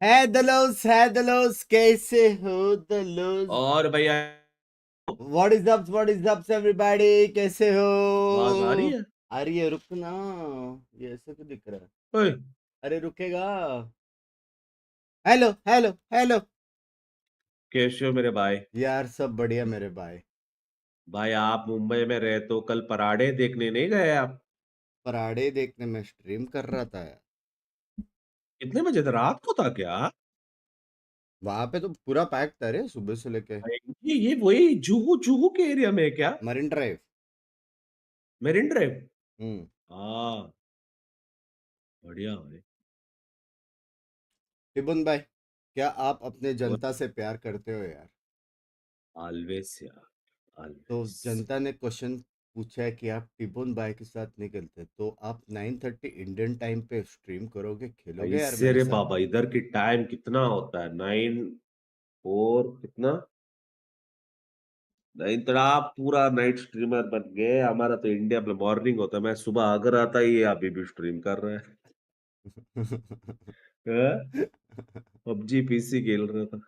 है दलोस कैसे हो दलोस। और भैया व्हाट इज अप एवरीबॉडी, कैसे हो? आवाज आ रही है? अरे रुक ना, ये ऐसे क्यों दिख रहा है? ओए, अरे रुकेगा। Hello hello hello. कैसे हो मेरे भाई? यार सब बढ़िया मेरे भाई। भाई आप मुंबई में रहे तो कल पराडे देखने नहीं गए आप? पराडे देखने में स्ट्रीम कर रहा था यार। कितने बजे था? रात को था क्या? वहां पे तो पूरा पैक था रे, सुबह से लेके। भाई, ये वही जुहू जुहू के एरिया में है क्या? मरीन ड्राइव। मेरिन ड्राइव। हम्म। हाँ, बढ़िया भाई। टिबुन भाई, क्या आप अपने वो जनता से प्यार करते हो यार? ऑलवेज यार, तो ऑलवेज। जनता ने क्वेश्चन पूछा है कि आप टिबुन भाई के साथ नहीं खेलते, तो आप 9:30 इंडियन टाइम पे स्ट्रीम करोगे, खेलोगे यार इससे मेरे रे साथ? बाबा, इधर की टाइम कितना होता है? 9 4 कितना? 9 तो आप पूरा नाइट स्ट्रीमर बन गए। हमारा तो इंडिया में मॉर्निंग होता है। मैं सुबह अगर आता ही, ये अभी भी स्ट्रीम कर रहे हैं। पबजी पीसी खेल रहा था।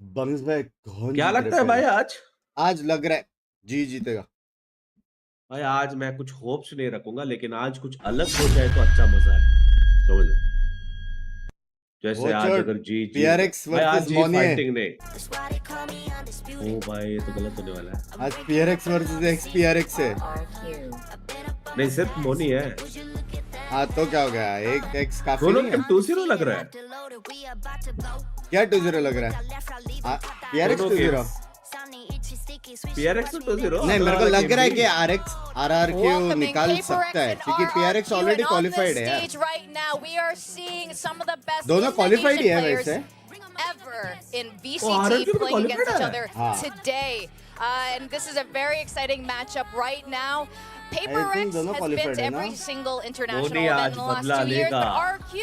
बंग्स भाई कौन क्या जीत रहे लगता है पहले? भाई आज? आज लग रहा है जी जीतेगा। भाई आज मैं कुछ होप्स नहीं रखूंगा, लेकिन आज कुछ अलग हो जाए तो अच्छा मजा है। समझ लो, जैसे वॉच आज आउट, अगर जी जीत गया। पीआरएक्स भाई आज वर्सेस जी मोनिए। फाइटिंग नहीं। ओ भाई, ये तो गलत होने वाला है। आज पीआरएक्स वर्सेस एक्स पीआरएक्स है। नहीं, सिर्फ मोनी है। हाँ तो क्या हो गया, एक एक्स काफी दोनों नहीं के है? 2-0 लग रहा है। क्या 2-0 लग रहा है? पीआरएक्स दोनों 2-0। गेम्स पीआरएक्स में 2-0 नहीं, मेरे को RRR लग गेम रहा है नहीं। कि आरएक्स आरआरक्यू Welcoming निकाल सकता PRX है, and क्योंकि पीआरएक्स RRQ, already and on this qualified है यार। stage right now, we are seeing some of the best दोनों क्वालिफाइड ही Indonesian है players वैसे। ever in ओ, VCT RRQ भी playing क्वालिफाइड against each है। other हाँ, today. And this is a very exciting matchup right now. I think PRX दोनों has been qualified to है ना? every single Moni international event आज in the last बदला 2 years, लेगा। but RRQ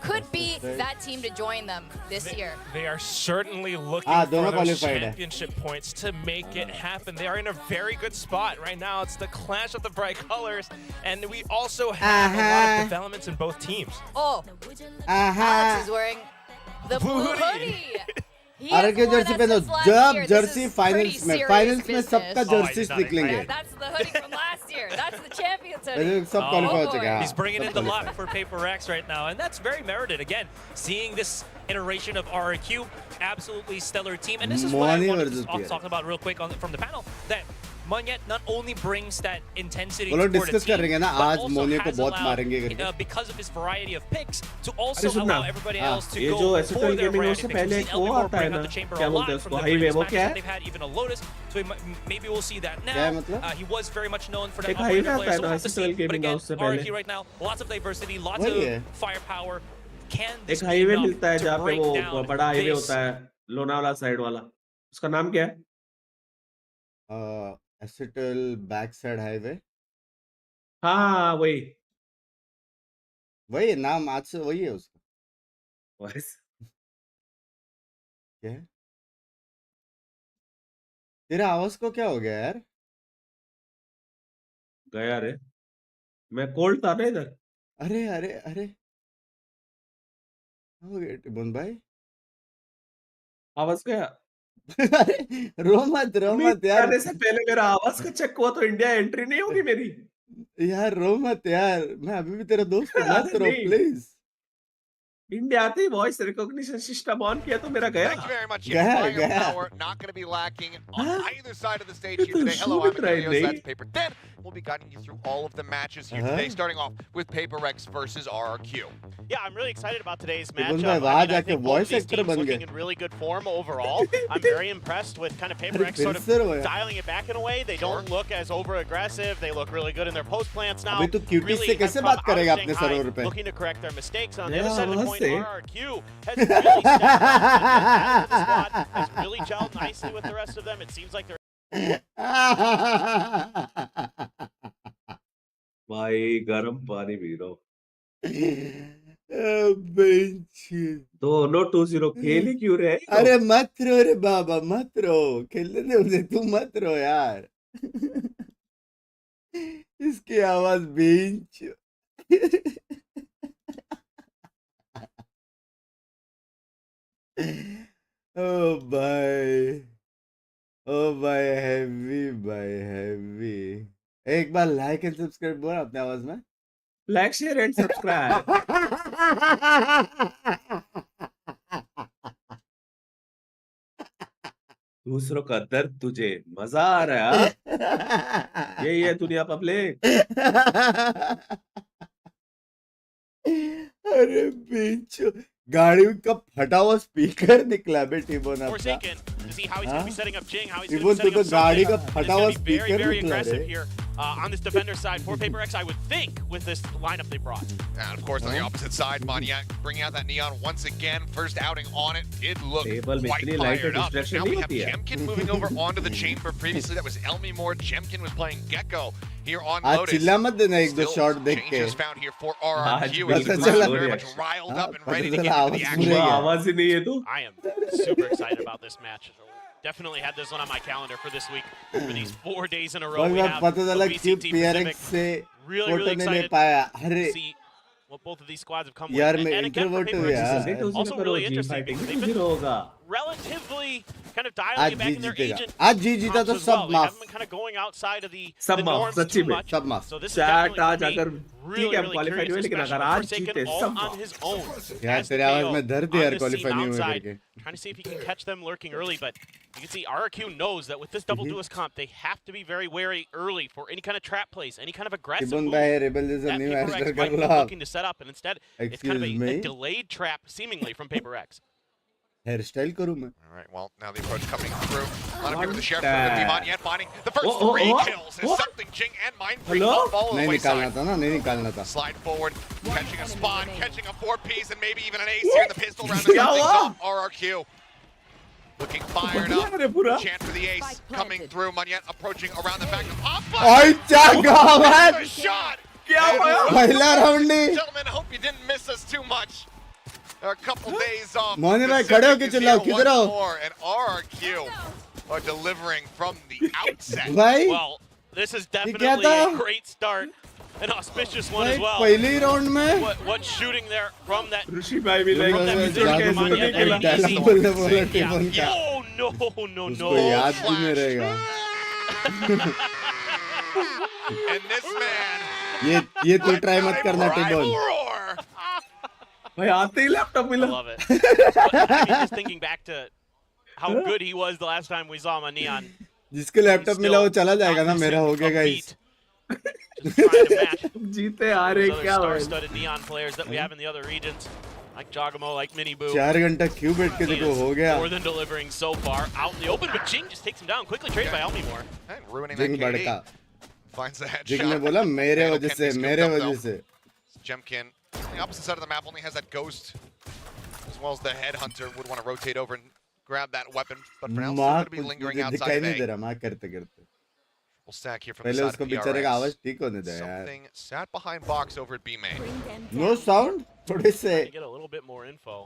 could be Interesting. that team to join them this year. They are certainly looking हाँ, for दोनों those qualified है। championship points to make it happen. They are in a very good spot right now. It's the clash of the bright colors, and we also have a lot of developments in both teams. Oh, Alex is wearing the blue Blue hoodie. hoodie. He RRQ has worn Jersey that पहनो, since last जब year. This Jersey is finals pretty में serious सबका business. Oh, I jerseys did not निकलेंगे। Yeah, that's the hoodie from last year. That's the champion's hoodie. अरे सब Oh, qualify हो boy. चुके हैं। He's bringing सब in the qualified। luck for PRX right now, and that's very merited. Again, seeing this iteration of RRQ, absolutely stellar team. And this is what I Moani wanted versus to PRX. talk about real quick from the panel, that Monyet not only brings that intensity वो लोग toward a discuss कर team, रहे हैं ना, but आज also Moni को has बहुत allowed, मारेंगे करके। because of his variety of picks, to अरे also सुनना, allow everybody हाँ, else to ये go जो for SSL their gaming variety उससे of picks. पहले We've एक seen वो Elvimor आता है bring ना, out the chamber क्या a बोलते हैं lot from उसको, the हाईवे, previous वो matches क्या that है? they've had, even a Lotus, so maybe we'll see that now. क्या है मतलब? He was very much known for that एक operator हाईवे आता player, है so ना we'll have to see. SSL But gaming again, उससे पहले। RRQ right now, lots of diversity, lots वही of है। firepower. Can this एक be हाईवे enough मिलता है to जहाँ पे break वो down बड़ा हाईवे this? होता है, लोनावाला साइड वाला। उसका नाम क्या है? एसिटल बैक साइड हाईवे। हाँ, वही। वही है नाम, आज से वही है उसका। बस क्या है? तेरा आवाज को क्या हो गया यार? गया रे। मैं कोल्ड था ना इधर। अरे अरे अरे, हो गया टिबुन भाई। आवाज गया। अरे रो अभी मत यार। आने से पहले मेरा आवाज का चेक हुआ तो इंडिया एंट्री नहीं होगी मेरी। यार रो मत यार, मैं अभी भी तेरा दोस्त हूँ, मत अरे रो नहीं, प्लीज। इंडिया आते ही वॉइस रिकॉग्निशन सिस्टम ऑन किया तो मेरा गया। Thank you very much, Jimmy. गया Firepower not going to be lacking on हाँ? either side of the stage ये here तो today. Hello, I'm शूट रहा Emilios. नहीं। That's Paper 10. We'll be guiding you through all of the matches here today, starting off with PRX versus RRQ. Yeah, I'm really excited about today's टिबुन matchup. भाई I वहां mean, I जाके think both of voice these actor teams बन looking गए। in really good form overall. I'm very impressed with kind of PRX फिर sort of से रोया। dialing it back in a way. They don't look as over-aggressive. They look really good in their post plants now. अभी तू cutie से Really, कैसे from बात out करेगा of अपने Shanghai, सर्वर पे? looking to correct their mistakes. On the मेरा other side of the आवाज point, से। RRQ has really stepped up. The squad has really gelled nicely with the rest of them. It seems like they're भाई गरम पानी P रहा हूँ। Bench. दोनों 2-0 खेल ही क्यों रहे हैं अरे लोग? मत रो रे बाबा, मत रो, खेलने दे उन्हें, तू मत रो यार। इसकी आवाज बेंच। Oh भाई, ओ भाई हैवी। एक बार लाइक एंड सब्सक्राइब बोल अपने आवाज में। Like, share and subscribe. दूसरों का दर्द तुझे मजा आ रहा है हाँ? यही है दुनिया पब्लिक। अरे बीचो गाड़ी का फटा हुआ स्पीकर निकला बे टिबोन आपका। Forsaken to see how he's going to be setting up Jing, how he's going to टिबोन be setting तो up गाड़ी something. का It's फटा going हुआ to be very, speaker very निकला aggressive रे। here on this defender side for PRX, I would think, with this lineup they brought. And of course, on the opposite side, Maniac bringing out that Neon once again. First outing on it did look Table में quite इतनी light fired up. distraction Now नहीं we have होती है। Jemkin moving over onto the chamber. Previously, that was Elmi Moore. Jemkin was playing Gecko here on आज Lotus. चिल्ला मत देना एक दो Still शॉट देख के। changes found here for RRQ. आज It's बिल्कुल very चला। much riled up and हाँ, ready to पता get चला into the आवाज action. सुन रही है। आवाज ही नहीं है तू। I am super excited about this match. Definitely had this one on my calendar for this week. For these 4 days in a row, बस we मैं have पता चला the क्यों VCT PRX Pacific. से Really, फोटो really नहीं ले excited पाया। अरे to see what both of these squads have come यार with. मैं And again, for इंट्रोवर्ट हूँ PRX, यार। this is also really interesting because they've been होगा। relatively kind of आज dialing it back जी in their जीतेगा। agent आज जी जीता comps तो as सब well. They माफ। haven't been kind of going outside of the सब माफ, norms सच्ची too में, much. सब माफ। So this is chat definitely आज for me अगर really, ठीक है हम really क्वालिफाई curious, हुए लेकिन अगर especially आज Forsaken जीते all सब on his own. यार as the तेरे आवाज KO में दर्द है on यार this क्वालिफाई scene नहीं हुए outside, करके। trying to see if he can catch them lurking early, but you can see RRQ knows that with this double duelist comp, they have to be very wary early for any kind of trap plays, any kind of aggressive टिबोन move भाई rebel जैसा that new PRX hairstyle might कर be लो आप। looking to set up, and instead it's kind of Excuse me? a delayed trap seemingly from PRX. Hairstyle करूँ मैं। All right, well, now the approach coming through. On here with the sheriff from the Demon yet finding the first three kills is something Jing and Mindfreak Hello? both all the नहीं way निकालना side. था ना, नहीं निकालना था। Slide forward, catching a spot, catching a 4-piece, and maybe even an ace here in the pistol round to start things off. RRQ looking fired up. Chance for the ace coming through. Manyet approaching around the back. ओए क्या गावत! A shot! पहला round he. Gentlemen, hope you didn't miss us too much. A couple days off. Mohan भाई खड़े होके Pacific is चिल्लाओ, here किधर once हो? more, and RRQ are delivering from the outset. भाई Well, this is क्या definitely था? a great start, an auspicious one भाई as well. पहले ही राउंड में What shooting there from that? ऋषि भाई भी From that position, ज़्यादा Manya, बोलने that का easy. डायलॉग बोलने बोला Yeah. टिबोन का। Oh no, no, उसको no! याद भी नहीं रहेगा। And this man, ये तू ट्राई मत करना टिबोन। rival roar. भाई आते ही लैपटॉप I मिला। love it. I mean, just thinking back to how good he was the last time we saw him on Neon. जिसको लैपटॉप मिला वो चला जाएगा ना, मेरा हो गया guys. Just trying to match जीते आ रहे those other क्या भाई? star-studded Neon players that we have in the other regions, like Jogamo, like Mini Boo. 4 घंटा क्यों बैठ के He देखो is हो गया। more than delivering so far out in the open, but Jing just takes him down quickly, traded by Elmimore. And ruining Jing that बड़का। KD. Finds the headshot. जिंग ने बोला मेरे Handle वजह can से, be scooped मेरे up, वजह though. से। Jemkin, on the opposite side of the map, only has that ghost, as well as the headhunter would want to rotate over and grab that weapon, but for now, still माँ going to be कुछ lingering मुझे outside दिखाई of नहीं दे A. रहा, माँ करते करते। We'll stack here from the पहले side उसको of बेचारे का आवाज PRX. ठीक होने दे यार। Something sat behind box over at B main. No sound थोड़े से To get a little bit more info.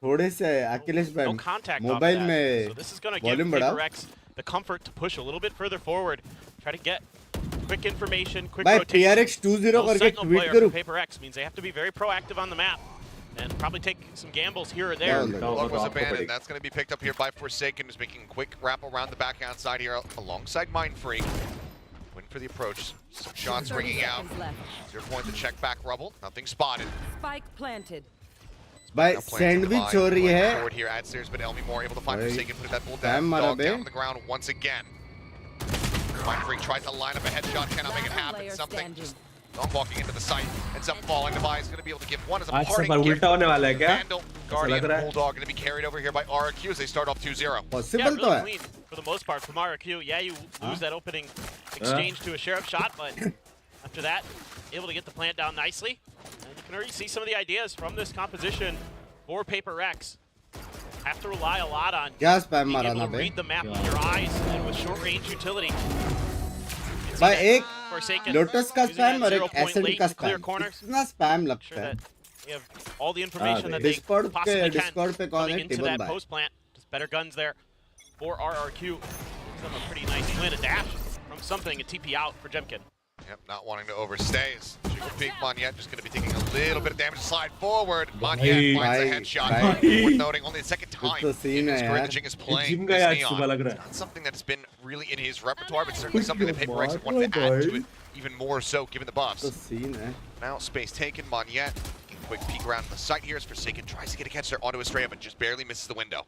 थोड़े से अखिलेश No भाई contact off मोबाइल that. में So this is going to give volume बढ़ाओ। PRX the comfort to push a little bit further forward, try to get quick information, quick भाई rotation. PRX 2-0 No करके Sentinel tweet player करूँ। for PRX means they have to be very proactive on the map and probably take some gambles here or क्या there. बोल रहे हो? Log was आपको abandoned. पड़ेगा। That's going to be picked up here by Forsaken, who's making a quick wrap around the back outside here alongside Mindfreak. Waiting for the approach. Some shots ringing out. 0 point to check back rubble. Nothing spotted. Spike planted. भाई Now planting sandwich the हो रही line, है। going forward here at stairs, but Elmi Moore able to find भाई, Forsaken, put that bull time मारा dog bay. down on the ground once again. Mindfreak tries to line up a headshot, cannot make it Last happen. player Something standing. just walking into the site, ends up falling. Device going to be able to give one as a आज सब parting बार gift. उल्टा होने वाला है क्या? Vandal, Guardian, लग रहा है? Bulldog going to be carried over here by RRQ as they start off 2-0. Yeah, possible तो really है। clean for the most part from RRQ. Yeah, you lose that opening exchange to a sheriff shot, but after that, able to get the plant down nicely. And you can already see some of the ideas from this composition for PRX. Have to rely a lot on क्या spam being मारा able ना to बे? read the map with your eyes and with short range utility. भाई एक Forsaken lotus का using spam that और 0 एक point accent late का to clear स्पैम। corners. इतना स्पैम Sure लगता है। that we have all the information that they Discord possibly पे can कौन coming है? into टिबन that भाई। post plant. Just better guns there for RRQ. Gives them a pretty nice win, a dash from something, a TP out for Jemkin. Yep, not wanting to overstay. Jiggle peek Monyet just going to be taking a little bit of damage to slide forward. Monyet finds a headshot. Worth noting, only the second time in his career that Jing is playing this Neon. It's not something that's been really in his repertoire, but certainly something that PRX have wanted to add to it even more so given the buffs. Now space taken, Monyet. Quick peek around the site here as Forsaken tries to get a catch there onto Estrella, but just barely misses the window.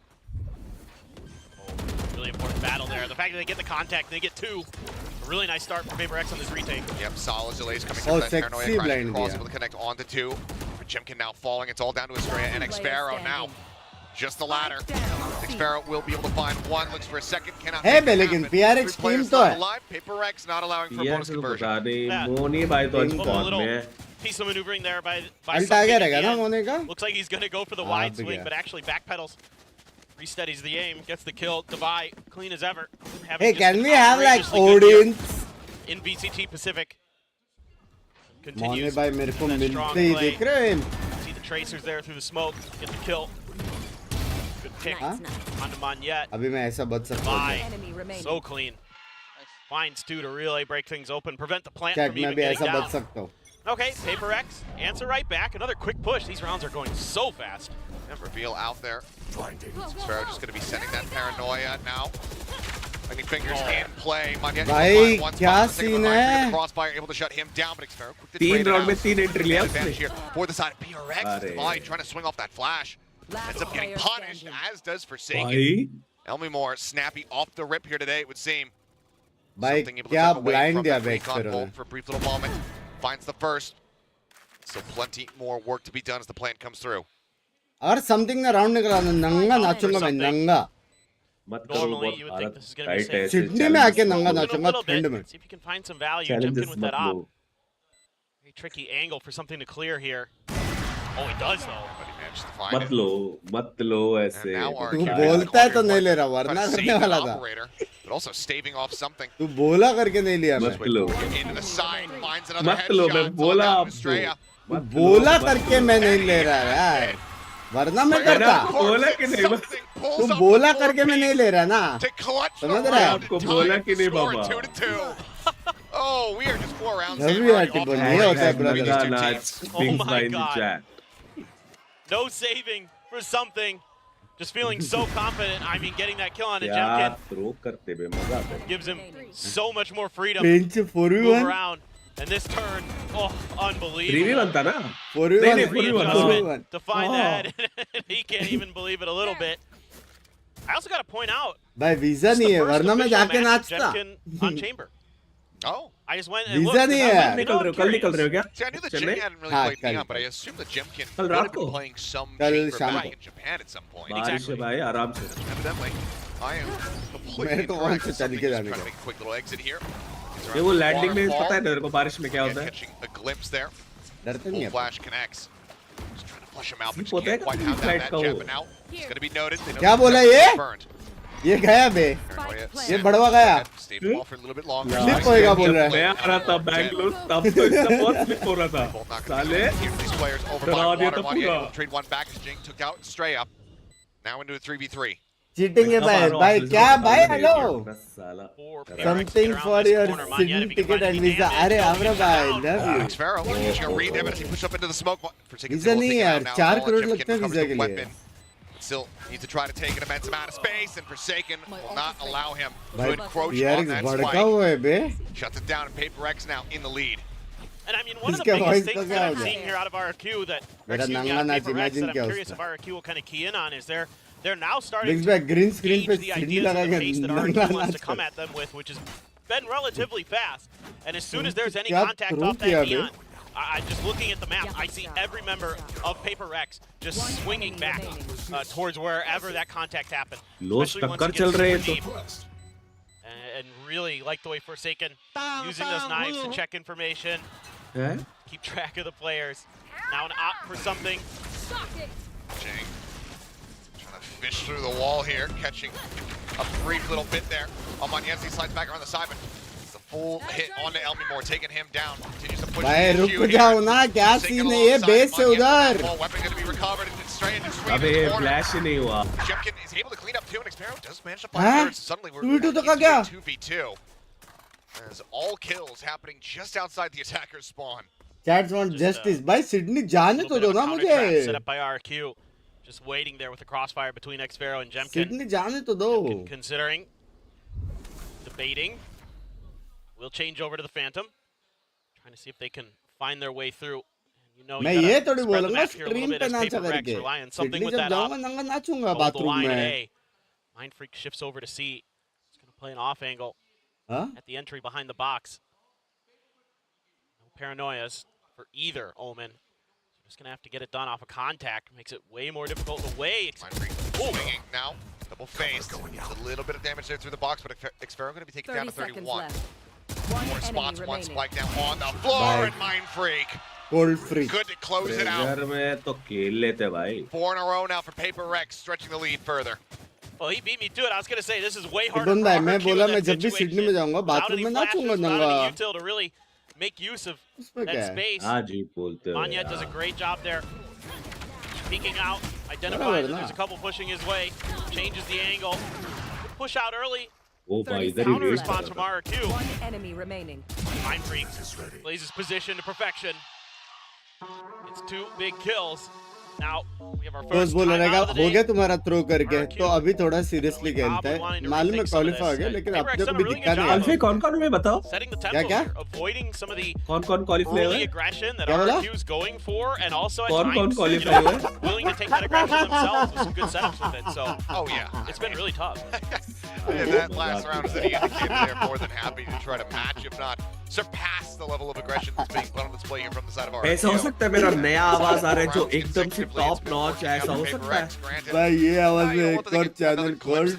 Really important battle there. The fact that they get the contact, they get two. A really nice start for PRX on this retake. Yep, solid delays coming through that paranoia crashing across, able to connect onto two. For Chimkin now falling, it's all down to Estrella and Xsparrow now. Just the ladder. Xsparrow will be able to find one, looks for a second, cannot make it happen. PRX team तो है. Alive, PRX not allowing for bonus conversion. Piece of maneuvering there by Ult आ गया रहेगा ना मोने का? Looks like he's going to go for the wide swing, but actually backpedals. Restudies the aim, gets the kill. Divide, clean as ever. Hey, can we have like audience? In VCT Pacific. मोने Continues. भाई मेरे को मिलते ही दिख रहे हैं. See the tracers there through the smoke, get the kill. Good pick onto Monyet. अभी मैं ऐसा बच सकता हूँ. So clean. Finds two to really break things open, prevent the plant Check, from even मैं भी getting ऐसा down. बच सकता हूँ. Okay, PRX, answer right back. Another quick push. These rounds are going so fast. And reveal out there. Xsparrow just going to be sending that paranoia now. Lightning fingers in play. Monyet भाई one क्या spot, scene the है? crossfire able to shut him down, but Xsparrow quick to तीन trade it round में out. 3 entry लिया Advantage उसने. here for the side of PRX. Divide trying to swing off that flash. Ends up getting punished, as does Forsaken. Elmi Moore snappy off the rip here today, it would seem. भाई Something able to क्या duck away blind from दिया that back recon करो. bolt for a brief little moment. Finds the first. So plenty more work to be done as the plan comes through. और something ना round निकला ना नंगा नाचूंगा मैं नंगा. Normally, you would think this is going to be safe. Sydney में आके नंगा Move it a नाचूंगा little ठंड bit. में. See if you can find some value. Jump in with that op. Very tricky angle for something to clear here. Oh, he does though. But he managed to find it. मत लो ऐसे. And now तू RRQ बोलता है तो नहीं ले रहा trying वरना to save करने an वाला था. operator, but also staving off something. तू बोला करके नहीं लिया मैं. मत लो. Into the side, finds another मत लो, मैं headshot. बोला Down to आपको. Estrella. तू बोला करके मैं नहीं ले रहा यार. वरना मैं करता. बोला कि नहीं? Something तू pulls up बोला the करके मैं नहीं ले रहा ना. to clutch the समझ रहा है? round आपको and बोला tie कि the नहीं score Baba? 2-2. Oh, we are just 4 rounds Love in. you, We're Ati, off but to नहीं a होता है, great brother. start for these two teams. Oh my Binks in the God. chat. No saving for something. Just feeling so confident. I mean, getting that kill on a क्या Jemkin throw करते बे मजा आता है. gives him so much more freedom Bench to move 4v1. around. And this turn, oh, 3v1 unbelievable. था ना? 4v1. नहीं, 4v1. Readjustment to find Oh. that. He can't even believe it a little bit. I also got to point out, भाई visa this is नहीं the है first वरना मैं official जाके match of नाचता. Jemkin on Chamber. Oh. I just went and Visa looked. नहीं and है. I'm like, you know, निकल रहे हो? कल I'm निकल रहे हो क्या? See, I knew the Chennai? Jing hadn't really हाँ, played कल. Neon, but I assumed the Jemkin कल would रात have been को. playing some कल chamber शाम back को. in Japan at some point. बारिश है भाई आराम से. Evidently, I am completely मेरे को वहाँ incorrect. से चल Something के just जाने trying to का. make a quick little exit here. He's ये वो around the लैंडिंग में waterfall. पता है तेरे को बारिश में क्या Again, होता है? catching a glimpse there. डरते नहीं Full है. flash connects. Just trying to flush him out, but just होता है can't quite कि have flight that का jet. वो. But now it's going to be noted. They know क्या the बोला Jemkin ये? is burned. ये गया बे. Paranoia ये sent बड़वा गया. Stayed the ball for a little bit longer. Flip Nice होएगा play. बोल रहा है. मैं आ रहा था बैंगलोर तब तो इसका बहुत स्लिप हो रहा था. Both not साले. gonna be able to get these players over by डरा दिया water. था Monyet पूरा. able to trade one back as Jing took out Estrella. Now into a 3v3. Cheating है भाई. भाई क्या भाई हेलो. साला. Something for your Sydney ticket and visa. अरे अमरा भाई love you. Xsparrow using a read there, but as he pushed up into the smoke. Visa नहीं है यार. 4 करोड़ लगता है visa के लिए. Still needs to try to take an immense amount of space, and Forsaken will not allow him to भाई encroach on PRX that भड़का spike. हुआ है बे. Shuts it down, and PRX now in the lead. And I mean, one of the इसके biggest voice things तो that क्या I'm हो seeing गया? here out of RRQ that, or मेरा excuse me, नंगा out of नाच PRX imagine that क्या I'm curious if उसका. RRQ will kind of key in on is they're now starting Binks to भाई green screen पे gauge the सीढ़ी ideas लगा of the के pace that नंगा RRQ wants to नाच come कर. at them with, which has been relatively fast. And as soon as there's any क्या contact throw off that किया बे? neon, I just looking at the map, I see every member of PRX just swinging back towards wherever that contact happened. Loss Especially once टक्कर it चल gets रहे हैं super तो. deep. And really like the way Forsaken using those knives to check information, हैं? keep track of the players. Now an op for something. Jing trying to fish through the wall here, catching a brief little bit there. Monyet slides back around the side, but it's a full hit onto Elmi Moore, taking him down. Continues to push भाई the रुक issue जाओ here. ना. क्या Forsaken scene है ये alongside base से Monyet. उधर. Ball weapon going to be recovered and it's straight into swing अबे in the corner. फ्लैश ही नहीं हुआ. Jemkin is able to clean up too, and Xsparrow does manage to find Huh? third. So suddenly we're 2v2 तो into का क्या? a 2v2. As all kills happening just outside the attacker's spawn. Chats want justice. भाई Sydney जाने तो दो ना मुझे. Set up by RRQ. Just waiting there with the crossfire between Xfero and Jemkin. Sydney जाने तो दो. Jemkin considering, debating. We'll change over to the Phantom. Trying to see if they can find their way through. You know, मैं ये थोड़ी बोलूँगा stream पे नाचा करके. सिडनी जब जाऊँगा नंगा नाचूँगा बाथरूम में. Mind Freak shifts over to C. He's going to play an off angle at the entry behind the box. No paranoias for either Omen. So just going to have to get it done off of contact. Makes it way more difficult the way. Mind Freak swinging now. Double faced. A little bit of damage there through the box, but Xfero going to be taken down to 31. More spots, one spike down on the floor, and Mind Freak. Cold freak. Good to close it out. में तो खेल लेते भाई. 4 in a row now for PRX, stretching the lead further. Well, he beat me to it. I was going to say, this is way harder ibn for भाई मैं RRQ बोला in मैं that जब भी सिडनी में situation. जाऊँगा Without bathroom any में flashes, नाचूँगा without नंगा. any util to really make use of उसमें क्या that है? space. आज ही बोलते हो Manya does a यार. great job there. Peeking out, identifying that there's a couple pushing his way. Changes the angle. Push out early. ओ भाई इधर ही Counter wait response from RRQ. One enemy remaining. Mind Freak plays his position to perfection. It's 2 big kills. Now we have our दोस्त first बोल time रहेगा out of the हो day. गया तुम्हारा थ्रो करके तो अभी थोड़ा सीरियसली खेलता है मालूम है क्वालिफाई हो गया लेकिन अपने को भी दिक्कत नहीं अल्फे कौन-कौन हुए बताओ. Setting the क्या tempo क्या? here, avoiding some of the कौन-कौन क्वालिफाई early हुए? aggression that क्या बोला? RRQ is going for, and also at कौन-कौन times, you qualify know, हुए? willing to take that aggression themselves with some good setups with it. So Oh yeah, it's been really tough. yeah, that last round is any indicator. They're more than happy to try to match, if not surpass, the level of aggression that's being put on display here from the side of RRQ. ऐसा हो सकता है मेरा नया आवाज आ रहा है जो एकदम से टॉप नॉच है ऐसा हो सकता है. भाई ये आवाज में एक और channel call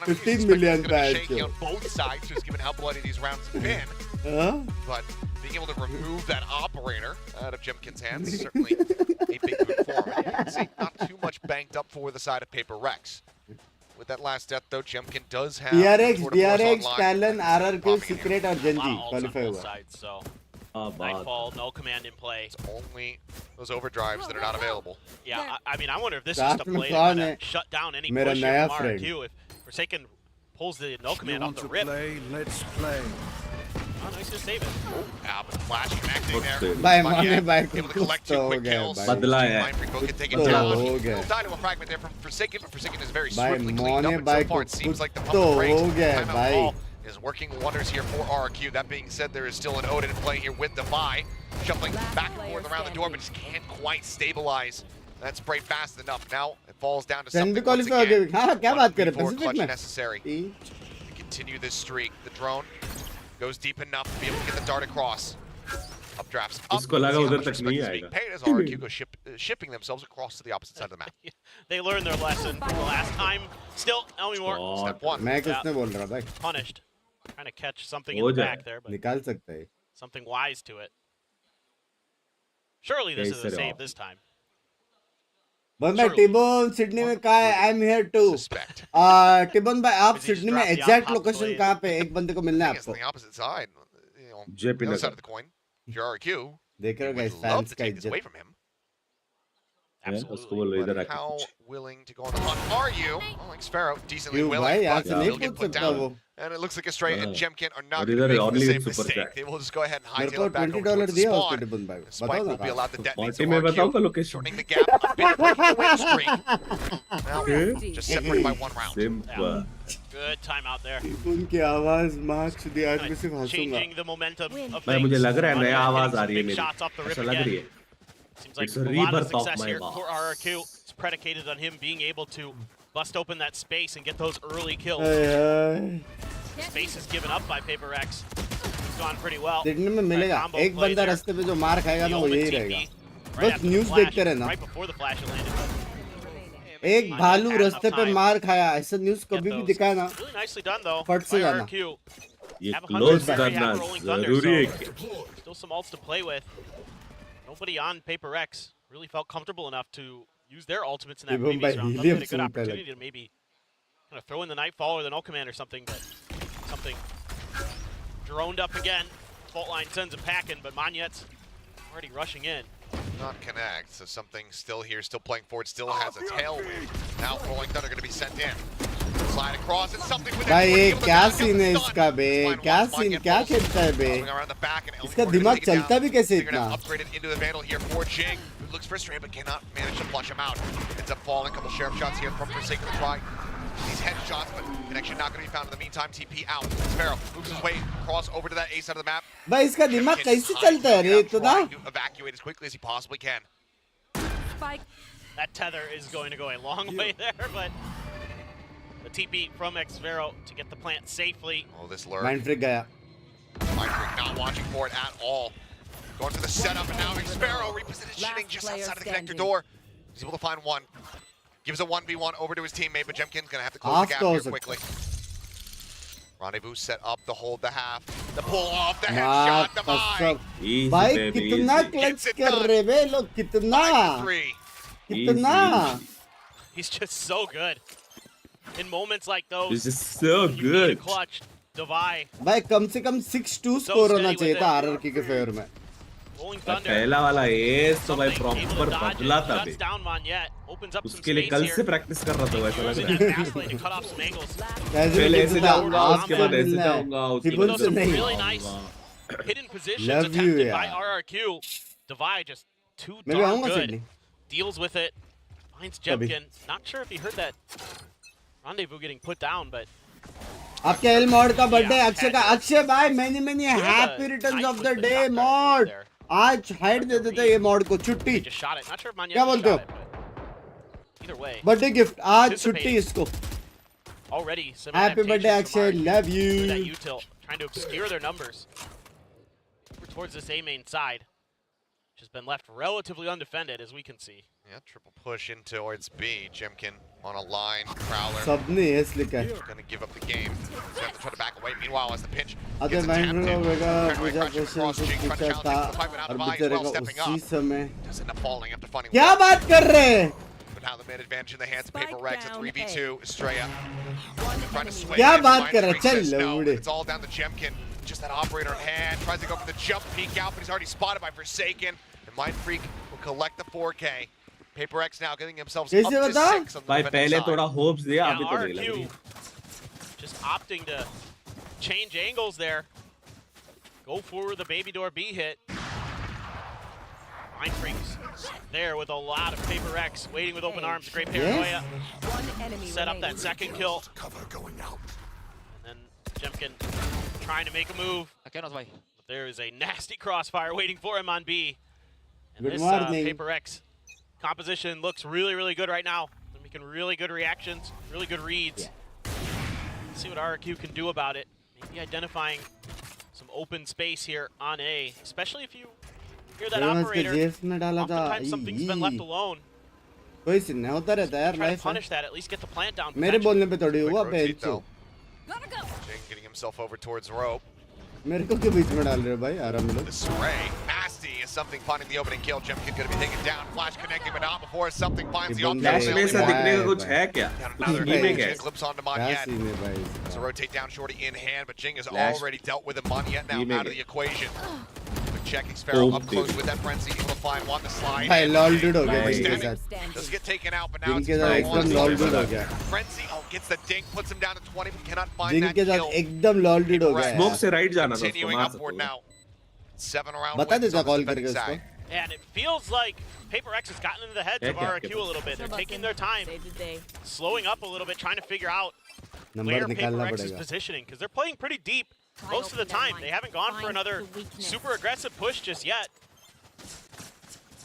15 million patch on both sides, just given how bloody these rounds have been. But being able to remove that operator out of Jemkin's hands is certainly a big boon for him. And you can see not too much banked up for the side of PRX. With that last death, though, Jemkin does have DRX, Talon, RRQ, Secret और Gen.G A lot of ults on qualify both हुआ. sides, so बात. Nightfall, no command in play. It's only those overdrives that are not available. Yeah, I mean, I wonder if this is the साथ में play to कौन kind है? of shut down any मेरा push नया here from friend. RRQ if Forsaken pulls the no command off the rip. Let's play. Oh, nice to save it. But the flash connecting there. भाई But माने yeah, भाई able to कुछ collect तो 2 हो quick गया kills. भाई. बदला है. Mind Freak both get taken तो down. हो गया. He'll die to a fragment there from Forsaken, but Forsaken is very भाई swiftly cleaned up, माने and so भाई far it कुछ seems like the तो pump breaks. हो गया Timeout भाई. call is working wonders here for RRQ. That being said, there is still an Odin in play here with Defy, shuffling back and forth around the door, but just can't quite stabilize that spray fast enough. Now it falls down to something Gen.G once qualify हो again. गया. हाँ क्या बात कर रहे हैं Before Pacific clutch में? necessary to continue this streak. The drone goes deep enough to be able to get the dart across. Updrafts up. इसको लगा See how उधर much तक respect नहीं is being आएगा. paid as RRQ goes shipping themselves across to the opposite side of the map. They learned their lesson from the last time. Still, Elmore Step 1. मैं किसने बोल रहा भाई? punished. Trying to catch something in हो the जाए. back there, but निकाल सकता है. something wise to it. Surely this is a Yes, sir. save this time. बस भाई टिबोन सिडनी में कहाँ है? I'm here too. Suspect. टिबोन भाई आप Is he सिडनी में strapped exact down, location possibly? कहाँ पे एक बंदे को मिलना है It's on आपको? the opposite side. You know, JP the other side Nagar. of the coin. If you're RRQ, देख रहे हो would guys love fans to का take this away इज्जत. from him. उसको बोलो इधर But आके how कुछ. willing to go on the hunt are you? Well, like Sparrow, decently क्यों willing, भाई यहाँ but से they'll नहीं get पूछ put सकता down. वो. And it looks like Astray and Jemkin are not और going to इधर make the only same super mistake. chat. They will just go ahead and मेरे hightail को it back over $20 towards the दिया उसके spawn. टिबोन भाई. The spike बताओ will ना be कहाँ? allowed to detonate. पार्टी में बताओ का RRQ location. shortening the gap a bit, breaking the win streak. Now, just separated by 1 round. Simple. Good timeout there. उनकी आवाज मार्क्स दी आज मैं सिर्फ हंसूंगा. Changing the momentum of भाई मुझे things. लग रहा है नया आवाज आ रही है Big मेरी. shots off the rip ऐसा लग रही again. है. Seems like It's a a lot of rebirth of success my here boss. for RRQ. It's predicated on him being able to bust open that space and get those early kills. Space is given up by PRX. He's gone pretty well. Sydney में मिलेगा. Combo एक play बंदा there. रास्ते पे जो मार खाएगा The ना वो Omen यही TP रहेगा. right बस after the न्यूज़ flash, देखते रहना. right before the flash had landed. एक भालू had रास्ते enough पे time. मार खाया. ऐसा न्यूज़ Get कभी भी those. दिखाया ना. Really nicely done though फट से by जाना. RRQ. ये Have a क्लोज 100 carry, करना have a rolling thunder, जरूरी है so क्या? still some ults to play with. Nobody on PRX really felt comfortable enough to use their ultimates in that Even previous by round. helium Thought they had a good soon, opportunity to maybe kind of throw in the Nightfall or the No Command or something, but something droned up again. Fault line sends a pack in, but Manyet's already rushing in. Not connect, so something still here, still playing forward, still has a tailwind. Now Rolling Thunder going to be sent in. Slide across and something with भाई ये it. क्या scene है इसका बे? क्या scene क्या खेलता है बे? इसका दिमाग चलता भी कैसे इतना? Upgraded into the Vandal here for Jing, who looks frustrated but cannot manage to flush him out. Ends up falling. A couple sheriff shots here from Forsaken to try. These headshots, but connection not going to be found in the meantime. TP out. Sparrow moves his way across over to that A side of the map. भाई इसका दिमाग कैसे चलता है रे इतना? Evacuate as quickly as he possibly can. That tether is going to go a long way there, but the TP from Xvero to get the plant safely. Oh, this lurk. Mind freak गया. Mind freak not watching for it at all. Going for the setup, and now Xvero repositioning just outside of the connector door. He's able to find one. Gives a 1v1 over to his teammate, but GEMG's going to have to close the gap here quickly. Rendezvous set up to hold the half. The pull off, the headshot, the buy. भाई कितना clutch कर रहे बे लोग कितना? कितना? He's just so good. In moments like those, This is so you need a good. clutch, Divide, भाई कम से कम 6-2 score होना चाहिए था RRQ के फेवर में. Rolling Thunder. पहला वाला एस तो भाई Something able proper to dodge बदला it, था shuts down Monyet, opens up some उसके लिए space कल here. से प्रैक्टिस कर रहा था वैसा लग Using रहा that है fast lane to cut off some angles. पहले ऐसे जाऊंगा उसके बाद ऐसे जाऊंगा उसके People बाद से Some नहीं. really nice hidden positions Love you, attempted yeah. by RRQ. Divide just too मैं भी darn आऊँगा good. Sydney. Deals with it. Finds Jemkin. Not sure if he heard that rendezvous getting put down, but आपके L mod का birthday Akshay का. अक्षय भाई many happy returns of the day mod. आज hide दे देते ये मॉड को छुट्टी. just shot it. Not sure if Monyet क्या just बोलते हो? shot it, but either way. Birthday gift आज छुट्टी इसको. Already some Happy birthday adaptations from Akshay, RRQ love with that you. util, trying to obscure their numbers. Over towards this A main side, which has been left relatively undefended, as we can see. Yeah, triple push in towards B. Jemkin on a line. Prowler सबने yes लिखा है. going to give up the game. He's going to try to back away. Meanwhile, as the pinch अरे gets mind attempted, रो बेगा turn away पूजा pressure question across से Jing, trying to पूछा challenge था him to the fight, but out और of eye as बेचारे well, का stepping उसी up. समय. Does end up falling after finding क्या one. बात कर रहे हैं? But now the mid advantage in the hands of PRX at 3v2. Estrella trying to sway. क्या in. बात Mind कर रहे Freak says चल no, उड़े. It's all down to Jemkin. Just that operator in hand. Tries to go for the jump peek out, but he's already spotted by Forsaken. And Mind Freak will collect the 4K. PRX now getting themselves up कैसे to बता? 6 on the भाई defending पहले side. थोड़ा hopes दिया Yeah, अभी तो नहीं लग रही. RRQ just opting to change angles there. Go for the baby door B hit. Mind Freaks there with a lot of PRX waiting with open arms. Great paranoia. Set up that second kill. And then Jemkin trying to make a move. But there is a nasty crossfire waiting for him on B. And Good this morning. PRX composition looks really good right now. They're making really good reactions, really good reads. Let's see what RRQ can do about it. Maybe identifying some open space here on A, especially if you hear that मैंने उसके operator. Jeff में डाला था. Oftentimes something's been left alone. कोई scene नहीं होता रहता है यार Try to लाइफ में. punish that, at least get the plant down. मेरे बोलने पे थोड़ी Quick हुआ rotate, बेंचो. though. Jing getting himself over towards rope. मेरे को क्यों बीच में डाल रहे हो भाई आराम लो. The spray, nasty is something finding the opening kill. Jemkin going to be taken down. Flash connecting, but not before something finds the off flash में ऐसा दिखने का कुछ है क्या? Down another Hey, रीमेक है. Jing glimpse onto क्या Monyet. Scene है भाई So इसका. rotate down Shorty in hand, but Jing has Flash. already dealt with him. Monyet now Remake out of it. the equation. But checking Sparrow Oh, up close dude. with that frenzy, able to find one to slide. भाई in. Lol dude हो गया भाई. जिनके Standing. साथ. Does get taken out, but now it's जिनके साथ Sparrow on एकदम the lol other dude हो side. गया. Frenzy, gets the dink, puts him down to 20, but cannot find that जिनके kill. साथ एकदम लॉल डूड हो गया. स्मोक से राइट जाना था उसको Continuing मार upward सकते हो. now. 7 around बता wins देता on the कॉल defending करके उसको. side. And it feels like PRX has gotten into the heads of Yeah, yeah, RRQ yeah. a little bit. They're taking their time, slowing up a little bit, trying to figure out number where निकालना PRX is पड़ेगा. positioning, because they're playing pretty deep most of the time. They haven't gone for another super aggressive push just yet.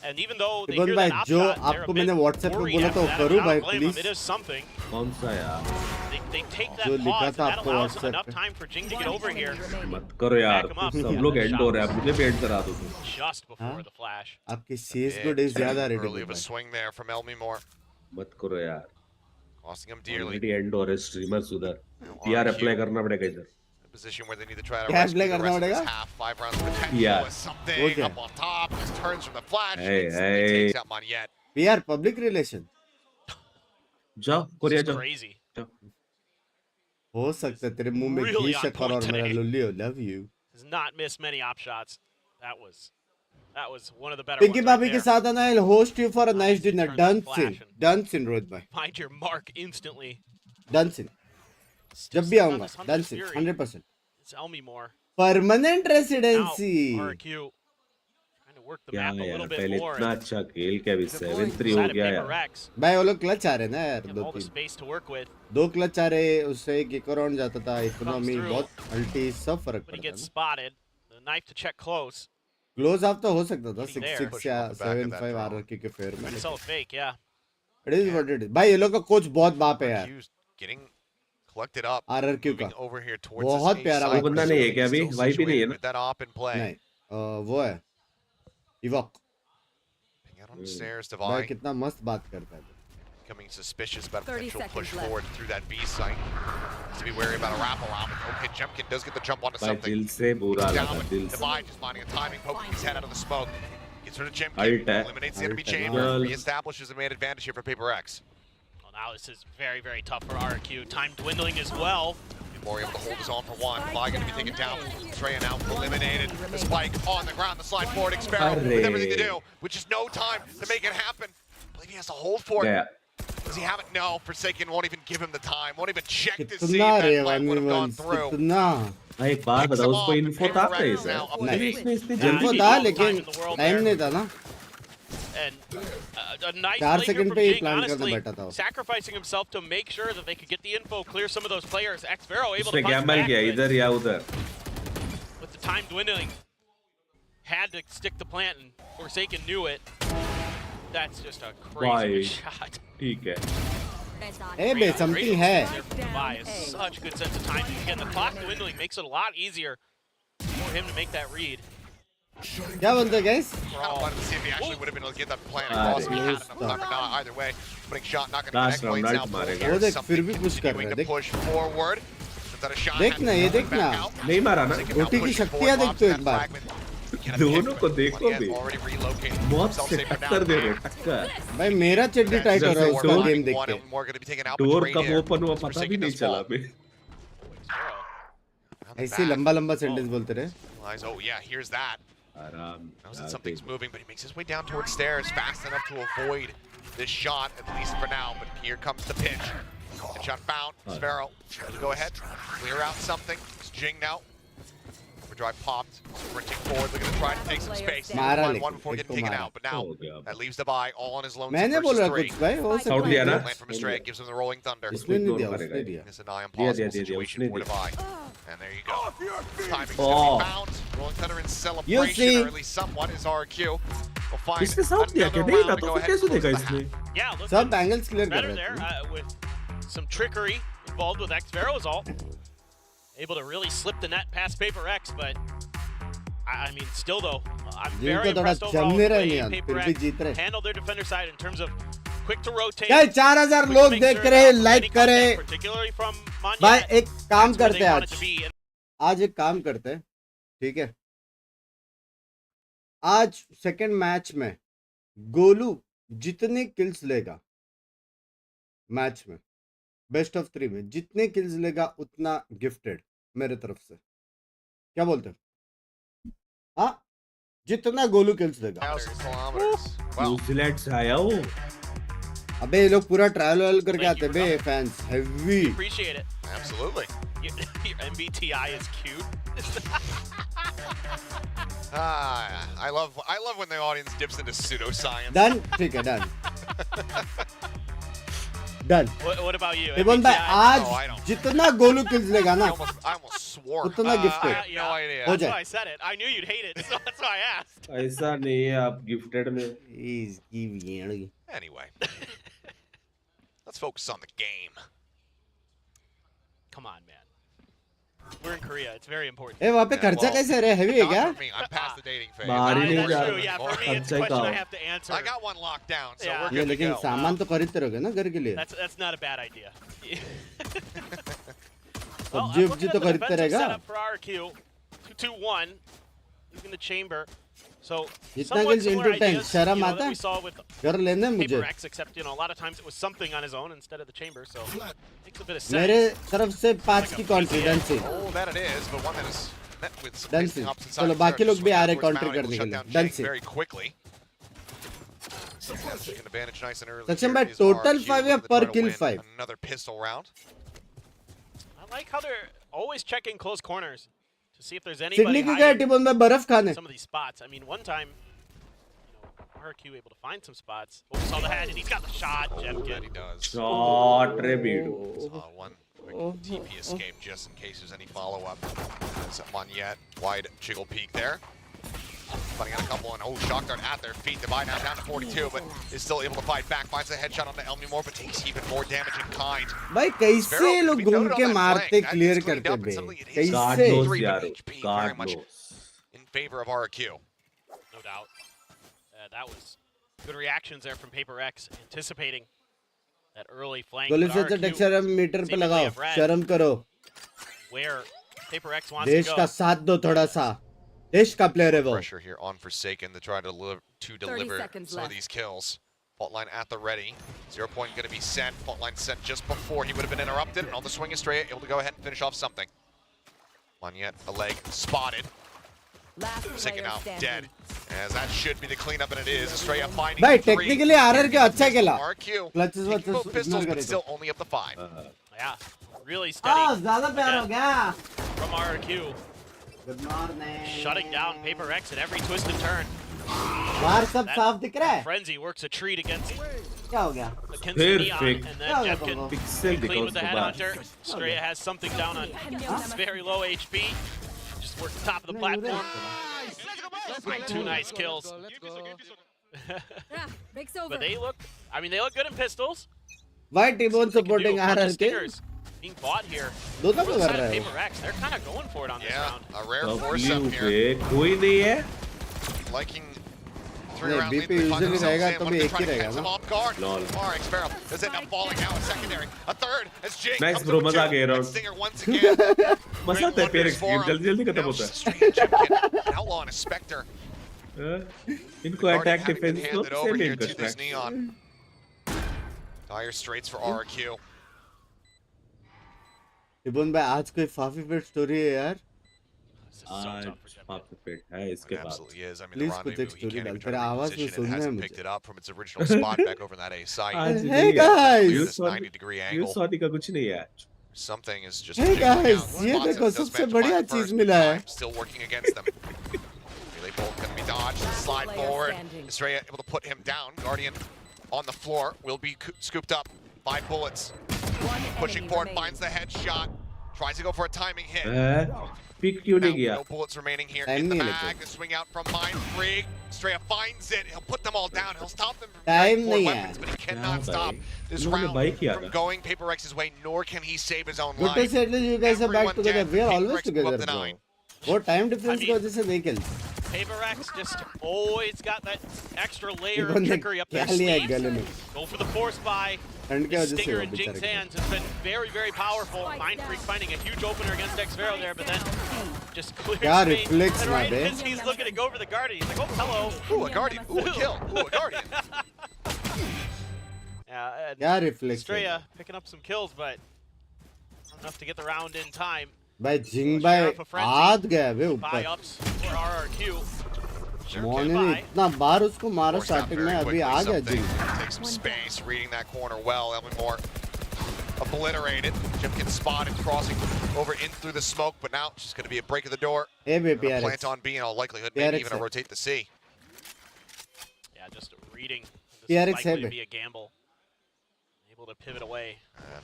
And even though they ibn hear भाई that op जो shot, they're a आपको bit मैंने WhatsApp पे worried बोला after था वो that. करूँ I भाई don't blame them. Please. It is something. कौन सा यार? They take जो that लिखा pause, and था that आपको allows WhatsApp enough पे. time for Jing to get over here मत करो यार. Back 'em up. सब Yeah, लोग the एंड shot हो रहे हैं. was- मुझे भी एंड करा दो तुम. just before Huh? the flash. आपकी CS Bit को डेज ज्यादा रेट early है of a भाई. swing there from Elmimore, मत करो यार. costing him dearly. Already and हो रहे स्ट्रीमर्स उधर. पीआर अप्लाई करना पड़ेगा इधर. A position where they need to try to क्या rescue play the करना rest of this पड़ेगा? half. 5 rounds of potential. Yeah. Something Okay. up on top. Just turns from the flash. Hey, Instantly hey. takes out Monyet. PR public relation जाओ Korea This is जाओ. crazy. हो सकता है तेरे मुंह में Really ghee on शक्कर point और मेरा today. लुल्ली हो. Love you. Has not missed many op shots. That was one of the better Pinky ones right भाभी के there. साथ आना है. Host you for a nice dinner. Turns Done flash sin. and- Done sin Rohit भाई. Find your mark instantly. Done sin. Still जब भी sitting on आऊंगा this Hunter's done से Fury. 100%. Tell me more. Permanent Now, residency. RRQ trying to work the क्या map a यार little bit पहले more. इतना अच्छा खेल के अभी 7-3 हो Side of गया यार. Paper X. भाई वो लोग क्लच आ रहे ना यार, Have दो all the तीन space to work with, 2 clutch आ रहे, उससे एक राउंड जाता था. Economy through. बहुत अल्टी सब फर्क but he पड़ता gets है. spotted. The knife to check close. Close of तो हो सकता था Getting there. 6-6 या 7-5 RRQ के फेयर में. He saw a fake, yeah. It is what it is. भाई ये लोग का कोच बहुत बाप है यार. RRQ's getting collected up. RRQ का moving over here towards बहुत this A प्यारा side, बात बंदा है. नहीं है क्या अभी? still वाई भी नहीं है situated ना? with that op in play. नहीं वो है इवॉक. Ping out on the stairs, भाई Divine कितना मस्त बात करता है. becoming suspicious about a 30 potential push seconds left. forward through that B site. Has to be wary about a wrap around. Okay, Jemkin does get the jump onto भाई something. दिल से बुरा Down, लगा but दिल से. Divine just finding a timing, poking his head out of the smoke. Gets rid of Jemkin, Alt है. eliminates the enemy Alt है. chamber, Well- reestablishes a main advantage here for Paper X. Well, now this is very, very tough for RRQ. Time dwindling as well. More able to hold his own for one. Fly going to be taken down. Trey now eliminated. The spike on the ground. The slide forward. Xparrow with everything to do, which is no time to make it happen. I believe he has to hold for it. गया. Does he have it? No. Forsaken won't even give him the time. Won't even check to see कितना if रे that plan would have gone through. कितना भाई एक बात बताओ उसको info था क्या इसे? नहीं. इसने इन्फो जल्दी था all the लेकिन time in the world time there. नहीं था ना. And a nice 4 play here second from पे ही Gen.G, प्लान करना honestly, बैठा था वो. sacrificing himself to make sure that they could get the info, clear some of those players. Xparrow able उसने to punch Gamble back, किया but इधर या उधर. with the time dwindling, had to stick the plant, and Forsaken knew it. That's just a crazy Why? good shot. ठीक है. ए बे something है. Devi has such good sense of timing. Again, the clock dwindling makes it a lot easier for him to make that read. क्या बोलते guys? Kind of wanted to see if he actually would have been able to get that plan Ah, across if he had yes. enough time or not. Either way, putting shot not going to Last connect. round Blades ult now मारेगा. pulling वो देख, something, फिर भी push कर continuing रहा है, to देख. push forward. That a shot देखना, has ये to देखना. back out. नहीं मारा ना. Forsaken now ओटी की pushing शक्तियाँ forward, देख तो lobs एक that बार. fragment. Can't दोनों pick, को but देखो he has भी. already relocated मौत himself से safe for टक्कर now. दे रहे टक्कर. भाई मेरा चड्डी टाइट हो रहा है उसका गेम देख के. More going to be taken out, but door Trey कब there. ओपन हुआ पता भी Forsaken नहीं does चला fall. बे. Around the ऐसे back. लंबा लंबा सेंटेंस बोलते रहे. Realize, oh yeah, here's that. आराम. Knows that something's moving, but he makes his way down towards stairs fast enough to avoid this shot, at least for now. But here comes the pitch. Headshot found. Sparrow, go ahead, clear out something. It's Jing now. Overdrive popped, sprinting forward, looking to try to take some space. मारा Find लेकिन, one before एक getting तो taken मारा. out, but now हो गया. that leaves the bye all on his lonesome मैंने बोला versus कुछ three. भाई हो Out सकता लिया है. ना? Land from Mistray gives him the rolling thunder. उसने नहीं दिया, इग्नोर उसने करेगा. दिया. It's a nigh दिया, impossible दिया, situation उसने for दिया. Divine. And there you go. Timing Oh. bounds. Rolling thunder in You celebration, see. or at least somewhat, is RRQ. We'll find इसने साउथ दिया क्या? another नहीं round ना to तो go फिर ahead and कैसे close देगा the इसने? half. Yeah, looked सब एंगल्स क्लियर कर better रहे there थे. with some trickery involved with Xparrow is all. Able to really slip the net past Paper X, but I mean, still though, I'm जिनको very थोड़ा impressed overall चलने with the रहे way नहीं यार, Paper फिर भी X जीत रहे. handled their defender side in terms of quick to rotate. क्या 4000 quick to लोग make देख sure रहे हैं, that लाइक any contact, करें. particularly from Manya, भाई एक काम that's where करते they हैं wanted आज. to be. And आज एक काम करते हैं, ठीक है. आज सेकंड मैच में गोलू जितने किल्स लेगा मैच में, बेस्ट ऑफ 3 में जितने किल्स लेगा उतना गिफ्टेड मेरे तरफ से. क्या बोलते हैं? हाँ, जितना गोलू किल्स लेगा. 1,000 kilometers. Well, न्यूजीलैंड से आया वो. अबे ये लोग पूरा ट्रायल वायल करके आते बे fans heavy. appreciate it. absolutely. Your MBTI is cute. I love when the audience dips into pseudoscience. Done, ठीक है, done done. What about you? Even भाई MBTI? आज No, I don't. जितना गोलू किल्स लेगा ना I almost swore. उतना gifted. I have no idea. हो That's जाए. why I said it. I knew you'd hate it, so that's why I asked. ऐसा नहीं है आप गिफ्टेड में. इसकी भेड़. Anyway, let's focus on the game. Come on, man. We're in Korea. It's very important. ए वहाँ पे Yeah, खर्चा well, कैसे रहे? हैवी है Not क्या? for me. I'm past the dating phase. बाहर ही नहीं That's जा true. रहा. Yeah, for me, it's खर्चा a ही question I कहाँ? have to answer. I got one locked down, so Yeah. we're ये good to लेकिन go. सामान तो खरीदते रहोगे ना घर के लिए. That's not a bad idea. सब्जी I'm उब्जी looking तो at the खरीदते defensive रहेगा. setup for RRQ. 2-2-1. Using the chamber. So जितना somewhat kills similar into tank, ideas, शर्म that आता we है? saw with कर लेने मुझे. Paper X, except a lot of times it was something on his own instead of the chamber. So makes a bit of sense. मेरे तरफ से 5 की कॉन्फिडेंस है. Oh, that it is, but one that is met with some Done wasting से. opposite चलो sides बाकी there. लोग भी आ रहे Swing towards काउंटर Mountain करने will के shut लिए. down डन Jang से. very quickly. Taking advantage nice and early Sachin here भाई is total RRQ 5 या looking to per try to kill win 5? Another pistol round. I I like how they're always checking close corners to see if there's Sydney anybody की गया टिबोन में बर्फ खाने some of these spots. I mean, one time, RRQ able to find some spots. Oh, saw the head, and he's got the shot. Gen.G. That he does. Shot rebuild. One quick TP escape just in case there's any follow-up. There's Monyet, wide jiggle peek there. Putting in a couple and shock dart at their feet. Divide now down to 42, but is still able to fight back. Finds a headshot on the Elmimore, but takes even more damage in kind. भाई कैसे लोग घूम के मारते clear करते बे कैसे very much in favor of RRQ. No doubt. That was good reactions there from PRX, anticipating that early flank. गोली से तो शर्म मीटर पे लगाओ शर्म करो Where PRX wants to देश go. का साथ दो थोड़ा सा देश का प्लेयर है वो Pressure here on Forsaken to try to deliver some of these kills. Fault line at the ready. 0 point going to be sent. Fault line sent just before he would have been interrupted. And on the swing, Estrella able to go ahead and finish off something. Monyet, a leg spotted. Forsaken out, dead. As that should be the cleanup, and it is. Estrella finding भाई three. Technically RRQ अच्छा खेला RRQ clutches taking both वचेस pistols, ignore but करे still only up to 5. Yeah, really steady ज्यादा प्यार हो गया from RRQ. Good morning Shutting down PRX at every twist and turn. बाहर सब साफ दिख रहा है Frenzy works a treat against क्या हो गया the neon, and then Yeah, Jeff can Pixel be clean with the because headhunter. Estrella has something down on very low HP. Just work the top of the platform. Two nice kills. But they look, I mean, they look good in pistols. Why T-Bone They can do a supporting bunch of RRQ stingers being bought here. दोनों For को the कर side रहा of है वो PRX, they're kind of going for it on this Yeah, round. a rare W force up here. पे कोई नहीं है. Liking 3 नहीं, round lead. BP They find usually themselves रहेगा in. तो One भी of them एक ही trying to रहेगा catch them ना off guard. Lol. RX Barrel does end up falling out. Secondary. A third as Jake Nice comes bro, up with मजा आ two. गया And round. Stinger once again. मजा आता है PRX game जल्दी खत्म होता है. Straight Jimkin, an outlaw and a Spectre. इनको Guardian attack having been defense को handed over same here इनका to this stack. neon. Dire straits for RRQ. T-Bone भाई आज कोई फाफी फिट स्टोरी है यार This is so आज tough for Jeff. पाप पेट है इसके It बाद. absolutely is. I mean, Please the कुछ rendezvous, एक he story can't डाल even try तेरा to आवाज में reposition it. सुनना है Hasn't मुझे picked it up from its original spot back over in that A site. आज Hey नहीं है. guys This 90-degree ये angle. सॉरी का कुछ नहीं है. Something is just Hey jiggling guys, out. ये Spots it, देखो does सबसे manage to बढ़िया find the चीज first, मिला है time still working against them. Relay bolt going to be dodged. Slide forward. Estrella able to put him down. Guardian on the floor will be scooped up. 5 bullets. Pushing forward, finds the headshot. Tries to go for a timing hit. Pick क्यों नहीं गया? No bullets remaining here Time in the नहीं bag. लेते। The swing out from Mind Freak. Estrella finds it. He'll put them all down. He'll stop them from Time getting more नहीं है। weapons, but he cannot Yeah, stop भाई। this इन्होंने round भाई किया from था। going PRX's way, nor can he save his own Good to life. see at least you guys are back Everyone together. dead. We are always PRX blew up together, the bro. 9. वो time difference की mean- वजह से नहीं खेल PRX just always got that extra layer of T-Bone ने trickery up क्या their लिया है sleeves. गले में Go for the force buy. ठंड की The वजह से stinger वो in Jing's बेचारे hands has been very, very powerful. Mind Freak finding a huge opener against Xvero there, but then just clears क्या space. reflex And ना right bay. as he's looking to go for the Guardian, he's like, oh, hello. Ooh, a Guardian. Ooh, a kill. Ooh, a Guardian. Yeah, and क्या reflex Estrella picking up some kills, but not enough to get the round in time. भाई जिंग भाई हाथ गया बे Buy ऊपर ups for RRQ. मोने ने इतना बार उसको मारा Forced out स्टार्टिंग very में अभी quickly, आ गया something. Jing Takes some space, reading that corner well. Elmore obliterated. Jimkin spotted, crossing over in through the smoke, but now it's just going to be a break of the door. A bay Gonna plant PRX on B in all likelihood, maybe PRX even a है। rotate the C. Yeah, just reading. This PRX is likely to है be a gamble. Able to pivot away.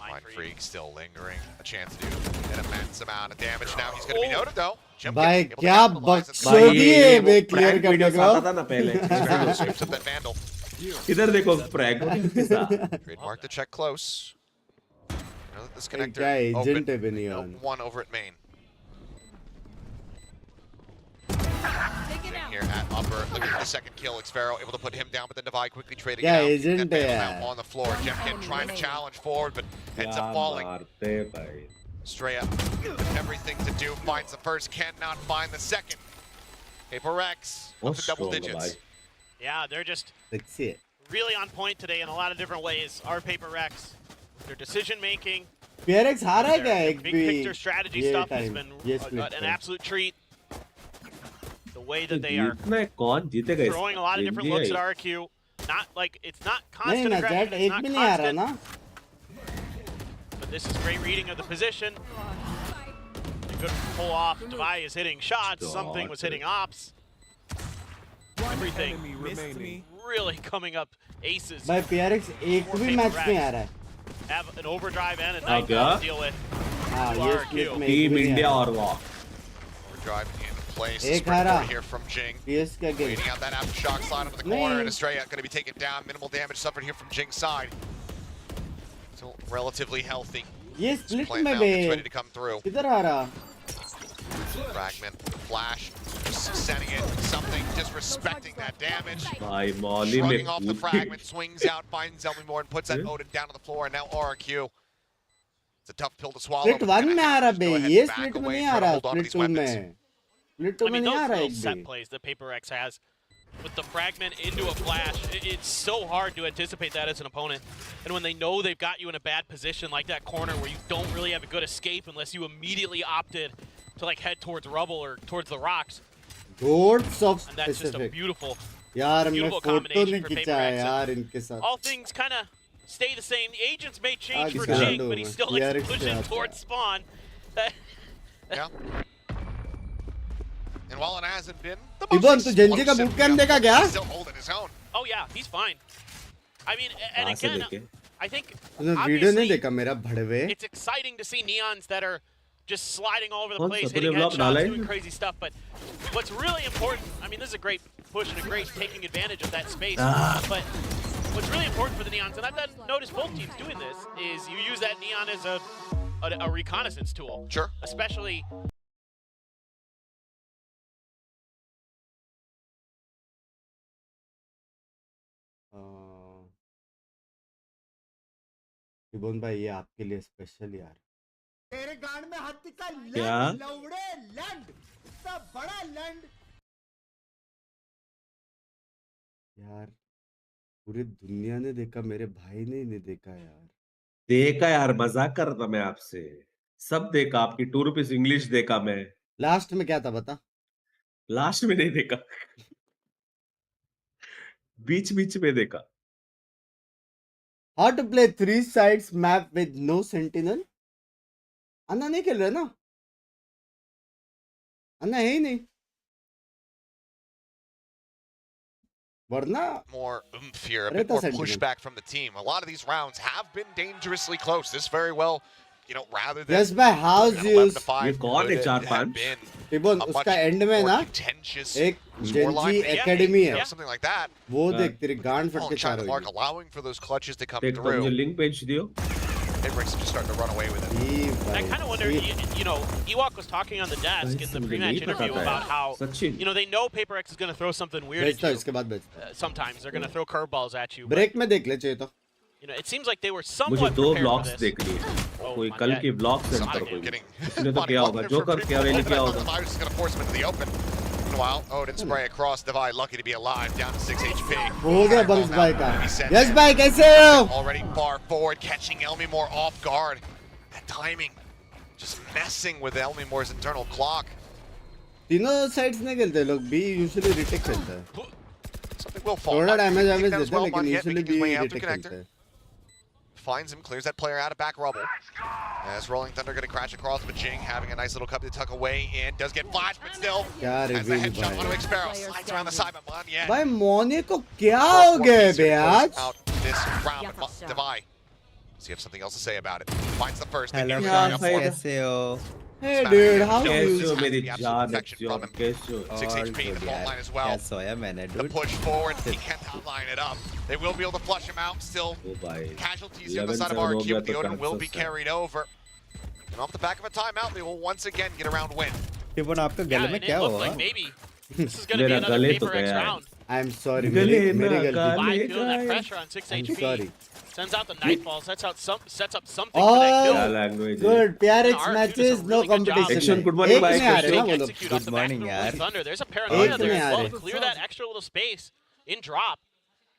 Mind Freak still lingering. A chance to do an immense amount of damage. Now he's going to be noted though. Jimkin भाई able to क्या capitalize and भाई बकचोदी है बे ये clear prank करने videos को आता था ना पहले. Xvero scoops up that Vandal. इधर देखो prank. Trademark the check close. You know that this क्या connector एजेंट है open. Bay neon Nope, one over at main. Here at upper, looking for the second kill. Xvero able to put him down, but then Divide quickly trading Yeah, it out. isn't Keep that it? Vandal now on the floor. Jemkin trying to challenge forward, but ends up falling. मारते भाई. Estrella with everything to do, finds the first, cannot find the second. PRX up to double digits. Yeah, they're just sexy है really on point today in a lot of different ways. Our PRX, their decision making, PRX हारा है क्या their एक big भी picture strategy ये stuff has time been ये an split absolute treat. The way that they are जीतना है कौन जीतेगा इसका? throwing a lot of different Gen.G looks at है. RRQ. Not like it's not नहीं constant ना aggression, चैट it's एक not भी नहीं आ रहा constant, ना but This is great reading of the position. A good pull off. Devi is hitting shots. Something was hitting ops. Everything really coming up aces. भाई PRX एक भी match में आ रहा है. Have an overdrive and a nightfall to deal with. हाँ ये split में Team India और वो. Overdrive in place. एक Sprint हारा. forward here from Jing. PS का game. Waiting out that aftershock slide into the corner, and Estrella going to be taken down. Minimal damage suffered here from Jing's side. Still relatively healthy. ये split Plant में now gets ready bay. to come through. किधर आ रहा? Fragment, flash, just sending it something, disrespecting that damage. भाई मौली में Shrugging off the कूद fragment, swings out, finds Elmimore and puts that Odin down on the floor, and now RRQ. It's a tough pill to swallow. Split but 1 gonna में have uh to रहा just बे. go ahead ये and back split में away नहीं and uh try to रहा. hold on to Split these 2 weapons. में. Split 2 I में mean, नहीं आ those रहा little एक set भी. plays that PRX has with the fragment into a flash, it's so hard to anticipate that as an opponent. And when they know they've got you in a bad position like that corner where you don't really have a good escape unless you immediately opted to like head towards rubble or towards the rocks. Goats of And that's just a specific. beautiful, यार मैं beautiful photo combination नहीं for खींचा Paper है X. यार इनके साथ. All things kind of stay the same. The agents may change for किसके साथ Jing, हूँ but he मैं? still likes PRX to push के in साथ. towards spawn. Yeah. And while it hasn't been the Ibon, most तू Gen.G का explosive, boot camp देखा क्या? he's still holding his own. Oh yeah, he's fine. I mean, and कहाँ से again, लेके? I think तूने video नहीं obviously देखा मेरा भड़वे? it's exciting to see neons that are just sliding all over the कौन place, सा? hitting तूने vlog डाला headshots, है? doing crazy stuff. But what's really important, I mean, this is a great push and a great taking advantage of that space. But what's really important for the neons, and I've noticed both teams doing this, is you use that neon as a reconnaissance tool. Sure. Especially. इबन भाई ये आपके लिए special यार. तेरे गांड में हाथी का क्या? लंड, लौड़े लंड, इतना बड़ा लंड. यार पूरी दुनिया ने देखा, मेरे भाई ने नहीं देखा यार. देखा यार, मजाक कर रहा था मैं आपसे. सब देखा, आपकी 2 रुपीस इंग्लिश देखा मैं. लास्ट में क्या था बता? लास्ट में नहीं देखा. बीच बीच में देखा. How to play 3 sides map with no sentinel? अन्ना नहीं खेल रहे ना? अन्ना है ही नहीं. वरना More oomph here, a Reta bit more sentiment. pushback from the team. A lot of these rounds have been dangerously close. This very well, you know, rather than yes by house an 11 use. to 5 ये कौन है could चार have पांच? been ibn a उसका much and में more ना contentious एक scoreline, Gen.G maybe, academy you know, है. something like that. वो देख तेरी गांड फट Well, के trying चार to हो mark, गई. allowing for those clutches to come देख तो मुझे through. लिंक भेज दियो. Paperx is just starting to run away with it. E I भाई, kind of wonder, E- you know, Ewok was talking on the desk in the मुझे pre-match नहीं पता interview था about यार. how, Sachin. you know, they know PaperX is going to throw something weird at भेजता हूँ, you. इसके बाद भेजता हूँ. Sometimes they're going to throw curveballs at you. But, break में देख ले चाहिए तो. you know, it seems like they were मुझे somewhat 2 prepared for blogs this. देख लिए. Oh, कोई my कल God. की ब्लॉग सेंटर Something कोई. getting इसने तो क्या होगा? जोकर क्या रैली क्या होगा? Devi is going to force him into the open. Meanwhile, Odin spray across Devi, lucky to be alive, down to 6 HP. हो गया Fireball बंक्स now भाई का. gonna be sent yes in. भाई कैसे हो? Already far forward, catching Elmimore off guard. That timing, just messing with Elmimore's internal clock. तीनों sides नहीं खेलते लोग. बी यूजुअली रिटेक खेलता है. Something will fall. थोड़ा damage Taking damage that as देता है well, लेकिन Munyet यूजुअली making his भी way out to retake connector. खेलता है. Finds him, clears that player out of back rubble. As Rolling Thunder going to crash across, but Jing having a nice little cup to tuck away in. Does get flashed, but still क्या has the reveal headshot भाई. onto Xparrow. Slides around the side, but Munyet. भाई मोने को क्या हो गया बे आज? Out this round, but Devi. See if something else to say about it. Finds the first. Hello Then यार, up फ्रेंड्स, for it. कैसे हो? Hey dude, how No, you? कैसे हो has मेरी the absolute जान? perfection from him. कैसे हो? 6 All HP in the good fault यार. line as क्या well. सोया मैंने The dude? push forward, he cannot line it up. They will be able to flush him out. Still ओ भाई. casualties here on the 11-7 side of हो RRQ, गया but the तो Odin will be cancel carried over. And off the back of a timeout, they will once again get a round win. टिपुन आपके Yeah, गले and में it क्या looked हुआ? like maybe this is going to be मेरा another गले तो PaperX गया है. round. I'm sorry, गले मेरी ना गलती. गले By feeling that गए. pressure on 6 I'm HP. sorry. Sends out the nightfall, sets up something for that Oh, kill. क्या लैंग्वेज है? Good. PRX RRQ does a matches, no really good job. competition. Action, good morning, एक bye, में आ रहे Action. ना वो लोग. Execute off the back morning, of the यार. Rolling Thunder. There's a paranoia एक there में as आ well. रहे. Clear that extra little space in drop.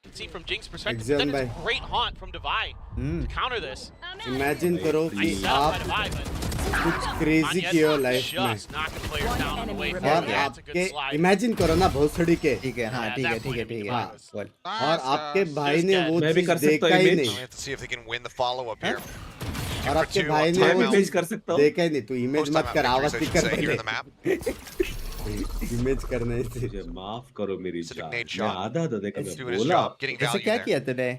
You can see from Jing's perspective, Exam then by. it's great haunt from Devi to counter this. Imagine करो कि Nice setup आप by Devi, but कुछ crazy किए हो life में. just knocking players down on the way और forward. That's a good आपके slide. imagine करो ना भोसड़ी के. ठीक है, हाँ Yeah, ठीक है, that ठीक है, point ठीक we है. got. बोल. और आपके भाई ने वो मैं भी चीज कर सकता देखा हूँ ही image. नहीं. We have to see if they can win the follow-up here. 2 और for आपके 2 भाई on ने मैं वो इमेज timeout. कर सकता हूँ देखा ही नहीं, तू इमेज Post मत timeout कर, आवाज victories, I speaker should say, पे here they. in the map. Image करना ही थी। मुझे माफ करो मेरी Pacific जान, nade मैं shot. आधा देखा, He's मैं doing his बोला job, getting ऐसे value क्या there. किया तूने?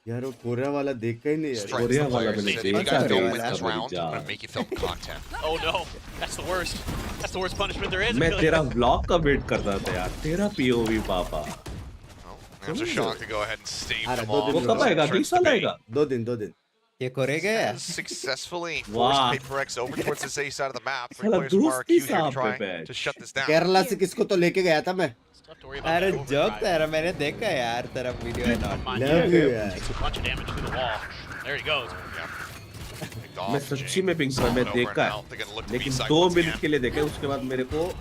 यार वो कोरिया वाला देखा ही नहीं यार। Strikes कोरिया the वाला players. मैंने Says, if you देखा guys don't win था this मेरी round, I'm जान। gonna make you film content. Oh no, that's the worst. That's the worst punishment there is. मैं तेरा व्लॉग का वेट करता था यार, तेरा POV पापा। Well, there's a shock to go ahead and stave अरे them दो off. दिन वो कब आएगा? Starts 20 to साल be. आएगा? 2 दिन। ये कोरे गया? Has successfully forced Wow. PRX over towards this A side of the map. 3 साला players from दोस्ती RRQ here साहब trying पे batch. to shut this down. Kerala से किसको तो लेके गया था मैं। It's tough to worry about अरे that जोक overdrive. तेरा मैंने देखा यार, तेरा वीडियो है not. Come on, Love you यार। takes a bunch of damage to the wall. There he goes. Picked मैं off, सच्ची Jing. में पिंक्स Solid मैं over देखा and out. They're gonna look है, to लेकिन B-side 2 once मिनट again. के लिए देखा, उसके बाद मेरे को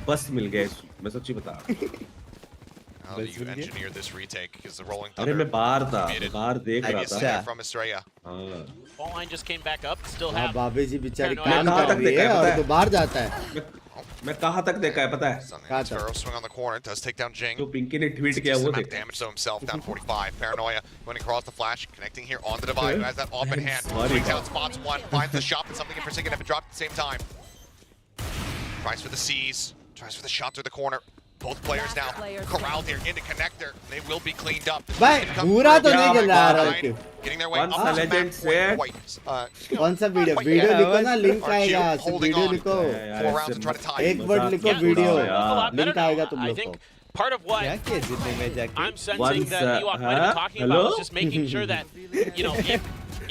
बस मिल गया, मैं सच्ची बता रहा हूँ। How do you engineer this retake? Because the rolling अरे मैं thunder बाहर था, committed. बाहर देख रहा Previous था। अच्छा। hit from Estrella. हाँ, Ball line just came back up. Still हाँ have. बाबे जी बेचारी Paranoia. काम कहाँ कर तक रही देखा है है, और पता है? तो बाहर जाता है। मैं कहाँ तक देखा है पता है? Something Sparrow swing on the corner. Does take down Jing. जो पिंकी ने ट्वीट किया Decent वो amount of देखा। damage to himself, down 45. Paranoia going across the flash, connecting here on the divide. Who has that off in hand? Sorry. Swings out, spots one, finds the shot, but something in Forsaken have it dropped at the same time. Tries for the C's, tries for the shot through the corner. Both players now corralled here into connector. They will be cleaned up. भाई It comes बुरा तो through. नहीं खेल रहा RRQ। Getting their way Once up the to the legend map said- quite, कौन सा video? quite video yet. लिखो ना, लिंक आएगा। RRQ सिर्फ holding वीडियो on. लिखो। Four rounds to try to tie. एक वर्ड लिखो Yeah, video, it's a lot better link आएगा now. तुम I लोग think को। part of what क्या किया जितने में जाके? I'm sensing Once, that Ewok might have been talking hello? about is just making sure that, you know,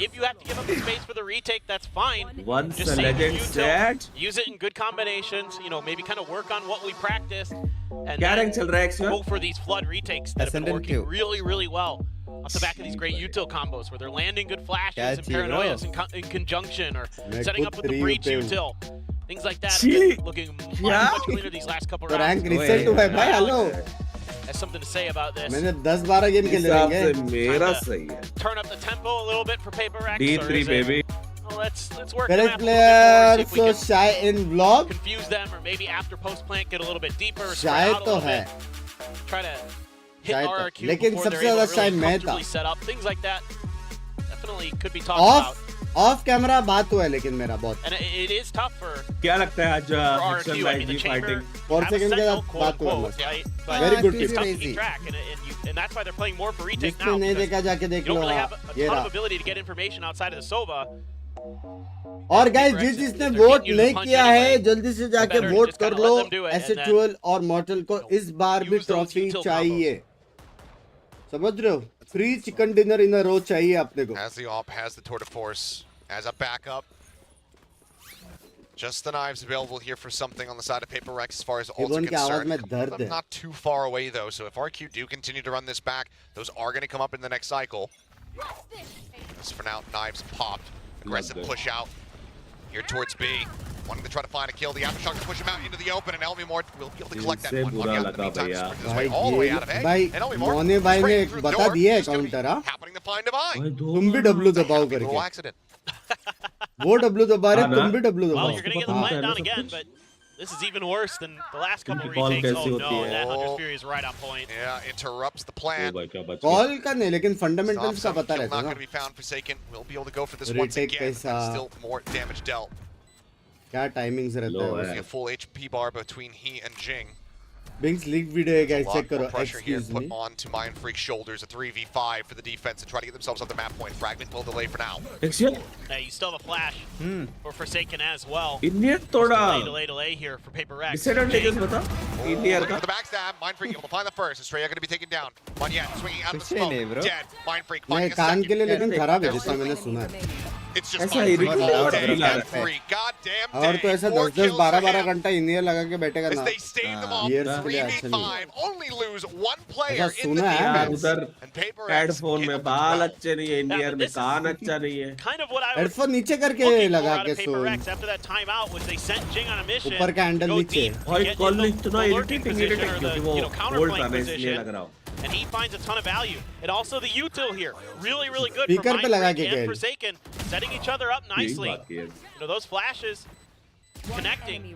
if you have to give up the space for the retake, that's fine. Once Just the save the legend util, said- use it in good combinations, you know, maybe kind of work on what we practiced, and क्या then rank चल रहा है go x for these flood retakes that have been Ascendant working queue. really, really well off the back of these great util combos where they're landing good flashes and Catchy, bro. paranoias in conjunction or मैं setting खुद up with the 3 breach पे हूँ। util. Things like that have Gee, been looking much, yeah? much cleaner these last couple तो rounds. Rank reset हुआ है भाई। Hello, Has something to say about this. मैंने 10-12 game खेले हिसाब रहेंगे। से मेरा सही है। Turn up the tempo a little bit for PRX. or D3 is it- baby। Well, let's work the Correct map a little bit more, player, see if we so can shy in vlog। confuse them, or maybe after post plant get a little bit deeper, spread शायद out a तो little है, bit, try to hit शायद तो। RRQ लेकिन before सबसे they're able ज्यादा to शायद really मैं था। comfortably set up. Things like that definitely could be talked about. Of camera बात हुआ है लेकिन मेरा बहुत। And it is tough for क्या लगता है आज RRQ. I mixer mean, the live chamber fighting? 4 have a second के sentinel, बाद quote बात हुआ unquote, बस। right? But Very good it's tip. tough to keep track, and that's why they're playing more for retake जिसने now. नहीं because देखा जाके you देख don't low really have a ये ton रहा। of ability to get information outside of the Sova. और guys PRX जिस जिसने they're vote getting you to नहीं punch किया है anyway. जल्दी से जाके Better वोट just कर kinda low. let them do it, and then, एसेचुअल और मॉर्टल को you know, इस बार भी use those ट्रॉफी util चाहिए, समझ रहे हो? फ्री चिकन डिनर इन अ रो चाहिए अपने को। As the op has the tour de force as a backup. Just the knives available here for something on the side of PRX as far as ults are Gibbon की आवाज concerned. में Couple of दर्द them है। not too far away though, so if RQ do continue to run this back, those are going to come up in the next cycle. As for now, knives popped. Aggressive good. push out here towards B. Wanting to try to find a kill. The aftershock to push him out into the open, and Elmimore will be able to collect that इससे one. बुरा One in the लगा meantime, भैया। sprint his भाई way all the way out of A. भाई And Elmimore मोने भाई ने straight through the बता door. दिया है Just gonna be काउंटर। हाँ, happening to find divide. तुम भी डब्लू दबाओ Happy little करके। accident. वो डब्लू दबा रहे, हाँ तुम ना? भी डब्लू Well, दबाओ। you're going to get the हाँ। plant down सब again, कुछ। but this is even worse than the last couple इनकी ball retakes. कैसी Oh होती no, है? that Hunter's Oh. Fury is right on point. Yeah, interrupts the O plan. भाई क्या बच गया। कॉल का नहीं लेकिन फंडामेंटल्स का Stops him. पता Kill रहता not है going to ना। be found. Forsaken will be able to go for this once Retake again. कैसा? And still more damage dealt. क्या टाइमिंग्स रहता Low है है। See a full HP bar between he and Jing. Binks leak video है A guys, check lot करो। more pressure here excuse put me. on to Mind Freak's shoulders. A 3v5 for the defense to try to get themselves off the map point. Fragment will delay for now. Action Now you still have a flash for Forsaken as well. Indian थोड़ा Delay here for PRX. Disadvantages बता Indian Looking का। for the backstab. Mind Freak able to find the first. Estrella going to be taken down. Manyet swinging out of the कुछ नहीं smoke. bro। Dead. Mind Freak नहीं finding a कान के second. लिए लेकिन खराब है जितना मैंने सुना है। It's just ऐसा Mind Freak irritate all होता day है। and free. Goddamn day. और तो ऐसा 4 10-10 kills for 12-12 him. घंटा इन ईयर लगा के बैठेगा As ना। they stave them off. Years के लिए अच्छा नहीं है। 3v5. Only lose one player ऐसा in the सुना है यार defense. उधर And PRX हेडफोन में able to बाल dwell. अच्छे नहीं है, इंडियन में कान अच्छा नहीं है। Kind of what I was headphone नीचे करके looking for लगा out के of so. PRX after that timeout was they sent Jing on a mission. ऊपर का हैंडल go नीचे। deep, भाई get कॉल in the इतना lurking irritating position or the, क्योंकि वो you know, होल्ड counterflank था ना इसलिए position. लग रहा हूँ। And he finds a ton of value. And also the util here. Really, really good Speaker for पे Mind लगा Freak के and गए। Forsaken. Setting each other up यही nicely. बात है। You know, those flashes connecting.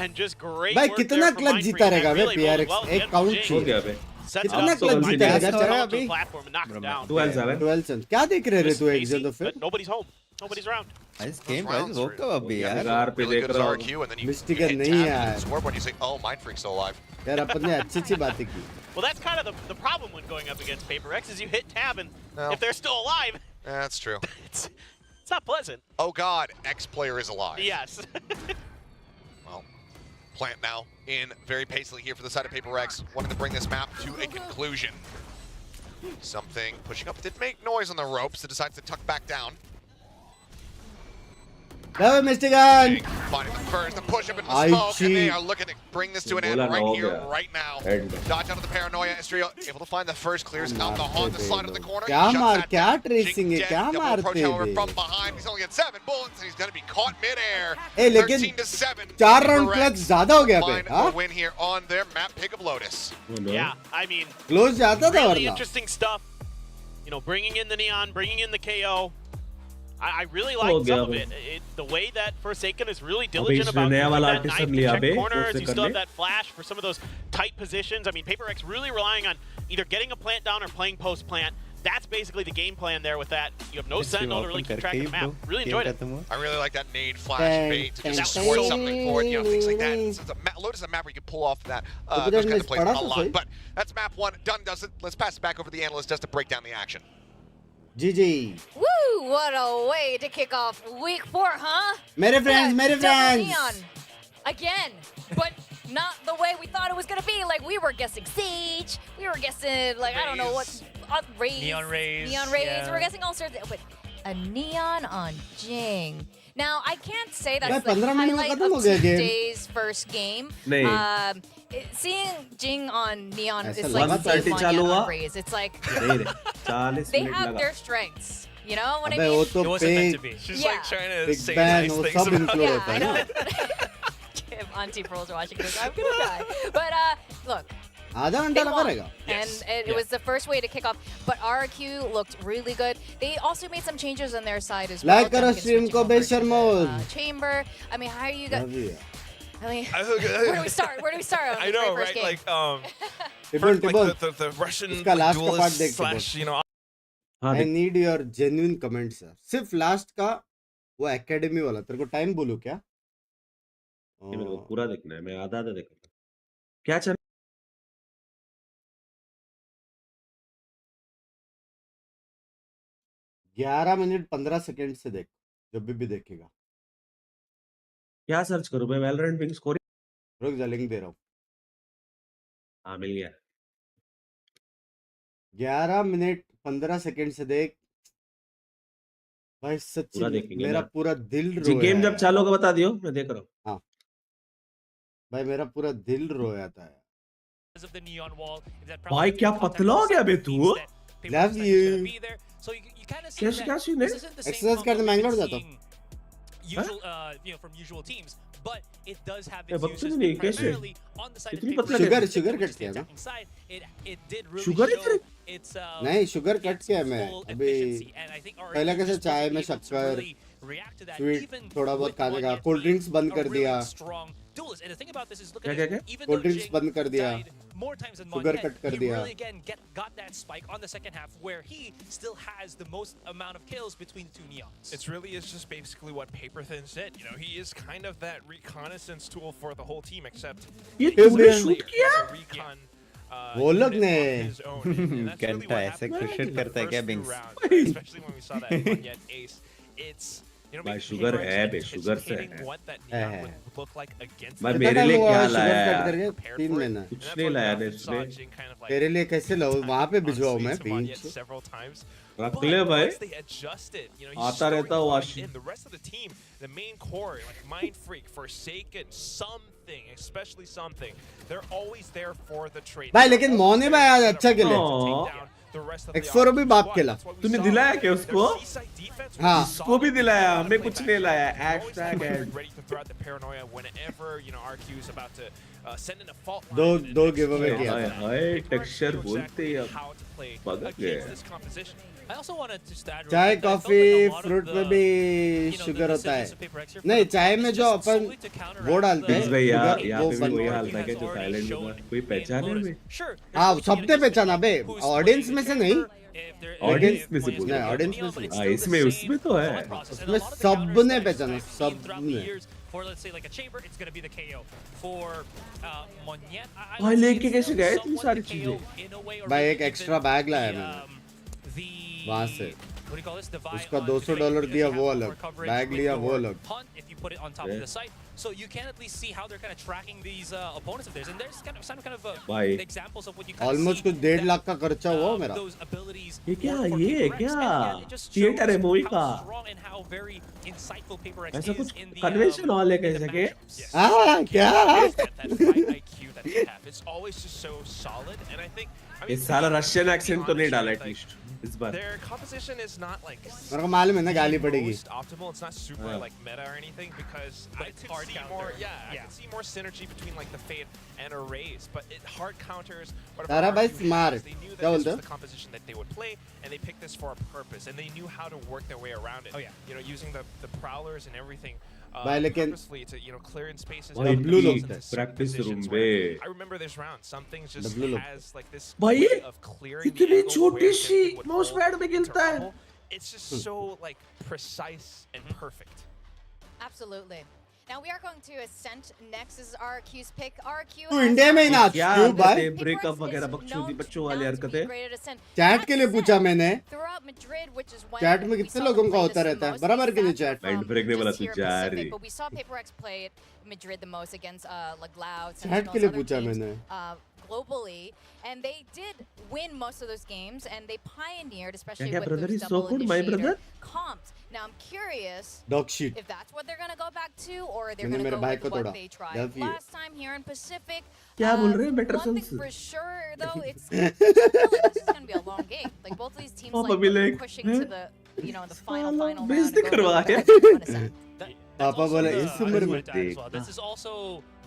And just great भाई work कितना there from clutch Mind जीता Freak. रहेगा And बे really rolled PRX? well एक again काउंट from हो Jing. गया बे। Sets it कितना up so क्लच Mind जीता Freak रहेगा can चलो come up to अभी? the platform and knock him down. 12-7 It's 12 क्या देख रहे रे तू spacey, एग्जाम तो फिर? but nobody's home. Nobody's around. Ice game Those rounds वो are- कब अभी यार कार पे Really देख good as रहा हूँ RRQ, and then you Mystical hit नहीं tab यार। to the scoreboard, you say, oh, Mindfreak's still alive. यार अपन ने अच्छी बातें की। Well, that's kind of the problem when going up against Paper X is you hit tab, and No. if they're still alive, That's true. it's not pleasant. Oh God, X player is alive. Yes. Well, Plant now in very pacily here for the side of Paper X, wanting to bring this map to a conclusion. Something pushing up, did make noise on the ropes, so decides to tuck back down. Go Mystical! Big, finding the first, the push up into the I smoke, and they cheat. are looking to bring this to an end Bola right no here, gaya. right now. End. Dodge out of the paranoia, Istria able to find the first, clears out the on the side of the corner. क्या shuts मार that क्या down. Tracing है Jig क्या Jet, double approach, मारते however, हैं from behind. He's only got 7 bullets, and he's going to be caught midair. ए लेकिन 13 to 7. 4 round clutch ज्यादा हो गया Find बे हाँ a win here on their map pick of Lotus. Yeah, I mean, close जाता था really वरना interesting stuff. You know, bringing in the Neon, bringing in the KO. I really हो like गया some of वो। it. The way that Forsaken is really अबे diligent इसने about नया using वाला that artisan knife to लिया check बे, corners. उससे You still have करने। that flash for some of those tight positions. I mean, Paper X really relying on either getting a plant down or playing post plant. That's basically the game plan there with that. You have no sentinel to really keep track of the map. Really enjoyed it. I really like that nade flash Dang, bait to just dang, sort dang. something forward, you know, things like that. This is Lotus is a map where you can pull off that, those kinds of plays a lot. But that's map 1, done does it. Let's pass it back over to the analyst just to break down the action. GG Woo! What a way to kick off week 4, huh? मेरे friends Yeah, मेरे double friends Neon. Again, but not the way we thought it was gonna be. Like we were guessing Siege, we were guessing like I don't know what Rays, Neon Rays, Neon Rays. yeah. We're guessing all sorts. But a Neon on Jing. Now I can't say that's भाई, the 15 minute में highlight खत्म हो of गया game. today's first game. नहीं। Seeing Jing on Neon ऐसा is like लगा seeing 130 Monyan चालू on हुआ। Rays. It's like 40 they minute have लगा their strengths. You know what I अबे वो mean? तो It wasn't meant to big be. She's Yeah. like trying to big say bang nice वो things सब about include Yeah, होता I है know. ना If Auntie Pearls are watching this, I'm gonna die. But look, आधा घंटा they लगा won, रहेगा and it was the first way to kick off. But RRQ looked really good. They also made some changes on their side as well. Like करो Duncan stream switching को over to बेशर्मों the chamber. I mean, how are you guys? Love you I mean, where do we start? Where do we start? On I this know, very first right? game? Like, टिबल first, टिबल like the Russian इसका like, last का part duelist देख slash, you know, हाँ आई देख need your genuine comment sir सिर्फ last का वो academy वाला तेरे को टाइम बोलूं क्या ये मेरे को पूरा देखना है मैं आधा आधा देखूंगा क्या चल 11 मिनट 15 सेकंड से देख जब भी देखेगा क्या सर्च करूं मैं वैलोरेंट बिंग स्कोर रुक जा लिंक दे रहा हूँ हाँ मिल गया 11 मिनट 15 सेकंड से देख भाई सच्ची पूरा देखेंगे मेरा ना। पूरा दिल जी रोया गेम जब है। चालू होगा बता दियो मैं देख रहा हूँ भाई मेरा पूरा दिल रोया था यार because of the neon wall. That भाई क्या पतला हो गया बे तू Love you. So you kind of see कैसे that क्या सीन है this isn't the same Exercise करने combo we've मैंगलोर been जाता हूँ। seeing usual, you know, from usual teams, but it does have A, its बदतमीज uses नहीं, कैसे? primarily on the side of इतनी Paper पतला X, Sugar- which is sugar the cut किया ना? attacking side. It did really Sugar show इतने- its नहीं sugar cut its किया मैं full अभी efficiency, and I think RRQ पहले कैसे just चाय wasn't में able to शक्कर really react to that, sweet even थोड़ा बहुत with खाने one का yet कोल्ड being ड्रिंक्स बंद a कर really दिया strong duelist. And the thing about this is, look क्या at क्या it, क्या even cold though drinks Jing बंद कर दिया died more times than sugar Monyan, cut कर he दिया really again got that spike on the second half where he still has the most amount of kills between the two neons. It's really is just basically what Paper Thin said. You know, he is kind of that reconnaissance tool for the whole team, except ये Is तूने there- shoot किया as a recon. वो लोग unit ने on his own, and that's really घंटा what ऐसे happened question in the करता है क्या first few Binks rounds, especially when we saw that Monyan ace. It's you know, भाई maybe शुगर Paper X है बे, शुगर से anticipating है। what that neon would look like against भाई them. मेरे लिए क्या शुगर लाया कट यार? करके Prepared 3 for it. महीना And कुछ that's नहीं what लाया Malcolm ने saw इसने। Jing kind of like तेरे लिए कैसे लाऊं वहां पे on भिजवाऊं मैं streets of Monyan beach several times. रख But ले भाई once they adjusted, you know, he's आता storing रहता हूँ the Vashi. point in. The rest of the team, the main core, like Mind Freak, Forsaken, something, especially something, they're always there for the trade. भाई लेकिन मौनी भाई आज अच्छा खेले हाँ। X4 भी बाप खेला तूने दिलाया क्या उसको? हाँ। इसको भी दिलाया हमें कुछ नहीं लाया hashtag ready to throw out the paranoia whenever, you know, RQ is about to send in a fault दो line. and दो execute giveaway off किया that. था। हाय They टेक्सचर know बोलते exactly अब how to play बदल against गया this composition. I also wanted to add real चाय quick that I felt coffee like a lot of fruit the, में भी you know, the sugar होता है decisions of PRX here for नहीं the चाय comp में is जो just upon solely to counteract वो डालते the हैं Binks भाई यहाँ शुगर यहाँ वो पे भी बन वही Already हाल था has क्या जो already थाईलैंड में shown था कोई in पहचान है Lotus. हमें Sure, हाँ there's सबने Monyet पहचाना बे who's ऑडियंस playing में the से नहीं chamber. If there- Audience if में से Monyet's बोल gonna रहा नहीं, be audience Neon, में but से। it's हाँ, still the इसमें same उसमें तो है। thought process. And उसमें a lot of the counters सबने that we've पहचाना, seen throughout the सबने। years, for let's say like a chamber, it's gonna be the KO. For Monyet, I भाई would say लेके it's कैसे still गए इतनी somewhat सारी the KO चीजें? in a way, or भाई maybe एक even एक्स्ट्रा बैग लाया the, मैंने the वहाँ से what do you call this? The vi- उसका the $200 fade, because दिया you have वो more अलग, coverage बैग with लिया वो your अलग। punt if you put it on top of the site. So you can at least see how they're kind of tracking these opponents of theirs, and there's kind of some kind of भाई examples of what you kind of almost see कुछ 1.5 लाख का that, खर्चा हुआ मेरा those abilities ये क्या work for ये PRX. क्या And again, it just theatre है shows मूवी how का strong and how very insightful PRX ऐसा is कुछ in the कन्वेंशन हॉल है in the कैसे के matchups. Yes. हाँ क्या That fight IQ that they have. It's always just so solid, and I think. I ये mean, साला to be Russian accent तो नहीं honest, डाला like, एटलीस्ट इस बार their composition is not like मेरे को मालूम है ना गाली पड़ेगी most optimal. It's not super like meta or anything because I it's could hard see counter. more. Yeah, I Yeah. can see more synergy between like the fade and arrays, but it hard counters. Whatever तारा भाई RRQ has, smart. They knew that क्या this बोलते was हो? the composition that they would play, and they picked this for a purpose, and they knew how to work their way around it. Oh, yeah. You know, using the prowlers and everything. भाई लेकिन Purposely to clear in spaces. भाई and blue put लोग themselves थे। into certain practice room positions पे where I remember this round. Some things just blue लोग has like this भाई way of clearing the इतनी angle छोटी where सी Gen.G would mouse hold pad में into गिरता है rumble. It's just so like precise and perfect. Absolutely. Now we are going to Ascent next. This is RRQ's pick. RRQ तू India में ही नाच क्या क्यों भाई हरकतें ब्रेकअप वगैरह बकचोदी बच्चों वाली हरकतें चैट के लिए पूछा मैंने Throughout Madrid, which is when chat में we कितने saw लोगों them का play होता this the रहता है most. बराबर They के लिए sat chat from Mind break ने बोला just तू here जा Pacific, रही। but we saw PRX play it Madrid the most against like Loud, chat Sentinels, के लिए other पूछा teams, मैंने globally, and they did win most of those games, and they pioneered, especially क्या with brother those is so double good, my initiator brother? comps. Now I'm curious dog sheet if that's what they're gonna go back to, or they're मैंने gonna मेरे go भाई with को what तोड़ा they tried Love you. last time here in Pacific. क्या बोल रहे हैं better One thing sense? for sure, though, it's I feel like this is gonna be a long game. Like both of these teams, Oh, like Babi, are like, pushing to the, you know, the final साला round. बेइज्जती and go करवा with है। the on Ascent. That's पापा also बोला the- इस I उम्र just में wanted to add as well. देखना। This is also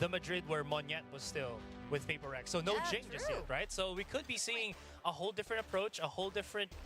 the Madrid where Monyet was still with PRX. So no Yeah, GENG just true. yet, right? So we could be seeing a whole different approach, a whole different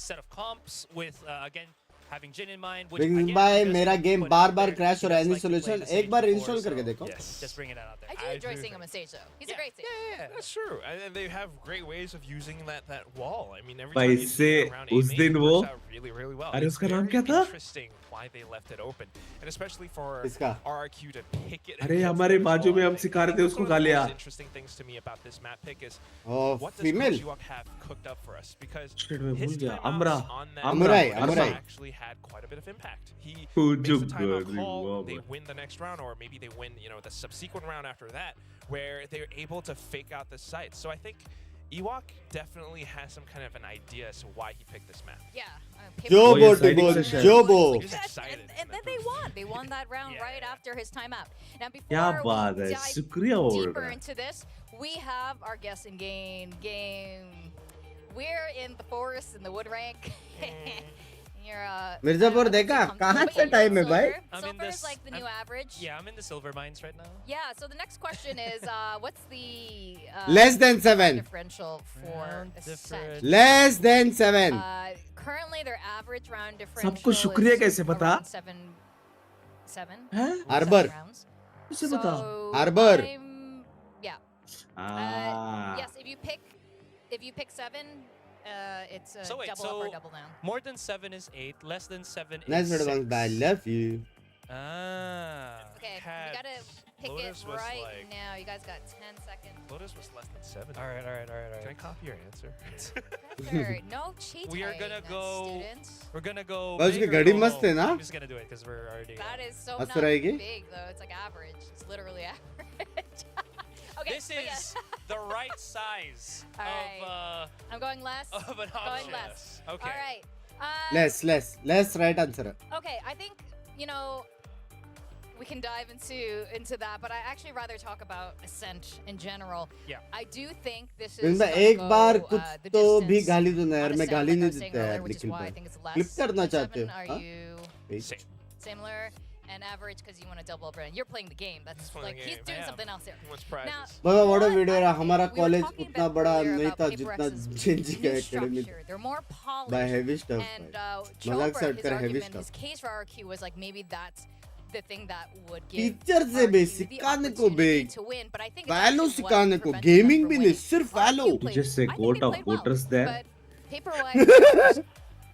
set of comps with, again, having Jin in mind. Which, Binks again, भाई just मेरा put game it bar out bar there. Crash हो He रहा है does any like to play solution the stage एक बार before, install करके so देखो Yes. just bringing that out there. I do I enjoy do seeing him agree. on stage, though. He's a Yeah. great stage. Yeah, that's true. And they have great ways of using that wall. I mean, every भाई time you इससे see it around उस A-main, दिन it वो works out really, really well. अरे It's उसका नाम very क्या था? Interesting why they left it open, and especially for किसका? RRQ to pick it. अरे against हमारे this बाजू wall. में हम I सिखा रहे think थे that's उसको one of the गालियाँ। most interesting things to me about this map pick is और what does female Coach have cooked up for us, because Shit, मैं भूल his गया। timeouts Amra on that Amrai, has Amrai. actually had quite a bit of impact. He Who makes the took timeout the call, reward? they win the next round, or maybe they win, the subsequent round after that, where they're able to fake out the site. So I think Ewok definitely has some kind of an idea as to why he picked this map. Yeah. जो Oh, yeah, बोटी siding बोल session. जो बो He's excited in And that then they booth. won. They won that round Yeah, right yeah. after his timeout. Now, क्या before बात we है dive शुक्रिया बोल deeper रहा है into this, we have our guessing game. We're in the forest in the wood rank. You're Mirzapur देखा कहाँ से टाइम है भाई I'm in Silver is this- like the new average. Yeah, I'm in the silver mines right now. Yeah, so the next question is, what's the Less than 7 differential for Round Ascent? difference. less than 7 Currently, their average round differential सबको शुक्रिया is कैसे पता? around seven हैं? Arbor. rounds. किसे पता So Arbor. yeah. Ah. Yes, if you pick 7, it's a So wait, double up or so- double down. More than 7 is 8. Less than 7 nice is response 6. I love you Ah. Okay, Had we gotta pick Lotus it was right like- now. You guys got 10 seconds. Lotus was less than 7. All right. Can I copy your answer? Pressure. No cheating. We are gonna that's go- students. We're gonna go. बस उसकी big or घड़ी go मस्त है home? ना? I'm just gonna do it because we're already. That is so हंस not रहेगी? big though. It's like average. It's literally average. okay. This but yeah. is the right size All I'm going less. of an Going option. less. Okay. All right. less right answer Okay, I think we can dive into that, but I actually rather talk about Ascent in general. Yeah. I do think this is Binda gonna एक go, बार कुछ the तो भी distance गाली दो ना on यार मैं Ascent, गाली like I नहीं was saying देता earlier, यार which is Nikhil why I भाई think it's less क्लिप करना than चाहते 7. हो Are हाँ? you Same. similar? and average because you want to double brand. You're playing the game. That's like he's doing something else here. He wants Now, prizes. बड़ा बड़ा video रहा हमारा we were college talking उतना about बड़ा earlier नहीं about था PRX's जितना Gen.G का new academy structure. They're more polished. by heavy stuff And मजाक Chopra, से his हटकर heavy argument, his stuff case for RRQ was like maybe that's the thing that would give teacher से भी RRQ the सिखाने को भी opportunity to win. But I think it's वैलो actually what सिखाने को prevented them गेमिंग from भी winning. नहीं सिर्फ RRQ वैलो played- Just say I think goat they of played well, voters there. But paper-wise,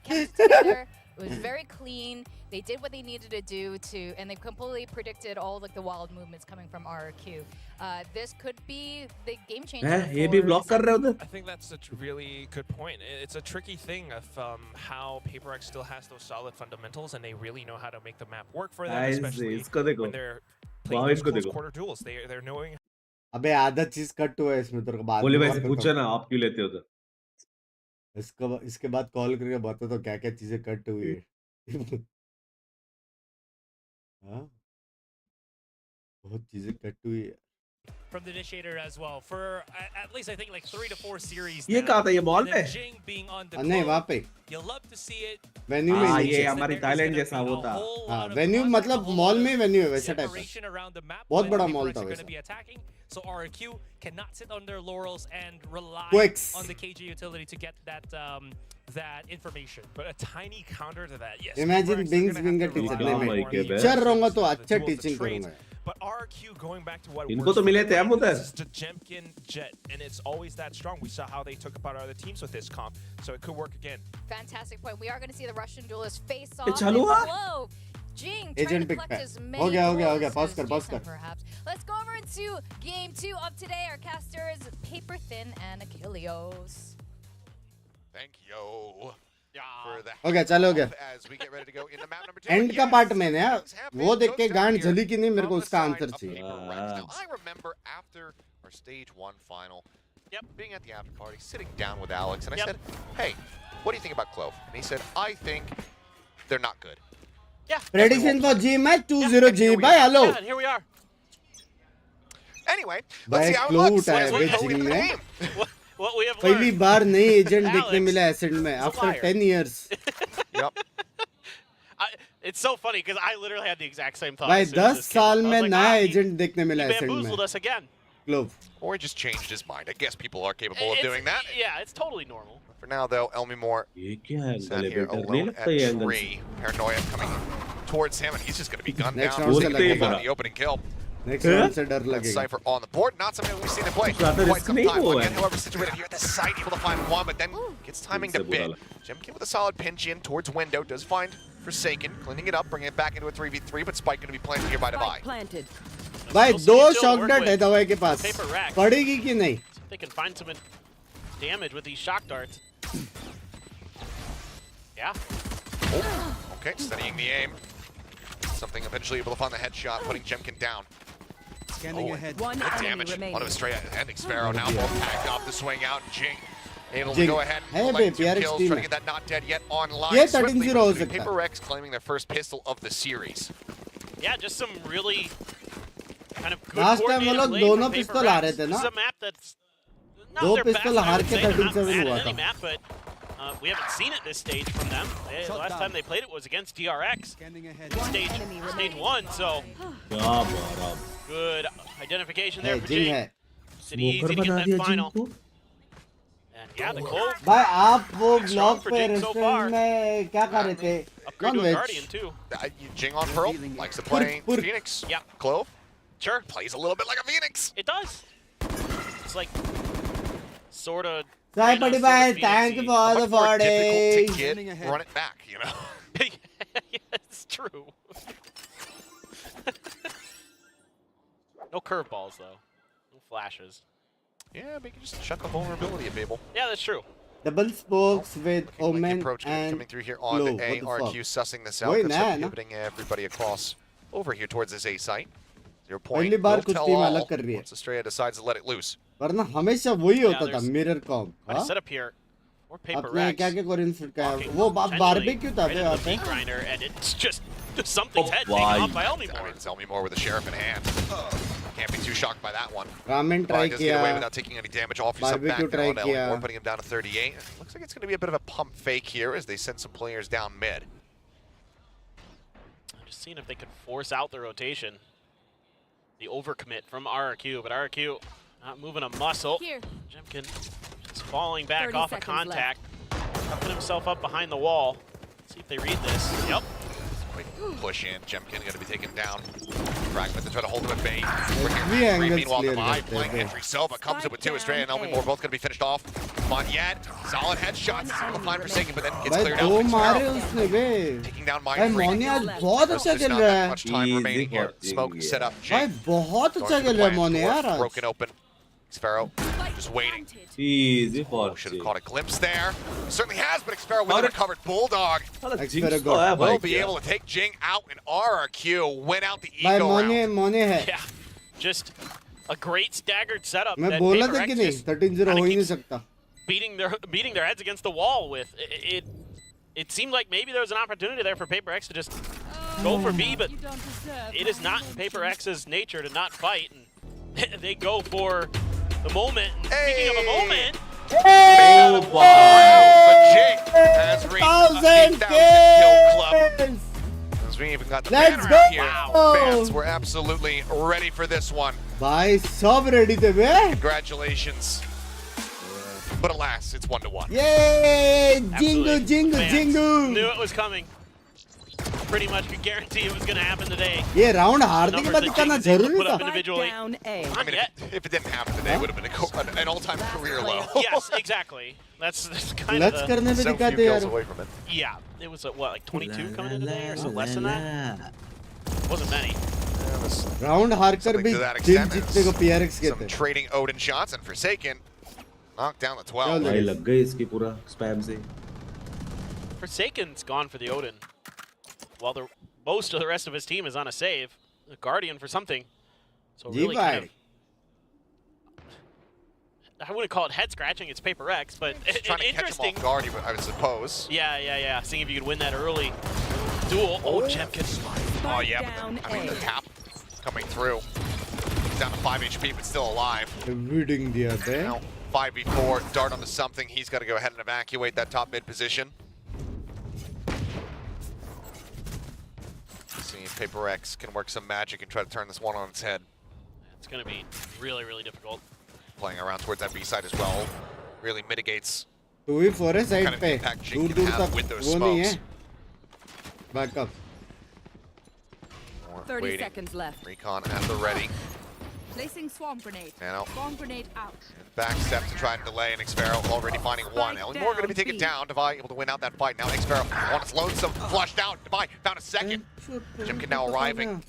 kept it together. It was very clean. They did what they needed to do and they completely predicted all like the wild movements coming from RRQ. This could be the game changer. ये भी for block कर रहे उधर. I think that's a really good point. It's a tricky thing of how PaperX still has those solid fundamentals and they really know how to make the map work for them, Guys, especially इसको देखो. when they're वाह, playing those इसको close देखो. quarter duels. They're knowing. अबे आधा चीज cut हुआ है इसमें तेरे को बाद बोले में भाई से बताता पूछो हूँ। ना आप क्यों लेते हो तो इसके बाद कॉल करके बता तो क्या क्या चीजें कट हुई है हाँ बहुत चीजें कट हुई है from the initiator as well for at least I think like 3 to 4 series ये now. कहा था ये मॉल And पे then Jing being on the नहीं globe, वहाँ पे you love to see it. Venue में हाँ नीचे ये हमारी There is थाईलैंड gonna जैसा be a होता whole हाँ lot of वेन्यू content, मतलब a whole मॉल lot में of वेन्यू है वैसा type separation around the map बहुत when बड़ा the मॉल PRX था are going वैसा to be attacking. So RRQ cannot sit on their laurels and rely Quicks. on the KG utility to get that information. But a tiny counter to that, yes. Imagine PaperX are Binks gonna have being a to teacher. rely नहीं, more मैं on क्या the bay? Teacher रहूंगा तो the अच्छा duels, the teaching trades. करूंगा But RRQ, going back to what इनको works तो for मिले them थे right हम now, उधर. this is the Jemkin Jet, and it's always that strong. We saw how they took apart other teams with this comp, so it could work again. Fantastic point. We are going to see the Russian duelists face off. चालू हुआ? Whoa. Jing Agent trying to pick collect back. as हो many गया, हो गया, goals pause as कर, pause Jason, कर. perhaps. Let's go over into game 2 of today. Our casters, Paper Thin and Achilleos. Thank you for the हो गया चलो हो गया as we get ready to go into map number 2. And का part में ना things have वो been देख के cooked up गांड here जली कि नहीं मेरे को from the उसका side आंसर of चाहिए PRX. Now, I remember after our stage 1 final, being at the after party, sitting down with Alex, and I said, hey, what do you think about Clove? And he said, I think they're not good. Prediction for G match 2-0 जी भाई hello Yeah, and here we are. Anyway, let's भाई see how it clue looks. उठाया Let's bay look Jing at the ने game. What we have पहली learned. बार नई agent देखने Alex मिला accent में is a after liar. 10 years Yep. It's so funny because I literally had the exact same thought. भाई as soon as 10 this came साल up. I में was like, नया he agent देखने मिला accent में bamboozled us again. Clove Or he just changed his mind. I guess people are capable of It's- doing that. Yeah, it's totally normal. For now, though, Elmi Moore ये क्या है sat गले here पे डर नहीं alone लगता at ये angle से tree. Paranoia coming towards him, and he's just going to be gunned Next down. round He's से gonna लगेगा. find the opening kill. Next round से डर That's लगेगा Cypher on the board. Not something we've seen him play ज़्यादा quite risk some नहीं time. हुआ Again, है. however, situated here at the site, able to find one, but then gets timing to इनसे बुरा bid. लगा. Jemkin with a solid pinch in towards window. Does find Forsaken, cleaning it up, bringing it back into a 3v3, but Spike going to be planted here by Devi. planted. भाई We'll see दो if they'll shock work dot with है दवाई के पास Paper Rack. पड़ेगी कि नहीं See if they can find some damage with these shock darts. Yeah. Oh, okay, studying the aim. Something eventually able to find the headshot, putting Jemkin down. Scanning Oh, ahead. One Good enemy damage. remaining. One of his straight ending Sparrow now both packed off the swing out. Jing able to Jing. go ahead Hey, and babe, collect 2 PRX kills, team trying है. to get that not dead yet online. ये Swiftly 13-0 हो between सकता है. Paper X claiming their first pistol of the series. Yeah, just some really kind of good Last time वो coordinated लोग play दोनों from Paper पिस्तौल आ Rex. रहे थे This ना? is a map that's not दो their best, पिस्तौल I हार would के say. They're not 13-7 bad हुआ at any था. map, but we haven't seen it this stage from them. The last time they played it was against DRX. Scanning ahead. Stage 1, so क्या बात good identification there है for Jing Jing. है It's easy smoker to get बना that दिया जिंग final. को And yeah, the Clove भाई आप वो Strong ब्लॉग for पे Jing so far. रेस्टोरेंट में क्या कर रहे थे upgrade non to a veg Guardian too. Jing on Pearl, likes to play Pur. Phoenix. Yeah. Clove Sure, plays a little bit like a Phoenix. it does. It's like sort of. Sai padi bhai thank you for the Much more difficult to Scanning get, ahead. run it back, you know. Yeah, it's true. No curveballs though. No flashes. Yeah, but you can just chuck a vulnerability at Babel. Yeah, that's true. Double spokes with Looking like the omen approach and coming through here on the Clove. What the ARQ, sussing this out. Wait, Gonna start nah, nah. pivoting everybody across over here towards this A site. 0 पहली point. Bar Will कुछ tell team all अलग कर रही है once Estrella decides to let it loose. वरना हमेशा वही होता था there's- mirror com I set up here. Or Paper अपने Rex. क्या क्या कोरियन फिट का है walking वो potentially बारबेक्यू था right बे into वहाँ the पे meat grinder, and it's just something's head Oh, taken why? off by I Elmimore. mean, it's Elmimore with the sheriff in hand. Can't be too shocked by that one. Ramen But try does get away किया without taking any damage off. He's up back Barbecue there on try किया. Elmimore, putting him down to 38. Looks like it's going to be a bit of a pump fake here as they send some players down mid. Just seeing if they could force out the rotation. The overcommit from RRQ, but RRQ not moving a muscle. Jemkin just falling back off of contact. Putting himself up behind the wall. See if they read this. Yep. Quick push in. Jemkin going to be taken down. Fragment to try to hold him at bay. Meanwhile, Divide playing entry. Silva comes in with 2. Estrella and Elmore both going to be finished off. Monyet, solid headshots. Able to find Forsaken, but then gets cleared out. Taking down Mindfreak. बहुत अच्छा खेल रहा है Much time remaining here. Smoke set up. भाई बहुत अच्छा खेल रहा है मोने यार Broken open. Xfero just waiting. Easy for Should have caught a glimpse there. Certainly has, but Xfero with a recovered Bulldog will be able to take Jing out, and RRQ win out the ego round. मोने है Yeah, just a great staggered setup. मैं that बोला Paper था X कि नहीं just 13-0 हो ही नहीं सकता beating their heads against the wall with. It seemed like maybe there was an opportunity there for Paper X to just go for B, but it is not in Paper X's nature to not fight, and they go for the moment. Speaking of a moment, Jing has reached 8,000 kill club. As we even got the banner out here. Fans were absolutely ready for this one. भाई सब ready थे बे Congratulations. But alas, it's 1-1. Yay! absolutely, Jingle, fans jingle! knew it was coming. Pretty much could guarantee it was going to happen today. ये round हारने के बाद करना जरूरी Put up था individually. I mean, if it didn't happen today, it would have been an all-time career low. Yes, exactly. That's kind Let's of करने में So few दिखाते kills यार away from it. yeah. It was what, like 22 coming in today or so, less than that. Wasn't many. round हार कर Something भी to that Jin extent. जीतने को PRX Some कहते हैं trading Odin shots, and Forsaken knocked down the 12. भाई लग गई इसकी पूरा spam से Forsaken's gone for the Odin, while most of the rest of his team is on a save. The Guardian for something. So really kind of, I wouldn't call it head scratching. It's Paper X, but Trying to catch him off guard, I would suppose. Yeah. Seeing if you could win that early duel. Oh, Jemkin. Oh yeah, but I mean the tap coming through. Down to 5 HP, but still alive. reading दिया था Now 5v4, dart onto something. He's got to go ahead and evacuate that top mid position. See if Paper X can work some magic and try to turn this one on its head. It's going to be really, really difficult. Playing around towards that B side as well really mitigates 2v4 है what side kind of पे impact Jing दूर can दूर have तक with those वो नहीं है smokes. backup 30 Waiting. seconds left. Recon at the ready. Placing swarm grenade. Nano. Swarm grenade out. Back step to try and delay, and Xfero already finding one. Elmore going to be taken down. Divide able to win out that fight. Now Xfero on its lonesome, flushed out. Divide found a second. Jimkin now arriving.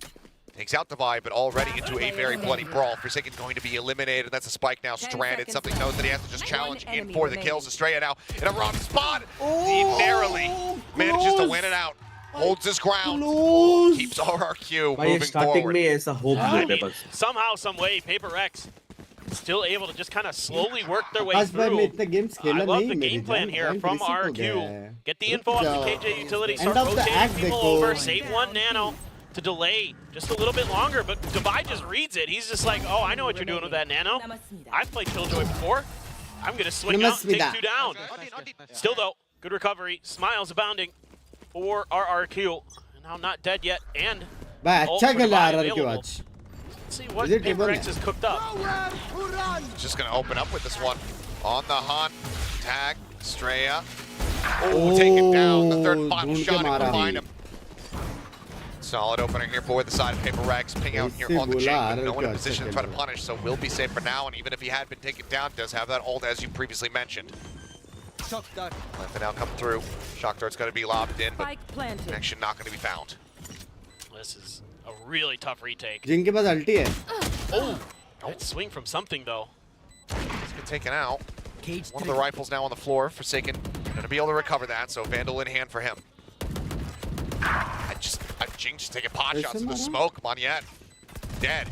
Takes out Divide, but already into a very bloody brawl. Forsaken going to be eliminated. That's a spike now stranded. Something knows that he has to just challenge in for the kills. Estrella now in a wrong spot. He narrowly manages to win it out. Holds his ground. Keeps RRQ भाई moving starting forward. में ऐसा hope I नहीं mean, था बस somehow, some way, Paper X still able to just kind of slowly work their way आज भाई through. मैं इतने games I खेला love नहीं the मेरी game plan जान here time from reset हो गया RRQ. है Get the info off the रुक KJ जाओ. utility, End start of the rotating act people देखो. over, save one nano to delay just a little bit longer, but Divide just reads it. He's just like, oh, I know what you're doing with that nano. I've played Killjoy before. I'm going to swing out and take two down. Still though, good recovery. Smiles abounding for RRQ. Now not dead yet, and भाई ult अच्छा for खेला Divide RRQ available. आज Let's see what Is it Paper table X has cooked up. Just going to open up with this one. On the hunt. Tag. Estrella. Oh, take it down. The third and final ढूंढ के shot. मारा. And find him. Solid opener here for the side of Paper X. Ping out here on the बोला Jing, but no RRQ one in अच्छा position to खेल try to रहा है. punish, so will be safe for now. And even if he had been taken down, does have that ult as you previously mentioned. Let the now come through. Shock dart's going to be lobbed in, but Spike planted. connection not going to be found. This is a really tough retake. जिनके पास अल्टी है Oh, good swing from something though. He's been taken out. One of the rifles now on the floor. Forsaken going to be able to recover that, so Vandal in hand for him. Jing just taking pot shots in the smoke. Monyet dead.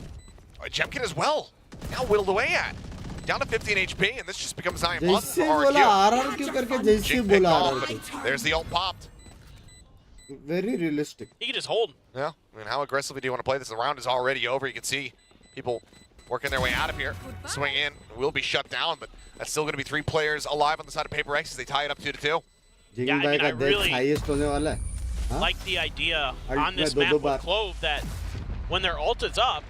Jemkin as well. Now whittled away at. Down to 15 HP, and this just becomes nigh impossible जैसे for बोला RRQ. RRQ करके जैसे Jing picked बोला off, RRQ but there's the ult popped. very realistic He can just hold. Yeah, I mean, how aggressively do you want to play this? The round is already over. You can see people working their way out of here. Swing in, will be shut down, but that's still going to be 3 players alive on the side of Paper X as they tie it up 2-2. Jing Yeah, I भाई mean, का I death really- highest होने वाला है like the idea Ult on this में map दो with bar. Clove that when their ult is up,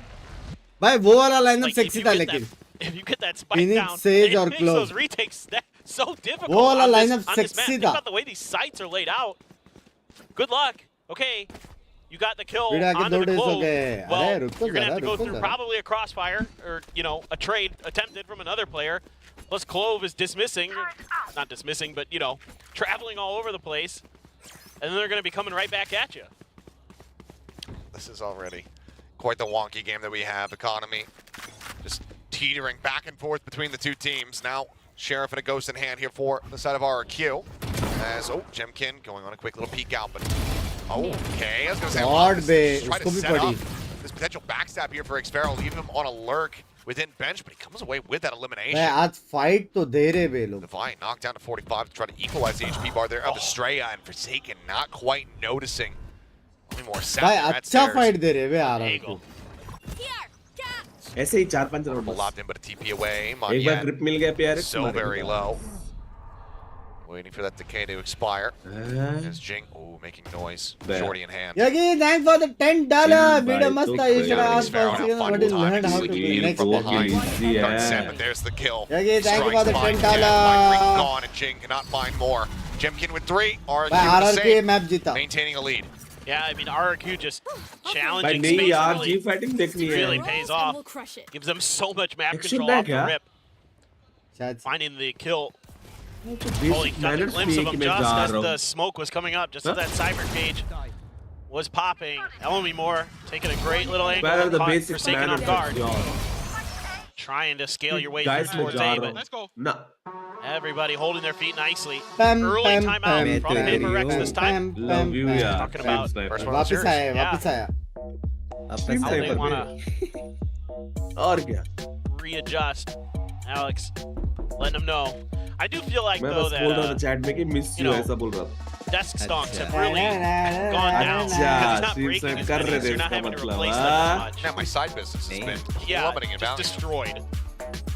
भाई वो वाला lineup like if sexy you था get लेकिन that, if you get that spike Phoenix, down, Sage it और makes Clove। those retakes so difficult वो वाला on lineup this map. sexy Think था। about the way these sites are laid out. Good luck. Okay, you got the kill video आके onto 2 the days हो Clove. गए। Well, अरे रुक तो you're gonna जरा have to go रुक तो through जरा। probably a crossfire or a trade attempted from another player. Plus Clove is dismissing, not dismissing, but traveling all over the place, and then they're gonna be coming right back at you. This is already quite the wonky game that we have. Economy just teetering back and forth between the two teams. Now, Sheriff and a Ghost in hand here for the side of RRQ. As, GEMG going on a quick little peek out, but okay. I was going to say, God bे, try to उसको भी set up पड़ी। this potential backstab here for Xferal, leave him on a lurk within bench, but he comes away with that elimination. भाई आज fight तो दे रहे बे लोग। Divine knocked down to 45 to try to equalize the HP bar there of Estrella, and Forsaken not quite noticing. Only more भाई sound अच्छा fight दे रहे बे RRQ को। ऐसे ही 4-5 राउंड बस। Lobbed in, but a TP away. एक बार Monyet, grip मिल गया PRX so very low. Waiting for that decay to expire. As Jing, making noise. Shorty in hand. Yagi, thanks for the $10. Video must have you should Yeah, ask Xferal for now season what finding is time learned to how to sneak do in next from time. behind. Yeah. Dark Sen, but there's the kill. Yagi, thank you Strikes for the behind $10. Jet. Mind Freak gone, and Jing cannot find more. Jemkin with 3. भाई RRQ with the RRQ same. Map जीता। Maintaining a lead. Yeah, I mean RRQ just भाई challenging नहीं space यार really, G fighting देखनी है। really pays off. We'll crush it. Gives them so much map Action control back, off the yeah. rip. शायद Finding the kill. Basic Holy, got a manners glimpse of सीख him में just जा as रहा the हूँ। smoke was coming up, just as that cyber cage was popping. Elmi Moore taking a great little angle Where are and the caught basic Forsaken manners on guard. of job? Trying to scale your way Guys through में towards जा A, रहा but हूँ। ना। everybody holding their feet nicely. Pam, Early pam, timeout pam, from pam, PRX this time. Love you यार। Talking about First one of the वापस series. आया Yeah. वापस आया। अपना how they sniper want पे। to और क्या? readjust. Alex, letting them know. I do feel like मैं though बस बोल रहा था that chat में कि miss you you know, ऐसा बोल रहा था। desk stonks have अच्छा। really gone down. अच्छा, Because it's not stream breaking snipe as कर many, रहे so थे you're not इसका having to मतलब, replace them हाँ? as much. Now my side business has been Yeah, plummeting in just value. destroyed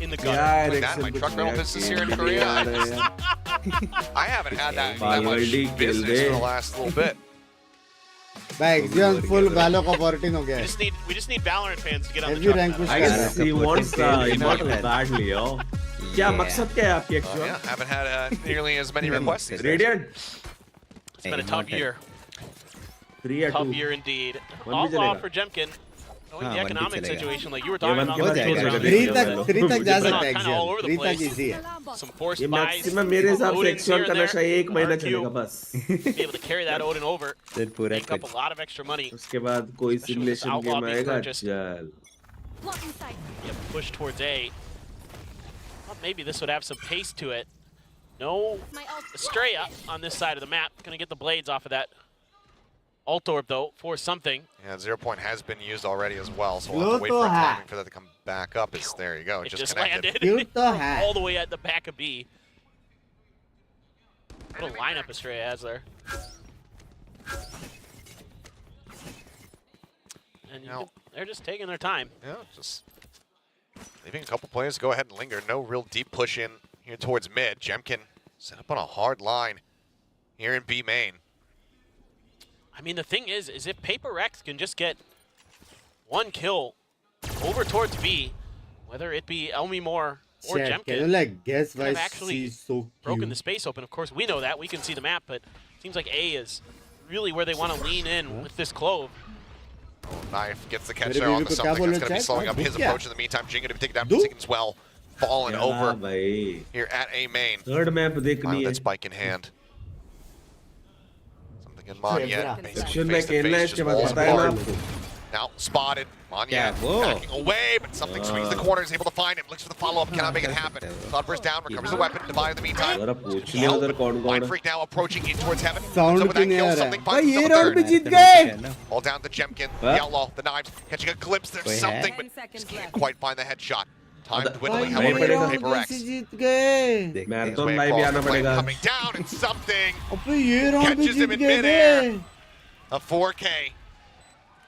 in the क्या gutter. Like that, my Ericsson truck कुछ rental नया business here in game Korea. आ रहे हैं। I haven't had that much Baldi kill business for the they. last little bit. भाई Xion full Valo का 14 हो गया है। We just need Valorant fans to get on the Every truck. rank now. push I कर guess रहा है। he wants the immortal badly, yo. क्या मकसद क्या है आपकी actual? Yeah, haven't had nearly as many requests these days. Radiant? It's been a tough year. 3 या 2? Tough year indeed. One भी All चलेगा। off for Jemkin. Knowing हाँ, the one भी economic चलेगा। situation, like you were ये talking one about. के हो बाद जाएगा, छोड़ हो देगा। जाएगा। 3 तक जा Been सकता on है kinda all over the Xion। 3 तक place. easy है। Some forced ये buys. maximum मेरे हिसाब से Odin's here Axion का and there. नशा 1 महीना RRQ चलेगा बस। be able to carry that Odin over, फिर पूरा make up a कुछ। lot of extra money. उसके बाद कोई Especially with this simulation outlaw game being आएगा purchased. चल। Blocking sight. Get pushed towards A. Well, maybe this would have some pace to it. No My ult. Estrella on this side of the map. Gonna get the blades off of that. Ult orb though for something. Yeah, 0 point has been used already as well, so we'll have to wait Look for at timing that. for that to come back up. It's, there you go, it It just just connected. landed Cute the hat. all the way at the back of B. What a lineup Estrella has there. And you Now- can- they're just taking their time. Yeah, just leaving a couple players to go ahead and linger. No real deep push in here towards mid. Jemkin set up on a hard line here in B main. I mean, the thing is if PRX can just get one kill over towards B, whether it be Elmi Moore or Chat, can you Jemkin, like guess could why have actually she's so broken the cute? space open. Of course, we know that. We can see the map, but it seems like A is really where they want to lean in with this Clove. Knife gets the catch मेरे there on बीवी the को क्या something that's बोले going to be chat? slowing up हाँ, his दुख क्या? approach in the meantime. Jinga to be taken down दुख? as well. Falling क्या over भाई? here at A main. Third map Finally देखनी that है। spike in hand. Something in Monyet. Basically Action में face to खेलना है face, इसके just बाद walls बताया ना apart. आपको। Now spotted. Monyet Yeah, whoa. backing away, but something swings the corner. Is able to find him. Looks for the follow-up. Cannot make it happen. Cloudburst down. Recovers the weapon. Divide in the meantime. जरा पूछ लिया उधर कौन कौन Mind है। Freak now approaching in towards heaven. Sound So with भी that नहीं kill, आ रहा something है। भाई finds ये himself a round third. भी जीत गए। All down to Jemkin, the Huh? outlaw, the knives, catching a glimpse. There's Wait, something, Ten but seconds just can't left. quite find the headshot. Time भाई dwindling, ये however, round for कैसे PRX. जीत गए? देखते हैं। Marathon Way live भी across आना the flame, पड़ेगा। coming down, and something. अबे ये round भी Catches him जीत in गए midair. Bay. A 4K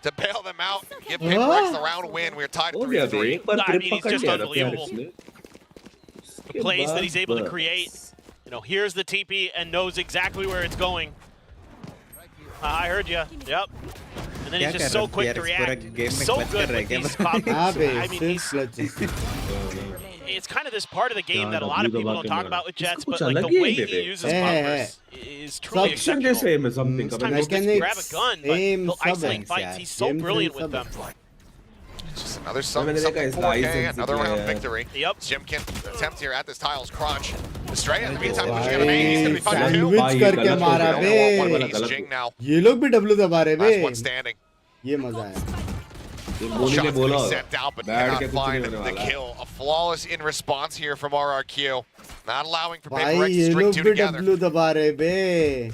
to bail them out and give Huh? PRX the round win. We're tied हो at गया बे, 3-3. एक बार I grip mean, he's पकड़ just लिया था unbelievable. PRX ने। The plays that he's able to बस। create. You know, here's the TP and knows exactly where it's going. I heard you. Yep. And then he's just so quick to react. Game So good with these combos. हाँ बे I mean, सिर्फ clutches. it's kind of this part of the game that a lot of people don't talk about with Jets, but कुछ like अलग the he way है he bay. uses bumpers is truly Action exceptional. जैसे है something का Sometimes he'll just grab a gun, but aim he'll सब isolate है fights. He's so brilliant with them. Just another something मैंने देखा 4K, इस another round license victory. Yep. Jimkin attempt here at this tiles crunch. Estrella in the meantime pushing out a main. He's going to be fine too. Sandwich करके मारा बे He's Jing now. ये लोग भी W दबा रहे बे Last one standing. ये मजा है बोली ने Shots बोला being sent out, but बैठ cannot के कुछ find नहीं the होने वाला kill. A flawless in response here from RRQ. Not allowing for भाई PRX to ये string लोग two भी together. W दबा रहे बे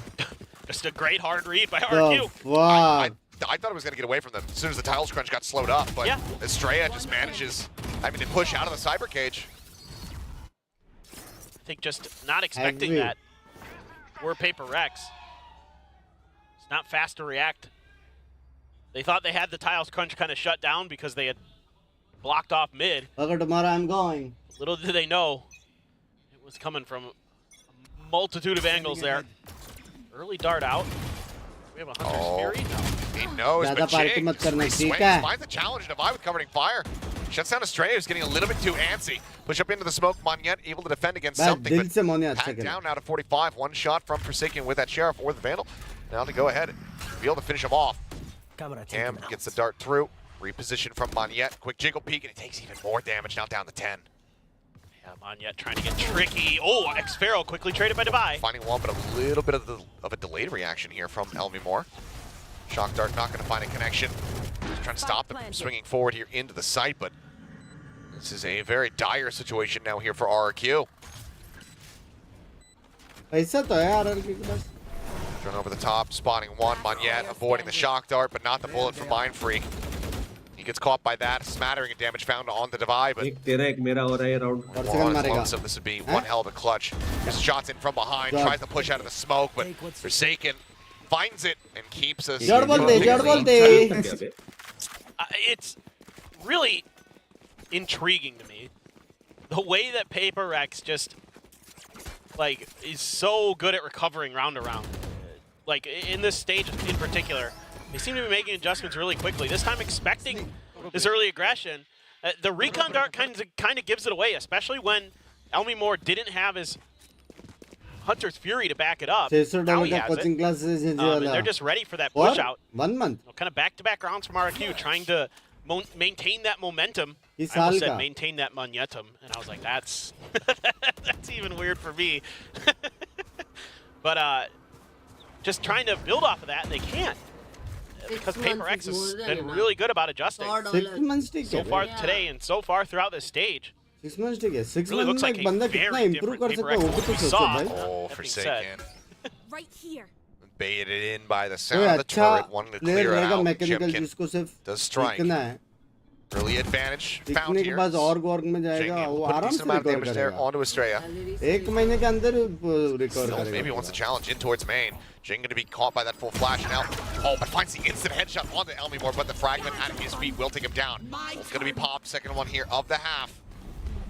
Just a great hard read by the RRQ. fuck I thought it was going to get away from them as soon as the tiles crunch got slowed up, but Yeah. Estrella just manages, to push out of the cyber cage. I think just not expecting Heavy. that. We're Paper Rex. It's not fast to react. They thought they had the tiles crunch kind of shut down because they had blocked off mid. अगर tomorrow I'm going Little did they know it was coming from a multitude of angles there. Early dart out. We have a Hunter's Fury? No. He knows, ज़्यादा but party Jing मत करना just ठीक swings, है finds the challenge to with covering fire. Shuts down Estrella, who's getting a little bit too antsy. Push up into the smoke, Monyet able to defend against मैं something, दिल but से मोने अच्छा packed खेला down now to 45. One shot from Forsaken with that Sheriff or the Vandal. Now to go ahead and be able to finish him off. Cam gets the dart through. Reposition from Monyet. Quick jiggle peek, and it takes even more damage, now down to 10. Yeah, Monyet trying to get tricky. Oh, X-Pharaoh quickly traded by Devi. Finding one, but a little bit of a delayed reaction here from Elmi Moore. Shock dart not going to find a connection. Just trying to stop him from swinging forward here into the site, but this is a very dire situation now here for RRQ. पैसा तो है RRQ के पास Thrown over the top, spotting one. Monyet avoiding the shock dart, but not the bullet from Mind Freak. He gets caught by that. A smattering of damage found on the Devi, but एक तेरा एक मेरा हो रहा है ये round और second मारेगा so this would be one hell of a clutch. There's shots in from behind, tries to push out of the smoke, but Forsaken finds it and keeps us. जड़ बोलते It's really intriguing to me. The way that Paper Rex just, like, is so good at recovering round to round. Like, in this stage in particular, they seem to be making adjustments really quickly. This time expecting this early aggression. The recon dart kind of gives it away, especially when Elmi Moore didn't have his Hunter's Fury to back it up. Now he has it. And they're just ready for that push out. 1 month Kind of back-to-back rounds from RRQ, trying to maintain that momentum. I इस almost साल said का maintain that monumentum, and I was like, that's that's even weird for me. But just trying to build off of that, and they can't. Because Paper X has been really good about adjusting 6 months ठीक so है far today and so far throughout this stage. 6 months ठीक है 6 Really months looks में like एक a बंदा कितना very improve different कर Paper सकता है X वो than भी what तो we सोचो saw. भाई Oh, That being said. Forsaken. Right here. Baited in by the कोई sound of the अच्छा turret, wanting to player clear it रहेगा out. मैकेनिकल Jimkin जिसको सिर्फ does strike. सीखना है Early advantage found सीखने के here. बाद ऑर्ग में Jing जाएगा able वो to put a आराम decent से amount of recover damage there करेगा onto Estrella. 1 महीने के अंदर रिकवर Still, maybe करेगा wants to challenge in towards main. Jing going to be caught by that full flash now. Oh, but finds the instant headshot onto Elmi Moore, but the fragment at his feet will take him down. It's going to be popped. Second one here of the half.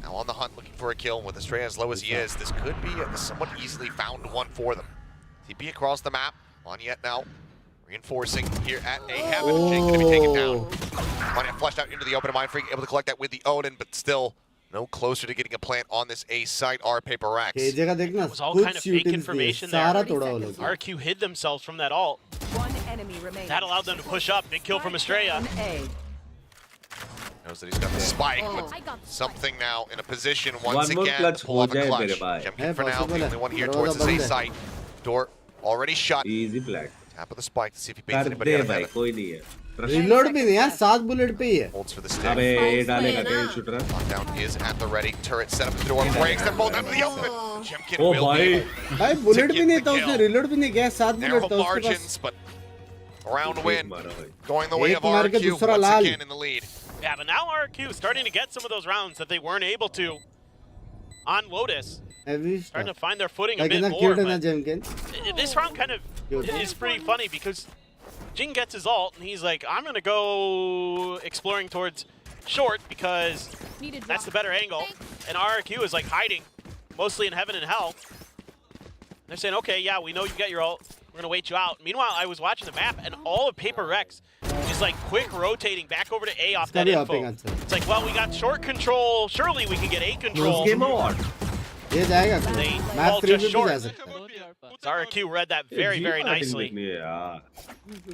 Now on the hunt, looking for a kill. With Estrella as low as he is, this could be a somewhat easily found one for them. TP across the map. Monyet now reinforcing here at A heaven. Jing going to be taken down. Monyet flushed out into the open. Mind Freak able to collect that with the Odin, but still no closer to getting a plant on this A site. R Paper X. KJ का देखना It was all कुछ kind of fake shootings information दिए, सारा there. तोड़ा वो लोग RRQ hid themselves from that ult. One enemy remaining. That allowed them to push up. Big kill from Estrella. A. Knows that he's got the spike, Oh. but something now in a position once One more again clutch to pull off हो a जाए clutch. मेरे भाई. Jimkin for now, possible the है. only one here दरवाजा towards the बंद safe है. site. Door already shut. easy black Tap of the spike to see if he baits कर anybody they out of भाई heaven. कोई नहीं है reload भी नहीं यार 7 बुलेट पे ही है Holds for the stick. अबे ये डालेगा क्या shooter Lockdown is at the ready. Turret set up the door. Breaks them both out to the open. Jimkin ओ will भाई be भाई बुलेट भी get नहीं the था उसने kill. रिलोड भी नहीं किया 7 बुलेट narrow था उसके पास margins, but round win. मारा भाई Going the way एक of मार के RRQ दूसरा once Lal. again in the lead. Yeah, but now RRQ is starting to get some of those rounds that they weren't able to on Lotus. heavy Starting to stuff find their footing a like bit ना more. cute है ना But जेमकिन this round kind of is pretty funny because Jing gets his ult and he's like, I'm going to go exploring towards short because that's the better angle. And RRQ is like hiding, mostly in heaven and hell. They're saying, okay, yeah, we know you got your ult. We're gonna wait you out. Meanwhile, I was watching the map, and all of PRX is like quick rotating back over to A off that info. It's like, well, we got short control. Surely we can get A control. ये जाएगा They map fall 3 just पे भी short. जा सकता है RRQ read that very, very nicely.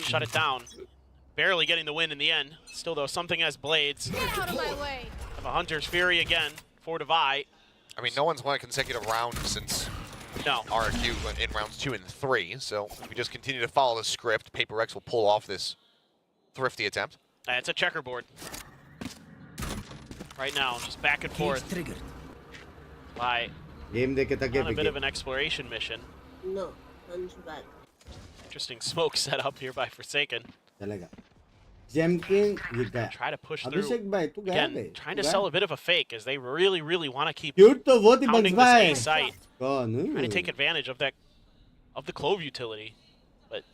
Shut it down. Barely getting the win in the end. Still, though, something has blades. Get out of my way. Have a Hunter's Fury again for Divide. I mean, no one's won a consecutive round since No. RRQ in rounds 2 and 3, so if we just continue to follow the script, PRX will pull off this thrifty attempt. It's a checkerboard. Right now, just back and forth. By game देख के तक on a bit of an exploration mission. No, hunchback. Interesting smoke set up here by Forsaken. चलेगा जेमकिंग ये गया Try to push through. अभिषेक भाई तू गया बे Again, trying to sell a bit of a fake as they really, really want to keep cute तो वो थी pounding बंस भाई this A site. कौन Trying to take advantage of that, of the Clove utility. But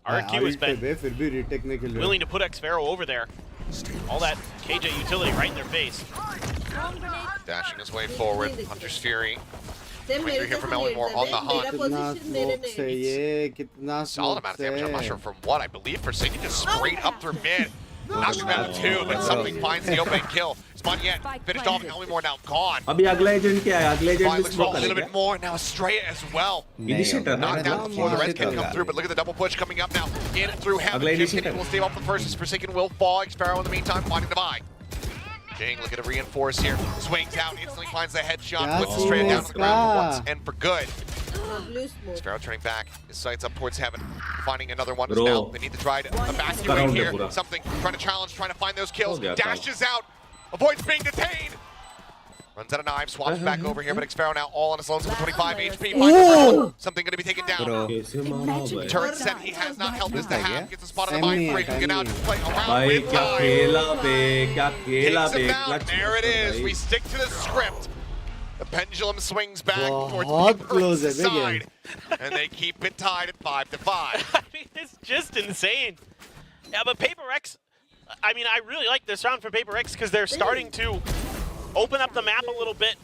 RRQ has been बे फिर भी retake में खेल willing to put Xvero over there. All that KJ utility right in their face. Dashing his way forward, Hunter's Fury. They Coming through here from Elmore on the hunt. कितना smoke से ये कितना Solid smoke amount of से damage. I'm not sure from what. I believe Forsaken just straight up through mid. Knocks him out of 2, but something finds the opening kill. Spaniet finished off, and Elmore now gone. अभी अगला agent क्या है? अगला agent Probably भी looks for a smoke little करेगा. bit more. Now Estrella as well. Initiator Knocked down before the rest can come through, but look at the double push coming up now. In through heaven. Ugly Jim's initiator. will stay off the first. Forsaken will fall. Xpharaoh in the meantime, finding the buy. Jing looking to reinforce here. Swings out, instantly finds the headshot. Puts Estrella down on the ground for once and for good. Blue smoke. Xpharaoh turning back, his sights up towards heaven, finding another one. Bro. Now they need to try to evacuate Around here. pura. Something, trying to challenge, trying to find those kills. Oh, yeah, Dashes out, avoids being detained. Runs out of knives, swaps back over here, but Xpharaoh now all on his lonesome with 25 HP. Finds the first one. Something going to be taken down. Bro. कैसे मारा भाई? Turret set, he has not held this to Yeah. half. Gets a spot on the mind free, can get out and play around भाई with क्या time. खेला बे, क्या खेला Takes bay, him down. clutch There it is. भाई. We stick to the script. The pendulum swings back towards बहुत PRX's close है, big side, and they keep it tied at 5-5. I mean, it's just insane. Yeah, but PRX, I mean, I really like this round for PRX because they're starting to open up the map a little bit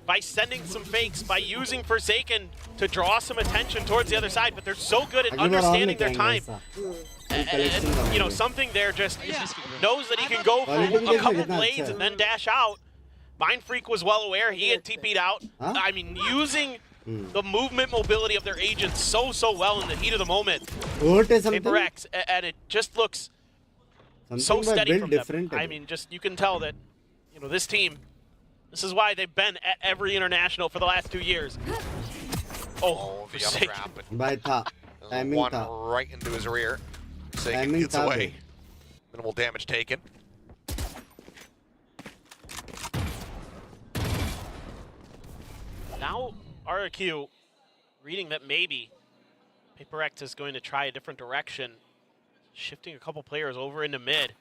by sending some fakes, by using Forsaken to draw some attention towards the other side, but they're so good at understanding their time. And, you know, something there just knows that he can go for a couple blades and then dash out. Mind Freak was well aware, he had TP'd out. I mean, using the movement mobility of their agents so well in the heat of the moment. PRX, and it just looks so steady from them. I mean, just you can tell that, you know, this team, this is why they've been at every international for the last 2 years. Oh, The other trap, but भाई था timing one था right into his rear. Forsaken Timing gets था away. Minimal damage taken. Now RRQ reading that maybe PRX is going to try a different direction, shifting a couple players over into mid,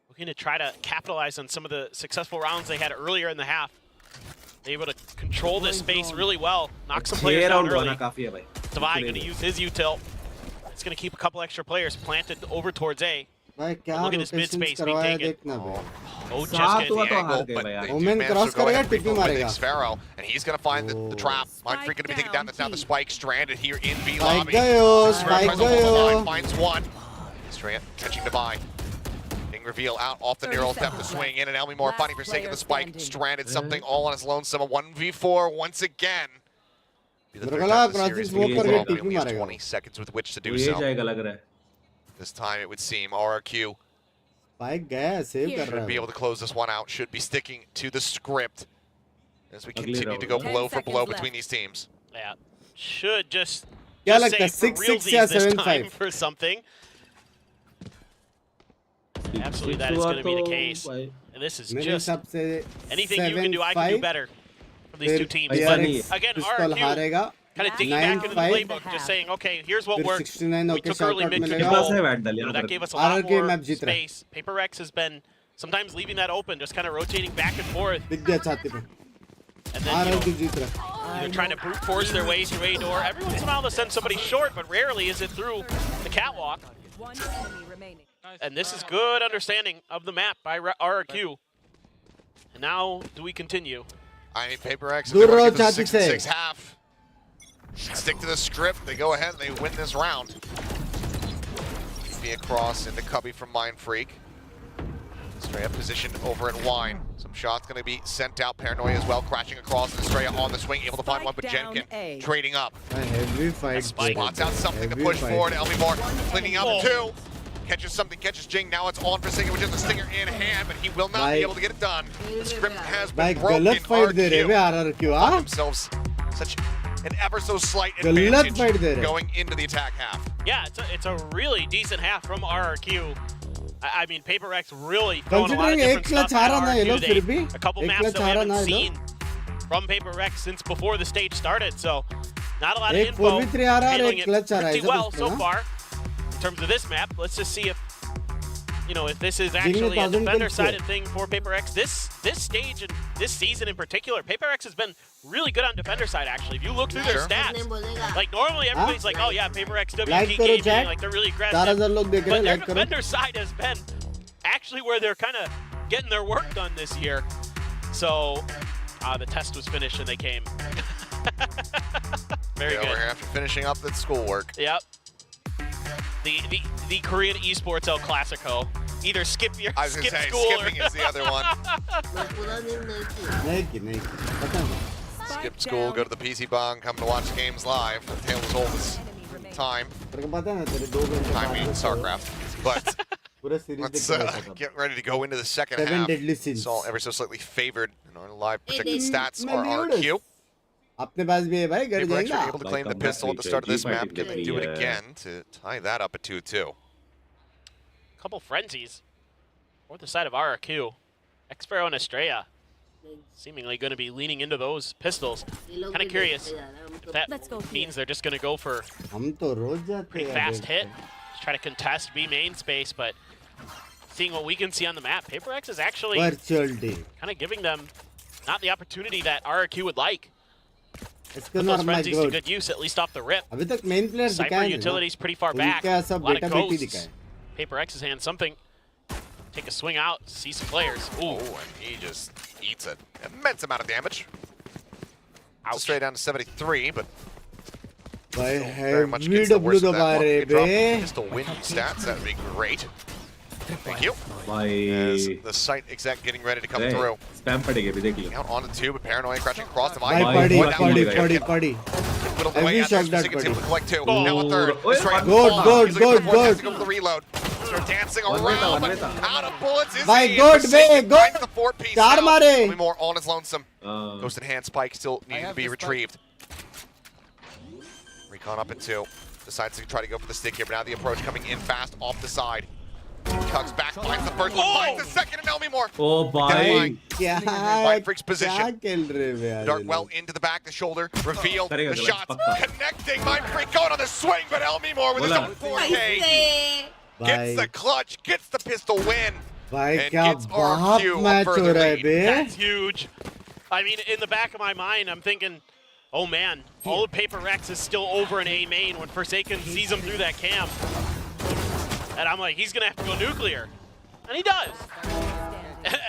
looking to try to capitalize on some of the successful rounds they had earlier in the half. They're able to control this space really well, knock some players down early. Divide going to use his util. It's going to keep a couple extra players planted over towards A. भाई क्या Look at this mid space being करवाया taken. देखना बे Oh, just सात getting हुआ the तो angle. हार गए But भाई they यार. do Omen manage cross to go ahead and करेगा, टिप्पी reboot with मारेगा. Xpharaoh, and he's going to find the trap. Mind Freak going to be taken down. That's now the spike stranded here in B Spike lobby. गयो, Xpharaoh spike tries to hold the line, गयो. finds one. Straight catching Divine. King reveal out off the neural step to swing in, and Elmore finding Forsaken the spike. Stranded something all on his lonesome. A 1v4 once again. Be the third time this series smoke begins. करके He टिप्पी only has मारेगा. 20 seconds with which to do ये so. जाएगा लग रहा है. This time it would seem RRQ भाई गया save कर रहा should be है able to close this one out, should be sticking to the script as we Ugly continue round. to go 10 blow for blow seconds between these teams. Yeah, should just क्या just लगता है say for 6-6 या realsies this 7-5 time for something. Absolutely, that is going to be the case. And this is मेरे just हिसाब से anything you can do, I can do better from these two teams. फिर But PRX again, पिस्तौल RRQ हारेगा kind of digging back into the 9-5 playbook, just saying, okay, here's what फिर worked. 69 We होके took early shot mid मिलेगा पास है control. Bat डाल You know, यहाँ that पर. gave us a lot RRQ more map जीत रहा है. space. PRX has been sometimes leaving that open, just kind of rotating back and forth. दिख गया छाती पे And then, you know, RRQ जीत रहा है either trying to brute force their way through A door. Every once in a while they'll send somebody short, but rarely is it through the catwalk. One enemy remaining. And this is good understanding of the map by RRQ. And now, do we continue? I mean, PRX Duro have been working chati for the se. 6-6 half. stick to the script. They go ahead and they win this round. Be across into Cubby from Mind Freak. Estrella positioned over at Wine. Some shots going to be sent out. Paranoia as well, crashing across. And Estrella on the swing, able to find one, but Gen.G trading up. Heavy fight. Spots out something to push forward. Elmimore cleaning up two. Catches something, catches Jing. Now it's on for Singer with just a stinger in hand, but he will not be able to get it done. The script has been broken. RRQ themselves such an ever so slight advantage going into the attack half. Yeah, it's a really decent half from RRQ. I mean, PRX really throwing a lot of different stuff at RRQ today. A couple maps that we haven't seen from PRX since before the stage started, so not a lot of info. Handling it pretty well so far in terms of this map. Let's just see if, you know, if this is actually a defender-sided thing for PRX. This stage and this season in particular, PRX has been really good on defender side, actually. If you look through their stats, like normally everybody's like, oh yeah, PRX, WT gaming, like they're really aggressive. But their defender side has been actually where they're kind of getting their work done this year. So the test was finished and they came. Very good. We're here after finishing up the schoolwork. Yep. The Korean Esports El Clasico. Either skip your skip school skipping is the other one. Skip school, go to the PC bong, come to watch games live. Tale as old as time. Time means StarCraft. But let's get ready to go into the second half. It's all ever so slightly favored in our live predicted stats are RRQ. PRX were able to claim the pistol at the start of this map. Can they do it again to tie that up at 2-2? Couple frenzies for the side of RRQ. Xfero and Estrella seemingly going to be leaning into those pistols. Kind of curious if that means they're just going to go for pretty fast hit. Just try to contest B main space, but seeing what we can see on the map, PRX is actually kind of giving them not the opportunity that RRQ would like. Put those frenzies to good use, at least off the rip. Cypher utility's pretty far back. A lot of ghosts. PRX's hand, something. Take a swing out, see some players. Ooh, and he just eats an immense amount of damage. Straight down to 73, but very much gets the worst of that one. You drop pistol win stats, that would be great. Thank you. As the site exec getting ready to come through. Out on the two, but Paranoia crashing across the line. Party. Every shot that party. Collect two. Now a third. Good. The reload. Start dancing around, but out of bullets is good. The four-piece more on his lonesome. Ghost in hand spike still needing to be retrieved. Recon up at two. Decides to try to go for the stick here, but now the approach coming in fast off the side. Tugs back, finds the first one, finds the second, and Elmimore. Oh, bye. Mind Freak's position. Dart well into the back, the shoulder, reveal, the shots, connecting. Mind Freak going on the swing, but Elmimore with his own 4K. Gets the clutch, gets the pistol win, and gets RRQ a further lead. That's huge. I mean, in the back of my mind, I'm thinking, oh man, all of PRX is still over in A main when Forsaken sees him through that cam. And I'm like, he's going to have to go nuclear. And he does.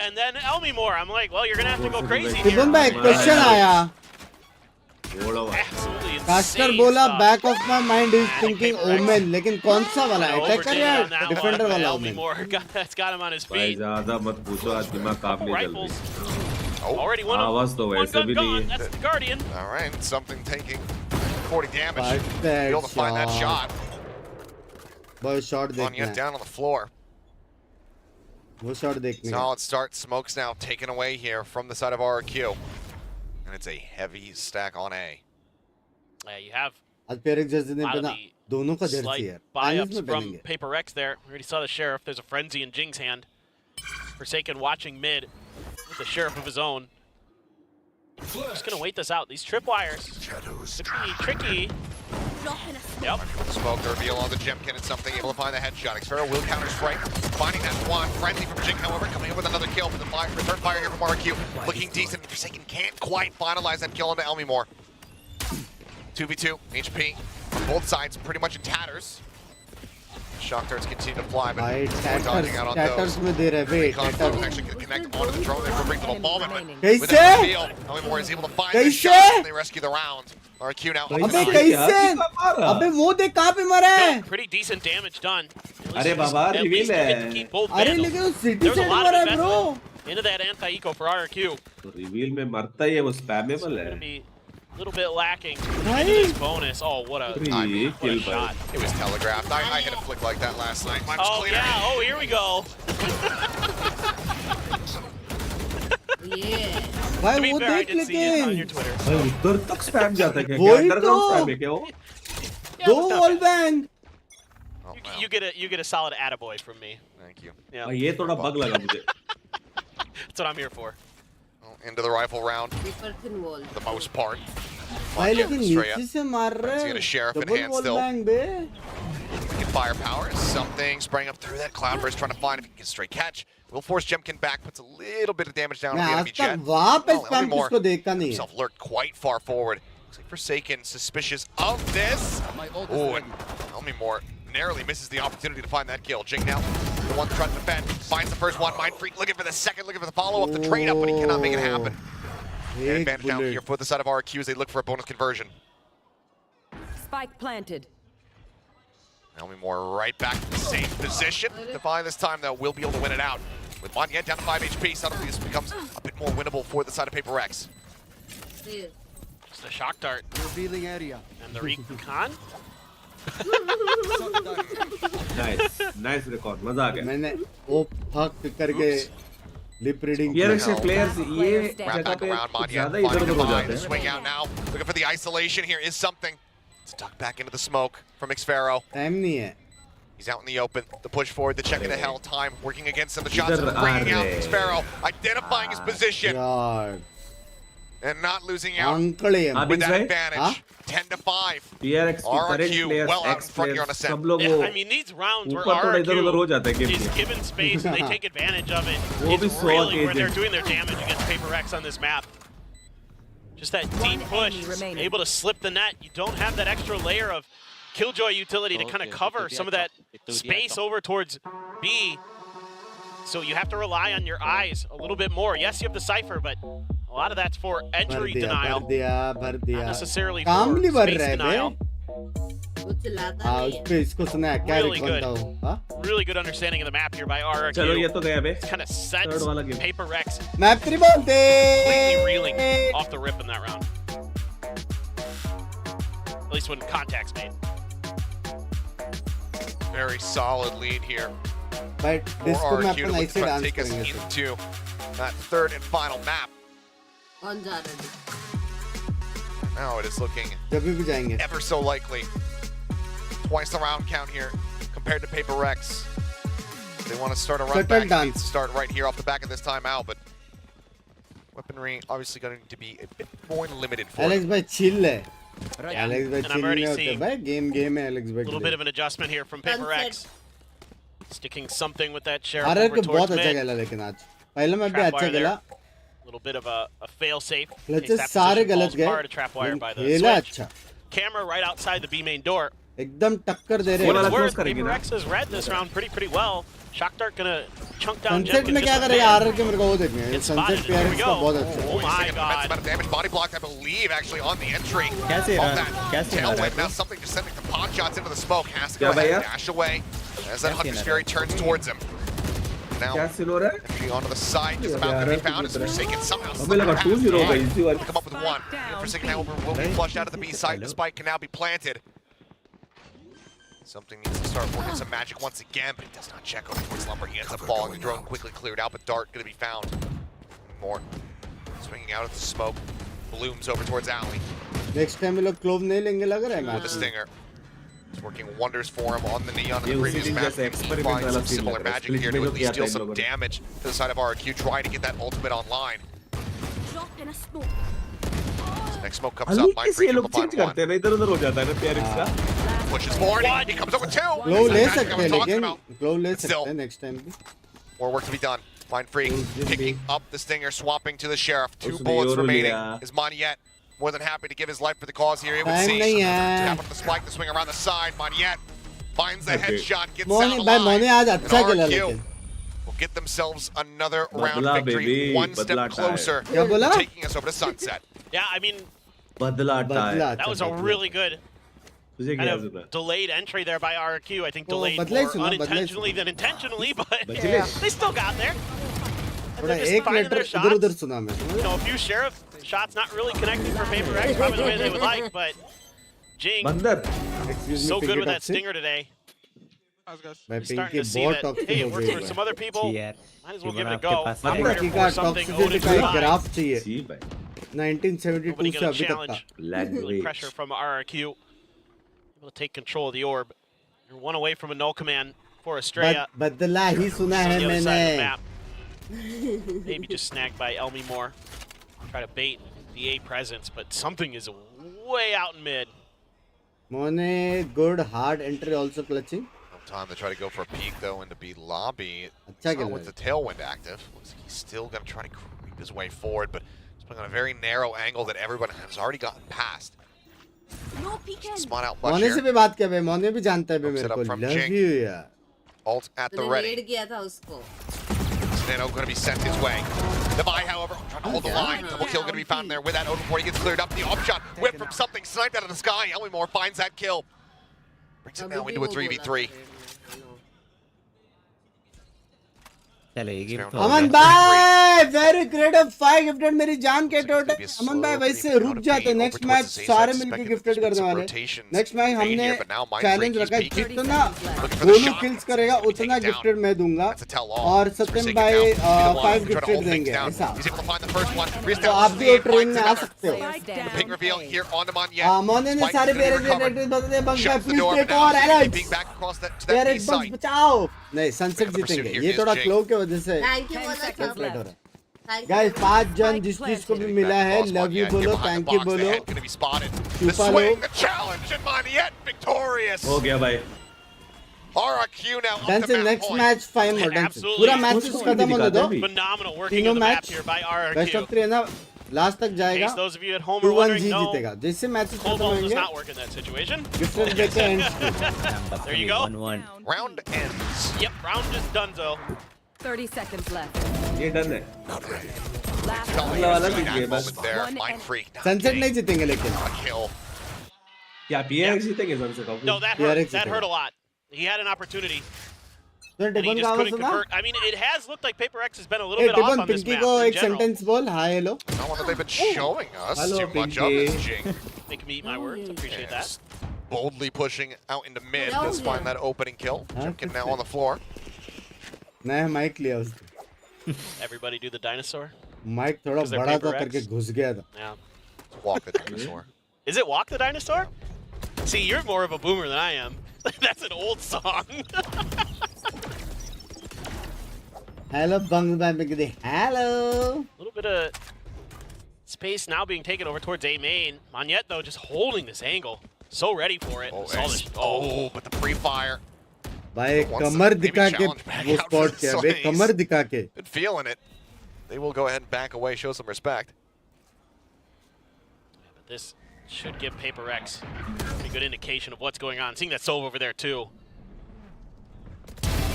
And then Elmimore, I'm like, well, you're going to have to go crazy here. Absolutely insane Caster bola, back of my mind is thinking Omen, लेकिन कौन सा वाला attacker या defender वाला Omen? That's got him on his feet. Rifles. Oh, already one gun gone. That's the Guardian. All right, something taking 40 damage. Able to find that shot. Boy, shot Anya down on the floor. Solid start. Smokes now taken away here from the side of RRQ. And it's a heavy stack on A. Yeah, you have दोनों का Jersey है buy-ups from PRX there. We already saw the Sheriff. There's a frenzy in Jing's hand. Forsaken watching mid with the Sheriff of his own. Just gonna wait this out. These tripwires could be tricky. Yep. Smoke the reveal on the Gemkin and something able to find the headshot. Xfero will counter strike. Finding that one. Frenzy from Jing, however, coming in with another kill for the return fire here from RRQ. Looking decent. Forsaken can't quite finalize that kill onto Elmimore. 2v2 HP on both sides, pretty much in tatters. Shock darts continue to fly, but dodging out on those. Recon actually can connect onto the drone there for a brief little moment, but with that reveal, Elmimore is able to find the shot and they rescue the round. RRQ now. भाई, up अबे to भाई, 9. कैसे? यार, मारा। अबे वो देख कहाँ पे मरा है? Still pretty decent damage done. अरे बाबा, At reveal least you get to है। keep both अरे vandals. लेकिन वो सिटी There was a से lot मरा of है bro. investment into that anti-eco for RRQ. तो रिवील में मरता ही है, वो स्पैमेबल Gonna है। be a little bit lacking Right. into this bonus. Oh, what a 3 kill by. shot. It was telegraphed. I hit a flick like that last night. Mine was Oh cleaner. yeah, oh here we go. Yeah. भाई To be वो fair, I देख did see it on your लेकिन Twitter. भाई उधर तक spam जाता है क्या? वही अंडरग्राउंड तो। स्पैम है क्या वो? Yeah, दो it was not wall bad. Bang. Oh, wow. You get a solid attaboy from me. Thank you. Yeah, भाई ये थोड़ा बग लगा मुझे। that's what I'm here for. Well, into the rifle round Paper thin wall. for the most part. भाई Monya लेकिन straight नीचे up. से मार रहा He's है. gonna sheriff in double hand wall still. Bang बे. Get firepower. Something spraying up through that cloudburst, trying to find if he can get a straight catch. Will force Jemkin back, puts a little bit of damage down on मैं the आज enemy तक jet. वहाँ पे Well, spam Elmore किसको देखा नहीं है. himself lurked quite far forward. Looks like Forsaken suspicious of this. Oh, and Elmore narrowly misses the opportunity to find that kill. Jing now, the one trying to defend, finds the first one. Mind Freak looking for the second, looking for the follow-up, the trade-up, but he cannot make it happen. And एक advantage now bullet. here for the side of RRQ as they look for a bonus conversion. Spike planted. Elmore right back to the same position. Defy this time, though, will be able to win it out. With Monyet down to 5 HP, suddenly this becomes a bit more winnable for the side of Paper X. There. Just a shock dart Revealing area. and the recon. Nice record, मजा आ गया। मैंने वो fuck करके lip reading PRX के players ये Wrap जगह back पे around कुछ Monyet, ज्यादा इधर finding उधर the हो vine, जाते हैं। swing out now, looking for the isolation here is something. Stuck back into the smoke from Xfero. Time नहीं है. He's out in the open. The push forward, the check of the hell time, working against him. The shots Idhar are bringing out aa Xfero, identifying his position यार and not losing out uncle है. हाँ, with that Binks advantage. 10 to 5. PRX की current RRQ players, well out in ex front here on players, ascent. सब लोग Yeah, वो I mean, these rounds where ऊपर थोड़ा इधर उधर हो जाता है RRQ गेम is में। given space and they take advantage of it. वो भी It's 100 really where के they're दिन। doing their damage against Paper X on this map. Just that deep push, remaining. able to slip the net. You don't have that extra layer of Killjoy utility to kind of cover some of that space over towards B. So you have to rely on your eyes a little bit more. Yes, you have the Cypher, but a lot of that's for भर entry दिया denial, भर not दिया. necessarily काम for नहीं भर space रहा है denial. बे. वो चिल्लाता हाँ नहीं उस है. पे इसको सुना है क्या Really रिकॉर्ड good. था. हाँ Really good understanding of the map here by RRQ. चलो ये तो गया बे। Kind of sets Third वाला game. Paper X मैप 3 बोलते. completely reeling off the rip in that round. At least when contact's made. Very solid lead here but for disco में RRQ upon to look ऐसे to dance take us करेंगे sir. into that third and final map. कौन जा रहा है? Now it is looking जब भी जाएंगे. ever so likely. Twice the round count here compared to Paper X. They want to start a run Settle back. It down. needs to start right here off the back of this timeout, but weaponry obviously going to be a bit more limited for Alex them. भाई chill है. Yeah. Alex भाई And I'm chill already नहीं होता seeing भाई. Game है Alex a भाई. little bit of an adjustment here from Paper Sunset. X. Sticking something with that sheriff RRQ over बहुत towards अच्छा mid. खेला लेकिन आज. पहले में भी Trapwire अच्छा खेला. A little bit of a fail-safe. Clutches Takes that सारे position, गलत falls गए. apart, a trapwire by the खेला switch. अच्छा. Camera right outside the B main door. एकदम टक्कर दे रहे For what हैं. it's close worth, करेंगे Paper ना? X has read this round pretty well. Shock Dart gonna chunk down sunset Jemkin में क्या just a करेगा bit. आरआरक्यू मेरे को वो देखने हैं. It's sunset spotted. Here we PRX का go. बहुत अच्छा है. Oh my Immense amount god. of damage. Body blocked, I believe, actually on the entry कैसे of रहा- that कैसे tailwind. रहा- Now something just sending some pot shots into the smoke. Has to क्या go ahead भैया? and dash away as that Hunter's Fury turns towards him. Now क्या scene हो रहा है? entry onto the side, just about to be found. It's Forsaken somehow हमें slipping लगा past 2-0 होगा him. इसी वाली। Come up with one. Forsaken, however, will be flushed out of the B site. The spike can now be planted. Something needs to start working some magic once again, but he does not check over towards Lumber. He ends up falling. The drone quickly cleared out, but Dart going to be found. More. Swinging out of the smoke. Blooms over towards Alley next time ये लोग clove नहीं लेंगे लग रहा है with a match. stinger. It's working wonders for him on the Neon in ये the उसी previous दिन map. जैसे He experiment finds वाला some scene similar लग रहा है. magic Split here में to जो at किया least था deal इन some लोगों ने। damage to the side of RRQ, trying to get that ultimate online. Next smoke comes up. हल्के Mind से Freak ये will लोग find चेंज one. करते हैं ना, इधर उधर हो जाता है ना PRX का। Pushes forward. He comes up with two. Clove ले That's the magic I सकते हैं was talking लेकिन about. क्लोव ले Still. सकते हैं नेक्स्ट टाइम भी. More work to be done. Mind Freak picking up the stinger, swapping to the sheriff. Two उसने bullets Euro remaining. लिया। Is Monyet more than happy to give his life for the cause here? It would Time seem. नहीं है. Tap onto the spike, the swing around the side. Monyet finds the Okay. headshot, gets Moni out भाई alive. Moni आज And अच्छा खेला RRQ लेकिन. will get themselves another round Badla, victory, baby. one Badla step time. closer, क्या बोला? taking us over to sunset. Yeah, I mean, बदला बदला That was a really good तुझे kind क्या of सुना? delayed entry there by RRQ. I think Oh, delayed बदला ही more सुना, बदला ही unintentionally सुना. than intentionally, but बदले? they still got there. And थोड़ा they're just एक finding लेटर their इधर उधर shots. सुना मैं. You know, a few sheriff shots not really connecting for Paper X, probably the way they would like, but Jing बंदर. Excuse me, so good Pinky with that Toxic. stinger today. मैं We're starting Pinky to see बहुत that, toxic hey, हो it works गई for है. some other people. यार Might as well जीवन give it a आपके go. Pass I'm है. here Pinky for का something टॉक्सिसिटी का Odin एक high. ग्राफ चाहिए. जी भाई. 1972 Nobody से gonna अभी तक का. challenge. Really pressure from RRQ. Able to take control of the orb. You're one away from a null command for Estrella. बदला ही सुना on है the other side of the मैंने. map. Maybe just snagged by Elmi Moore. Try to bait the A presence, but something is way out in mid. मोने good hard entry also clutching. Time to try to go for a peek though into B lobby. अच्छा Not खेल with the रहा है. tailwind active. Looks like he's still going to try to creep his way forward, but he's playing on a very narrow angle that everyone has already gotten past. No peeking. Spot out Lush मोने से here. भी बात किया भाई. मोने भी जानता है भाई Hooks it मेरे up को. from Love Jing. you यार. Ult at the तूने ready. raid किया था उसको. Nano going to be sent his way. The buy, however, trying to hold the line. Double kill going to be found there with that Odin before he gets cleared up. The off shot, whip from something, sniped out of the sky. Elmore finds that kill. Brings it now into a 3v3. चलो ये game तो अमन भाई very creative 5 gifted मेरी जान के total. अमन भाई वैसे रुक जाते. नेक्स्ट मैच सारे मिलके गिफ्टेड करने वाले. नेक्स्ट मैच हमने चैलेंज रखा है जितना गोलू किल्स करेगा उतना गिफ्टेड मैं दूंगा और सत्यम भाई 5 गिफ्टेड देंगे ऐसा. तो आप भी ट्रेन में आ सकते हो. Ping reveal here on the Monyet. मोने ने सारे पेरेंट्स बता दे. बंक भाई प्लीज टेक और एलर्ट. पेरेंट्स बंक्स बचाओ. नहीं सनसेट जीतेंगे. ये थोड़ा क्लो के वजह से Thank you बोलो सब. लेट हो रहा है. Thank you. गाइस 5 जन जिस चीज को भी मिला है लव यू बोलो, थैंक यू बोलो. The swing, the challenge, and Monyet victorious. हो गया भाई. RRQ now up Then the map next point. match 5 more times. Absolutely. पूरा मैच खत्म होने दो. Phenomenal working तीनों of the map match here by best of RRQ. 3 है ना. लास्ट तक In जाएगा. case those of you at home are 2-1 wondering, ji no, जीतेगा. जैसे मैचेस खत्म Cobalt does होंगे not work in that situation. Gifted देके and. There you go. 1-1 Round ends. Yep, round is donezo. 30 seconds left. ये done है. Last Telling वाला us भी that game है. moment there, Mind Freak. not sunset getting नहीं जीतेंगे लेकिन. a kill. क्या PRX जीतेंगे sunset of? No, that PRX hurt. That जीतेगा. hurt a lot. He had an opportunity, तो and he टिपन का just आवाज couldn't सुना. convert. I mean, it has looked like Paper X has been a little ए bit off टिपन on this Pinky map को in एक general. Sentence बोल. Hi hello. Not one that they've been showing us Hello, too much of Pinky. is Jing. Make me eat my words. Appreciate that. Boldly pushing out into mid. Yeah, Does yeah. find that opening kill. Huh? Jimkin now on the floor. नया mic लिया उसने. Everybody do the dinosaur. Mic थोड़ा Is there बड़ा था Paper X? करके घुस गया था. Yeah. Walk the dinosaur. Is it Walk the Dinosaur? See, you're more of a boomer than I am. That's an old song. Hello बंग भाई पिंकी दे. Hello. A little bit of space now being taken over towards A main. Monyet, though, just holding this angle. So ready for it. Oh, Saw this. oh, but the pre-fire. भाई Wants to Qamar maybe दिखा के challenge back वो out spot for the किया. भाई Sunnies. कमर दिखा के. Been feeling it. They will go ahead and back away, show some respect. But this should give Paper X a pretty good indication of what's going on. Seeing that Sova over there, too.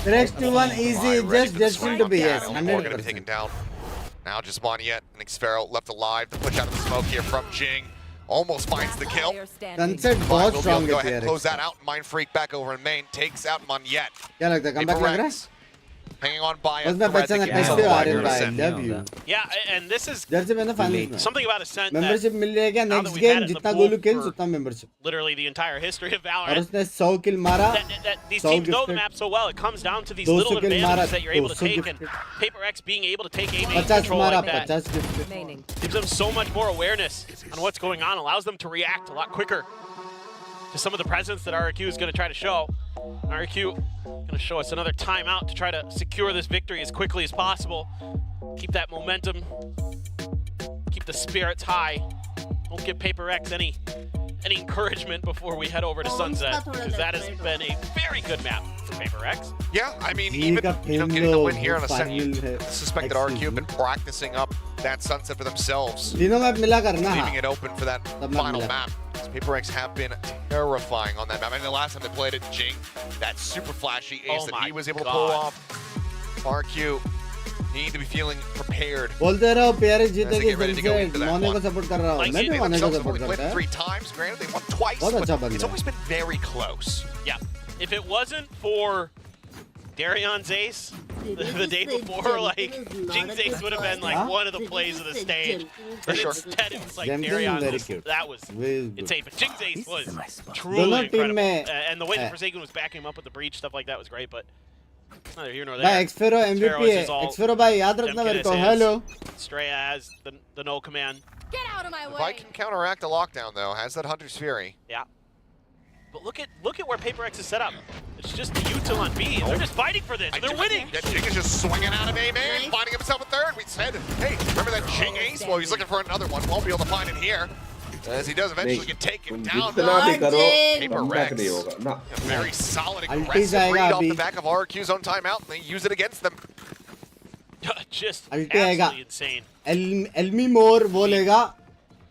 Next 2-1 easy. Right, ready Just for the destined swing to on be Gavin. yes. Elmore gonna be taken 100%. down. Now just Monyet and Xfero left alive. The push out of the smoke here from Jing. Almost finds the kill. Sunset But बहुत will be able strong to go है ahead and PRX. close that out. Mind Freak back over in main. Takes out Monyet. क्या लगता है comeback लग रहा है? Hanging on by a उसमें thread बच्चा ना to कैसे get आ रहे some भाई. percent. Love you. Yeah, and this is jersey में ना फाइनल में. something about Ascent that membership मिल जाएगा now that next we've had game it in the जितना pool गोलू किल्स for उतना membership. literally the entire history of और Valorant. उसने 100 किल मारा. That these 100 teams know the gifted. map so well. It comes down to these 200 little kill advantages मारा, that you're able to 200 take, and gifted. Paper X being able to take A main 50 control मारा, like that 50 gifted. remaining. gives them so much more awareness on what's going on, allows them to react a lot quicker to some of the presence that RRQ is going to try to show. RRQ going to show us another timeout to try to secure this victory as quickly as possible. Keep that momentum. Keep the spirits high. Don't give Paper X any encouragement before we head over to Sunset, because that has been a very good map for Paper X. Yeah, I mean, He even got getting the win Pingo, here on a set, final है. I suspect that RRQ have been practicing up that Sunset for themselves, तीनों map मिला करना. leaving it open for that Tab map final mila. map. Paper X have been terrifying on that map. I mean, the last time they played it, Jing, that super flashy ace Oh that my he was able to pull God. off. RRQ You need to be feeling prepared. बोलते रहो PRX As जीतेगी they get ready to go फिर into से that मोने को one. Support कर रहा हूँ Like, मैं भी They मोने को themselves have सपोर्ट only करता played है 3 times. Granted, they won twice, बहुत अच्छा but बंदा it's है। always been very close. Yeah. If it wasn't for Darion's ace the day before, like, Jing's ace would have been like Huh? one of the plays of the stage. But sure. instead, it was like Gen.G Darion. very cute. That was Very good. insane. But Jing's ace was truly दोनों team incredible. में And the way that Forsaken was backing him up with the breach, stuff like that was great. But neither here nor भाई there. एक्सफेरो MVP है एक्सफेरो भाई याद रखना मेरे को hello Straya has the null command. Get out of my way. Viking can counteract the lockdown, though. Has that Hunter's Fury. Yeah. But look at where PaperX is set up. It's just the util on B. They're just fighting for this. They're winning. Yeah, Jing is just swinging out of A man, finding himself a third. We said, hey, remember that Jing ace? Well, he's looking for another one. Won't be able to find it here. As he does eventually get taken down. PaperX. A very solid, aggressive read off the back of RRQ's own timeout, and they use it against them. Just अल्टी आएगा absolutely insane. एल्मी मोर वो लेगा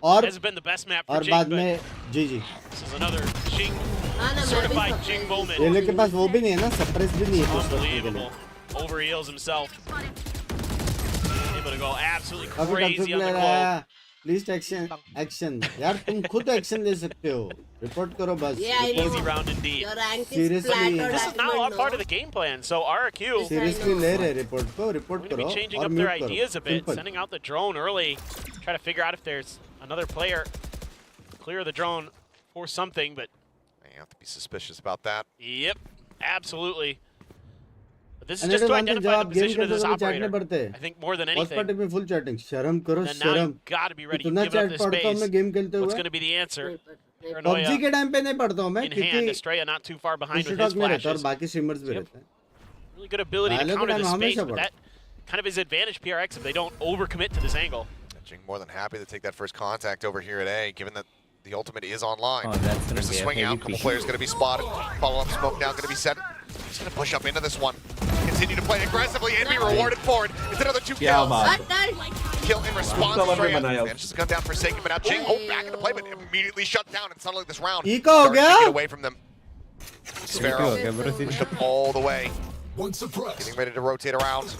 और Has been the best map for और Jing, बाद but में GG this is another Jing certified Jing moment. ये लोग के पास वो भी नहीं है ना सप्रेस भी नहीं है कुछ करने के Unbelievable. लिए Over heals himself. Able to go absolutely काफी crazy toxic on the player globe. है प्लीज एक्शन यार तुम खुद एक्शन ले सकते हो रिपोर्ट करो बस Easy round indeed. Seriously This is now a part of the game plan. So RRQ seriously ले रहे रिपोर्ट को रिपोर्ट going to करो be changing और up their म्यूट करो ideas a bit, simple sending out the drone early, try to figure out if there's another player. Clear the drone for something, but You have to be suspicious about that. yep, absolutely. But this is And just it to is one thing, identify जब the आप game position of खेलते this हो तो chat operator. नहीं पढ़ते I think more than watch party anything. में full chatting शर्म करो Then now शर्म you gotta be ready to इतना give up चैट this पढ़ता हूँ मैं space. गेम खेलते What's हुए going to be the answer? PUBG Paranoia के टाइम पे नहीं पढ़ता हूँ मैं in hand. क्योंकि Estrella not too far behind with his institute में रहता है और flashes. बाकी स्ट्रीमर्स भी Yep. रहते हैं Really good ability to Dialogue counter time this space, हमेशा but पढ़ो that kind of is advantage PRX if they don't overcommit to this angle. Jing more than happy to take that first contact over here at A, given that the ultimate is online. Oh, that's gonna There's the be a swing heavy out. Couple piece. players going to be spotted. Follow-up smoke now going to be set. He's going to push up into this one. Continue to play aggressively and be rewarded for it. It's another 2 kills. Kill in response. Straya manages to gun down Forsaken, but now Jing hold back into play, but immediately shut down. And suddenly this round Eco हो starting to गया? get away from them. Sparrow pushed up all the way. Getting ready to rotate around.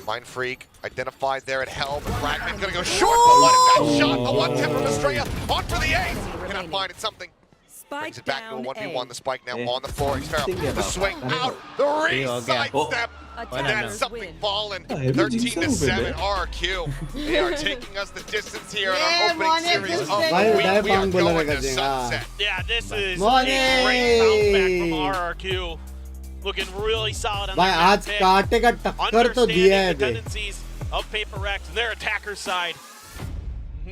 Mind Freak identified there at Hell, but Fragment gonna go short, but what is that shot? The one tip from Estrella on for the ace. Cannot find it something. Brings it back to a 1v1. The spike now on the floor. Xfero, the swing out, the re-side step. That's something fallen. 13-7 RRQ. They are taking us the distance here in our opening series of the भाई week. Di We are पांग बोला going रहेगा to ji sunset. Yeah, this is a Money! great bounce back from RRQ. Looking really solid on भाई the आज काटे का टक्कर तो दिया है the bay tendencies of PaperX and their attacker side.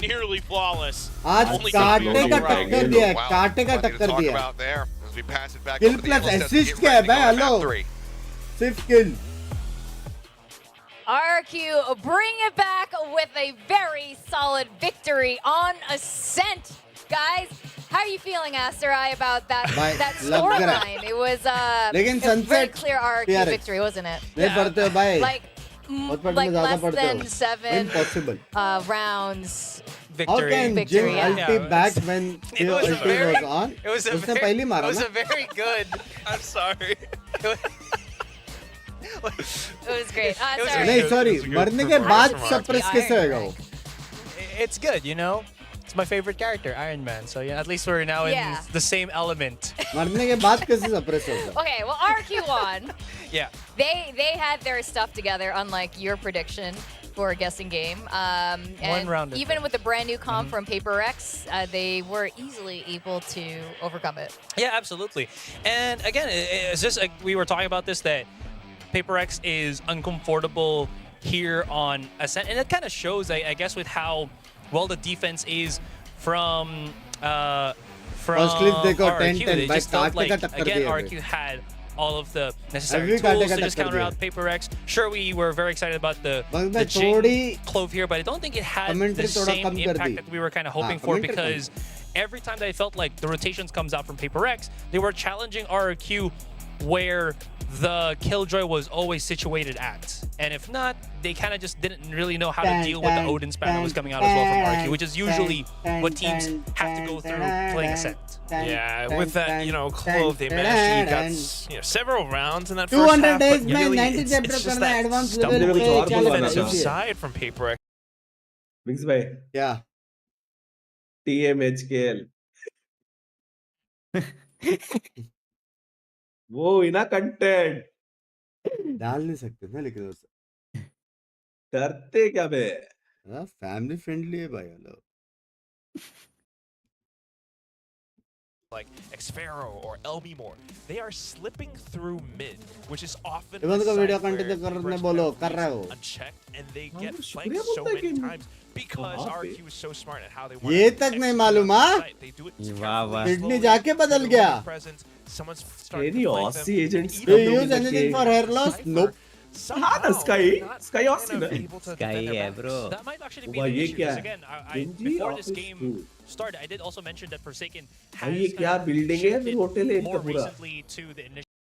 Nearly flawless. आज Only काटे couple का of rounds. टक्कर दिया है Wow, काटे का plenty to टक्कर talk दिया है about there as we pass it back Kill over to the plus analyst assist to get क्या है ready to भाई go to हेलो map 3. सिर्फ किल RRQ bring it back with a very solid victory on Ascent. Guys, how are you feeling, Asterai, about that Bhai, that लग रहा है। storyline? It was लेकिन a very sunset clear RRQ PRX victory, wasn't it? नहीं पढ़ते हो भाई Like, बहुत पढ़ने like में ज़्यादा less पढ़ते हो than 7 impossible rounds. how can Victory, Jing yeah. ulti back when It was ulti very- was on It was a उसने very, पहली it मारा was ना a very good. I'm sorry. It was great. It was Sorry. नहीं sorry It was a good मरने के performance बाद from suppress RRQ. कैसे होएगा वो It's good, you know. It's my favorite character, Iron Man. So yeah, at least we're now Yeah. in the same element. मरने के बाद कैसे सप्रेस होगा Okay, well, RRQ won. Yeah. They had their stuff together, unlike your prediction for guessing game. And round even with the brand new comp from PaperX, they were easily able to overcome it. Yeah, absolutely. And again, it's just like we were talking about this, that PaperX is uncomfortable here on Ascent, and it kind of shows, I guess, with how well the defense is from First clip देखो, RRQ. 10-10, They भाई, just felt काटे like, का टक्कर again, दिया RRQ had all of the necessary अभी भी tools काटे का to just टक्कर counter दिया। out PaperX. Sure, we were very excited about the बस मैं Jing थोड़ी clove here, but I don't think it had the commentary थोड़ा same कम कर impact the. that we were kind of hoping हाँ, for, commentary come. because every time that I felt like the rotations comes out from PaperX, they were challenging RRQ where the Killjoy was always situated at. And if not, they kind of just didn't really know how to deal with the Odin spam that was coming out as well from RRQ, which is usually what teams have to go through playing a set. Yeah, with that, Clove, they managed to got several rounds in that first 200 half, days but में really, 90 it's chapter just करना that advance stumble level with पे the क्या लगता defensive है? side from PRX. Binks भाई क्या? TMHKL वो इना कंटेंट डाल नहीं सकते ना लेकिन उस करते क्या बे फैमिली फ्रेंडली है भाई लोग. Like Xfero or Elbimore, they are slipping through mid, which is often even the का side video where content the करने British बोलो kind of कर रहे leaves हो. unchecked and they हाँ, get वो flanked शुक्रिया so बोलता है many कि times because वहाँ पे- RRQ is so smart at how they ये want to तक नहीं execute मालूम, on the हाँ? site. They do it वाह, वाह. carefully, सिडनी slowly, जाके बदल building गया. their presence. Someone's starting Any to flank Aussie them. agents Do Even you though use they anything get for hair loss? Cypher, Nope. somehow हाँ, Sky not Sky kind Aussie of ना able to Sky defend their है, backs. bro. That might actually be वाह, the ये issue. क्या Because है? again, Gen.G before this office game too. started, I did also mention that Forsaken भाई has ये क्या kind of building है shifted hotel है more इनका पूरा recently to the initial.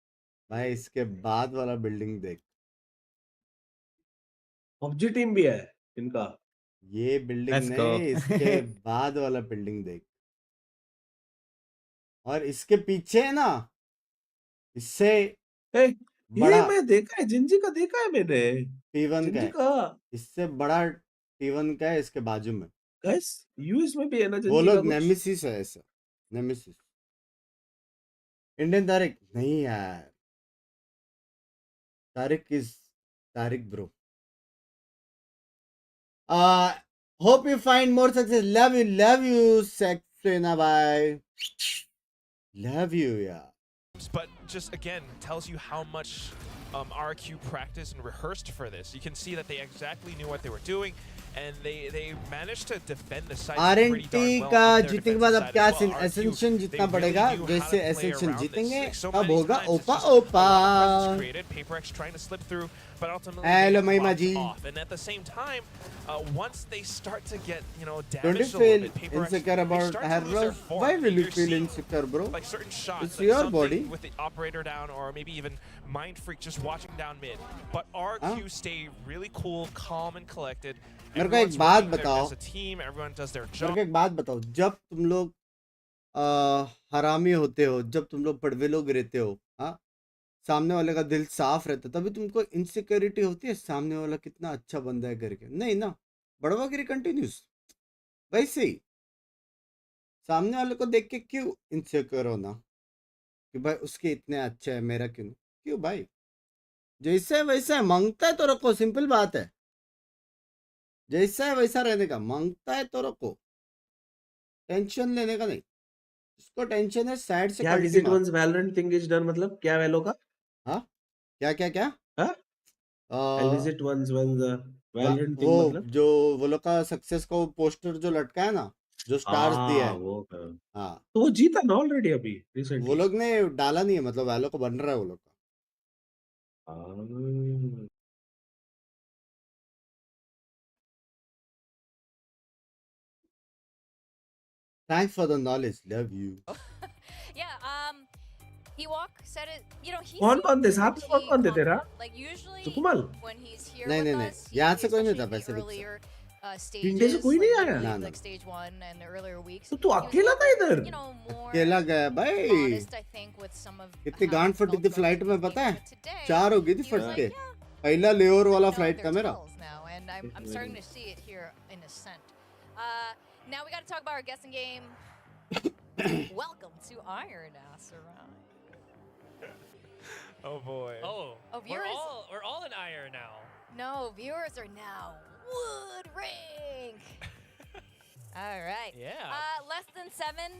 भाई इसके बाद वाला बिल्डिंग देख. PUBG टीम भी है इनका ये बिल्डिंग Let's go. नहीं, इसके बाद वाला बिल्डिंग देख. और इसके पीछे है ना, इससे ए, ये बड़ा मैं देखा है Gen.G का देखा है मैंने T1 का Gen.G है. का इससे बड़ा T1 का है इसके बाजू में. गाइस यूएस में भी है ना वो Gen.G का लोग कुछ नेमेसिस है ऐसा. नेमेसिस. इंडियन तारिक नहीं यार. Tariq is Tariq bro. Hope you find more success. Love you, Saxena bhai. Love you, yeah. But just again tells you how much RRQ practiced and rehearsed for this. You can see that they exactly knew what they were doing, and they managed to defend the site pretty RNT darn well का on their जीतने के बाद defensive अब क्या side as scene? well. RRQ, Ascension they जीतना really पड़ेगा. knew how to जैसे play Ascension around this. जीतेंगे Like, so तब many होगा times it's Opa just a lot of Opa. presence created. PRX trying to slip through, but ultimately Hello, they Mahima flopped ji. off. And at the same time, once they start to get Don't you damaged a feel little bit, PRX, insecure they about start hair to lose their loss? form. Why will you You're feel seeing, insecure, bro? like certain shots, It's like your something body. with the operator down, or maybe even Mind Freak just watching down mid. But RRQ stay really cool, calm, and collected. मेरे को एक Everyone's बात working बताओ. as a team. Everyone does their मेरे job. को एक बात बताओ. जब तुम लोग हरामी होते हो, जब तुम लोग पड़वे लोग रहते हो, हाँ, सामने वाले का दिल साफ रहता, तभी तुमको इनसिक्योरिटी होती है सामने वाला कितना अच्छा बंदा है करके. नहीं ना, बड़वागिरी कंटिन्यूस. वैसे ही सामने वाले को देख के क्यों इनसिक्योर होना कि भाई उसके इतने अच्छे है, मेरा क्यों? क्यों भाई? जैसा है वैसा है. मांगता है तो रखो. सिंपल बात है. जैसा है वैसा रहने का. मांगता है तो रखो. टेंशन लेने का नहीं. इसको टेंशन है साइड से क्या कल्टी विजिट मार. Once Valorant thing is done मतलब क्या वैलो का हाँ, क्या क्या क्या? हाँ I uh, visit once when the Valorant वो थिंग मतलब जो वो लोग का सक्सेस का पोस्टर जो लटका है ना, जो स्टार्स दिया हाँ है. वो हाँ, तो वो जीता ना ऑलरेडी अभी वो रिसेंटली लोग ने डाला नहीं है. मतलब वालों को बन रहा है वो लोग का. Thanks for the knowledge. Love you. Yeah, Ewok said it, he कौन कौन थे seemed साथ में pretty कौन थे तेरा confident. Like usually सुकुमल when he's here नहीं with नहीं नहीं, us, यहाँ से कोई नहीं especially था in the पैसे से. earlier इंडिया से stages, कोई नहीं like आया literally ना ना. like stage 1 and the earlier weeks, तो तू he was अकेला था इधर more अकेला गया भाई. honest, I think, with some of कितनी how he गांड felt फटी थी about फ्लाइट the में game. पता है? But today, 4 हो गई थी he was फट like, के. yeah, पहला लेओर वाला know फ्लाइट their था मेरा. tells now, and I'm starting to see it here in Ascent. Now we got to talk about our guessing game. Welcome to Iron Asarai. Oh boy. Oh, Oh, viewers? we're all in ire now. No, viewers are now wood rank. All right. Yeah. Less than 7.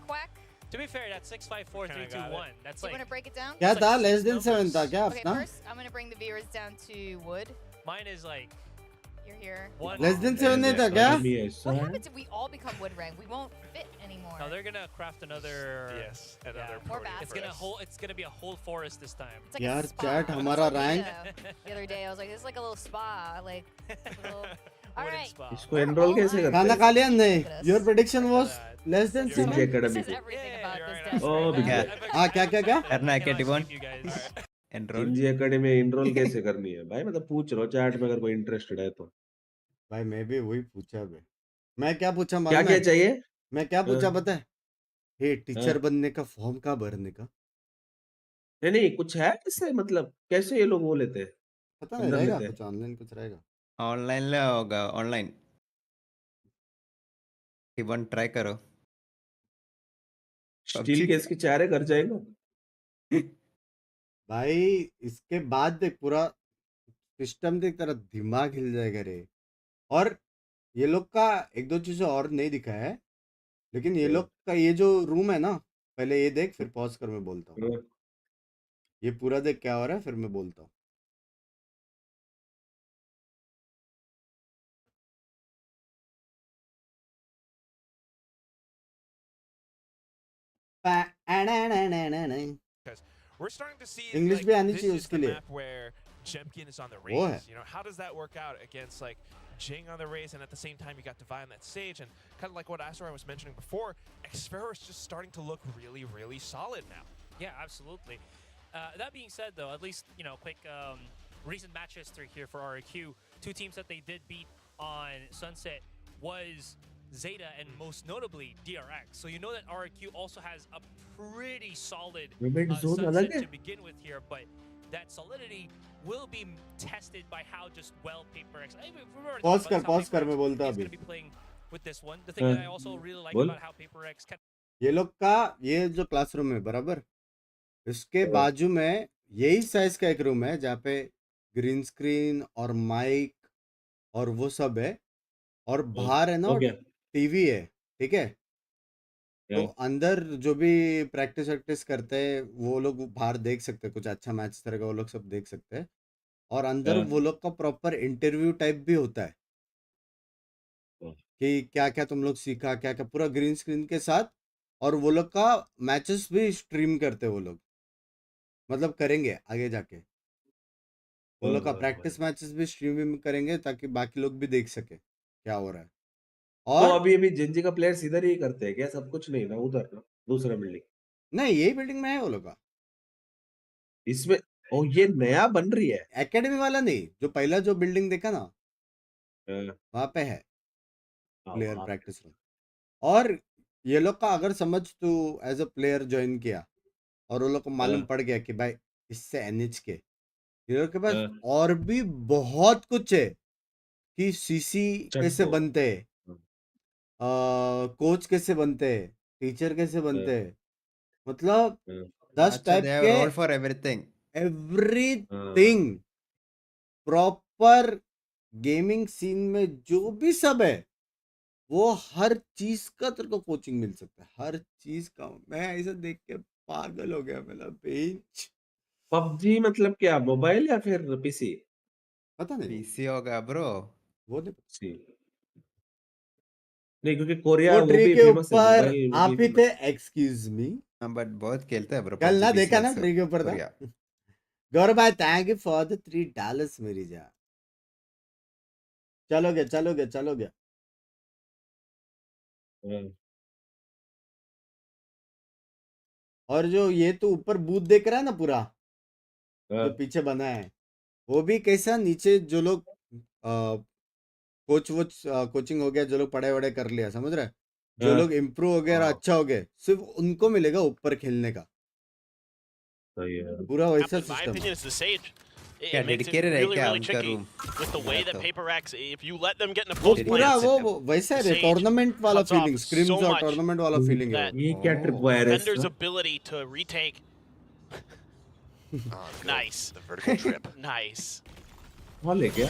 Quack. To be fair, that's 6, 5, 4, 3, Kinda 2, got it. 1. That's Do you like want to break it down? क्या It's था? like less 6 then 7 था numbers. क्या Okay, अपना? first I'm going to bring the viewers down to wood. mine is like You're here. 1. Less than 7 नहीं था क्या? What happens if we all become wood rank? We won't fit anymore. No, they're gonna craft another. Yes, another Yeah. More podium baskets. for us. It's gonna be a whole forest this time. It's like यार a spa. Chat I हमारा told rank. Lita the other day, I was like, it's like a little spa. Like, a little... All Wooden right. spa. इसको enrol कैसे करते खाना हैं खा लिया नहीं? Your prediction was less than So 7. GENG this Academy is को everything Yeah, about you're this right. desk Oh, right now. big हाँ क्या Arna Academy Skip one. you guys. Enroll. GENG academy में इनरोल कैसे करनी है भाई? मतलब पूछ रहा हूँ चैट में अगर कोई इंटरेस्टेड है तो। भाई मैं भी वही पूछा बे। मैं क्या पूछा क्या मालूम क्या है? चाहिए? मैं क्या पूछा पता है? हे हाँ। टीचर बनने का फॉर्म का भरने का? नहीं नहीं कुछ है इससे मतलब कैसे ये लोग वो लेते हैं? पता नहीं, अंदर रहेगा लेते हैं? कुछ ऑनलाइन कुछ रहेगा। ऑनलाइन ले होगा ऑनलाइन T1 ट्राई करो स्टील PUBG केस की चारे कर जाएगा। भाई इसके बाद देख पूरा सिस्टम देख, तेरा दिमाग हिल जाएगा रे। और ये लोग का एक दो चीजें और नहीं दिखा है, लेकिन ये लोग का ये जो रूम है ना, पहले ये देख फिर पॉज कर मैं बोलता हूँ। ये पूरा देख क्या हो रहा है फिर मैं बोलता हूँ। We're starting to see English like भी आनी this चाहिए is उसके the लिए। map where Gen.G is on the वो है। raise. You know, how does that work out against like GENG on the raise, and at the same time you got Divine on that stage, and kind of like what Asura was mentioning before, Xfero is just starting to look really, really solid now. Yeah, absolutely. That being said, though, at least, you know, quick recent match history here for RRQ. Two teams that they did beat on Sunset was Zeta and most notably DRX. So you know that RRQ also has a pretty solid Sunset to begin with here, but that solidity will be tested by how just well PRX. Pause कर मैं बोलता going अभी। to be playing with this one. The thing that I also really like about how PRX kept ये लोग का ये जो classroom है बराबर, इसके बाजू में यही साइज का एक रूम है जहाँ पे ग्रीन स्क्रीन और माइक और वो सब है, और बाहर है ना टीवी है, ठीक है। तो अंदर जो भी प्रैक्टिस वैक्टिस करते हैं वो लोग बाहर देख सकते हैं, कुछ अच्छा मैच तरह का वो लोग सब देख सकते हैं। और अंदर वो लोग का प्रॉपर इंटरव्यू टाइप भी होता है कि क्या क्या तुम लोग सीखा, क्या क्या, पूरा ग्रीन स्क्रीन के साथ। और वो लोग का मैचेस भी स्ट्रीम करते हैं वो लोग, मतलब करेंगे आगे जाके। वो लोग का प्रैक्टिस मैचेस भी स्ट्रीम करेंगे ताकि बाकी लोग भी देख सके क्या हो रहा है। तो और अभी जेंजी का प्लेयर्स इधर ही करते हैं क्या? सब कुछ नहीं ना उधर ना दूसरा बिल्डिंग? नहीं, यही बिल्डिंग में है वो लोग का। इसमें ओ ये नया बन रही है एकेडमी वाला नहीं, जो पहला जो बिल्डिंग देखा ना वहां पे है प्लेयर प्रैक्टिस रूम। और ये लोग का अगर समझ तू एज अ प्लेयर ज्वाइन किया और वो लोग को मालूम पड़ गया कि भाई इससे एनएच के ये लोग के पास और भी बहुत कुछ है कि सीसी कैसे बनते हैं, कोच कैसे बनते हैं, टीचर कैसे बनते हैं, मतलब 10 टाइप के role for everything everything proper gaming scene में जो भी सब है वो हर चीज का तेरे को कोचिंग मिल सकता है, हर चीज का। मैं ऐसा देख के पागल हो गया, मेरा बेंच। पबजी मतलब क्या, मोबाइल या फिर पीसी? पता नहीं, पीसी होगा ब्रो वो नहीं पता। नहीं क्योंकि कोरिया वो वो ट्री भी के फेमस है, ऊपर मोबाइल वो आप भी ही थे, एक्सक्यूज मी। बट बहुत खेलते हैं ब्रो कल ना PUBG देखा ना PC ट्री के ऊपर था। कोरिया। गौरव भाई थैंक यू फॉर द $3 मेरी जान। चलोगे। और जो ये तो ऊपर बूथ देख रहा है ना पूरा, जो पीछे बना है, वो भी कैसा नीचे जो लोग कोचिंग हो गया, जो लोग पढ़ाई वढ़ाई कर लिया, समझ रहे हैं, जो लोग इम्प्रूव हो गए और अच्छा हो गए, सिर्फ उनको मिलेगा ऊपर खेलने का। पूरा वैसा In my system. opinion, it's the Sage. क्या It makes it dedicated है really, क्या really उनका tricky room? with the way that PRX, if you let them get in a वो close पूरा play, वो वैसा है, Sage टूर्नामेंट वाला cuts off feeling, scrims so और much टूर्नामेंट वाला फीलिंग है that ये क्या ट्रिप वायर है Vendor's इसका? ability to retake. Nice. The vertical trip. Nice. Call है क्या?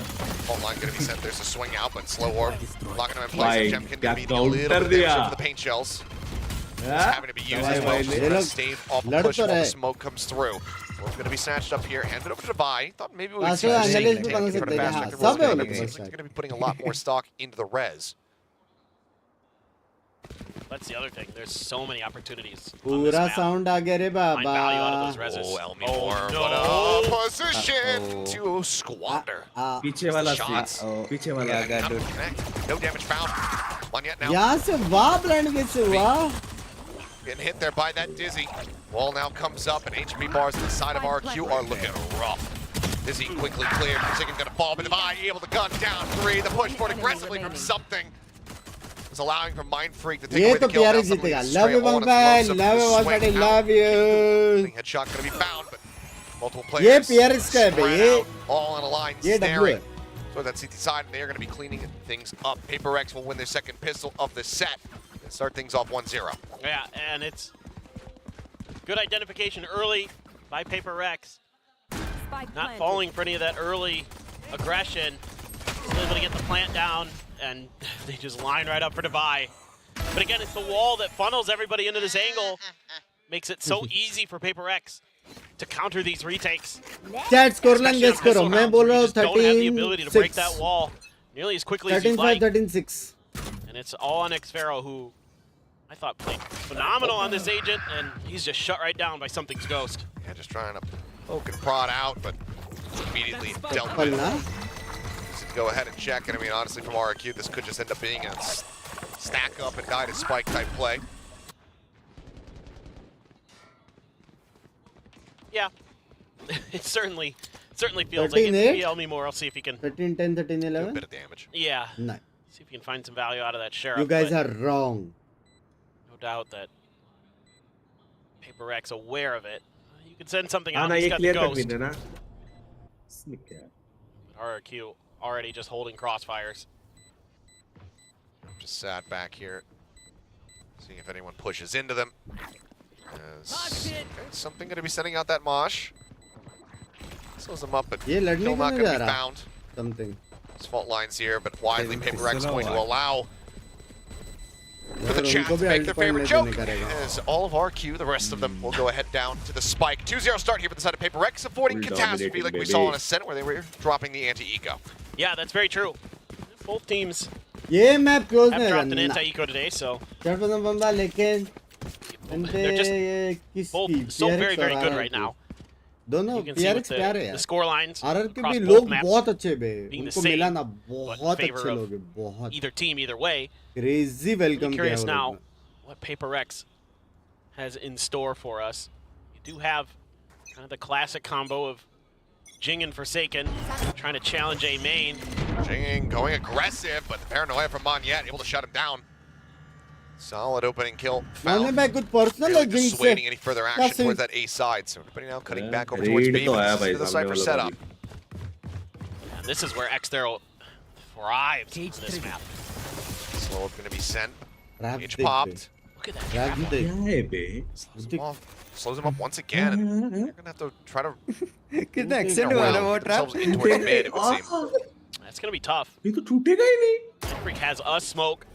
Fault line gonna be sent. There's a swing out, but slow orb. Locking him in place. भाई, Gem can क्या be a little bit counter of damage दिया। for the paint shells. It's हाँ? having to be used भाई, as well. भाई, Just ये trying to लोग stave off a लड़ push तो while रहे। the smoke comes through. We're gonna be snatched up here. Handed over to Dubai. Thought maybe we would pass see में the same analyst भी take बना in front सकते of हैं, हाँ, Aspect सब है वो but लोग it के seems पास like शायद। they're gonna be putting a lot more stock into the res. That's the other thing. There's so many opportunities. on this पूरा map. साउंड आ गया रे Find value out of those Baba. reses. Oh, Elmi Oh, Moore. no. What a position to squander. पीछे वाला Shots. पीछे वाला Connect. No damage found. Monyet now यहाँ से वाह ब्लाइंड कैसे हुआ? getting hit there by that Dizzy. Wall now comes up, and HP bars to the side of RRQ are looking rough. Dizzy quickly cleared. Forsaken gonna fall, but Divide able to gun down 3. The push forward aggressively from something is allowing for Mind Freak to take ये away the तो kill. Now PRX somebody जीतेगा. straight Love you, on its Mumbai. lonesome Love you, swing WATCHPARTY. out. Love you. Headshot gonna be found, but multiple ये players PRX का है बे, spread ये out, all on a line, ये W staring. है. So that CT side, they are going to be cleaning things up. PRX will win their second pistol of the set and start things off 1-0. Yeah, and it's good identification early by PRX. Not falling for any of that early aggression. Still able to get the plant down, and they just line right up for Devi. But again, it's the wall that funnels everybody into this angle. Makes it so easy for PRX to counter these retakes. Chat score line guess करो. मैं बोल रहा हूँ Don't have the ability to break that 13-6. wall nearly as quickly as you'd 13-5, like. 13-6. And it's all on xFaro, who I thought played phenomenal on this agent, and he's just shut right down by something's ghost. Yeah, just trying to poke and prod out, but immediately dealt Pal with. ना. So go ahead and check, and I mean, honestly, from RRQ, this could just end up being a stack up and die to spike type play. Yeah, it certainly feels 13-8? like it. Yell me more. I'll see if he can. 13-10, Do a 13-11. bit of damage. Yeah, No. see if he can find some value out of that sheriff. You guys but are wrong. no doubt that PRX aware of it. You could send something out. ना He's ये got the clear cut ghost. win है ना. इसमें क्या है? But RRQ already just holding crossfires. Just sat back here, seeing if anyone pushes into them. Is something going to be sending out that mosh? Slows them up, but ये लड़ने still क्यों not नहीं going जा to be रहा? found. Something. There's fault lines here, but widely It's PRX still going to alive. allow for the अगर chat उनको to भी make their ult point favorite नहीं joke. देने करेगा. As all of RQ, the rest of them will go ahead down to the spike. 2-0 start here for the side of PRX, avoiding Full catastrophe dominating, like we baby. saw in Ascent, where they were dropping the anti-eco. Yeah, that's very true. Both teams ये map close have नहीं dropped an करना. anti-eco today, so चढ़ पता बंदा लेकिन they're just किसकी both so PRX very, very और good RRQ. right now. दोनों You can see with PRX प्यारे the यार. score lines RRQ across भी both लोग maps बहुत अच्छे बे. being the उनको same, मिला ना but बहुत favor अच्छे of लोग हैं. बहुत. either team, either way. Crazy welcome I'm किया curious वो now लोग. what PRX has in store for us. You do have kind of the classic combo of Jing and Forsaken trying to challenge a main. Jing going aggressive, but the paranoia from Monyet able to shut him down. Solid opening kill मैंने found. मैं कुछ personal Really है zinc से. dissuading any further action Nothing. towards that A side. So everybody now cutting Yeah, back over towards read B, तो but आया this is भाई the सामने Cypher वाला setup. And this is where xThero thrives on this map. Slow going to be sent. Rap H देख popped. Look at that. Rap trap. देख. क्या है बे? Slows him up once again. And they're going to have to try to कितना figure accent a way हुआ ना to वो get trap. themselves in towards mid, it would seem. That's going to be tough. ये तो छूटेगा ही नहीं. Freak has a smoke.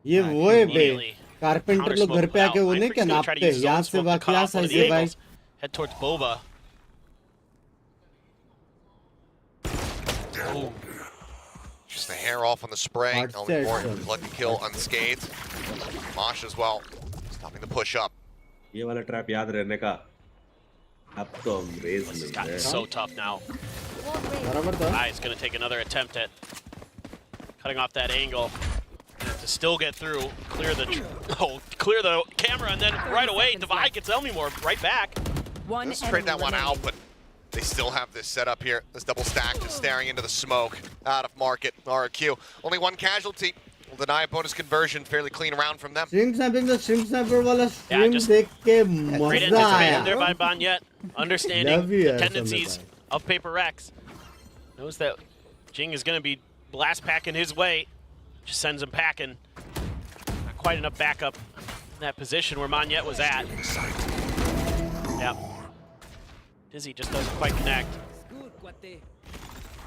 ये वो है बे. Immediately. कारपेंटर Counter लोग smoke घर पे आके without. वो नहीं Mindfreak's क्या gonna try to नापते use यहाँ zone से smoke to वाह cut क्या off one of size the है भाई. angles. Head towards Bova. Oh, Just a hair off on the spray. Hard Only set, Morton son. lucky kill unscathed. Mosh as well. Stopping the push up. ये वाला trap याद रहने का. अब तो हम रेस this has में gotten हैं. so tough now. बराबर था. Is going to take another attempt at cutting off that angle. To still get through, clear the camera, and then right away, Divide gets Elmimore right back. One Let's trade that one out, but they still have this set up here. This double stack just staring into the smoke. Out of market. RRQ. Only one casualty. Will deny a bonus conversion. Fairly clean round from them. Stream snapping the stream snapper वाला Yeah, stream just देख के Great मजा anticipation there आया. by Banyet, understanding Love you, the यार, tendencies Samir of PRX. Knows that Jing is going to be blast packing his way. Just sends him packing. Not quite enough backup in that position where Monyet was at. Yep. Dizzy just doesn't quite connect.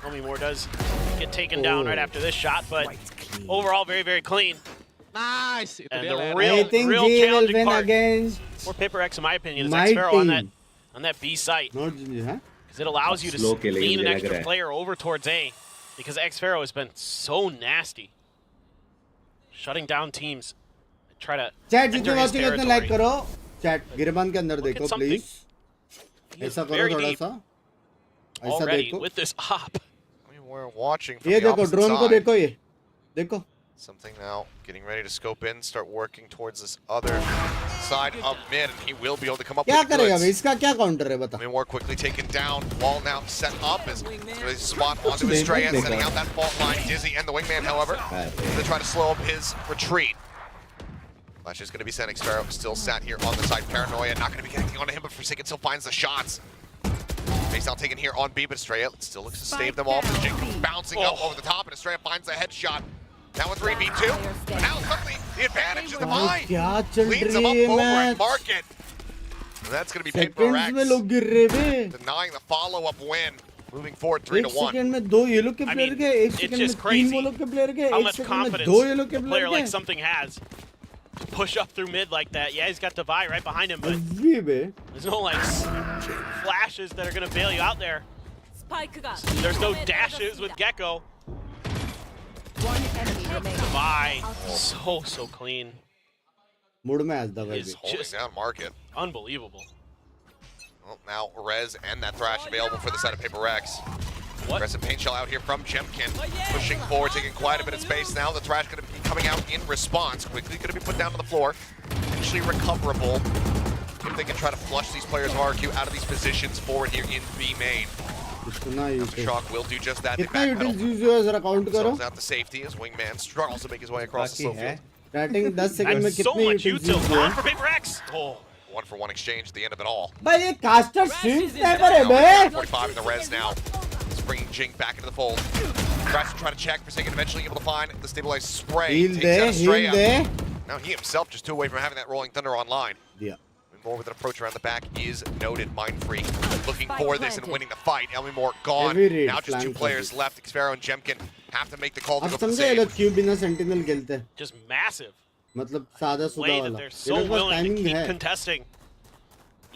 Elmimore does get taken down right after this shot, but overall very, very clean. Nice. And the I real think G will challenging win part against for PRX, in my opinion, is my xFaro team. on that B site. not G, huh? Because it allows you to Slow killing lean an मुझे लग extra रहा है. player over towards A. Because xFaro has been so nasty. Shutting down teams. Try to Chat enter जितने his watching उतने like territory. करो. Chat गिरबान के अंदर Look देखो at something. please. He is ऐसा करो very थोड़ा deep सा. ऐसा already देखो. with this op. I mean, we're watching from ये the देखो opposite ड्रोन को side. देखो ये. देखो. Something now, getting ready to scope in, start working towards this other side of mid, and he will be able to come up क्या with करेगा goods. भाई इसका क्या काउंटर है बता More quickly taken down. Wall now set up as really spot onto Estrella, setting out that fault line. Dizzy and the wingman, however, to try to slow up his retreat. Flash is going to be sending Sparrow, still sat here on the side. Paranoia not going to be getting onto him, but Forsaken still finds the shots. Face now taken here on B, but Estrella still looks to stave them off. Jake bouncing up over the top, and Estrella finds the headshot. Now a 3v2. But now suddenly the advantage is divine. Leads him up over and market. And that's going to be PRX denying the follow-up win. Moving forward 3-1. Second में दो yellow के I player mean, गए एक it's second में just तीन crazy yellow के player गए how एक much सेकंड में confidence दो येलो के a player प्लेयर like गए something has to push up through mid like that. Yeah, he's got Devi right behind him, but अभी बे there's no like flashes that are going to bail you out there. Spike got. There's no dashes with Gecko. One enemy remaining. Devi, so clean. Mood में आज दवाई Is भी Holding just down market. unbelievable. Well, now Rez and that Thrash available for the side of PRX. What? Aggressive paint shell out here from Jemkin. Pushing forward, taking quite a bit of space now. The Thrash going to be coming out in response. Quickly going to be put down to the floor. Actually recoverable. If they can try to flush these players of RRQ out of these positions forward here in B main. कितना use Shock will do just that. They कितना utils backpedal use हुआ जरा count करो themselves out to safety as Wingman struggles to make his way across the slow field. Starting 10 second में That's so कितने much utils util use हुए gone for PRX. Oh, 1-for-1 exchange at the end of it all. भाई ये caster stream sniper है Now bay 45 in the res now. It's bringing Jing back into the fold. Tries to try to check. Forsaken eventually able to find the stabilized spray. Heal Takes out दे heal Estrella. दे Now he himself just 2 away from having that Rolling Thunder online. दिया More with an approach around the back is noted. Mind Freak looking for this and winning the fight. Elmimore gone. Heavy raid Now just 2 flank players left. Xfero and Jemkin have to make the call to अब go for the समझे ये save. लोग क्यों बिना sentinel खेलते हैं just massive. मतलब सादा सुदा Way that वाला they're ये so लोग पास willing to टाइमिंग keep है contesting.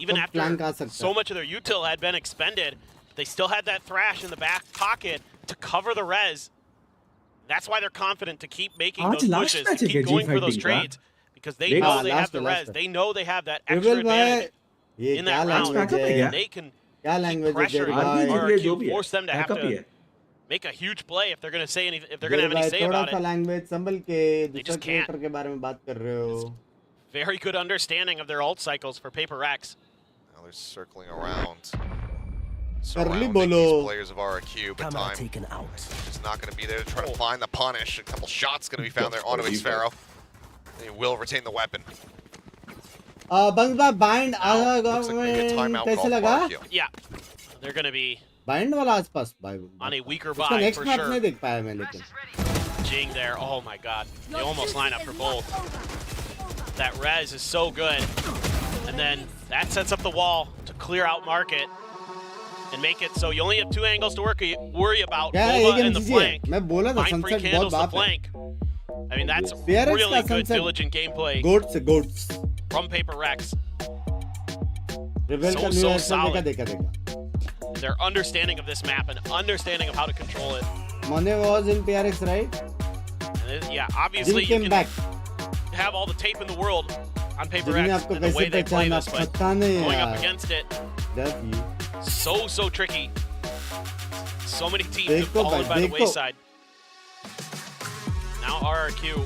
Even अब plan का आ after सकता so है। much of their util had been expended, they still had that Thrash in the back pocket to cover the res. That's why they're confident to keep making आज those last pushes, match to है keep G going for those fighting का। trades, because they देख- know हाँ, they last have the है, last res. है। They know they have that extra ट्रिबल भाई advantage ये in क्या that round. लैंग्वेज है है क्या? They can क्या keep लैंग्वेज है pressure तेरी on भाई जो RRQ, भी है, force them to have backup he to है। make a huge play if they're going to say any, if they're going to have तेरी any भाई say थोड़ा about सा it. लैंग्वेज संभल के दूसरा just can't. क्रिएटर के बारे में बात कर रहे हो Very good understanding of their ult cycles for PRX. Now they're circling around. Early Surrounding bolo. these players of RRQ, but time is not going to be there to try to find the punish. A couple shots going to be found there onto Xfero. He will retain the weapon. बंग्स भाई bind आधा Looks गांव like maybe a में timeout कैसे call for लगा RRQ. Yeah, they're going to be bind वाला आसपास भाई on a weaker उसका buy next for match sure. नहीं देख पाया मैं लेकिन Jing there, oh my god. They almost line up for both. That res is so good. And then that sets up the wall to clear out market and make it so you only have 2 angles to worry about. क्या Nova एक and the MCC flank. है मैं बोला था Mind Freak sunset बहुत handles the बाप है flank. I mean, that's PRX really का good sunset diligent gameplay goats from PRX. रिवेल So, का so न्यू solid. देखा Their understanding of this map and understanding of how to control it. Monet was in PRX right Yeah, Jim obviously you came can back have all the tape in the world on जिन्होंने PRX आपको and the way कैसे they play पहचाना this, but पता नहीं going up यार against it, That's you. so tricky. So many teams have देखो fallen भाई by the देखो wayside. Now RRQ,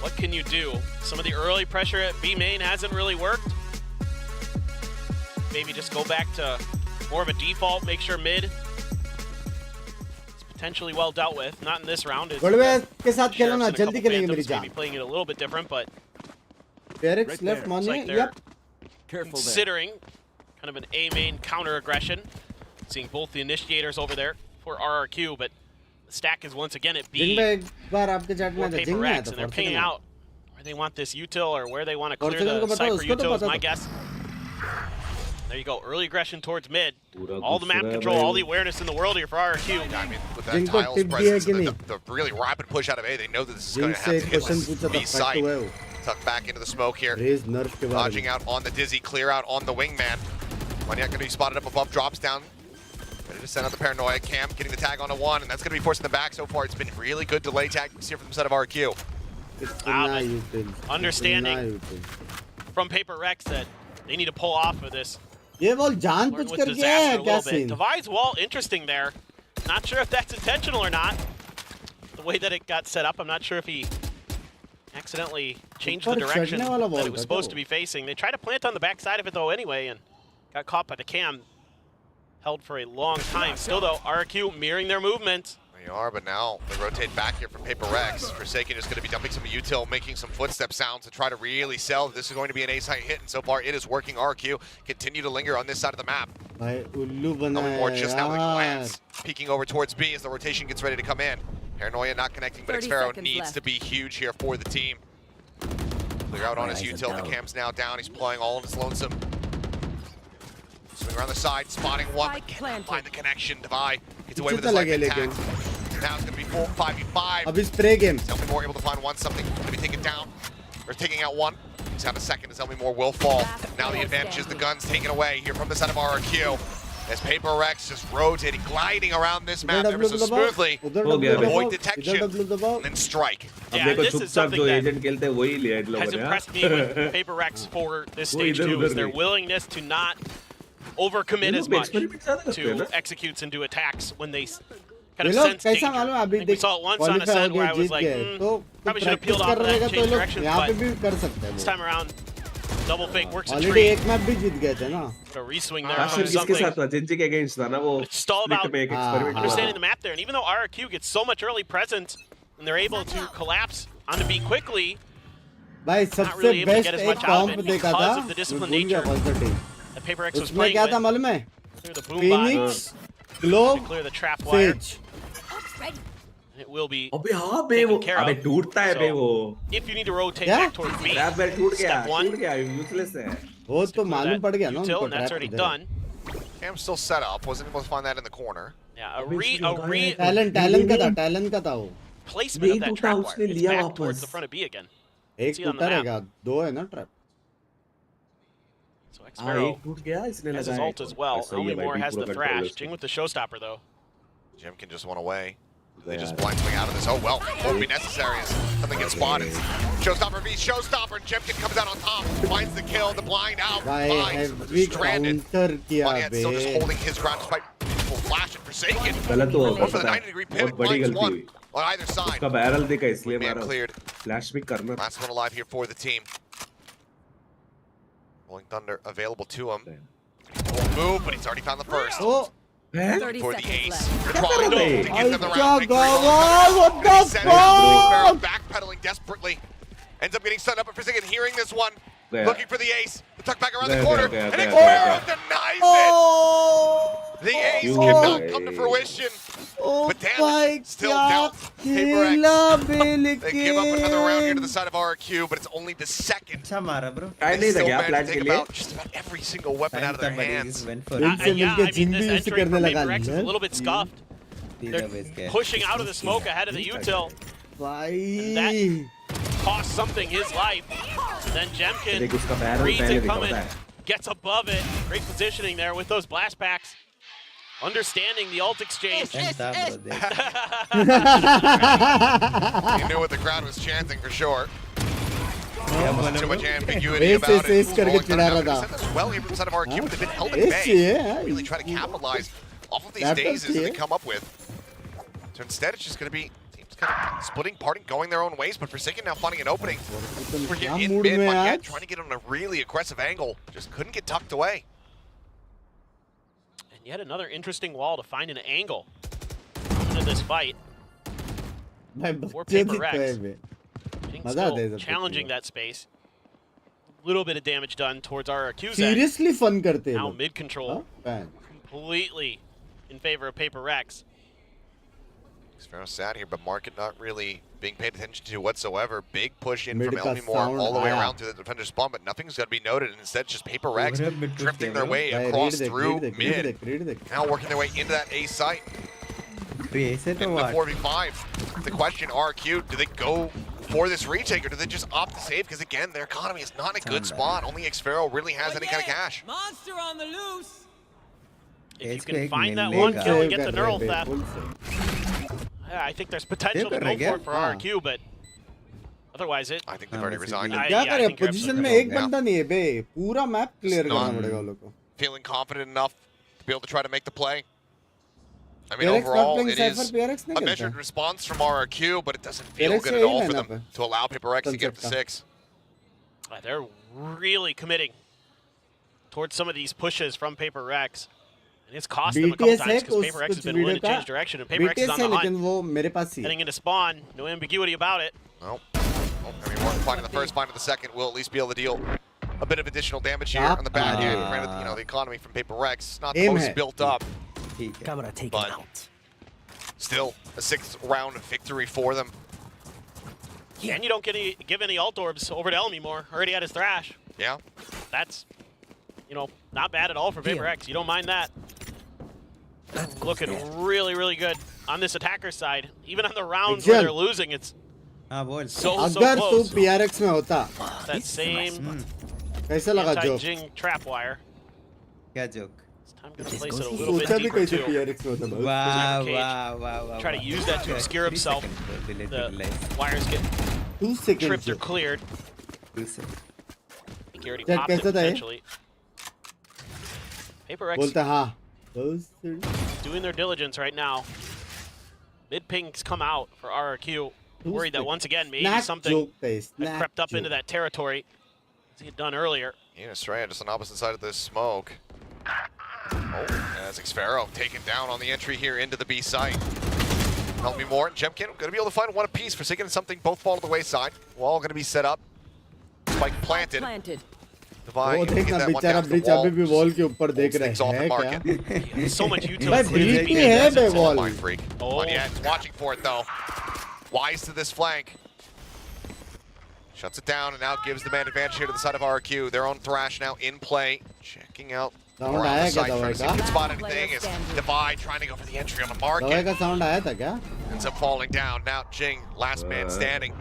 what can you do? Some of the early pressure at B main hasn't really worked. Maybe just go back to more of a default, make sure mid is potentially well dealt with. Not in this round. Is गड़वे के साथ खेलो Sheriffs ना and a जल्दी couple खेलेंगे मेरी Phantoms जान maybe playing it a little bit different, but PRX left it's Monet like they're yep considering kind of an A main counter aggression. Seeing both the initiators over there for RRQ, but the stack is once again at Jin B पे एक बार आपके chat for में था जिन में आया PRX, था and they're for pinging second out where they want this util or where they want to और clear second को the बताओ site for उसको तो util is पता my था guess. There you go, early aggression towards mid. पूरा All the map गुस्सा है control, भाई। all the awareness in the world here for RRQ. I mean, with that जिनको tiles टिप दिया presence कि and नहीं the really rapid push out of A, they know that this is जिन going to से have एक to hit question पूछा था B fact site. हुआ है वो Tuck back into the smoke here. Rage nerf के बारे Dodging में out on the Dizzy, clear out on the Wingman. Maniac going to be spotted up above, drops down. Ready to send out the Paranoia. Cam getting the tag onto 1, and that's going to be forced in the back so far. It's been really good delay tactics here from the side of RQ. इतना यूटिल Understanding from PRX that they need to pull off of this. ये ball जान Learn कुछ with कर गया disaster है a क्या little bit. Scene Devi's wall, interesting there. Not sure if that's intentional or not. the way that it got set up. I'm not sure if he accidentally changed the direction that it was supposed to be facing. They tried to plant on the back side of it though anyway, and got caught by the cam. Held for a long time. Still though, RRQ mirroring their movement. They are, but now they rotate back here from PRX. Forsaken is going to be dumping some util, making some footstep sounds to try to really sell. This is going to be an ace-high hit, and so far it is working. RRQ continue to linger on this side of the map. More just now with glance, peeking over towards B as the rotation gets ready to come in. Paranoia not connecting, but Xpharaoh needs to be huge here for the team. Clear out on his util. The cam's now down. He's playing all on his lonesome. Swing around the side, spotting one, but can't find the connection. Devi gets away with his life intact. Now it's going to be 5v5. Abhi spray game. Elmimore able to find one, something going to be taken down, or taking out one. He's got a second as Elmimore will fall. Now the advantage is the guns taken away here from the side of RRQ. As PRX just rotating, gliding around this map ever so smoothly. Avoid detection, and then strike. Yeah, this is something that has impressed me with PRX for this stage too, is their willingness to not overcommit as much to executes and do attacks when they kind of sense danger. I think we saw it once on Ascent where I was like, probably should have peeled off that, changed directions, but this time around, double fake works a treat. So re-swing there from something. It's all about understanding the map there, and even though RRQ gets so much early presence, and they're able to collapse onto B quickly, not really able to get as much out of it because of the disciplined nature that PRX was playing with. Through the boom box to clear the trap wire. It will be taken care of. So, if you need to rotate back towards B, step one. Util, and that's already done. Cam's still set up. Wasn't able to find that in the corner. Yeah, talent ka tha wo. Placement of that trap wire. It's back towards the front of B again. एक टूटा रहेगा, दो है ना trap. So Xpharaoh has his ult as well. Elmimore has the thrash. Jing with the showstopper though. Jim can just one away. They just blind swing out of this. Oh well, won't be necessary as something gets spotted. Showstopper v Showstopper. Jemkin comes out on top, finds the kill, the blind out, finds stranded. Monyet still just holding his ground despite beautiful flash and Forsaken. Or for the 90-degree pivot, finds one on either side. Man cleared. Last one alive here for the team. Rolling Thunder available to him. Won't move, but he's already found the first. For the ace. Trying to give them the round victory. What the fuck? Backpedaling desperately. Ends up getting stunned up at Forsaken, hearing this one. Looking for the ace. The tuck back around the corner. And Xpharaoh denies it. The ace cannot come to fruition. But damn it, still down. PRX. They give up another round here to the side of RRQ, but it's only the second. They still managed to take about just about every single weapon out of their hands. Yeah, I mean, this entry from PRX is a little bit scuffed. They're pushing out of the smoke ahead of the util. And that cost something his life. And then Jemkin reads it coming, gets above it. Great positioning there with those blast packs. Understanding the ult exchange. You knew what the crowd was chanting for sure. Too much ambiguity about it. Well, even inside of RRQ, but they've been held at bay. Really try to capitalize off of these dazes that they come up with. So instead, it's just going to be teams kind of splitting, parting, going their own ways. But Forsaken now finding an opening. We're getting in mid, but yet trying to get on a really aggressive angle. Just couldn't get tucked away. And yet another interesting wall to find an angle into this fight. For PRX. Still challenging that space. A little bit of damage done towards RRQ's Seriously fun karte hain. Now mid control. Completely in favor of PRX. Xpharaoh sad here, but market not really being paid attention to whatsoever. Big push in from Elmimore all the way around to the defender's spawn, but nothing's going to be noted. And instead, just PRX drifting their way across through mid. Now working their way into that A site. In the 4v5, the question, RRQ, do they go for this retake or do they just opt to save? Because again, their economy is not a good spot. Only Xpharaoh really has any kind of cash. Monster on the loose. If you can find that one kill and get the neural theft. Yeah, I think there's potential to go for it for RRQ, but otherwise it. I think they've already resigned. क्या करें? Position में एक बंदा नहीं है बे. पूरा map clear करना पड़ेगा लोगों को. Feeling confident enough to be able to try to make the play. I mean, PRX not overall, playing it Cypher, is PRX नहीं a खेलता measured है. response from RRQ, but it doesn't feel PRX good से at यही all for lineup them है. to allow PRX to get up to Concept 6. They're really committing towards some of these pushes from PRX. And it's cost them a couple BTS है times because कुछ PRX has कुछ been video willing to का. change direction, and PRX is BTS on है the hunt. लेकिन वो मेरे पास ही है. Heading into spawn, no ambiguity about it. Well, I mean, one finding the first, finding the second will at least be able to deal a bit of additional damage here on the back end. Granted, you know, the economy from PRX not the Aim most है. built up, Camera taken but out. still a 6th round victory for them. And you don't give any ult orbs over to El anymore. Already had his thrash. Yeah. That's, you know, not bad at all for PRX. You don't mind that. Looking really, really good on this attacker side. Even on the rounds where they're losing, it's हाँ बोल. so अगर तू close. PRX में होता That same कैसा लगा जो? anti-Jing trap wire. क्या joke? It's time to place it a little bit सोचा भी deeper कैसे too. PRX में होता. Wow, cage. wow. Try to use that to obscure himself. The wires get 2 seconds. tripped or cleared. I think he already Check popped it कैसा था ये? potentially. PRX बोलता हाँ. doing their diligence right now. Mid pings come out for RRQ. Worried that once again maybe something had crept up into that territory as he had done earlier. Estrella just on the opposite side of this smoke. Oh, as Xfero taken down on the entry here into the B site. Help me more. Jemkin going to be able to find one apiece. Forsaken and something both fall to the wayside. Wall going to be set up. Spike planted. वो देखना बेचारा bridge अभी भी wall के ऊपर देख रहे हैं क्या? So much utility. भाई ब्रिज भी है बे wall. Mind freak. Oh, yeah, watching for it though. Wise to this flank. Shuts it down and now gives the man advantage here to the side of RRQ. Their own thrash now in play. Checking out Sound आया क्या trying दवाई to see if का? he can spot anything. Is Divide trying to go for the entry on the market. दवाई का sound आया था क्या? Ends up falling down. Now Jing, last man standing.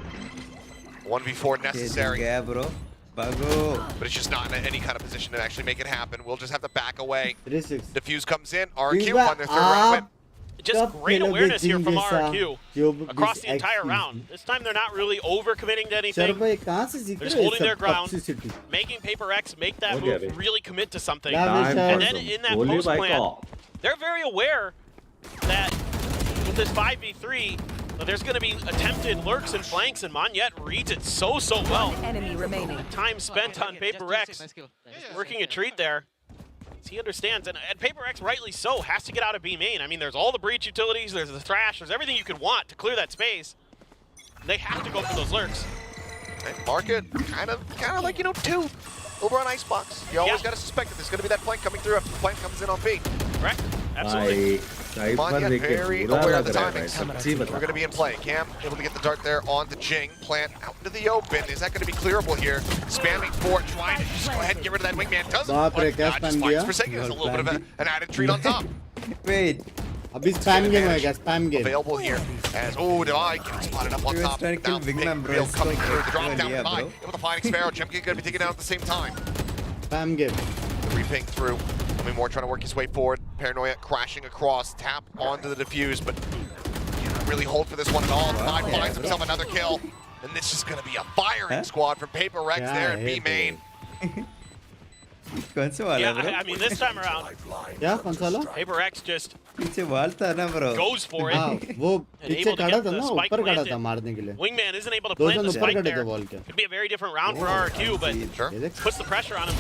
1v4 necessary. Yeah, bro. Bago. But it's just not in any kind of position to actually make it happen. We'll just have to back away. 3-6. Diffuse comes in. RRQ find their third round win. Just great awareness here from RRQ across the entire round. This time they're not really over-committing to anything. They're just holding their ground, making PRX make that move, really commit to something. And then in that post-plan, they're very aware that with this 5v3, there's going to be attempted lurks and flanks, and Monyet reads it so well. Enemy remaining. Time spent on PRX, working a treat there. He understands, and PRX, rightly so, has to get out of B main. I mean, there's all the breach utilities, there's the thrash, there's everything you could want to clear that space. They have to go for those lurks. And market, kind of like, you know, 2 over on Icebox. You always got to suspect that there's going to be that flank coming through if the flank comes in on B. Correct? Absolutely. Monyet very aware of the timings. We're going to be in play. Cam able to get the dart there on the Jing. Plant out into the open. Is that going to be clearable here? Spamming for it, trying to just go ahead and get rid of that wingman. Doesn't. Just finds Forsaken. There's a little bit of an added treat on top. Wait. अभी spam game होएगा, spam game. Available here as Divide getting spotted up on top. Trying to kill Wingman, bro. Coming through the drop down. Yeah, Divide bro. able to find Xfero. Jemkin going to be taken down at the same time. Spam game. Reping through. More trying to work his way forward. Paranoia crashing across. Tap onto the defuse, but can't really hold for this one at all. Divide finds himself another kill. And this is going to be a firing squad from PRX there in B main. कौन सा वाला bro? I mean, this time around, क्या कौन सा वाला? PRX just पीछे वाल था ना bro. goes for it. हाँ, वो and पीछे able to खड़ा get था the ना, spike ऊपर खड़ा planted. था मारने के लिए. Wingman isn't able to दो plant जन the ऊपर spike खड़े थे there. वॉल के. Could be a very different round for RRQ, but Sure. puts the pressure on him.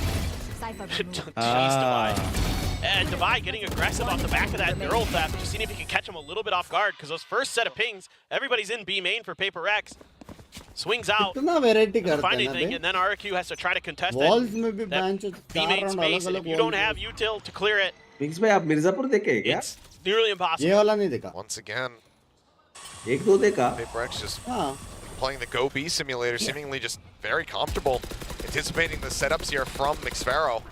Jeez, Divide. And Divide getting aggressive off the back of that neural theft, just seeing if he can catch him a little bit off guard, because those first set of pings, everybody's in B main for PRX. Swings out, कितना variety doesn't करता find है ना anything, bay? and then RRQ has to try to contest Walls में भी that bench B चार main round space, and अलग-अलग if you wall don't में. have util to clear it, Binks भाई आप मिर्जापुर देखे हैं क्या? it's nearly impossible. ये वाला नहीं देखा. Once again, एक दो देखा. PRX just हाँ. playing the Go B simulator, seemingly just very comfortable, anticipating the setups here from Xfero.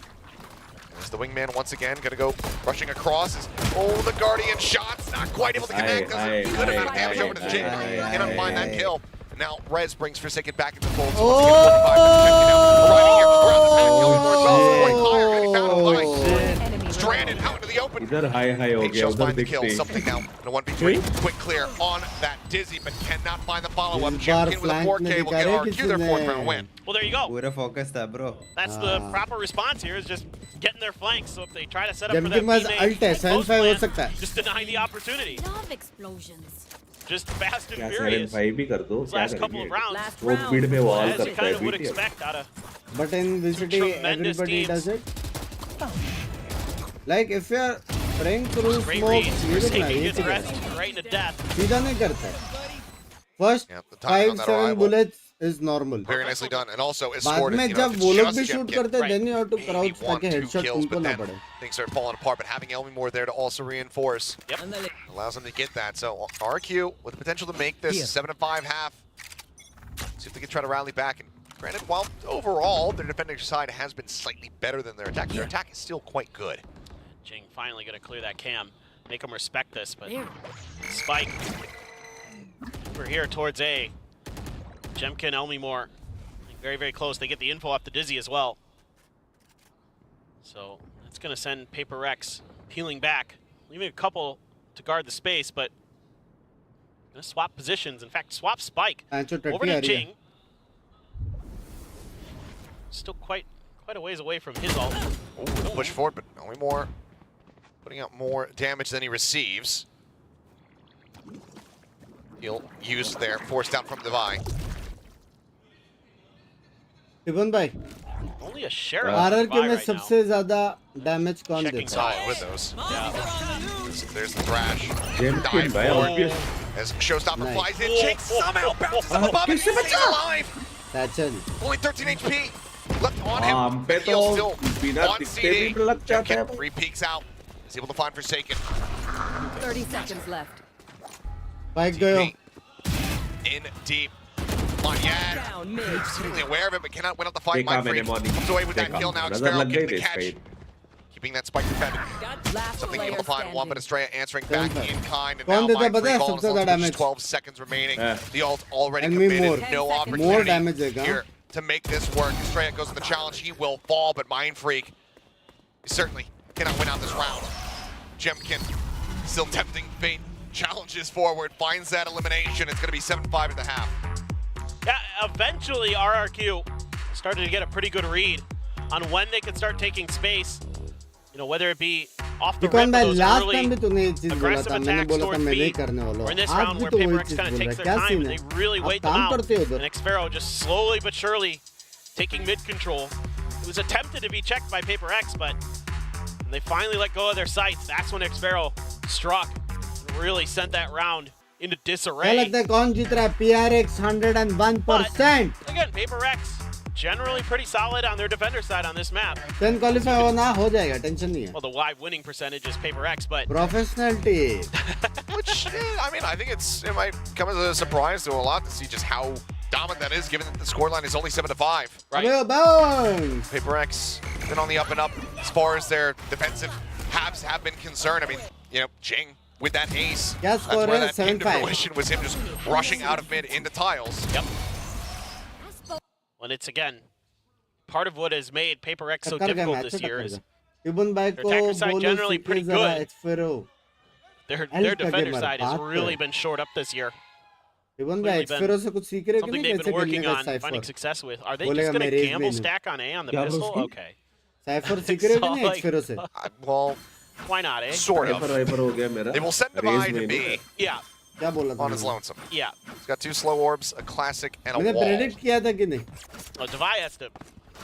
As the wingman once again gonna go rushing across. The Guardian shots, not quite able to connect. Does a good amount of damage over to the Jing. Cannot find that kill. And now Rez brings Forsaken back into the fold. So once again, 25 to check it out. Arriving here around the back, going for himself. Fire, and he found a light. Stranded out into the open. open. इधर high हो Pink गया Shells उधर find the देखते kill. हैं. Something now. In a 1v3. Quick clear on that Dizzy, but cannot find the follow-up. इस बार Champion with a flank 4K में will get दिखा रहे RRQ their किसी 4th round ने win. Well, there you go. पूरा focus था bro. That's the proper response here, is just getting their flanks. So if they try to set up जब for के that pass B-main alt है post 75 हो plan, सकता है just denying the opportunity. Love explosions. Just fast and क्या furious. 7-5 भी कर दो. These क्या last couple of करेंगे? rounds, Last वो round. speed पे wall as you करता kind है of would BTS. expect out of but in VCT tremendous everybody teams. does it like if you are praying through great smoke reads. ये देखना Forsaken ये gets सीधा rescued right into death. सीधा नहीं करता है first Yeah, the timing on that 5-7 arrival. bullets is normal Very nicely done. And also, as बाद scored, में you know, जब if वो it's लोग just भी Gem shoot get करते हैं right. then you have to maybe crouch 1, ताकि 2 headshot kills, तुमको but ना then पड़े things start falling apart. But having Elmore there to also reinforce allows them to get that. So RRQ with the potential to make this 7-5 half. See if they can try to rally back. And granted, while overall their defending side has been slightly better than their attack is still quite good. Jing finally going to clear that cam. Make them respect this, but Spike. We're here towards A. Jemkin, Elmore. Very, very close. They get the info off the Dizzy as well. So that's going to send Paper X peeling back, leaving a couple to guard the space, but going to swap positions. In fact, swap Spike Pancho over टट्टी आ to रही है Jing. Still quite a ways away from his ult. Ooh, the push forward, but Elmore putting out more damage than he receives. He'll use there, forced out from Divine. Even भाई Only a sheriff. RRQ by में right now. सबसे ज्यादा damage कौन Checking देता है Solid with those. Yeah. There's the thrash. Jemkin Dive भाई forward obvious. As Showstopper Nice. flies in, Jake somehow bounces up above and stays alive. Satchel Only 13 HP left on हम him. पे But he'll तो still बिना on दिखते CD. भी लग जाता है. Jemkin re-peeks out. Is able to find Forsaken. 30 seconds left. Bike गयो In deep. Monet. Down mid. Extremely aware of it, but cannot win out the fight. देखा Mindfreak मैंने morning. comes away with that देखा. kill now. नजर Sparrow लग getting गई the थी catch. Spade. Keeping that spike defended. Last Something player able to find one, but standing. Estrella answering back Ten in kind. And कौन now देता पता है Mindfreak सबसे all ज्यादा in damage 12 seconds remaining. Yeah. The ult already And me committed. more. No 10 seconds. opportunity More damage देगा here to make this work. Estrella goes to the challenge. He will fall, but Mindfreak certainly cannot win out this round. Jemkin still tempting fate. Challenges forward, finds that elimination. It's going to be 7-5 at the half. Yeah, eventually RRQ started to get a pretty good read on when they could start taking space. You know, whether it be off the Because rip, मैं those last early time भी तूने ये चीज बोला aggressive था मैंने attacks बोला था towards मैं नहीं B, करने वाला or in this हूँ आज round भी where तो वही Paper X चीज kind of बोल रहा takes है their क्या time सीन and है they really आप wait them काम out. करते हो And उधर Xfero just slowly but surely taking mid control. It was attempted to be checked by Paper X, but when they finally let go of their sights, that's when Xfero struck and really sent that round into क्या disarray. लगता है कौन जीत रहा है PRX 101% Again, Paper X generally pretty solid on their defender side on this map. 10 qualify होना हो जाएगा tension नहीं है Well, the wide winning percentage is Paper X, but professional team Which, I mean, I think it might come as a surprise to a lot to see just how dominant that is, given that the scoreline is only 7-5. अबे bounce Paper X been on the up and up as far as their defensive halves have been concerned. I mean, you know, Jing with that ace. क्या That's score where है that came to 7-5 fruition was him just rushing out of mid into tiles. yep. Well, it's again part of what has made Paper X so टक्कर गया difficult match this year टक्कर is गया इबन भाई their को attacker side बोलो generally सीखे pretty जरा good. एक्सफेरो their Help defender करके side has मर, really बात been shored up this year. इबन भाई Clearly एक्सफेरो से कुछ सीख रहे हो कि Something नहीं they've कैसे been working खेलने का on, finding cipher success with. Are they बोलेगा just going मैं to रेस gamble में stack on A on the क्या pistol? उसकी? Okay. साइफर सीख रहे हो कि नहीं So, like, एक्सफेरो से Well, Why not, eh? sort of. Hyper हो गया मेरा. They will send Raise Divide to में B नहीं. Yeah, क्या बोला था on his मैंने? lonesome. yeah. He's got 2 slow orbs, a classic, and a मैंने wall. प्रेडिक्ट किया था कि नहीं Well, Devi has to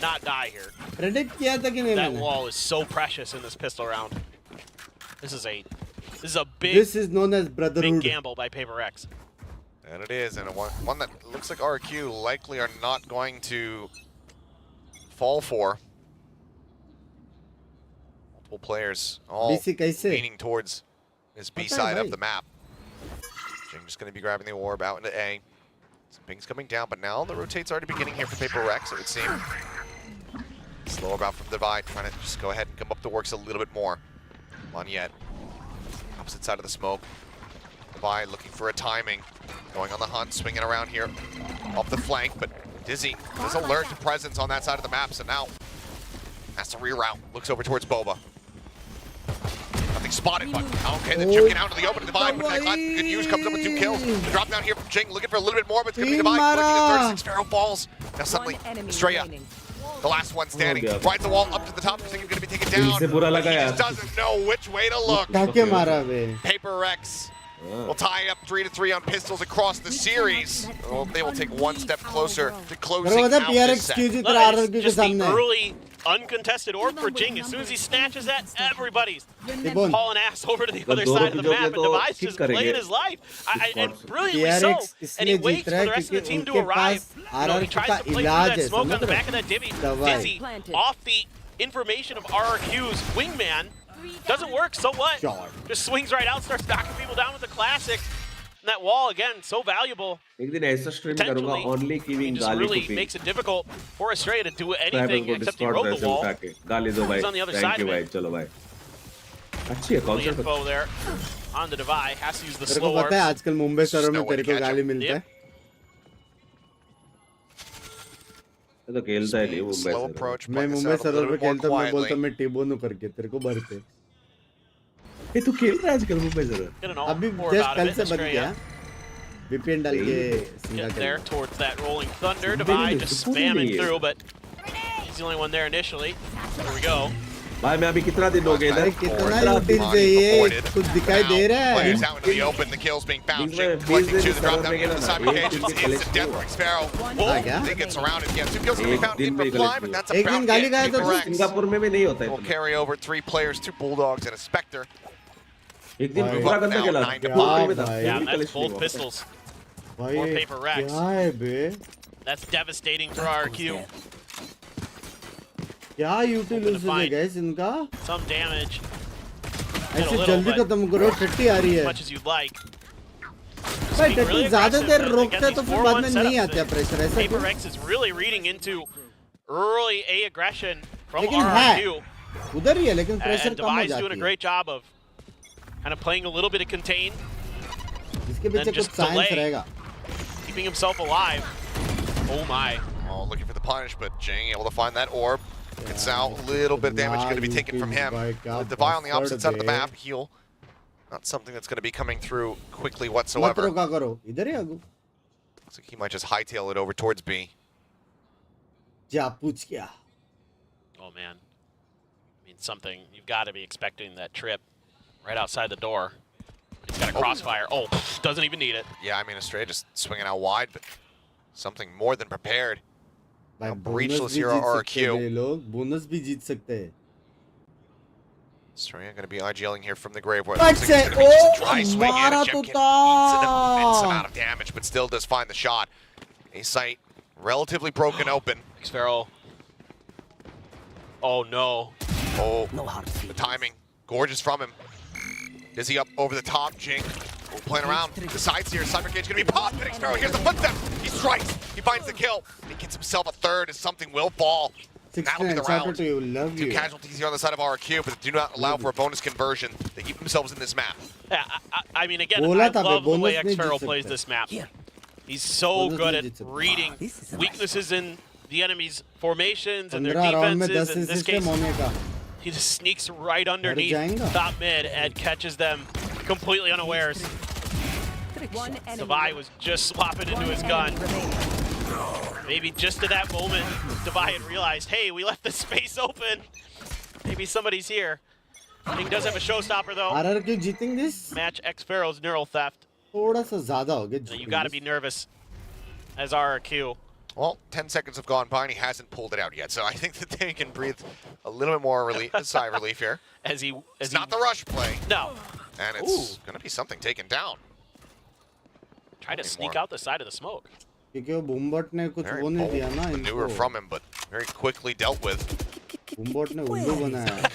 not die here. Predict किया था कि नहीं That मैंने wall is so precious in this pistol round. This is a big, This is known as big brotherhood gamble by Paper X. And it is, and one that looks like RRQ likely are not going to fall for. Multiple players all BC कैसे leaning towards this B पता है side of भाई। the map. Jing just going to be grabbing the orb out into A. Some pings coming down, but now the rotate's already beginning here for Paper X, it would seem. Slow orb out from Divide, trying to just go ahead and come up the works a little bit more. On yet. Opposite side of the smoke. Divide looking for a timing. Going on the hunt, swinging around here off the flank, but Dizzy does alert to presence on that side of the map, so now has to reroute. Looks over towards Boba. Nothing spotted, but okay, they're juking out to the open. Divide with that good use comes up with 2 kills. The drop down here from GENG, looking for a little bit more, but it's going to be Divide. Looking at 36, Pharaoh falls. Now suddenly, Estrella, the last one standing, rides the wall up to the top. He's going to be taken down. But he just doesn't know which way to look. PRX will tie up 3-3 on pistols across the series. Well, they will take one step closer to closing out this set. Just the early uncontested orb for GENG. As soon as he snatches that, everybody's hauling ass over to the other side of the map, and Device just playing his life. And brilliantly so. And he waits for the rest of the team to arrive. He tries to play through that smoke on the back of that divvy. Dizzy, off the information of RRQ's wingman. Doesn't work, so what? Just swings right out, starts knocking people down with the classic. And that wall, again, so valuable. Potentially, he just really makes it difficult for Estrella to do anything except he rode the wall. He's on the other side of it. The info there on the Divide. Has to use the slow orbs. आजकल मुंबई शहरों में तेरे को गाली मिलता है. तो खेलता है नहीं मुंबई सर. मैं मुंबई शहरों में खेलता हूँ, मैं बोलता मैं टिबोनो करके तेरे को भरते. ये तू खेल रहा है आजकल मुंबई शहरों? अभी जस्ट कल से बन गया. VPN डाल के Get there towards that rolling thunder. Divide just spamming through, but he's the only one there initially. Here we go. भाई मैं अभी कितना दिन हो गए इधर? कितना लूटिंग चाहिए? कुछ दिखाई दे रहा है? Players out into the open, the kills being bounced. Collecting 2, the drop down into the side of cage. It's instant death for Sparrow. I think it's surrounded. Yeah, 2 kills can be found in reply, but that's about it. Singapore में भी नहीं होता है. Will carry over 3 players, 2 Bulldogs and a Spectre. एक दिन पूरा गंदा खेला. Yeah, that's both pistols. Or PRX. क्या है बे? That's devastating for RRQ. क्या यूटिलाइज है गाइस इनका? Some damage. ऐसे जल्दी खत्म करो, टट्टी आ रही है. Much as you'd like. भाई टट्टी ज़्यादा देर रोकते तो फिर बाद में नहीं आता प्रेशर ऐसा. PRX is really reading into early A aggression from लेकिन RRQ. है उधर ही है लेकिन प्रेशर कम हो Device जाती doing a है. great job of kind of playing a little bit of contain. इसके पीछे कुछ साइंस रहेगा. Keeping himself alive. Oh my. Oh, looking for the punish, but GENG able to find that orb. Gets out, a little bit of damage going to be taken from him. The Divide on the opposite side of the map, heal. Not something that's going to be coming through quickly whatsoever. Looks like he might just hightail it over towards B. Oh man. I mean, something, you've got to be expecting that trip right outside the door. He's got a crossfire. Oh, doesn't even need it. Yeah, I mean, Estrella just swinging out wide, but something more than prepared. Breachless here at RRQ. Bonus भी जीत सकते हैं. Estrella going to be IGLing here from the grave. Oh, मारा तो Eats an immense amount of damage, but still does find the shot. A site relatively broken open. Pharaoh. Oh no. Oh, the timing. Gorgeous from him. Is he up over the top? GENG playing around. The sides here. Cyber Cage going to be popped. Pharaoh, here's the footstep. He strikes. He finds the kill. He gets himself a third as something will fall. That'll be the round. 2 casualties here on the side of RRQ, but they do not allow for a bonus conversion. They keep themselves in this map. Yeah, I mean, again, I love the way Pharaoh plays this map. He's so good at reading weaknesses in the enemy's formations and their defenses. In this case, he just sneaks right underneath top mid and catches them completely unawares. Divide was just swapping into his gun. Maybe just at that moment, Divide had realized, hey, we left the space open. Maybe somebody's here. GENG does have a showstopper though. RRQ जीतेंगे this? Match X Pharaoh's neural theft. थोड़ा सा ज़्यादा हो गया. You got to be nervous as RRQ. Well, 10 seconds have gone by and he hasn't pulled it out yet, so I think that they can breathe a little bit more sigh of relief here. It's not the rush play. No. And it's going to be something taken down. Try to sneak out the side of the smoke. क्योंकि वो बूमबट ने कुछ वो नहीं दिया ना इनको. Maneuver from him, but very quickly dealt with. बूमबट ने उल्लू बनाया.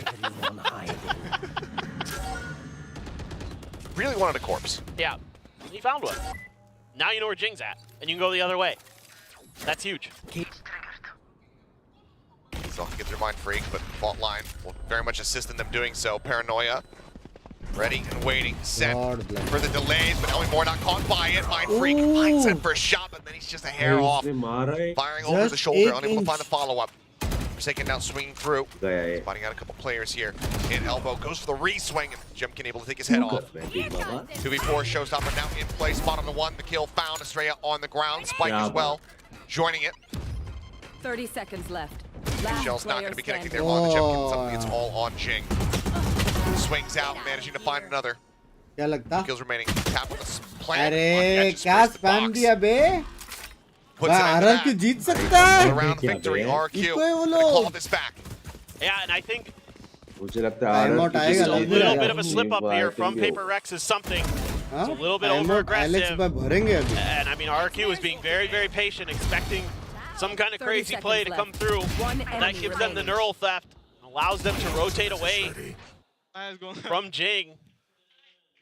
Really wanted a corpse. Yeah, he found one. Now you know where GENG's at, and you can go the other way. That's huge. So he gets their mind freak, but fault line will very much assist in them doing so. Paranoia. Ready and waiting, set for the delays, but Ellie Moore not caught by it. Mind freak finds it for a shot, but then he's just a hair off. Firing over the shoulder, unable to find the follow-up. Forsaken now swinging through. Spotting out a couple players here. In elbow, goes for the re-swing, and Jumkin able to take his head off. 2v4 showstopper now in play. Spot on the one, the kill found. Estrella on the ground. Spike as well, joining it. 30 seconds left. Shell's not going to be connecting there long. The Jumkin, something it's all on Jing. Swings out, managing to find another. क्या लगता? Kills remaining. Tap with a plant. अरे क्या spam दिया बे? RRQ जीत सकता है? Around victory, RRQ. Call this back. Yeah, and I think Timeout just आएगा a little bit of a slip up here from Paper Rex is something. It's a little bit over aggressive. And I mean, RRQ is being very, very patient, expecting some kind of crazy play to come through. That gives them the neural theft, allows them to rotate away from Jing.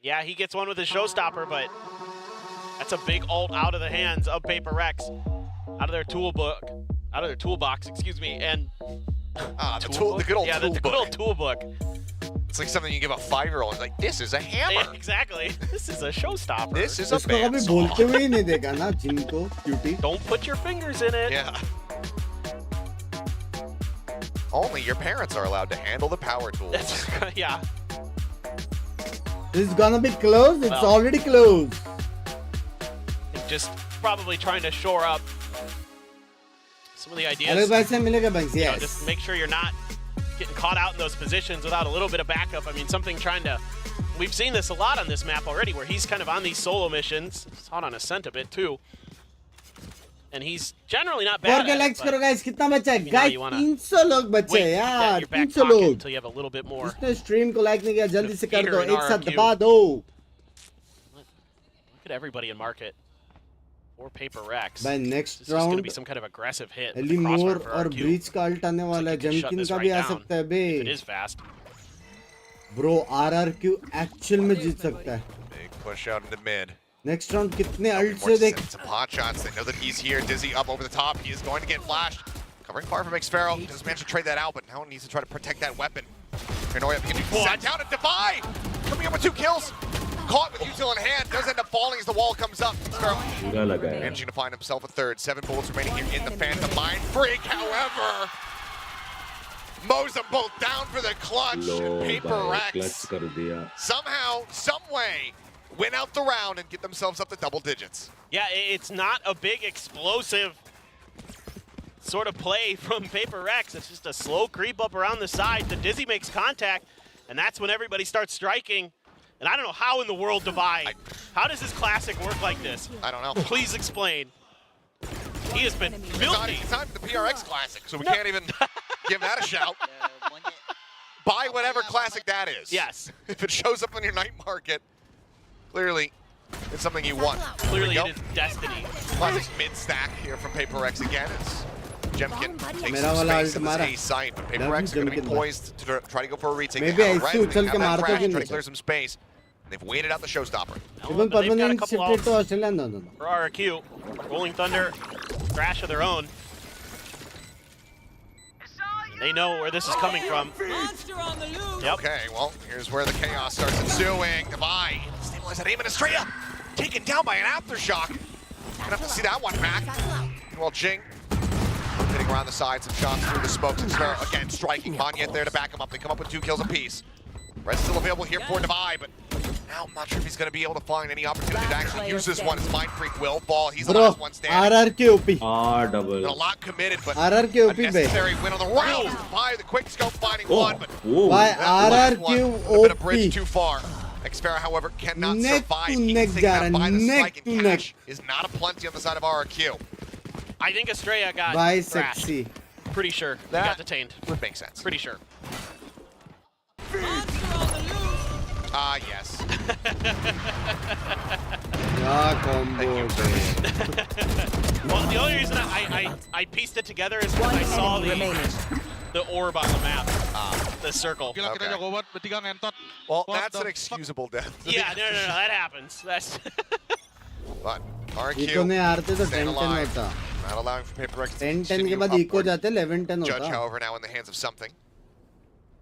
Yeah, he gets one with his showstopper, but that's a big ult out of the hands of Paper Rex, out of their toolbox, excuse me, and the good old toolbook. Yeah, the good old toolbook. It's like something you give a 5-year-old. It's like, this is a hammer. Yeah, exactly. This is a showstopper. This is a इसको कभी बोलते हुए ही नहीं देखा ना जिनको cutie. Don't put your fingers in it. Yeah. Only your parents are allowed to handle the power tools. Yeah. This is gonna be close. It's already close. Just probably trying to shore up some of the ideas. अलग भाई से मिलेगा Binks. You know, Yes. just make sure you're not getting caught out in those positions without a little bit of backup. I mean, something trying to... We've seen this a lot on this map already, where he's kind of on these solo missions. Saw it on Ascent a bit, too. And he's generally not bad और क्या likes करो guys? कितना बचा है? you Guys, know, you wanna 300 लोग बचे हैं यार. 300 लोग. until you have a little bit more. जिसने stream को like नहीं किया जल्दी से कर Fear दो. in एक साथ RRQ. दबा दो. Look at everybody in market. Or Paper Rex. By next This is going to round, be some kind of aggressive hit. Ellie Moore और Breach का ult आने वाला है. Jumkin का भी आ सकता है बे. It is fast. Bro, RRQ actual में जीत सकता है. Big push out into mid. Next round कितने ult से देख. Some pot shots. They know that he's here. Dizzy up over the top. He is going to get flashed. Covering far from Xpharaoh. Doesn't manage to trade that out, but now he needs to try to protect that weapon. Paranoia beginning to set down and Defy. Coming up with 2 kills. Caught with util in hand. Does end up falling as the wall comes up. Xpharaoh managing to find himself a third. 7 bullets remaining here in the Phantom. Mind Freak, however, mows them both down for the clutch. Paper Rex somehow, some way, win out the round and get themselves up to double digits. Yeah, it's not a big explosive sort of play from Paper Rex. It's just a slow creep up around the side. The Dizzy makes contact, and that's when everybody starts striking. And I don't know how in the world Divide. How does this classic work like this? I don't know. Please explain. He has been filthy. It's not even the PRX Classic, so we can't even give that a shout. Buy whatever classic that is. Yes. If it shows up on your night market, clearly it's something you want. Clearly it is destiny. Classic mid-stack here from Paper X again. As Jemkin takes some space in this A site, but Paper X are going to be poised to try to go for a retake. Maybe They have I a see res, they uchal have ke that maarto crash, ki try to nahi. clear some space. They've waited out the showstopper. Even But they've got a permanent couple shifted to ults Australia. No. for RRQ. Rolling Thunder, crash of their own. They know where this is coming from. Yep. Okay, well, here's where the chaos starts ensuing. Divide, stabilize that aim in Estrella. Taken down by an aftershock. Gonna have to see that one back. Well, Jing hitting around the sides, some shots through the smokes. And Sparrow again striking. Monyet there to back him up. They come up with 2 kills apiece. Red still available here for Divide, but now I'm not sure if he's going to be able to find any opportunity to actually use this one. His Mind Freak will fall. He's the last one standing. RRQ OP. Been a lot committed, but RRQ OP unnecessary win on the round. Divide, the quick scope finding one, but By that last one, RRQ a bit of bridge OP. too far. Xpharaoh, however, cannot Neck survive. to He neck, can take that Jaren. by the Neck spike, and to cash is not a plenty on the side of RRQ. I think Estrella got By crashed. sexy. Pretty sure. He That got detained. would make sense. Pretty sure. Yes. Yeah, combo. Well, the only reason I pieced it together is because I saw the orb on the map, the circle. Okay. Well, that's an excusable death. Yeah, no, that happens. That's But Eco RRQ में हारते तो staying 10-10 alive. होता. Not allowing for Paper Rex to 10-10 के continue बाद Eco upward. जाते 11-10 Judge, होता. however, now in the hands of something.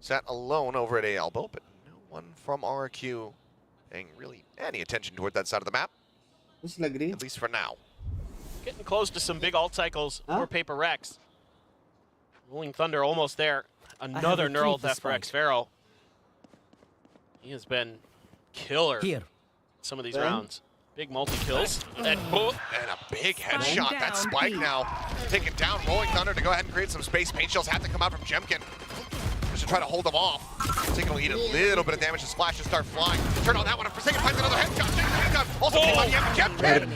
Sat alone over at A elbow, but no one from RRQ paying really any attention toward that side of the map, कुछ लग रही है. at least for now. getting close to some big alt cycles for Paper Rex. Rolling Thunder almost there. Another neural theft for Xfero. He has been killer some of these rounds. Big multi-kills. And boom. And a big headshot. That spike now taken down. Rolling Thunder to go ahead and create some space. Paint shells have to come out from Jemkin just to try to hold them off. Forsaken will eat a little bit of damage as flashes start flying. Turn on that one. Forsaken finds another headshot. Jemkin also came on Jemkin.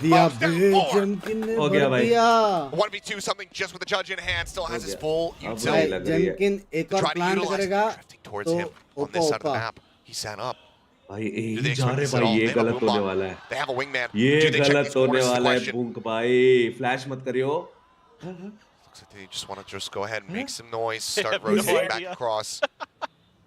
हो गया भाई 1v2, something just with the judge in hand. Still has his full utility. जेमकिन एक और Try to plant utilize करेगा it. Drifting towards him on this side of the map. He sat up. भाई Do यही they जा expect रहे this at भाई all? ये They have a गलत boom होने bomb. वाला है They have a wingman. ये Do they check गलत these होने corners is the वाला है question. बुंक भाई फ्लैश मत करियो Looks like they just want to just go ahead and make some noise, start have no rotating back idea. across.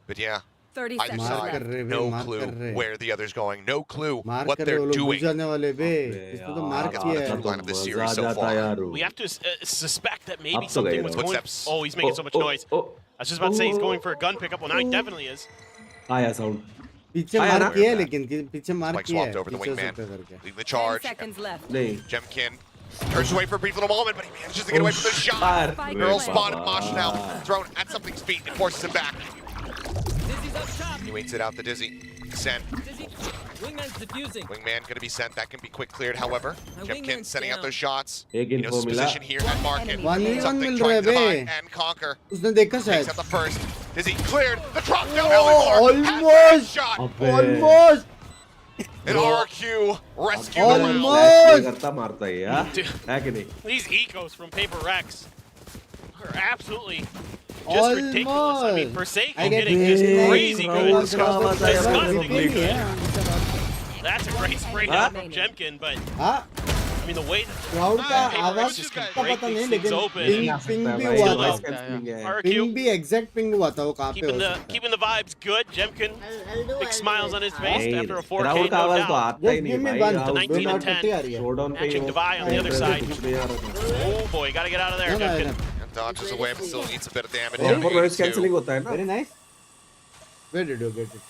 But yeah, 30 either seconds side, left. no clue where the other's going, no clue मार what कर रहे they're वो लोग doing. बुझाने वाले बे इसने तो मार Gets किया the है through line of this series मजा so जाता far. यार We have to suspect that maybe Up to something gaya was na. going. Footsteps. Oh, he's making so much noise. I was just about to say he's going for a gun pickup. Well, now he definitely is. आया sound पीछे आया मार ना? किया है लेकिन पीछे मार Spike किया swapped है over the पीछे wingman. से करके Leading the 10 charge. seconds left. नहीं Jemkin turns away for a brief little moment, but he manages to get away from the shot. यार Girl spotted Mosh now, thrown at something's feet and forces him back. He waits it out the Dizzy. Sent. Wingman going to be sent. That can be quick cleared, however. Jemkin sending out those shots. एक He knows his info मिला position here at market. 1v1 Something mill trying रहा to है divide and conquer. उसने देखा Takes शायद out the first. Dizzy cleared. The drop down. almost. Shot. Almost And RRQ rescue Almost. the round. Flash करता मारता है यार है कि नहीं These ecos from Paper Rex are absolutely just ridiculous. I mean, Forsaken getting just crazy good. Disgusting. That's a great spray down from Jemkin, but हाँ I mean the way that crowd का Paper आवाज Rex just का can break पता नहीं these लेकिन things open. Ping भी भाई, हुआ Still था है। RRQ पिंग भी एग्जैक्ट पिंग हुआ था वो कहाँ पे हो keeping the vibes good. Jemkin, big smiles on his face नहीं, after a 4K, क्राउड का no आवाज तो doubt. आता ही नहीं गेम में भाई बंद हाउस 19 2 and 10. 30 आ रही है शोडाउन पे Matching Divide on the other side. कुछ नहीं आ रहा Oh boy, gotta get out of there, No, no, Jemkin. no. And dodges away, but still eats a bit of damage. था और नॉइस 82. कैंसिलिंग होता है ना very nice where did you get it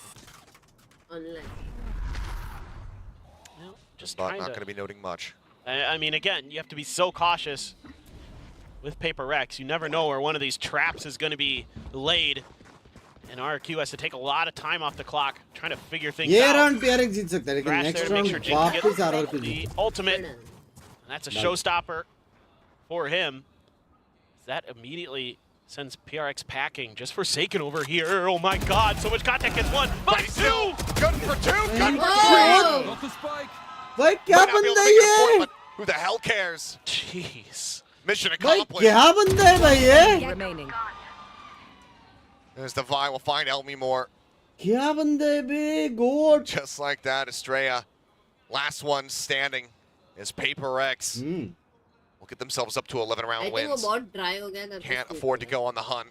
Just But trying not to. going to be noting much. I mean, again, you have to be so cautious with Paper Rex. You never know where one of these traps is going to be laid. And RRQ has to take a lot of time off the clock trying to figure things ये out. Round PRX जीत सकता है लेकिन Crash there next to make round sure Jing can वापस get RRQ the Jeet ultimate. And that's a showstopper for him. That immediately sends PRX packing. Just Forsaken over here. Oh my god, so much contact gets one. But two! Good for two, good for three. भाई क्या Might not be able बंदा to make it a ये point, but who the hell cares? Jeez. Mission भाई accomplished. क्या बंदा है भाई ये Remaining. There's the Vi. We'll find Elmi more. क्या बंदा है बे गोट Just like that, Estrella. Last one standing is Paper X. Will get themselves up to 11 round wins. Can't afford to go on the hunt.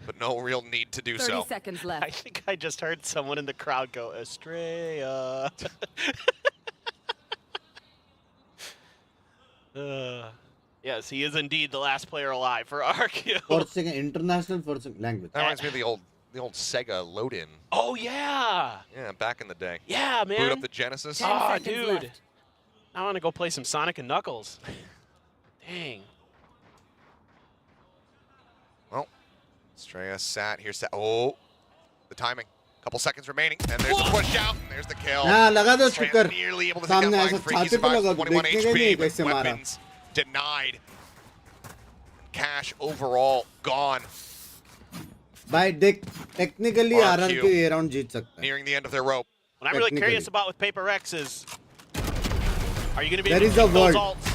But no real need to do 30 so. seconds I left. think I just heard someone in the crowd go, Estrella. Yes, he is indeed the last player alive for RRQ. Forsaken international Forsaken language That reminds me of the old Sega load-in. Oh, yeah. Yeah, back in the day. Yeah, man. Boot up the Genesis. 10 Oh, seconds dude. left. I want to go play some Sonic and Knuckles. Dang. Well, Estrella sat here. Oh, the timing. Couple seconds remaining, and there's the push out, and there's the kill. हाँ लगा दो Estrella sticker nearly able to take सामने that ऐसा line free. He छाती पे survives लगा 21 देखने का नहीं HP, but कैसे मारा weapons denied. Cash overall gone. भाई देख टेक्निकली RRQ. RRQ ये राउंड जीत सकता है Nearing the end of their rope. What I'm really Technically. curious about with Paper X is, are you going to be There able is to a keep those word. ults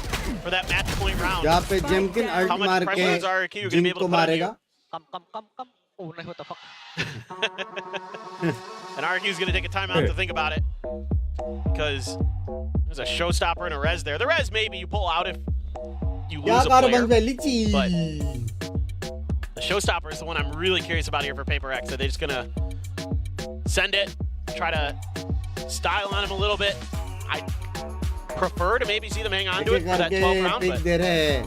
for that match point round? जहाँ पे जेमकिन How alt much मार pressure is RRQ के going to be able zinc to को put on you? मारेगा Oh, what the fuck? And RRQ's going to take a timeout to think about it. Because there's a showstopper and a res there. The res maybe you pull out if you क्या lose a car player. बन गई लीची But the showstopper is the one I'm really curious about here for Paper X. Are they just going to send it, try to style on him a little bit? I prefer to maybe see them hang on to it for that 12th round, pick but दे रहे हैं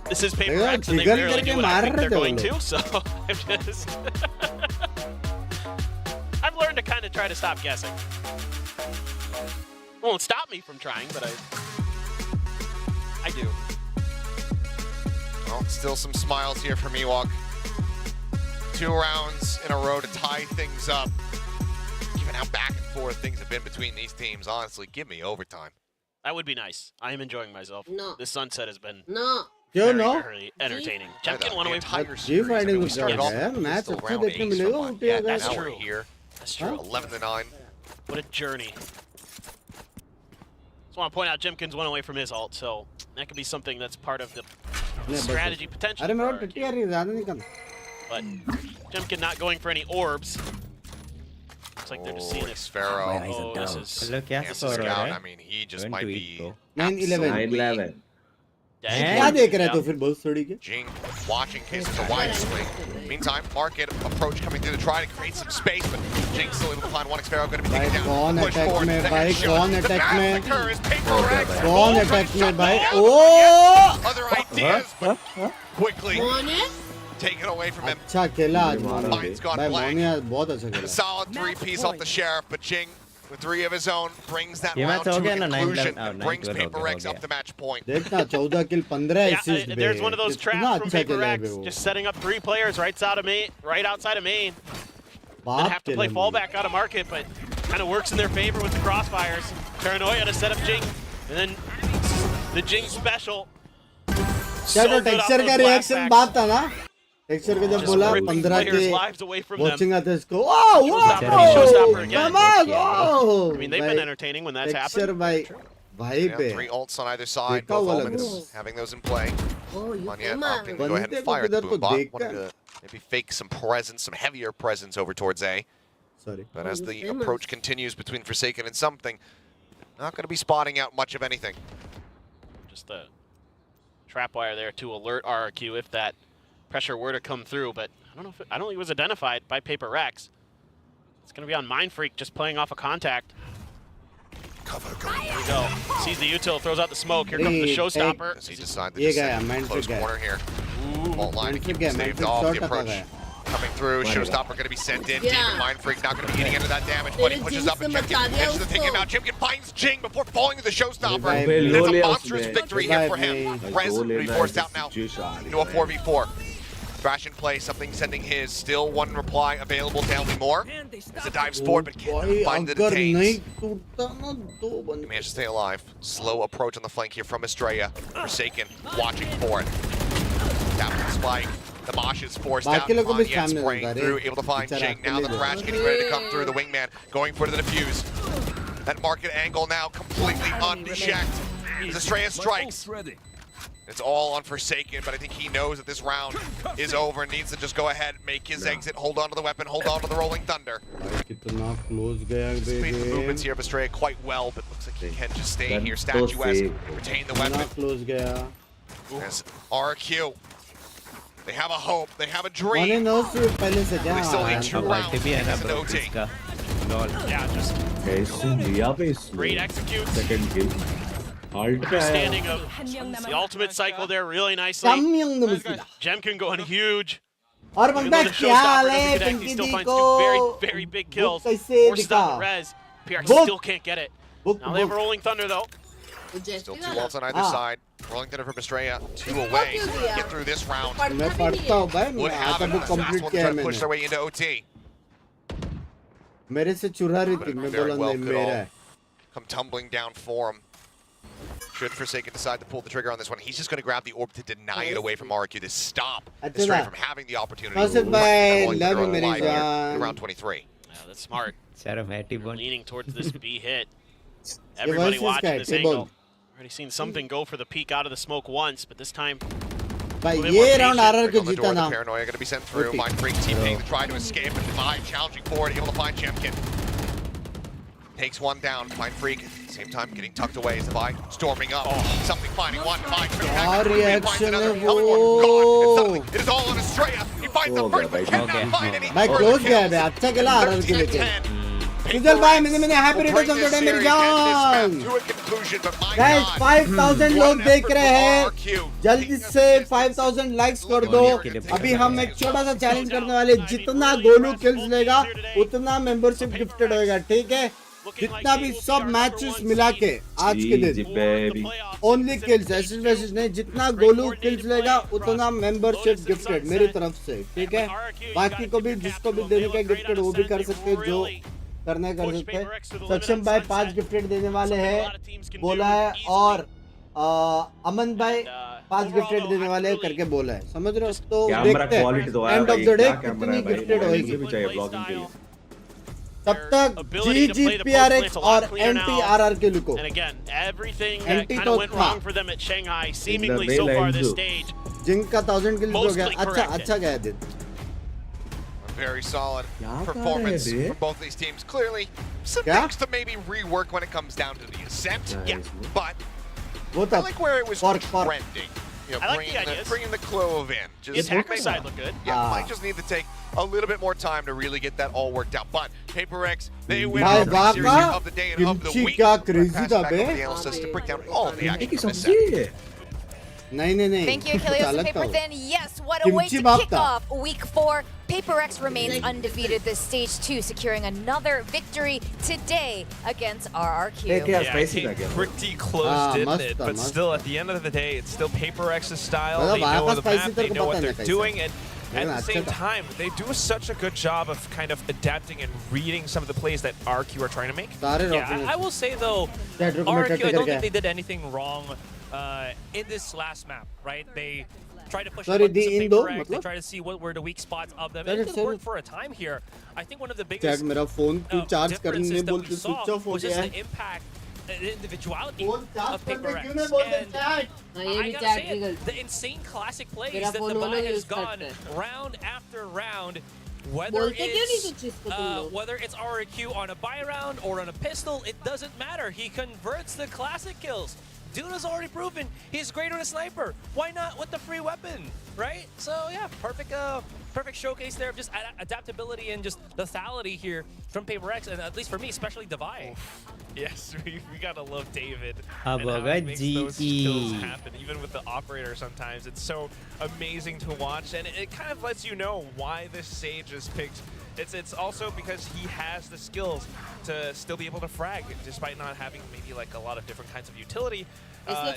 this is Paper देखो, X and they trigger rarely करके do what I मार think रहे they're थे वो going लोग। to, so I'm just... I've learned to kind of try to stop guessing. Won't stop me from trying, but I do. Still some smiles here from Ewok. 2 rounds in a row to tie things up. Given how back and forth things have been between these teams, honestly, give me overtime. That would be nice. I am enjoying myself. No. This sunset has been No. very entertaining. The Chemkin won away from entire G series. I fighting mean, में we started क्या off है match still अच्छा round देखने 8 मिलेगा from उल्टिया yeah, gas now true. we're here. That's true. 11-9. What a journey. Just want to point out Jimkins went away from his ult, so that could be something that's part of the strategy potential. अरे मेरा for टट्टी RRQ. आ रही है ज्यादा नहीं करना But Jimkin not going for any orbs. Looks like they're just seeing if Sparrow. oh, this is Hello, क्या Kansas score हो रहा Scout. है? I mean, he just Going might to be eat, bro. 9-11 absolutely 9-11. क्या देख रहे हो फिर बहुत सड़ी के Jing watching case it's a wide swing. Meantime, Market approach coming through to try to create some space, but Jing still able to find one. Sparrow going to be भाई taken down. कौन Push attack forward. में The भाई headshot. कौन The attack में massacre is PRX. कौन All attack trying to में shut भाई down. ओ Other ideas, but quickly taken away from him. अच्छा खेला आज मोनी Mind's gone भाई blank. मोनी आज बहुत अच्छा खेला Solid 3-piece off the Sheriff, but Jing with 3 of his own brings that ये round मैच to हो a गया ना, 9-11 conclusion and 9-12 brings हो गया, PRX हो up the match point. देखना 14 किल 15 yeah, assist there's one of those कितना traps from अच्छा खेला है PRX, वो just setting up 3 players right outside of main. Then बाप have to खेला play है fallback out of market, but kind of works in their favor with the crossfires. Paranoia to set up Jing, and then the Jing special. क्या तो good off texture those का reaction flashbacks. बात था ना texture के जब Just बोला ripping 15 players' के lives away from them. Watching आते इसको Showstopper again. I I mean, they've been entertaining when that's texture happened. भाई भाई Yeah, पे 3 ults on either side, देखा both हुआ elements लगता having those in play. Oh, you Manya came opting to go ahead बंदे and को fire the किधर boom तो bot. देख Wanted कर to maybe fake some presence, some heavier presence over towards A. Sorry But as you the famous. approach continues between Forsaken and Something, not going to be spotting out much of anything. Just a trapwire there to alert RRQ if that pressure were to come through, but I don't think it was identified by PRX. It's going to be on Mindfreak just playing off a contact. Here we go. Sees the util, throws out the smoke. Here comes the showstopper. As he decides to ये just गया send Mindfreak close गया corner here. Vault line to keep गया staved Mindfreak off. 100 The टका approach गया coming through. Showstopper going to be sent in. Yeah. Demon Mindfreak not going to be getting into that damage, but he तेरे pushes Jinx up and ने Chimkin बचा दिया manages to take him उसको। out. Chimkin finds Jing before falling to the Showstopper. भाई, And low it's a लिया monstrous उसने। victory here for him. भाई, Prez दो will be लेना forced है out now situation आ रही into a है। 4v4. Thrash in play, Something sending his. Still one reply available to Helmy Moore. As it dives forward, but can't भाई find the अगर detains. नहीं टूटता ना दो He बंदे managed to stay alive. Slow approach on the flank here from Estrella. Forsaken, watching for it. Tapping spike. The Mosh is forced out. बाकी लोगों को भी Anya सामने spraying होता है through, able to find बेचारा Jing. Now the अकेले Thrash getting ready to come through. The Wingman going for the defuse. That market angle now completely unchecked. As Estrella strikes. It's all on Forsaken, but I think he knows that this round is over and needs to just go ahead, make his exit, hold on to the weapon, hold on to the Rolling Thunder. भाई कितना close गया Speed the movements here of Estrella quite well, but looks like he can just stay here statuesque, retain the कितना weapon. Close गया As RRQ, they have a hope, they have a मैंने dream. No से पहले से क्या They still need 2 rounds. भी है ना It's an bro OT. इसका लॉल Yeah, just कैसे लिया बे इसने? great executes. Second kill. Alt पे आया। Understanding of the ultimate cycle there really nicely. कम नमस्कार Jemkin going huge. और Even बंदा though the क्या showstopper है doesn't connect, he Pinky still the finds को 2 very, very big kills. कैसे Forces दिखा out the res. PRX Book. still can't get it. Book Now they have a Rolling Thunder though. Still 2 ults on either side. Rolling Thunder from Estrella, 2 away. Get through this round. मैं पढ़ता हूँ भाई Would मैं have आता it. Book Last complete one किया trying है to push मैंने their way into OT. मेरे से चुरा रही थी मैं Very बोला well नहीं could मेरा all है come tumbling down for him. Should Forsaken decide to pull the trigger on this one, he's just going to grab the orb to deny it away from RRQ, to stop अच्छा Estrella था from having the opportunity Nasib to bhai, rolling love through you, मेरी alive here जान in round 23. Yeah, that's smart. शर्म है T-bone Leaning towards this B hit. ये Everybody versus watching का this है angle. Already seen Something go for the peek out of the smoke once, but this time भाई little bit more ये round patient. RRQ On the जीता door, the ना Paranoia going to be sent through. Okay. Mind Freak TPing to try to escape, but Divide challenging forward, able to find Chimkin. Takes one down. Mind Freak, same time getting tucked away as Divide storming up. Something finding one. Mind Freak finds reaction another. है Helmy वो। Moore gone. And suddenly it is all on Estrella. He finds the हो first, गया but भाई, cannot find any भाई further close गया है kills. भाई अच्छा खेला RRQ लेके 13-10. सुजल भाई मैंने happy returns of the day मेरी जान गाइस 5000 लोग देख रहे हैं जल्दी से 5000 लाइक्स कर दो अभी हम एक छोटा सा चैलेंज करने वाले जितना गोलू किल्स लेगा उतना मेंबरशिप गिफ्टेड होएगा ठीक है looking like जितना they भी will be सब our number मैचेस one मिला seed के आज के GG दिन for the baby. playoffs. Only It's in kills stage acid two. वेसिड नहीं, जितना Great Golu coordinated kills play लेगा from उतना membership Lotus and gifted Sunset. मेरी तरफ से, ठीक है? And with RRQ, you बाकी gotta को tip भी your cap जिसको to भी them. देने They का look great गिफ्टेड on वो भी Ascent. कर They सकते हैं, जो really करना कर pushed सकते हैं। PRX to the limit सक्षम on भाई Sunset. 5 गिफ्टेड देने वाले Something a हैं, lot of teams can बोला do है, easily. और अमन भाई And, 5 overall, गिफ्टेड though, देने I वाले हैं really करके बोला है, समझ रहे हो? तो कैमरा देखते क्वालिटी तो हैं आया एंड ऑफ भाई, द डे क्या कैमरा कितनी है भाई, गिफ्टेड मोबाइल होएगी। से भी चाहिए ब्लॉगिंग के लिए। तब तक ability to GG play the post PRX plays a lot और cleaner NT now. RRQ लुको। And again, everything that NT kind तो of went था। wrong for them at Shanghai, seemingly the so far main this line stage, जिंग का 1000 kills हो गया, Mostly अच्छा corrected. अच्छा गया दिन। Very solid क्या कर performance रहे हैं बे? from both these teams. Clearly, some क्या? things to maybe rework when it comes down to the ascent. Nice, Yeah, man. but वो I था like where it was for trending. You know, I like the ideas. bringing the clove in. the Just attacker maybe- side looked good. Yeah, Ah. might just need to take a little bit more time to really get that all worked out. But PRX, they win भाई the वाह series का of the day and of the kimchi week. क्या We're crazy passing था back bay. over the analysts to break down all of the अंडे की action. from this सब्जी set. है। नहीं Thank you, Achilles and अलग था Paper वो। Thin. Yes, what a way Kimchi to बाप kick था। off Week 4. PaperX remains undefeated this stage 2, securing another victory today against RRQ. एक यार Yeah, it स्पाइसी came था क्या? pretty close, Ah, didn't must it? have, But must still, at the end of the day, it's still PaperX's style. मतलब They वहाँ know का the spicy map, तेरे they को know पता what नहीं they're कैसे। doing, and लेकिन at the अच्छा same था। time, they do such a good job of kind of adapting and reading some of the plays that RQ are trying to make. सारे Yeah, rock I will say though, Chat room में RRQ, I टट्टी don't करके think they did anything wrong in this last map, right? They tried to push Sorry, the buttons the of Indo, PaperX, they मतलब? tried to see what were the weak spots of them, Sorry, and it sorry. worked for a time here. I think one of the chat biggest मेरा phone क्यों charge करने differences नहीं that बोलते, we switch saw of हो was गया just है। the impact, the individuality phone charge of करने PaperX. क्यों नहीं बोलते And chat? I gotta say it, the insane classic plays that Dubai has gone round after round, whether it's RRQ on a buy round or on a pistol, it doesn't matter. He converts the classic kills. Dude has already proven he's great on a sniper. Why not with the free weapon, right? So yeah, perfect showcase there of just adaptability and just lethality here from PaperX, and at least for me, especially Divide. Yes, we gotta love David अब and how होगा he makes those kills GE. happen, even with the operator sometimes. It's so amazing to watch, and it kind of lets you know why this Sage is picked. It's also because he has the skills to still be able to frag, despite not having maybe like a lot of different kinds of utility.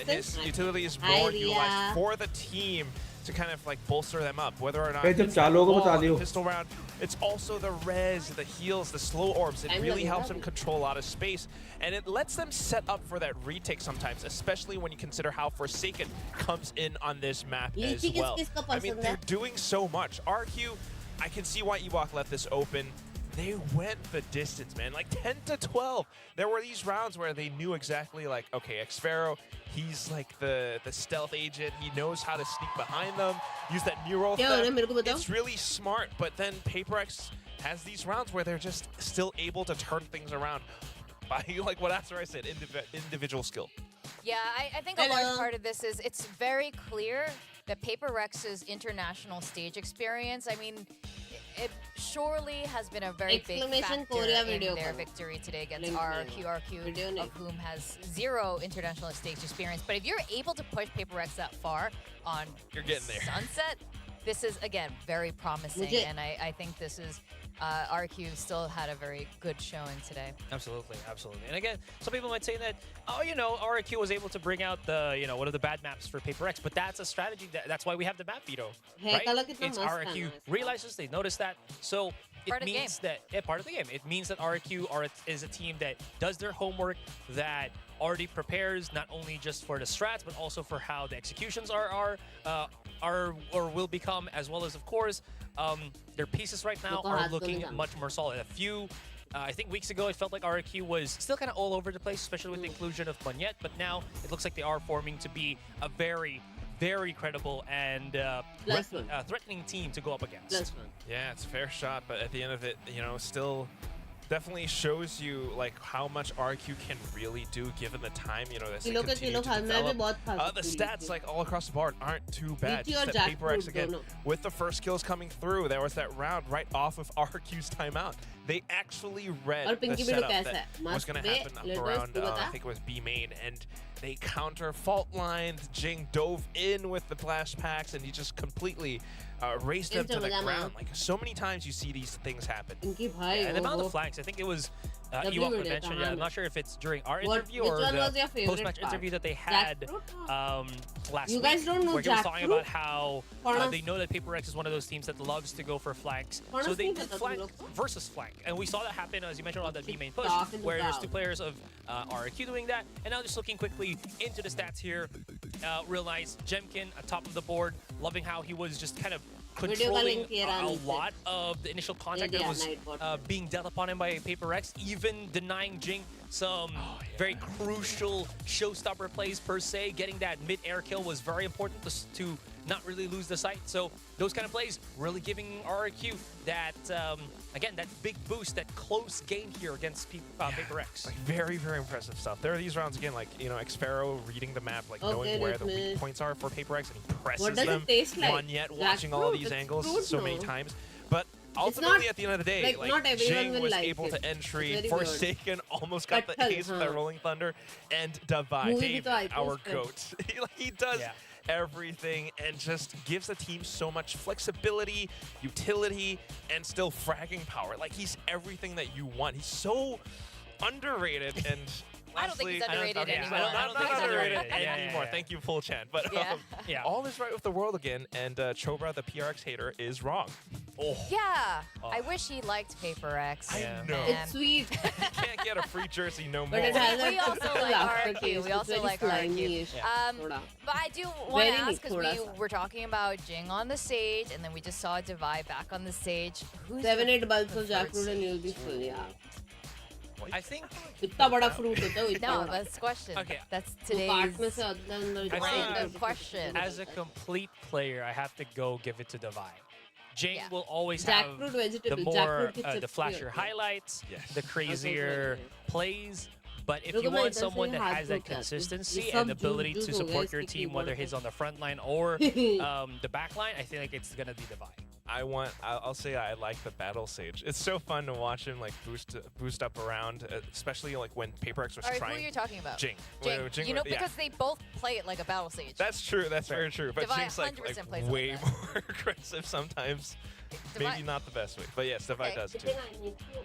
His utility is more utilized for the team to kind of like bolster them up, whether or not Hey, जब it's चालू होगा the बता wall, दियो। the pistol round. It's also the res, the heals, the slow orbs. It really helps them control a lot of space, and it lets them set up for that retake sometimes, especially when you consider how Forsaken comes in on this map as well. I mean, they're doing so much. RQ, I can see why Ewok left this open. They went the distance, man, like 10 to 12. There were these rounds where they knew exactly, like, okay, Xfero, he's like the stealth agent. He knows how to sneak behind them, use that neural theft. It's really smart, but then PaperX has these rounds where they're just still able to turn things around by, like what I said, individual skill. Yeah, I think a large part of this is it's very clear that PaperX's international stage experience, I mean, it surely has been a very big factor in their victory today against RRQ, of whom has 0 international stage experience. But if you're able to push PaperX that far on You're getting there. Sunset, this is, again, very promising. And I think this is, RQ still had a very good showing today. Absolutely, absolutely. And again, some people might say that, oh, you know, RRQ was able to bring out the, you know, one of the bad maps for PaperX, but that's a strategy. That's why we have the map veto, right? It's RRQ realizes, they notice that, so it means that, part of the game. It means that RRQ is a team that does their homework, that already prepares not only just for the strats, but also for how the executions are or will become, as well as, of course, their pieces right now are looking much more solid. A few, I think weeks ago, it felt like RRQ was still kind of all over the place, especially with the inclusion of Monyet, but now it looks like they are forming to be a very, very credible and threatening team to go up against. Yeah, it's a fair shot, but at the end of it, you know, still definitely shows you like how much RQ can really do given the time, you know, as they continue to develop. The stats like all across the board aren't too bad. Just that PaperX again, with the first kills coming through, there was that round right off of RQ's timeout. They actually read the setup that was going to happen up around, I think it was B main, and they counter fault lines. Jing dove in with the flash packs, and he just completely raced them to the ground. Like so many times you see these things happen. Yeah, and the amount of flanks, I think it was Ewok would mention. Yeah, I'm not sure if it's during our interview or the post-match interview that they had last You week, guys don't know where he was talking about jackfruit? how they know that Paper X is one of those teams that loves to go for flanks. So they did flank versus flank, and we saw that happen, as you mentioned, on the B main push, where there's 2 players of RRQ doing that. And now just looking quickly into the stats here, real nice. Jemkin atop of the board, loving how he was just kind of controlling a lot of the initial contact that was being dealt upon him by Paper X, even denying Jing some very crucial showstopper plays per se. Getting that mid-air kill was very important to not really lose the sight. So those kind of plays really giving RRQ that, again, that big boost, that close game here against Paper X. Like very, very impressive stuff. There are these rounds again, like, you know, Xpharaoh reading the map, like knowing where the weak points are for Paper X, and he presses them. Monyet watching all these angles so many times. But ultimately, at the end of the day, like Jing was able to entry. Forsaken almost got the ace with that Rolling Thunder, and Davai, Dave, our GOAT. He does everything and just gives the team so much flexibility, utility, and still fragging power. Like, he's everything that you want. He's so underrated and I don't think he's underrated anymore. Not underrated anymore. Thank you, Full Chan. But all is right with the world again, and Chobra, the PRX hater, is wrong. Yeah, I wish he liked Paper X. I know. It's sweet. You can't get a free jersey no more. But it has We also like RRQ. We also like RRQ. But I do want to ask, because we were talking about Jing on the stage, and then we just saw Divide back on the stage. Who's 7-8 bulbs of jackfruit and you'll be full, yeah. I think इतना बड़ा fruit होता है No, that's the question. Okay. That's today's random question. As a complete player, I have to go give it to Divide. Jing will always have the more, the flashier highlights, the crazier plays. But if you want someone that has that consistency and ability to support your team, whether he's on the front line or the back line, I feel like it's gonna be Divide. I'll say I like the Battle Sage. It's so fun to watch him like boost up around, especially like when Paper X was trying. Who are you talking about? Jing. Jing. You know, because they both play it like a Battle Sage. That's true. That's very true. But Divide Jing's like 100% way more aggressive sometimes. Maybe not the best way, but yes, Divide does too.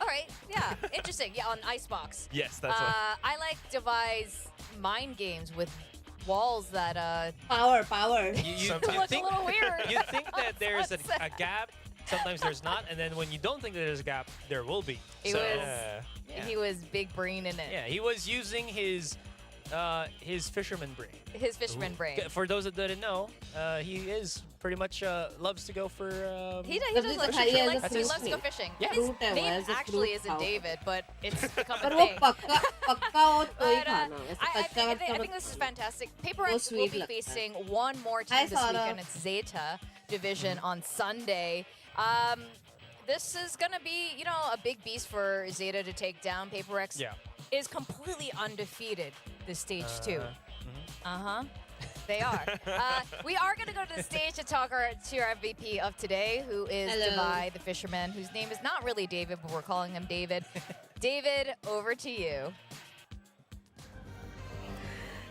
All right, yeah, interesting. Yeah, on Icebox. Yes, that's what. I like Divide's mind games with walls that power. You look a little weird. You think that there's a gap, sometimes there's not, and then when you don't think that there's a gap, there will be. He was big brain in it. Yeah, he was using his fisherman brain. His fisherman brain. For those that didn't know, he is pretty much loves to go for. He does like he loves to go fishing. Yeah. His name actually isn't David, but it's become a But thing. I think this is fantastic. Paper X will be facing one more team this weekend. It's Zeta Division on Sunday. This is gonna be, you know, a big beast for Zeta to take down. Paper X is completely undefeated this stage 2. They are. We are going to go to the stage to talk to our MVP of today, who is Divide, the fisherman, whose name is not really David, but we're calling him David. David, over to you.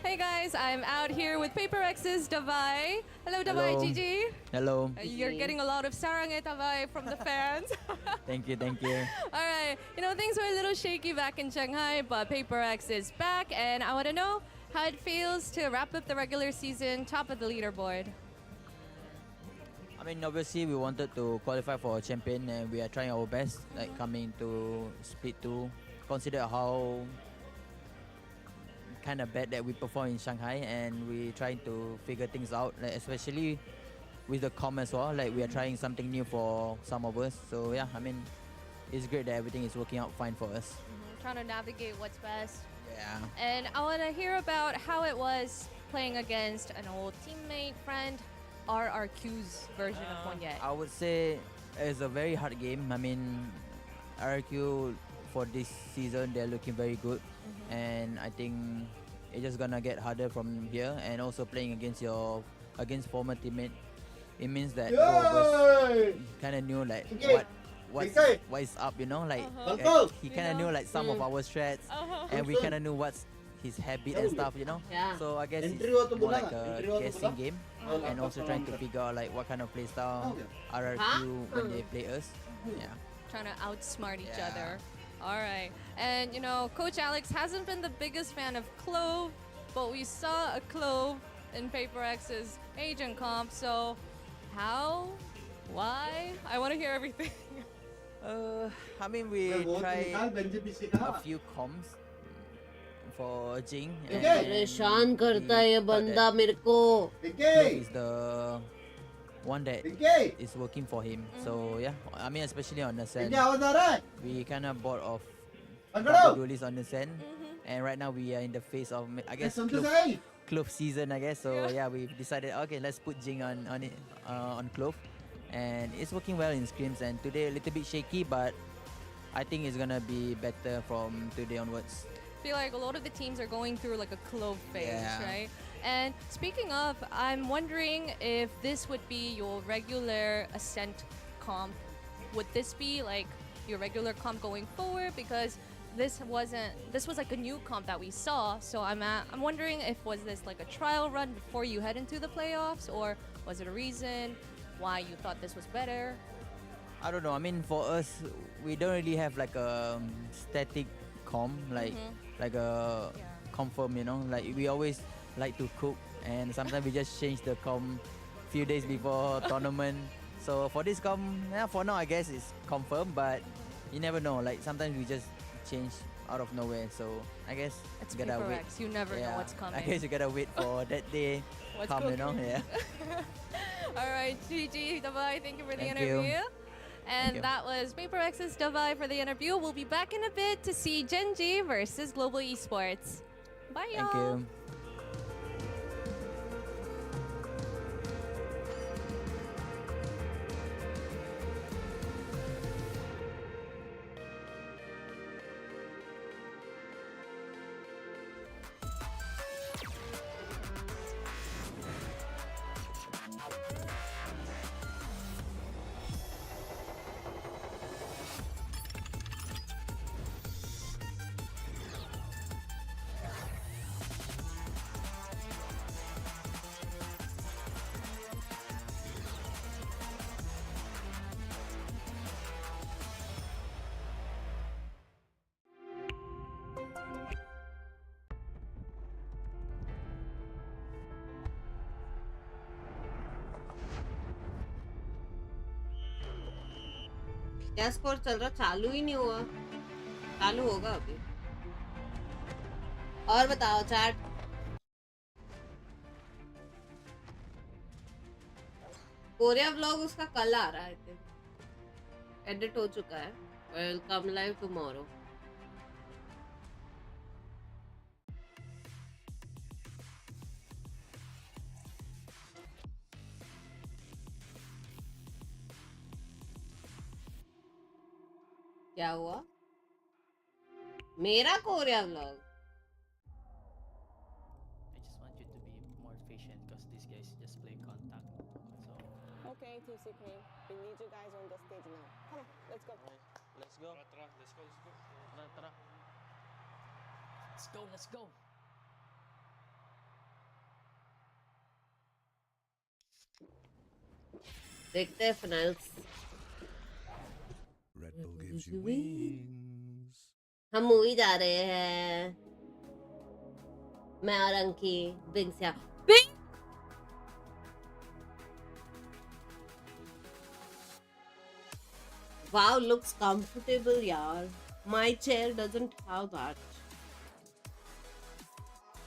Hey guys, I'm out here with Paper X's Davai. Hello, Davai, GG. Hello. You're getting a lot of sarang Davai from the fans. Thank you. All right, you know, things were a little shaky back in Shanghai, but Paper X is back, and I want to know how it feels to wrap up the regular season top of the leaderboard. I mean, obviously, we wanted to qualify for a champion, and we are trying our best, like coming to Split 2. Consider how kind of bad that we perform in Shanghai, and we trying to figure things out, like, especially with the comm as well. Like, we are trying something new for some of us. So yeah, I mean, it's great that everything is working out fine for us. Trying to navigate what's best. Yeah. And I want to hear about how it was playing against an old teammate, friend, RRQ's version of Monyet. I would say it's a very hard game. I mean, RRQ for this season, they're looking very good. And I think it's just gonna get harder from here. And also playing against former teammate, it means that both of us kind of knew like what is up, you know, like he kind of knew like some of our strats, and we kind of knew what's his habit and stuff, you know. So I guess it's more like a guessing game, and also trying to figure out like what kind of play style RRQ when they play us. Yeah. Trying to outsmart each other. All right. And, you know, Coach Alex hasn't been the biggest fan of Clove, but we saw a Clove in PaperX's agent comp. So, how? Why? I want to hear everything. I mean, we tried a few comms for Jing. परेशान करता है ये बंदा मेरे को. Clove is the one that is working for him. So yeah, I mean, especially on the sand, we kind of bored of duelists on the sand, and right now we are in the phase of, I guess, Clove season, I guess. So yeah, we've decided, okay, let's put Jing on Clove, and it's working well in scrims. And today a little bit shaky, but I think it's gonna be better from today onwards. I feel like a lot of the teams are going through like a Clove phase, right? And speaking of, I'm wondering if this would be your regular Ascent comp. Would this be like your regular comp going forward? Because this was like a new comp that we saw. So I'm wondering if was this like a trial run before you head into the playoffs, or was it a reason why you thought this was better? I don't know. I mean, for us, we don't really have like a static comp, like a confirm, you know. Like we always like to cook, and sometimes we just change the comp few days before tournament. So for this comp, yeah, for now I guess it's confirmed, but you never know. Like sometimes we just change out of nowhere. So I guess it's gotta wait. PRX. You never know what's coming. I guess you gotta wait for that day come, you know. Yeah. All right, GG, Davai, thank you for the Thank interview. you. And that was PaperX's Davai for the interview. We'll be back in a bit to see Gen.G versus Global Esports. Bye, y'all. Thank you. क्या score चल रहा? चालू ही नहीं हुआ. चालू होगा अभी. और बताओ चैट. कोरिया व्लॉग उसका कल आ रहा है. एडिट हो चुका है. Will come live tomorrow. क्या हुआ? मेरा Korea vlog. I just want you to be more patient because these guys just play contact. So. Okay, TC Queen. We need you guys on the stage now. Come on, let's go. Let's go. Let's go. Let's go. देखते हैं finals. Red Bull gives you wings. हम movie जा रहे हैं. मैं और अंकी. Binks या बिंक. Wow, looks comfortable, yaar. My chair doesn't have that.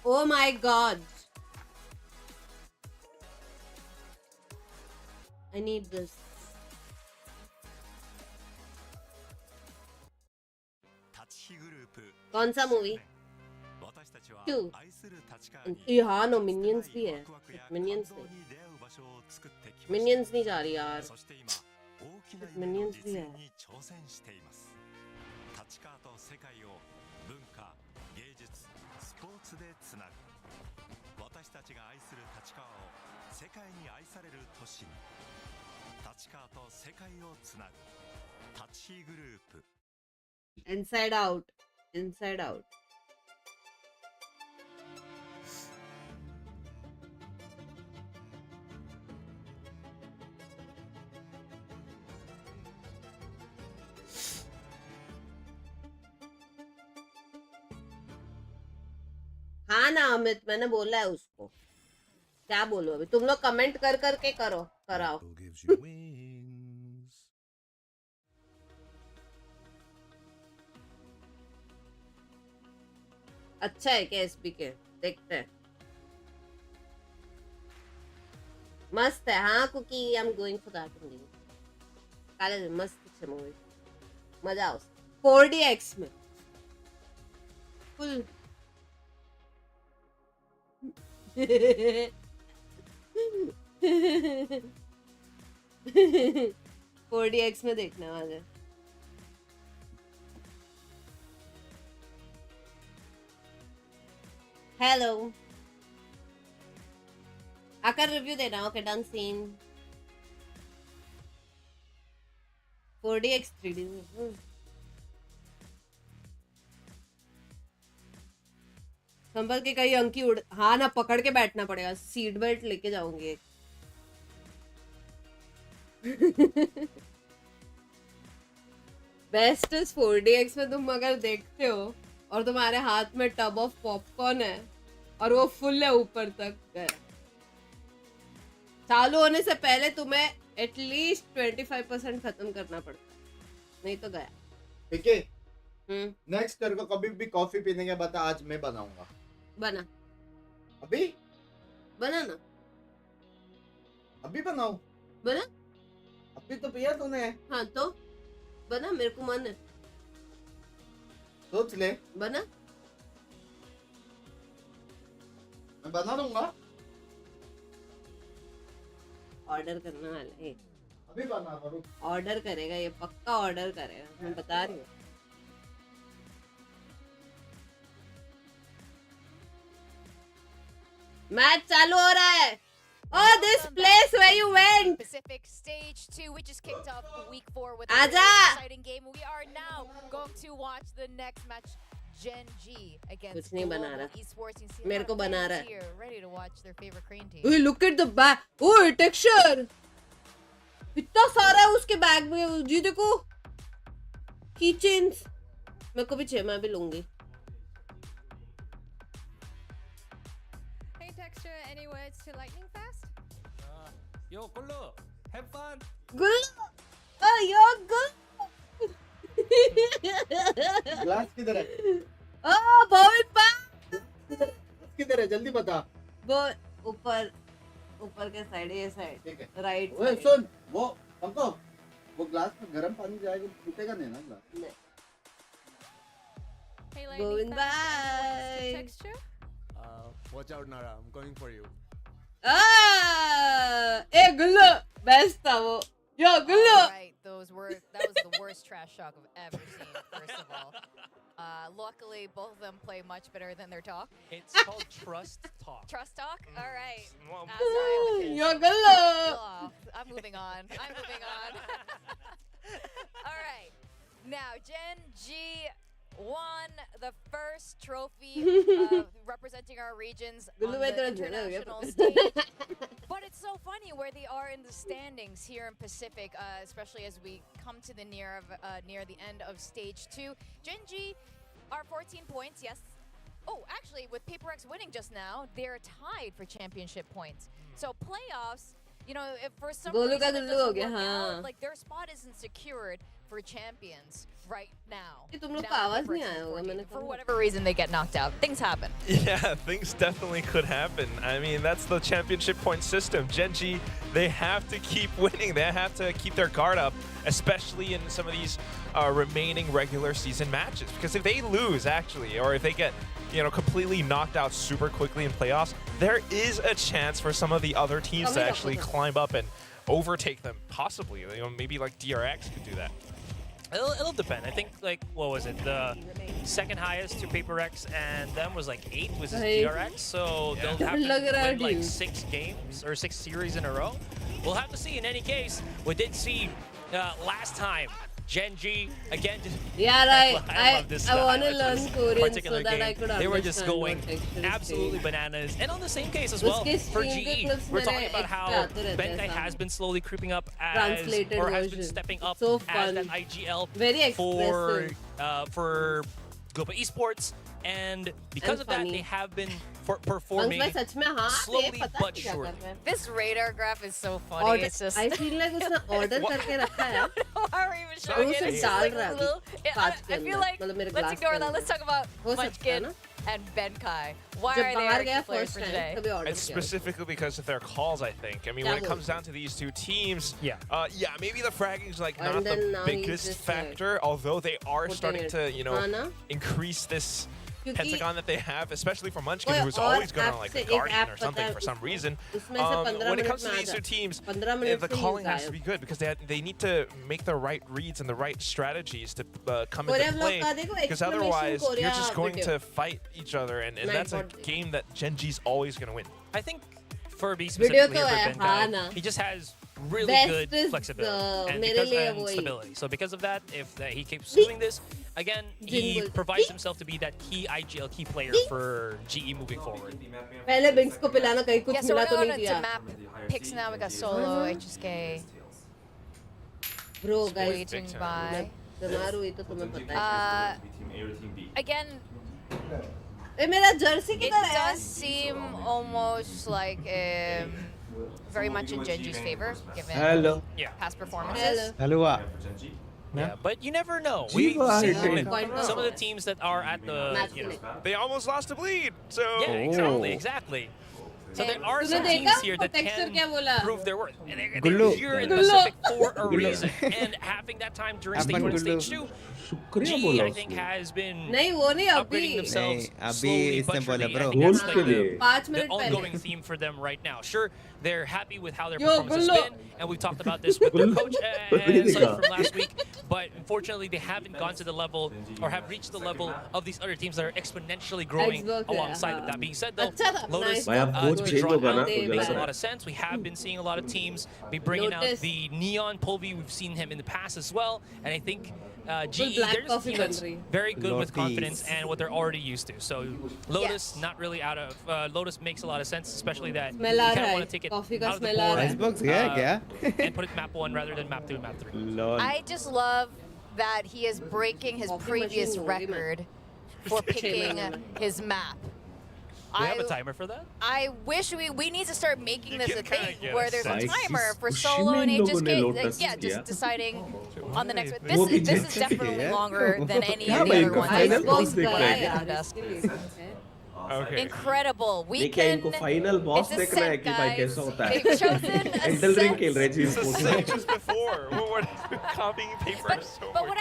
Oh my god. I need this. कौन सा मूवी? 2. हाँ नो मिनियंस भी है. मिनियंस नहीं जा रही यार. मिनियंस भी है. 立川と世界を文化、芸術、スポーツでつなぐ。私たちが愛する立川を世界に愛される都市に。立川と世界をつなぐ。タチヒグループ。Inside out. Inside out. हाँ ना अमित, मैंने बोला है उसको. क्या बोलो अभी? तुम लोग कमेंट कर करके करो, कराओ. अच्छा है क्या SBK? देखते हैं. मस्त है हाँ cookie. I am going for that only. काले मस्त છે मूवी. मजा આવશે. 4DX में फुल. 4DX में देखने वाले. हेलो. आकर रिव्यू देना. Okay done scene. 4DX 3D. संभल के कहीं अंकी उड़. हाँ ना पकड़ के बैठना पड़ेगा. सीट बेल्ट लेके जाऊंगी एक. बेस्ट इज 4DX में तुम अगर देखते हो और तुम्हारे हाथ में टब ऑफ पॉपकॉर्न है और वो फुल है ऊपर तक. गया. चालू होने से पहले तुम्हें एटलीस्ट 25% खत्म करना पड़ता है, नहीं तो गया. ठीक है. नेक्स्ट तेरे को कभी भी कॉफी पीने के बता. आज मैं बनाऊंगा. बना. अभी बना ना. अभी बनाऊं. बना. अभी तो पिया तूने. हाँ तो बना. मेरे को मन है. सोच ले. बना. मैं बना दूंगा. ऑर्डर करने वाला है. अभी बना करूं. ऑर्डर करेगा ये पक्का. ऑर्डर करेगा मैं बता रही हूँ. मैच चालू हो रहा है. Oh, this place where you went. Pacific Stage 2, we just kicked off week 4 with a really exciting game. We are now going to watch the next match, Gen.G against कुछ नहीं बना रहा. Esports. You see मेरे को बना रहा है. here, ready to watch their favorite crane team. Hey, look at the back. Oh, texture. इतना सारा है उसके बैग में. जी देखो. Keychains. मेरे को भी चाहिए. मैं भी लूंगी. Hey Texture, any words to lightning fast? Yo, Kullu, have fun. Gullu. Oh, yo, Gullu. Glass किधर है? Oh, बहुत बार. किधर है? जल्दी बता. वो ऊपर ऊपर के साइड. ये साइड. ठीक है. राइट. ओए सुन. वो हमको वो ग्लास में गर्म पानी जाएगा. फूटेगा नहीं ना ग्लास. नहीं. Hey Going lightning fast, any words by. to Texture? Watch out, Nara. I'm coming for you. A Gullu. Best था वो. Yo, Gullu. Right, that was the worst trash talk I've ever seen. First of all, luckily both of them play much better than their talk. It's called trust talk. Trust talk. All right. Yo, Gullu. I'm moving on. All right. Now, Gen.G won the first trophy representing our regions on the international stage. But it's so funny where they are in the standings here in Pacific, especially as we come to the near the end of stage 2. Gen.G are 14 points, yes. Oh, actually, with PRX winning just now, they're tied for championship points. So playoffs, you know, if for some reason it doesn't work out, like their spot isn't secured for champions right now. For whatever reason they get knocked out. Things happen. Yeah, things definitely could happen. I mean, that's the championship point system. Gen.G, they have to keep winning. They have to keep their guard up, especially in some of these remaining regular season matches. Because if they lose, actually, or if they get, you know, completely knocked out super quickly in playoffs, there is a chance for some of the other teams to actually climb up and overtake them. Possibly, you know, maybe like DRX could do that. It'll depend. I think, like, what was it? The second highest to PRX and them was like 8, was DRX. So they'll have to win like 6 games or 6 series in a row. We'll have to see. In any case, we did see last time Gen.G again. Yeah, I love this I want to style. learn Korean Particular so that game. I could They were just understand going what texture is absolutely saying. bananas. And on the same case as well for GE, we're talking about how Benkai has been slowly creeping up as, or has been stepping up as that IGL Very for Global Esports. And because And of that, funny. they have been performing Bunks, मैं सच में हाँ, slowly पता but नहीं क्या surely. कर रहा है. This radar graph is so funny. Order, It's just I feel like उसने order करके रखा है. how are we even और showing it? उसे It's just डाल like रहा है a little. अभी, I कांच के I feel अंदर, like मतलब मेरे let's glass ignore के that. अंदर. Let's talk about हो सकता है Munchkin ना? and Benkai. Why जब are they बाहर our गया key players first for time, today? तभी order It's किया. specifically because of their calls, I think. I mean, क्या when it बोलते comes down to these two teams, Yeah. Yeah, maybe the fragging's like And not then the now he's biggest just, factor, although they are putting starting it. to, you know, हाँ ना? increase this क्योंकि pentagon that they have, especially for Munchkin, कोई who's और always going app on like से a एक Guardian app or पता something है, for some reason. उसमें से 15 When it minute comes to में आ these two जाता. teams, 15 मिनट the से calling use has to आया. be good because they need to make the right reads and the right strategies to come Korea into vlog play. का देखो, Because exclamation otherwise, you're Korea just going video. to fight each other, and Night that's a bot. game that Gen.G's always going to win. I think Furby Video specifically तो here है, for हाँ Benkai, ना. he just has really Best good is flexibility and मेरे because लिए and वही. stability. So because of that, if he keeps doing this, again, he Jingle. provides himself to be that key IGL key player for GE moving forward. पहले Binks को पिलाना कहीं कुछ Yeah, so मिला we're तो going नहीं to दिया. map picks now. We got Solo, HSK, Bro, guys, waiting by. बीमार हुई तो तुम्हें पता है. Again, ए मेरा जर्सी it किधर है? does seem almost like very much in Gen.G's favor, given Hello. past performances. Hello. Yeah, but you never know. Jiva We've seen Arcade. with some of the teams that are at the, you know, They almost lost a bleed, so yeah, exactly. So there are तूने some देखा? teams here that Texture can क्या बोला? prove their worth. And they're Gullu. here in Gullu. Pacific for a Gullu. reason. And having that time during stage Apan 1 and Gullu. stage 2, शुक्रिया GE, बोला I think, उसको. has been नहीं वो नहीं upgrading अभी. themselves नहीं, अभी slowly इसने but बोला, surely. I bro. think that's Goals like के लिए. the 5 मिनट ongoing पहले. theme for them right now. Sure, they're happy with how their Yo, performance has Gullu. been, and we talked about this with their coach and such from last week. But unfortunately, they haven't gone to the level or have reached the level of these other teams that are exponentially growing Xbox है, alongside हाँ. them. That being said, though, अच्छा था, Lotus nice. भाई, अब to coach be change drawn होगा ना, out तो makes a जल्दी lot of sense. We have been seeing a lot of teams be bringing out Lotus. the Neon Polvi. We've seen him in the past as well, and I think GE, black they're just a coffee team that's country. very good with Lotus. confidence and what they're already used to. So Lotus, not really out of Lotus makes a lot of sense, especially that you Smell uh kind रहा of है. want to take it Coffee का out of the smell uh board रहा है. Icebox गया है क्या? and put it map 1 rather than map 2 and map 3. Lol. I just love that he is breaking his Coffee previous machine होगी मैं. record for picking his map. Do we have a timer for that? I wish we need to start making this a can kinda thing get where a there's a sense. timer for उसी solo में and इन लोगों ने HSK. Lotus Yeah, किया. just deciding on the next one. वो भी This is Jeet definitely गए. longer than any हाँ of the भाई, other इनको ones. final boss Xbox देखना गया है क्या? यार इसके लिए. Okay. Incredible. We ये क्या can. इनको फाइनल बॉस It's a देखना है set, कि भाई guys. कैसा होता है? They've chosen a Elden ring set. खेल रहे जी It's the स्पोर्ट्स same में. as before. We're copying paper so But much. what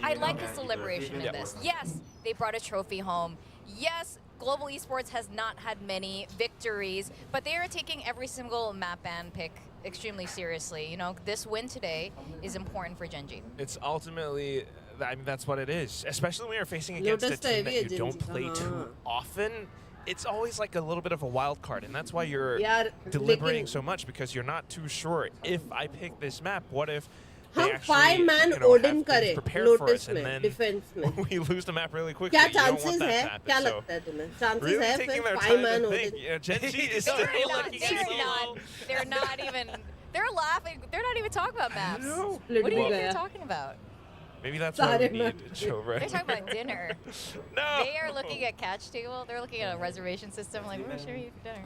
I like the celebration in this. Yes, they brought a trophy home. Yes, Global Esports has not had many victories, but they are taking every single map ban pick extremely seriously. You know, this win today is important for Gen.G. It's ultimately, I mean, that's what it is. Especially when you're facing against a Lotus team तो that you heavy don't है play Gen.G. too हाँ. often. It's always like a little bit of a wild card, and that's why you're यार, deliberating लेकिन- so much because you're not too sure if I pick this map, what if they हम actually 5-man you know, Odin have करे things prepared for Lotus us, and में then defense में. we lose the map really quickly. क्या You don't want chances that है? to happen. क्या So लगता है तुम्हें? Chances really है taking फिर their time 5-man to Odin. think. You know, Gen.G is They're still not. looking They're so not. They're not even. They're laughing. They're not even talking about maps. know. What are you Literally even गया. talking about? Maybe that's why we Sorry, need man. Joe, right? They're talking about dinner. No. They are looking at catch table. They're looking at a reservation system. Like, where should we eat for dinner?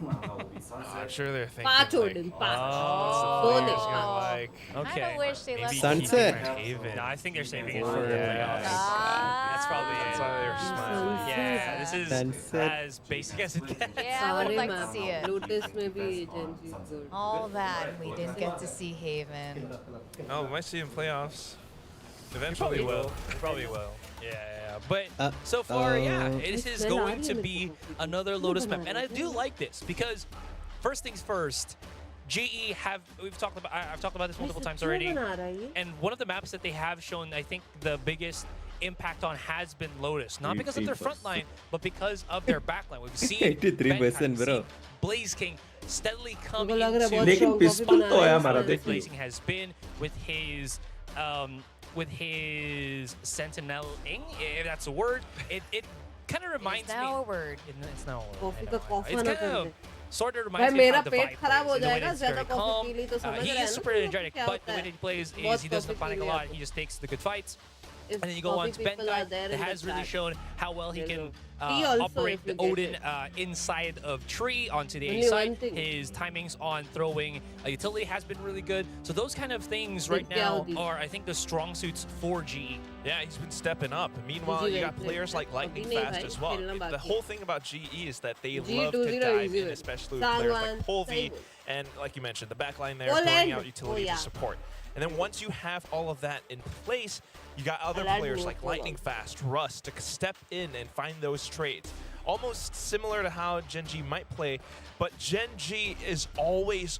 I'm sure they're thinking. 5 like, Odin, 5. what's the दो players नहीं. gonna like? Okay. I wish they Maybe left. keeping Sunset. Haven. No, I think they're saving it for Yeah. playoffs. That's probably That's it. why they were smiling. Yeah, this is Sunset. as basic as it gets. Yeah, I would सारे like to map see it. Lotus में भी Gen.G good. All that we didn't get to see Haven. Oh, we might see in playoffs. Probably Eventually will. Probably will. Yeah. But so far, yeah, this is smell going aa to rahi hai be mere ko. another Lotus map, and I do like this because first things first, GE I've talked about this multiple times already, बना रहा है ये? and one of the maps that they have shown, I think the biggest impact on has been Lotus, not because of their front line, but because of their back line. We've seen 83%, bro. Blaze King steadily come मुझे लग रहा है into बहुत लेकिन strong coffee पिस्तौल बना तो रहा है है हमारा, इसमें. देखिए. Blazing has been with his Sentinel-ing, if that's a word. It kind of reminds me. It's now a word. It's not a word. Coffee I का know. coffee It's ना kind कर of दे. sort of भाई reminds me of मेरा how the pet vibe खराब हो plays. In the way जाएगा that it's ज्यादा very coffee calm. P ली तो समझ He रहे हैं is ना super तुम लोग energetic, क्या but होता the way है? that he plays is बहुत he doesn't coffee panic P a लिया lot. He just takes the good fights. And then you go on to Benkai, that has really shown how well he can operate the Odin inside of Tree onto the A side. His timings on throwing a utility has been really good. So those kind of things right now are, I think, the strong suits for GE. Yeah, he's been stepping up. Meanwhile, you got players like Lightning Fast as well. The whole thing about GE is that they love to dive in, especially with players like Polvi, and like you mentioned, the backline there, throwing out utility to support. And then once you have all of that in place, you got other players like Lightning Fast, Rust, to step in and find those trades. Almost similar to how Gen.G might play, but Gen.G is always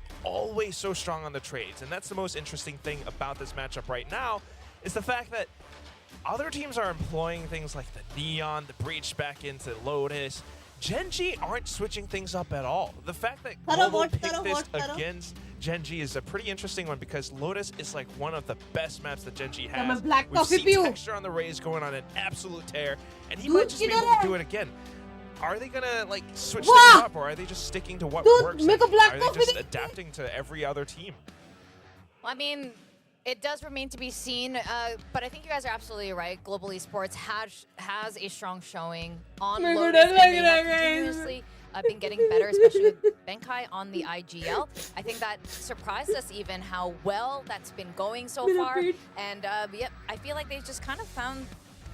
so strong on the trades. And that's the most interesting thing about this matchup right now, is the fact that other teams are employing things like the Neon, the Breach back into Lotus. Gen.G aren't switching things up at all. The fact that Global picked this against Gen.G is a pretty interesting one, because Lotus is like one of the best maps that Gen.G has. We've seen Texture on the Raze going on an absolute tear, and he might just be able to do it again. Are they gonna like switch things up, or are they just sticking to what works? Are they just adapting to every other team? Well, I mean, it does remain to be seen, but I think you guys are absolutely right. Global Esports has a strong showing on Lotus, and they have continuously been getting better, especially with Benkai on the IGL. I think that surprised us even how well that's been going so far. And yeah, I feel like they've just kind of found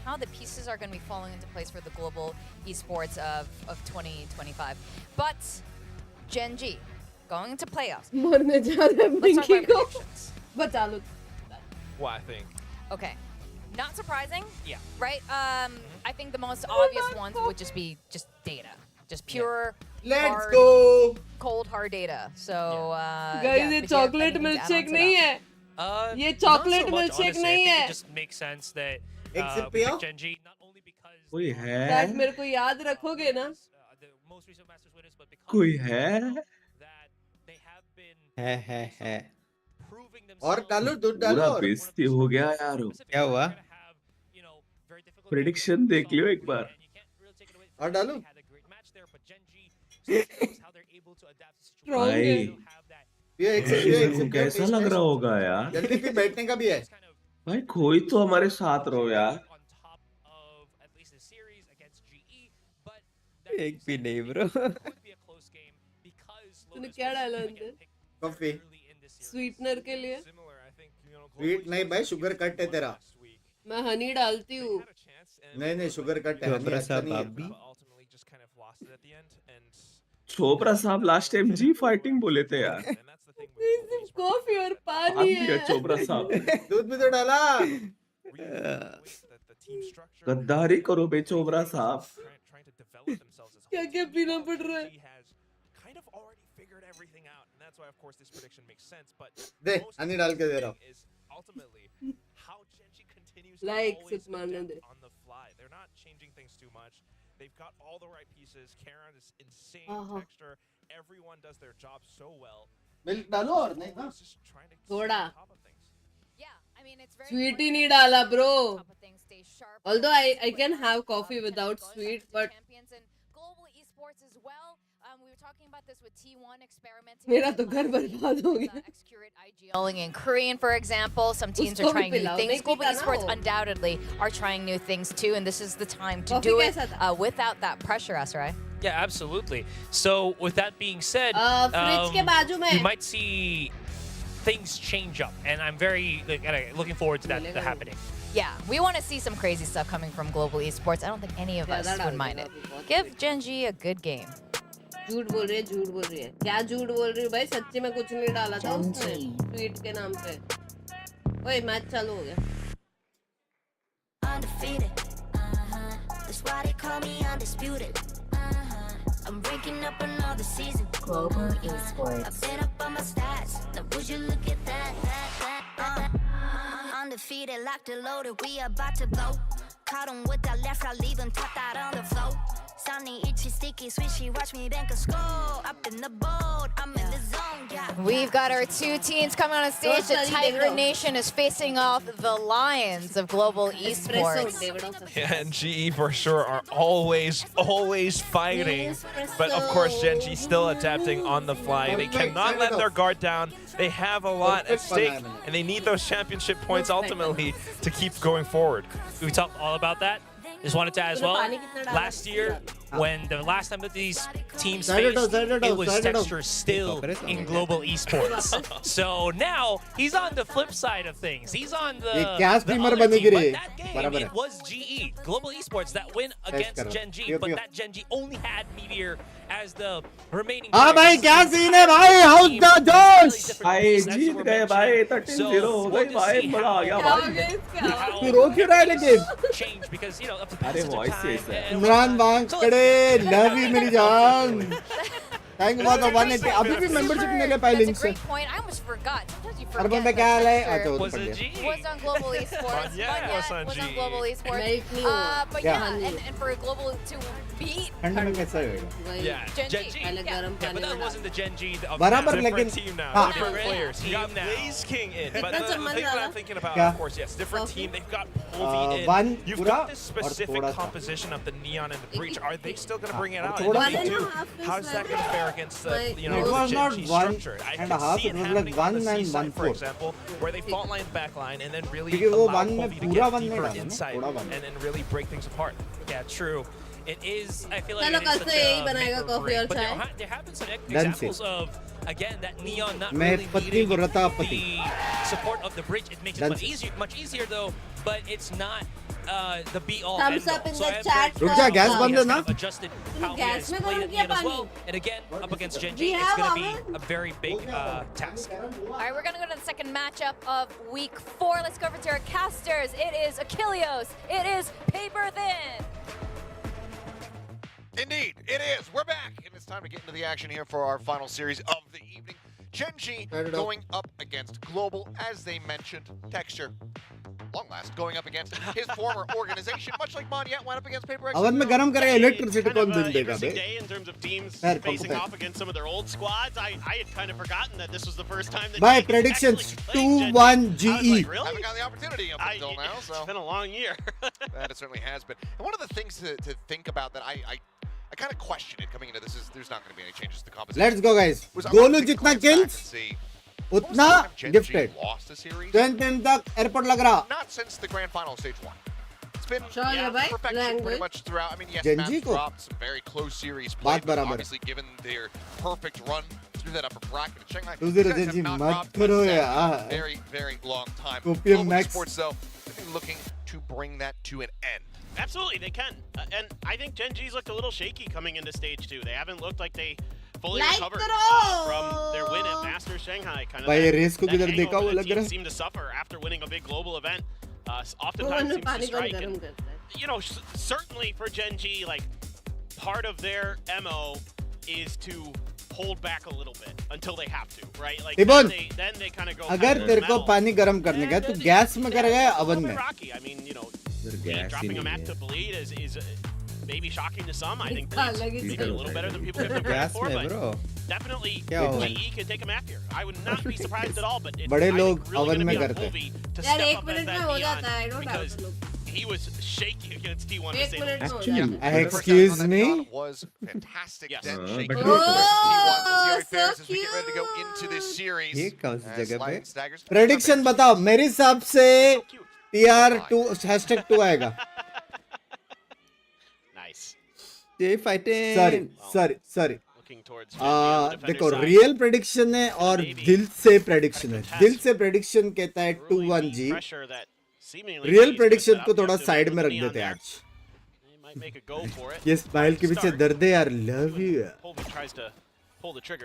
how the pieces are going to be falling into place for the Global Esports of 2025. But Gen.G going into playoffs. Let's talk about predictions. What I think. Okay. Not surprising. Yeah. Right? I think the most obvious ones would just be just data. Just pure, Let's go. Cold, hard data. So, guys, ये chocolate milkshake नहीं है. ये chocolate milkshake नहीं है. It just makes sense that Gen.G not only because कोई है? That मेरे को याद रखोगे ना? कोई है? है. और डालो दूध डालो. पूरा बेइज्जती हो गया यार. क्या हुआ? प्रेडिक्शन देख लियो एक बार. और डालो. भाई ये एक कैसा लग रहा होगा यार. जल्दी भी बैठने का भी है. भाई कोई तो हमारे साथ रहो यार. एक भी नहीं ब्रो. तूने क्या डाला अंदर? कॉफी. स्वीटनर के लिए? स्वीट नहीं भाई, शुगर कट है तेरा. मैं हनी डालती हूँ. नहीं शुगर कट है. हनी अच्छा नहीं है. चोपड़ा साहब लास्ट टाइम जी फाइटिंग बोले थे यार. कॉफी और पानी है. चोपड़ा साहब दूध भी तो डाला. गद्दारी करो बे चोपड़ा साहब. क्या क्या पीना पड़ रहा है. दे हनी डाल के दे रहा हूँ. लाइक सिर्फ मारने दे. They're not changing things too much. They've got all the right pieces. Karan is insane texture. Everyone does their job so well. Milk डालो और नहीं ना. थोड़ा. Yeah, I mean it's very. Sweet ही नहीं डाला bro. Although I can have coffee without sweet, but. Global Esports as well. We were talking about this with T1 experimenting. मेरा तो घर बर्बाद हो गया. IGLing in Korean, for example. Some teams are trying new things. Global Esports undoubtedly are trying new things too, and this is the time to do it without that pressure, Asrai. Yeah, absolutely. So, with that being said, you might see things change up, and I'm very looking forward to that happening. Yeah, we want to see some crazy stuff coming from Global Esports. I don't think any of us would mind it. Give Gen.G a good game. झूठ बोल रही है. क्या झूठ बोल रही है भाई? सच्ची में कुछ नहीं डाला था उसने स्वीट के नाम पे. ओए मैच चालू हो गया. Undefeated. That's why they call me undisputed. I'm ranking up another season. Global Esports. I've been up on my stats. Now would you look at that? Undefeated, locked and loaded. We about to blow. Caught them with that left, I leave them tapped out on the floor. Sunny, itchy, sticky, swishy. Watch me bank a score. Up in the boat, I'm in the zone. Yeah. We've got our two teams coming on stage. The Tiger Nation is facing off the Lions of Global Esports. Yeah, and GE for sure are always fighting. But of course, Gen.G still adapting on the fly. They cannot let their guard down. They have a lot at stake, and they need those championship points ultimately to keep going forward. We talked all about that. Just wanted to add as well, last year, when the last time that these teams faced, it was Texture still in Global Esports. So now, he's on the flip side of things. He's on the other team, but that game, it was GE, Global Esports, that win against Gen.G, but that Gen.G only had Meteor as the remaining हाँ भाई क्या scene है भाई house the जोश भाई जीत गए भाई 13-0 हो गई भाई बड़ा आ गया भाई तू रो क्यों रहा है लेकिन अरे वॉइस से इमरान वांगड़े लव यू मेरी जान थैंक यू फॉर द 180 अभी भी मेंबरशिप नहीं ले पाई लिंक से अरबन में क्या हाल है अच्छा वो पढ़ लिया Was on Global Esports. Yeah, was on Global Esports. But yeah, and for Global to beat ठंड में कैसा होगा Gen.G. Yeah, but that wasn't the Gen.G of बराबर different लेकिन team now. हाँ Different players. You got Blaze King in, but the thing that I'm thinking about, of course, yes, different team. They've got Polvi in. You've got this specific composition of the Neon and the Breach. Are they still going to bring it out? And if they do, how's that going to fare against the, you know, it was not Gen.G one structure? I and a can half, see it it was like happening on the 1 and C side, for 1/4. example, where they fault line the back line and then really क्योंकि वो allow 1 में Polvi to पूरा get 1 नहीं deeper डाला ना inside थोड़ा 1 and then really break things apart. Yeah, true. It is, I feel like चलो it कल is से such यही a बनाएगा make or कॉफी और break. But चाय there have been some Done examples of, again, that Neon not मैं really पत्नी needing को रतापति the support of the bridge. It makes Done it much easier though, but it's not the be-all Thumbs end-all. up in So the I am chat very रुक जा gas curious बंद how है he ना has kind of adjusted how he gas has में played गर्म at किया Neon as पानी well. And again, up against Gen.G, We it's have going to oven. be a very big task. All right, we're going to go to the second matchup of week 4. Let's go over to our casters. It is Achilleos. It is Paper Thin. Indeed, it is. We're back, and it's time to get into the action here for our final series of the evening. Gen.G going up against Global, as they mentioned. Texture, long last, going up against his former organization, much like Monyet went up against PRX. Oven में गरम करेगा electricity कौन bill देगा Interesting बे day in terms of teams Fair, facing fair. off against some of their old squads. I had kind of forgotten that this was the first time that By GENG predictions actually played 2-1 Gen.G. I was GE like, really? Haven't got the opportunity up until now, so It's been a long year. that it certainly has been. And one of the things to think about that I kind of question it coming into this is there's not going to be any changes to the composition. Let's go guys Was I Golu want to जितना glance back and kills see उतना Gen.G gifted lost a series. 10 दिन तक airport लग रहा Not since the grand final of stage 1. It's been चलो भाई perfection pretty language much throughout. I mean, yes, Gen.G Maps को dropped some very close series बात played, but बराबर है obviously given their perfect run through that upper bracket of Shanghai, 2-0 these guys have Gen.G not मत dropped करो much यार in a very, very long time. Copium Global Max. Esports, though, they've been looking to bring that to an end. Absolutely, they can. And I think Gen.G's looked a little shaky coming into stage 2. They haven't looked like they fully recovered from their win at Masters Shanghai. Kind of भाई ये race को that किधर देखा hangover वो that लग teams रहा है seem to suffer after winning a big global event. Oftentimes seems to strike. And, you know, certainly for Gen.G, like, part of their MO is to hold back a little bit until they have to, right? Like then they kind of go. अगर तेरे को पानी गरम करने का तो gas में करेगा या ओवन में Rocky. I mean, you know, dropping a map to bleed is maybe shocking to some. I think हाँ, Bleed's maybe a little better than people give them credit for, but definitely GE can take a map here. I would not be surprised at all, but it's बड़े I लोग think really oven gonna में be on करते हैं Polvi to यार step 1 up as minute में that हो Neon जाता है I don't because have to look he was shaky against T1 to 1 say the minute में least. हो जाता है excuse me Was fantastic. Yes. Then shaking but- versus T1. Let's see how he Oh, fares so as we get ready to go into this series. ये कौन सी जगह पे Sliding staggers. Prediction बताओ मेरे हिसाब से TR2 #2 आएगा Nice. ये फाइटिंग सॉरी Looking towards देखो रियल प्रेडिक्शन है और दिल से प्रेडिक्शन है दिल से प्रेडिक्शन कहता है 2-1 जी रियल प्रेडिक्शन को थोड़ा साइड में रख देते हैं आज ये स्माइल के पीछे दर्द है यार love you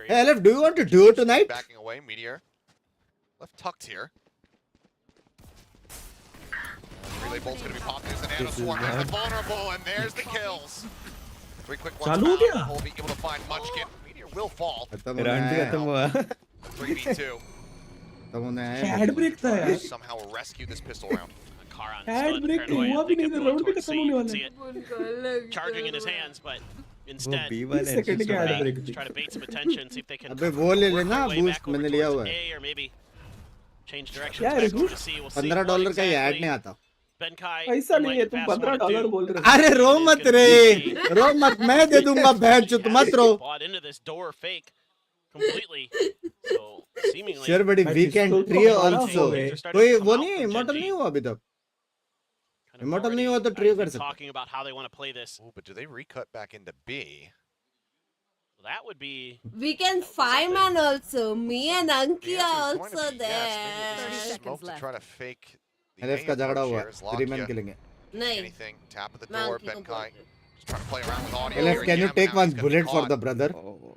Hey LF, do you want to do it tonight? Backing away, Meteor. Left tucked here. Relay bolt's gonna be popping as the nano swarm is vulnerable, and there's the kills. 3 quick ones. Will be able to find Munchkin. Meteor will fall. खत्म हुआ 3v2. खत्म होने आया Somehow rescue this pistol round. Karan Ad still in the break paranoia, हुआ भी नहीं thinking तो going round भी towards खत्म C. होने You वाला can है. see it charging in his hands, but instead, B वाला है. second के ad break just try to bait some attention, see if they can अबे वो ले work लेना their way boost back over मैंने लिया towards हुआ है. A, or maybe change directions क्या है back over boost? to C. We'll see $15 what का ये ऐड exactly नहीं आता. Benkai पैसा नहीं है and तुम Lightning Fast $15 wanna do. बोल रहे हो. अरे रो मत रे, रो मत, मैं दे दूंगा बहन चो, तुम मत रो. Bought into this door fake completely. So seemingly share बड़ी वीकेंड ट्रियो आल्सो. कोई वो नहीं इमॉर्टल नहीं हुआ अभी तक. इमॉर्टल नहीं हुआ तो ट्रियो कर सकते. talking about how they want to play this. Ooh, but do they recut back into B? That would be. We can fireman also. Me and Anki The are answer is going to also be there. yes. Maybe this is smoke to try to fake the LF का A झगड़ा approach हुआ here है. as 3 men Lakia killing नहीं. anything. Tap at the मैं door. Anki को Benkai बोल रही. just trying to play around with audio. LF, here can you again, take but now one he's gonna be bullet for caught. the brother?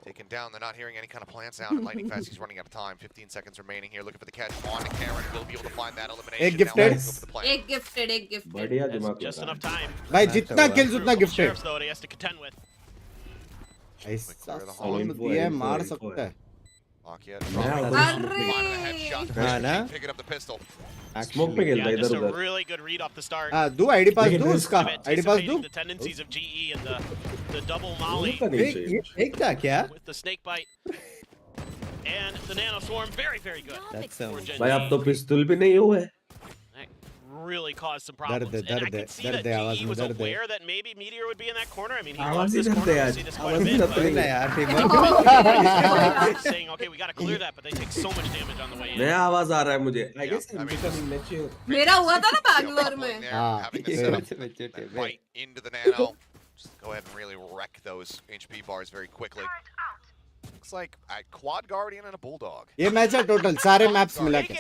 Taken down. They're not hearing any kind of plan sound. Lightning Fast, he's running out of time. 15 seconds remaining here. Looking for the catch on to Karen. Will be able to find that elimination. Egg gifted. Now let's go for the plan. एक gifted, एक gifted. बढ़िया That's दिमाग just लगा. enough time. भाई जितना kills उतना gifted. Sheriffs though he has to contend with. ऐसा sound दिया है मार सकता है. Lakia मैं dropping अगर finding a headshot. हाँ ना. Picking up the pistol. Smoke पे खेलता Yeah, है just इधर a उधर. really good read off the start. दो आईडी पास लेकिन दो उसका. आईडी पास दो. Anticipating the tendencies of GE and the double molly का नहीं चाहिए. एक था क्या? with the snake bite and the nano swarm. Very, very good. That's for Gen.G. भाई अब तो पिस्तौल भी नहीं हुआ है. That really caused some problems. दर्द And I दर्द could see that दर्द आवाज GE में was दर्द. aware that maybe Meteor would be in that corner. I mean, he आवाज loves ही this दर्द corner. है We आज. see this quite a आवाज ही bit. दर्द But है. यार saying, okay, we got to clear that, but they take so much damage on the way in. नया आवाज आ रहा है मुझे. I guess I I'm mean, becoming mature. मेरा हुआ था ना You know, Bangalore couple in में. there, having to set up that right into the nano. Just go ahead and really wreck those HP bars very quickly. Looks like a quad guardian and a bulldog. ये match है total सारे maps मिला के.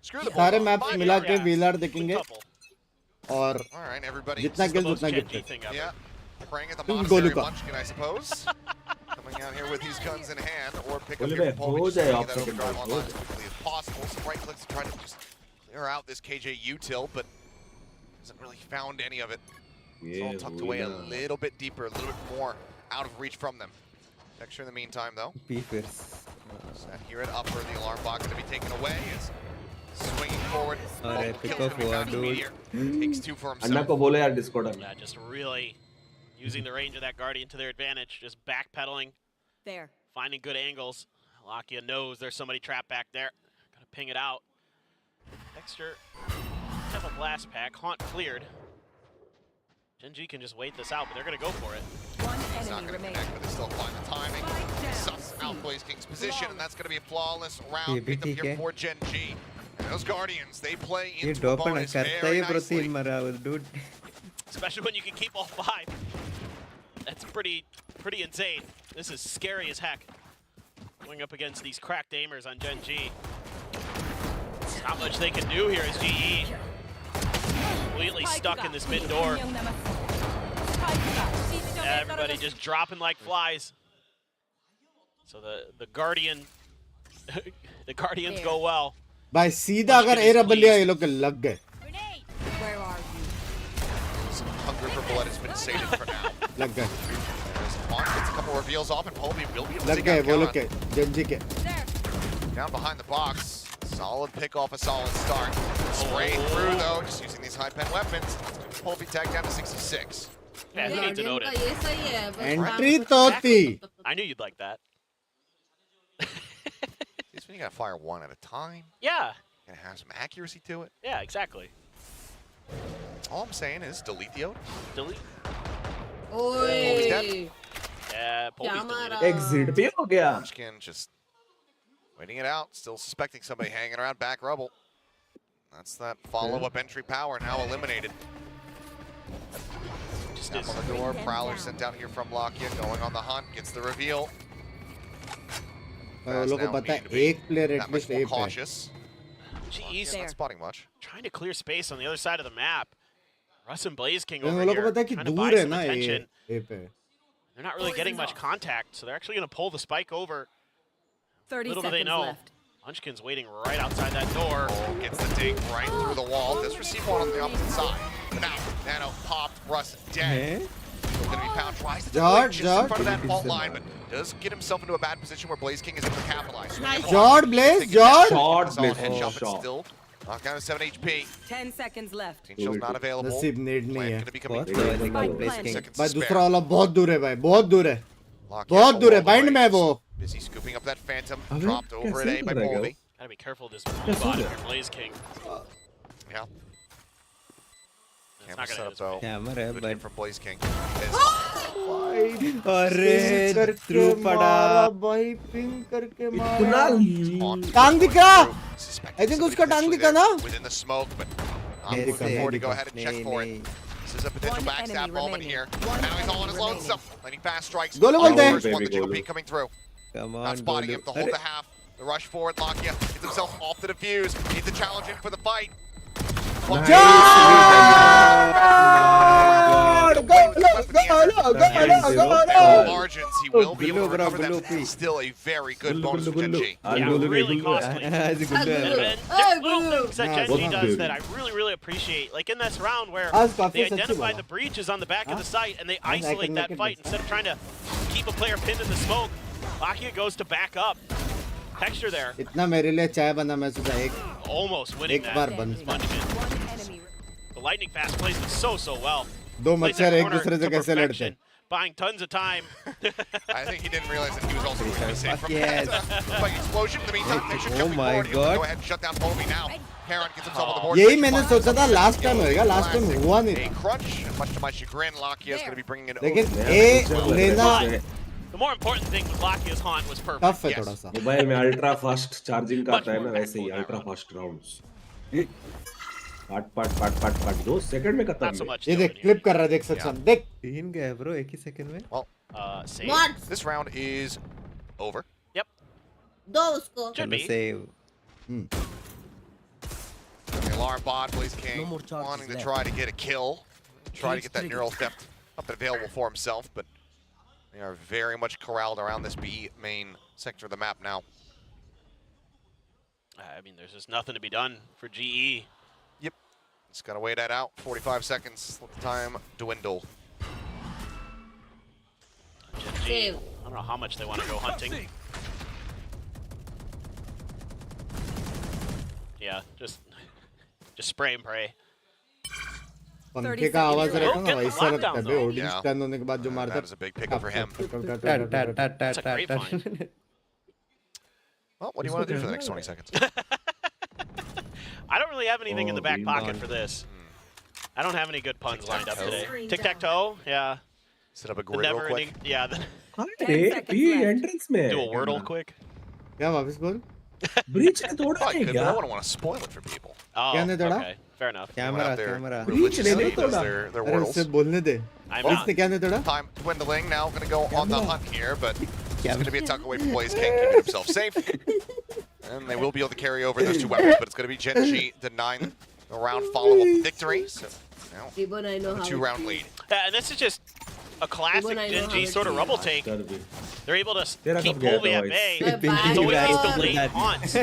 Screw the सारे bulldog. Maps मिला के wheeler देखेंगे और All right, everybody. जितना This is the kills most उतना Gen.G gifted. thing ever. Yeah. Praying at the Goolu monastery का. munchkin, I suppose. Coming out here with these guns in hand, or pick up बोले your भाई, Pulvy, हो just जाए trying to आप get that second overdrive round, online हो as quickly as possible. Some right clicks to try to just clear out this KJ util, but hasn't really found any of it. It's all tucked away a little bit deeper, a little bit more out of reach from them. Texture in the meantime, though. Set here at upper, the alarm box going to be taken away. It's swinging forward. Alright, pick Kills off gonna be one, found as dude. Meteor takes two for Anna himself. को बोले यार Discord Yeah, just really using the range of that Guardian to their advantage, just backpedaling, There. finding good angles. Lakia knows there's somebody trapped back there. Gotta ping it out. Dexter have a blast pack. Haunt cleared. Gen.G can just wait this out, but they're gonna go for it. One He's not enemy going to remaining. connect, but they still find the timing. Suss out Blaze King's position, and that's going to be a flawless round picked up here for Gen.G. And those Guardians, they play ये into the डोपन bonus करता ही very protein nicely. मरा वो dude. Especially when you can keep all 5. That's pretty insane. This is scary as heck. Going up against these cracked aimers on Gen.G. Not much they can do here as GE. Completely stuck in this mid door. Everybody just dropping like flies. So the Guardian, the Guardians go well. भाई सीधा अगर ए rubble लिया ये लोग लग गए. Where are you? Some hunger for blood has been sated for now. लग गए. As Haunt gets a couple reveals off, and Pulvy will be able to लग take गए out वो लोग Karen. के Gen.G के. Down behind the box. Solid pick off, a solid start. Spray through though, just using these high pen weapons. Pulvy tagged down to 66. Yeah, who needs to note का it? ये सही है. बस Entry काम- तो थी. I knew you'd like that. It's when you gotta fire one at a time. Yeah, Gotta have some accuracy to it. yeah, exactly. All I'm saying is delete the Oda. Delete. Pulvy's dead. ओए. Yeah, Pulvy's क्या deleted. मारा? Exit पे हो गया. Munchkin just waiting it out, still suspecting somebody hanging around back rubble. That's that follow-up entry power now eliminated. Just Tap is. on the door, Prowler sent out here from Lakia, going on the hunt, gets the reveal. वो लोगों को पता है एक player That at much least more A पे. cautious. GE's Not spotting much. trying to clear space on the other side of the map. Russ and Blaze King वो over लोगों को here पता है कि trying to दूर buy है some ना ये attention. A पे. They're not really getting much contact, so they're actually going to pull the spike over. 30 Little do they seconds know, left. Munchkin's waiting right outside that door. Oh, gets the dink right through the wall. Does receive one on the opposite side. But now, Nano popped, Russ dead. Still gonna be found, tries to Jord, just in front of that Jord. fault line, but does get himself into a bad position where Blaze King is able to capitalize. So Jord, Blaze, Jord. Short Solid Blaze, headshot, shot. but still Knockout of 7 HP. 10 seconds left. Teen Shell's not available. नसीब net नहीं Plant है gonna be coming बहुत through. है, Seconds भाई to दूसरा spare. वाला बहुत दूर है भाई बहुत दूर है Lock बहुत in दूर है all the बाइंड way. में है वो Busy scooping up that Phantom. अबे, Dropped over at कैसे A by कर रहा है Bolby. Gotta be careful of this blue bot if you're Blaze King. Yeah. It's Camera not set gonna up though. Camera है Good but hit from Blaze King. अरे through पड़ा भाई ping करके इतना On टांग दिख रहा Suspected I think somebody उसका टांग potentially दिखा there ना within the smoke, but I'm नहीं looking forward to go ahead and नहीं, check for it. नहीं। This is a potential One backstab enemy moment remaining. here. One Now he's all on his enemy lonesome. Landing fast strikes. Golu On the बोलते हैं। first one, the Baby jiggle Golu. peek coming through. Come Not on, spotting him Golu. to hold the half. The rush forward, Lakia gets himself off the defuse. Needs to challenge him for the fight. Margins, he will be able to recover them. Still a very good bonus for Gen.G. Yeah, really costly. ऐसे गुल्लू है bro. And there's little things that Gen.G What does the- that I really appreciate. Like in this round where आज काफी they सच्ची identify बोला। the breaches on the back of the site and they I can isolate make that it fight better. instead of trying to keep a player pinned in the smoke. Lakia goes to back up. Texture there. इतना मेरे लिए चाय बना मैं सोचा एक Almost winning एक that. बार बन Sponging it. One enemy. The lightning fast plays it so well. दो Plays मच्छर that एक corner दूसरे से to कैसे लड़ते perfection, buying tons of time. I think he didn't realize that he was also going to be safe from Yes. that. Like explosion. In the meantime, Texture Oh jumping my forward. He's gonna God. go ahead and shut down Bolby now. Heron gets himself on the board. यही मैंने सोचा था last time होएगा last time हुआ नहीं A था crunch, and much to my chagrin, Lakia is going to be bringing it लेकिन over. ए लेना The more important thing with Lakia's haunt was perfect. Tough है Yes. थोड़ा सा मोबाइल में अल्ट्रा फास्ट चार्जिंग का Much आता है ना more वैसे ही impactful ultra now. Fast rounds पाट 2 सेकंड में खत्म Not so है। much. ये still देख in here. क्लिप कर रहा है देख सकता हूँ देख तीन गए ब्रो एक ही सेकंड में Save. What? This round is over. Yep. दो उसको. Should be. Save The alarm bot, Blaze King, No more charges wanting to left. try to get a kill, try to get that Trigger. neural theft up and available for himself, but they are very much corralled around this B main sector of the map now. I mean, there's just nothing to be done for GE. Yep, just gotta wait that out. 45 seconds, let the time dwindle. Gen.G, Save. I don't know how much they want to go hunting. Yeah, just spray and pray. पंखे का आवाज रहेगा ना Get the वैसा लगता है lockdown, बे though. ओडिंग Yeah. Stand होने के बाद जो मारता That is a big pickup for him. That's a great find. Well, what do you want to do for the next 20 seconds? I don't really have anything in the Oh, back green pocket bond. for this. I don't have any good puns lined up Tic-tac-toe. today. Tic-tac-toe, yeah. Set up a The grid real never quick. ending, yeah. अरे ये entrance में है Do a wordle quick. क्या वापस बोल breach ने तोड़ा Probably है could, but क्या I wouldn't want to spoil it for people. Oh, क्या नहीं तोड़ा? okay, fair enough. They went camera out there camera religiously नहीं does तोड़ा। their अरे उससे wordles. बोलने दे I'm और not. इसने क्या नहीं तोड़ा Time dwindling now, going to go on the Camera. hunt here, but it's going to be a tuck away from Blaze King, keeping himself safe. And they will be able to carry over those two weapons, but it's going to be Gen.G denying the round follow-up victory. So now, Ribbon, I know a how it 2-round feels. lead. Yeah, and this is just a classic Even I know Gen.G how sort of it rubble feels. take. कर भी They're able to तेरा keep कब गया था Bolby at voice? bay. Bye. It's always Bye. these delayed haunts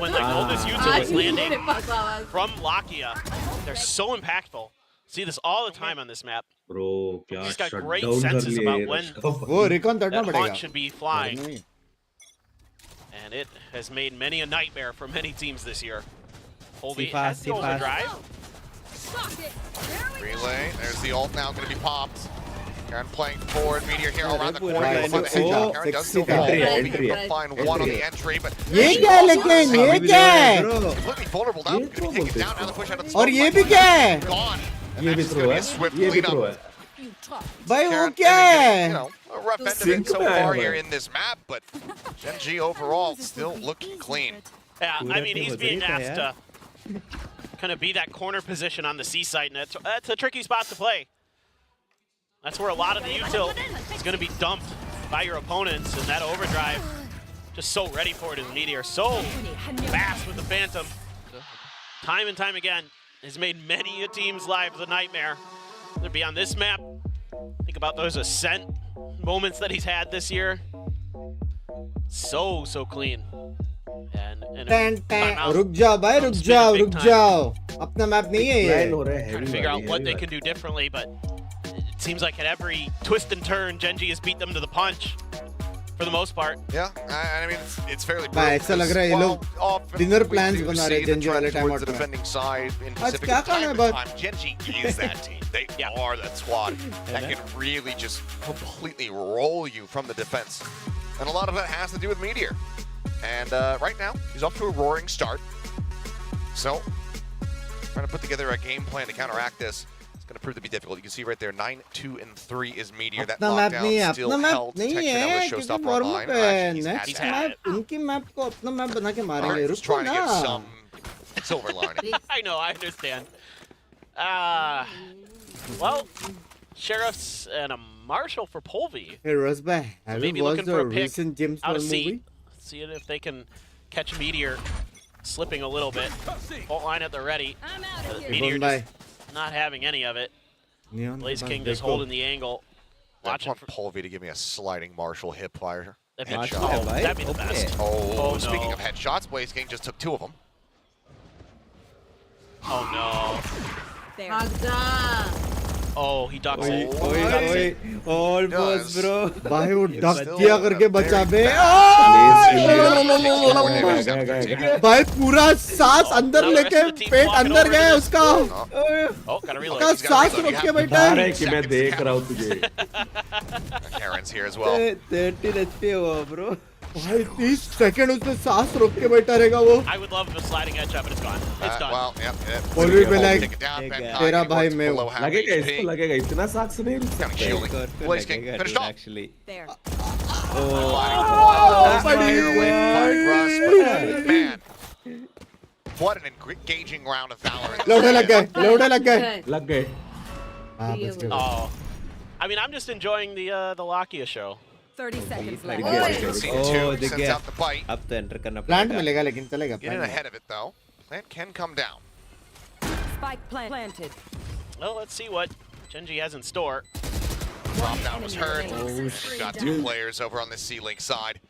when like all this util is landing मेरे पास आवाज. from Lakia. They're so impactful. See this all the time on this map. Bro क्या He's got shut great down कर senses लिए about when rush का वो recon तोड़ना that पड़ेगा haunt should be flying. नहीं And it has made many a nightmare for many teams this year. Bolby Sifa, has the Sifa. overdrive. Relay, there's the ult now, going to be popped. Karen playing forward, Meteor here Oh, around the Red Bull, corner. Red Go for the Bull. headshot. Oh, Karen does still sexy fall. entry, Bolby entry, can find one on the entry, but ये क्या है लेकिन ये क्या है completely vulnerable now. Going to be taken down now. The push out of the और smoke. ये भी क्या है Gone. And ये that's भी just throw going to be है a swift ये भी cleanup. थ्रो है भाई वो Karen क्या getting, you है know, a rough end of it Sync so में आया far हुआ here है। in this map, but Gen.G overall still looking clean. Yeah, I पूरा mean, तो he's हो being जाता है asked to kind of be that corner position on the C side, and that's a tricky spot to play. That's where a lot of the util is going to be dumped by your opponents, and that overdrive, just so ready for it as Meteor, so fast with the Phantom. Time and time again, has made many a team's lives a nightmare. To be on this map, think about those Ascent moments that he's had this year. So clean. And tan tan timeout रुक जाओ भाई रुक comes to be a जाओ big रुक time. जाओ अपना map नहीं है प्लान ये हो रहा है Trying to figure out what they can do differently, but it seems like at every twist and turn, Gen.G has beat them to the punch. for the most part. Yeah, I mean it's fairly भाई ऐसा लग रहा है ये लोग dinner plans बना रहे हैं Gen.G वाले time out the में. defending side in आज Pacific क्या खाना है बात? Gen.G is that team. They are that squad that can really just completely roll you from the defense. And a lot of that has to do with Meteor. And right now, he's off to a roaring start. So, trying to put together a game plan to counteract this. It's going to prove to be difficult. You can see right there, 9, 2, and 3 is Meteor. That lockdown still held. Texture now with Showstopper online. He's had it. उनकी map को अपना map बना के मारेंगे. He's trying to get some silver lining. I know, I understand. Well, Sheriffs and a Marshal for Polvi. Hey Rosbay, have Maybe you watched looking for the a pick recent James out Bond of seat. movie? Seeing if they can catch Meteor slipping a little bit. Fault line at the ready. Meteor just not having any of it. Blaze King just holding the angle. Watch want Polvi to give me a sliding Marshal hip fire. That'd Headshot. be the best. Oh, no. Speaking of headshots, Blaze King just took 2 of them. Oh no. Agda. Oh, he ducks it. Almost, bro. भाई वो duck दिया करके बचा बे. भाई पूरा सांस अंदर लेके पेट अंदर गया उसका. उसका सांस रोक के बैठा है. कि मैं देख रहा हूँ तुझे. Karen's here as well. 13 HP हुआ, bro. भाई 30 सेकंड उसने सांस रोक के बैठा रहेगा वो. I would love the sliding headshot, but it's gone. It's done. Well, और भी बेलाइक तेरा भाई मैं हूँ. लगेगा इसको लगेगा इतना सांस नहीं रुक सकता. Blaze King finished off. There. Man, what an engaging round of valorant. लौटे लग गए. लौटे लग गए. लग गए. Oh, I mean, I'm just enjoying the Lakia show. 30 seconds left. Sends out the bite. अब तो एंटर करना पड़ेगा. प्लांट मिलेगा लेकिन चलेगा. Get in ahead of it though. Plant can come down. Spike planted. Well, let's see what Gen.G has in store. Drop down was heard. Got 2 players over on the C-Link side.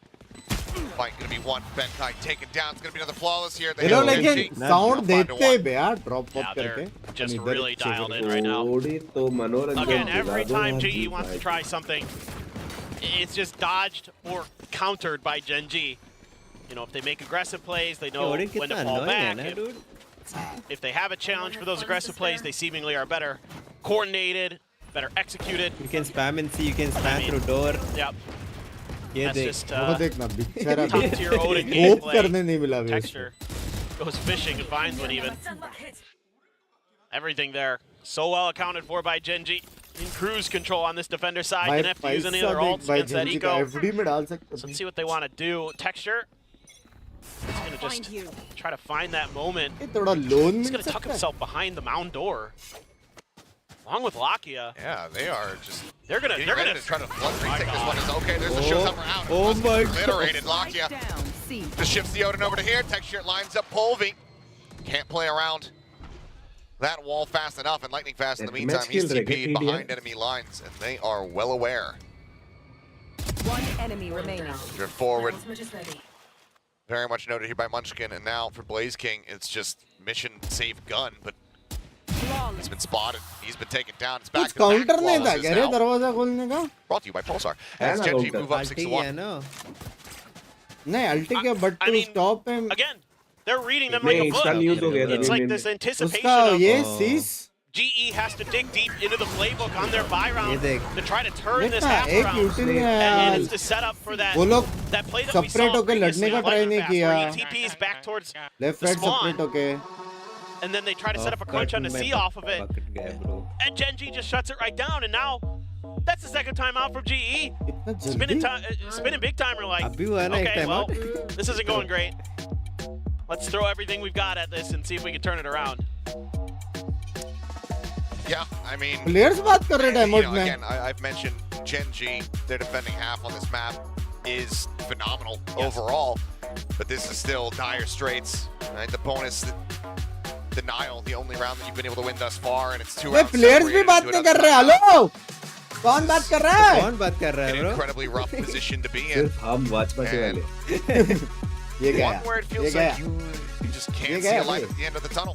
Fight gonna be one. Benkai taken down. It's gonna be another flawless here. ये लोग लेकिन sound देते हैं बे यार drop pop करके. Just really dialed in right now. तो मनोरंजन. Again, every time GE wants to try something, it's just dodged or countered by Gen.G. You know, if they make aggressive plays, they know when to fall back. If they have a challenge for those aggressive plays, they seemingly are better coordinated, better executed. You can spam and see. You can spam through door. Yep. ये That's देख. just देखना बेचारा. top tier Odin hope gameplay. करने नहीं मिला बे. Texture goes fishing and finds one even. Everything there so well accounted for by Gen.G. In cruise control on this defender side. Gonna have to use any other ults against that eco. FD में डाल सकते. So let's see what they want to do. Texture. He's gonna just try to find that moment. थोड़ा loan He's gonna tuck himself behind the mound door. Along with Lakia. Yeah, they are just. They're gonna try to flood take this one. Okay, there's the showstopper out. Oh my God. Obliterated Lakia. Just shifts the Odin over to here. Texture lines up Polvi. Can't play around that wall fast enough, and lightning fast in the meantime. He's TP'd behind enemy lines, and they are well aware. One enemy remaining. Drift forward. Very much noted here by Munchkin, and now for Blaze King, it's just mission save gun, but he's been spotted. He's been taken down. It's back to back. Counter नहीं था क्या रे दरवाजा खोलने का? Brought to you by Pulsar. As Gen.G move up 6-1. नहीं अल्टी के but to stop him. Again, they're reading them like a book. It's like this anticipation of GE has to dig deep into the playbook on their buy round to try to turn this half around. And it's to set up for that play that we saw previously. TPs back towards the spawn. And then they try to set up a crunch on the C off of it. And Gen.G just shuts it right down. And now that's the second time out from GE. Spinning big timer like, okay, well, this isn't going great. Let's throw everything we've got at this and see if we can turn it around. Yeah, I mean, players बात कर रहे हैं mode में. Again, I've mentioned Gen.G, their defending half on this map is phenomenal overall, but this is still dire straits. Right? The bonus denial, the only round that you've been able to win thus far, and it's 2 rounds. Players भी बात नहीं कर रहे. Hello, कौन बात कर रहा है? कौन बात कर रहा है bro? An incredibly rough position to be in. हम WATCHPARTY वाले. ये गया. One where it feels like you just can't see a light at the end of the tunnel.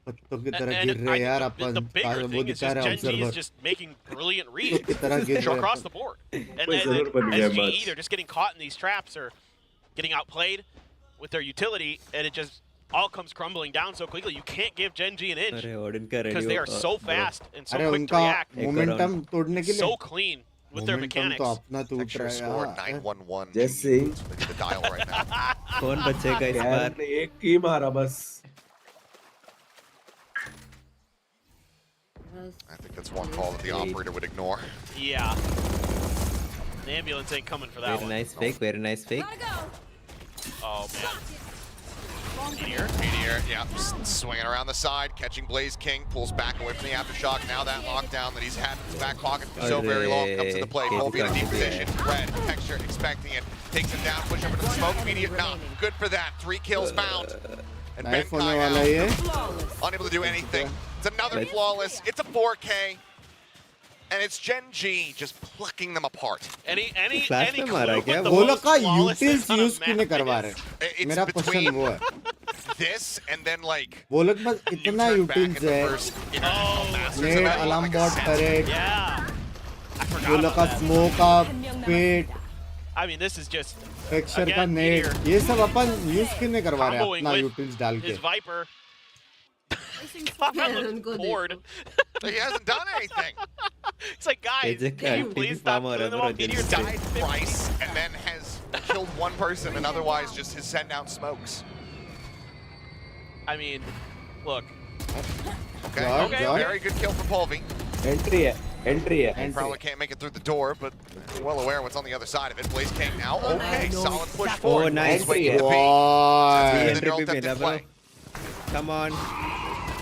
पत्तों की तरह And गिर रहे I यार think अपन the bigger वो thing is दिखा just रहा है Gen.G is observer just making brilliant reads की तरह गिर रहे across हैं the board. And भाई जरूर बन गया SGE, match. they're just getting caught in these traps or getting outplayed with their utility, and it just all comes crumbling down so quickly. You can't give Gen.G an inch अरे ऑडिन का because they are so fast and so अरे quick to उनका react. Momentum तोड़ने के लिए So clean with their momentum तो mechanics. अपना टूट Texture रहा score है यार 9-1-1. जैसे Look at the dial right now. कौन बचेगा इस यार बार? ने एक ही मारा बस। I think that's one call that the operator would ignore. Yeah. The ambulance ain't coming for that Very one. nice fake, very nice fake. Oh, man. Meteor. Meteor, yeah, swinging around the side, catching Blaze King, pulls back away from the aftershock. Now that lockdown that he's had in his back pocket for so very long comes into play. Colby in a deep position, red, Texture expecting it, takes him down, push over to the smoke. Meteor, nah, good for that. 3 kills found. And Ben knife होने वाला है ये unable to do anything. It's another flawless. It's a 4K. And it's Gen.G just plucking them apart. Any flash में मारा clue क्या what the वो most लोग का flawless utils on a use क्यों नहीं map करवा is? रहे It's मेरा क्वेश्चन between वो है this and then like वो लोग बस इतना turn back in utils the है first international masters net event, alarm like a bot set. Turret Yeah. I वो forgot लोग का about that. स्मोक का पेट I mean, this is just texture का again, नेट Meteor ये सब अपन use क्यों नहीं करवा रहे comboing अपना with यूटिल्स डाल के his Viper. God, that looks bored. He hasn't done anything. It's like, guys, It's a can you cult. please He's stop farmer, doing them bro, while Meteor just- died Twice and then has killed one person and otherwise just has sent out smokes. I mean, look. Okay, George, George. very good kill for Polvi. Entry है, entry है। He probably can't make it through the door, but well aware what's on the other side of it. Blaze King now. Okay, solid push forward. nice. He's waiting to be. Boy. The neural depth in play. Come on.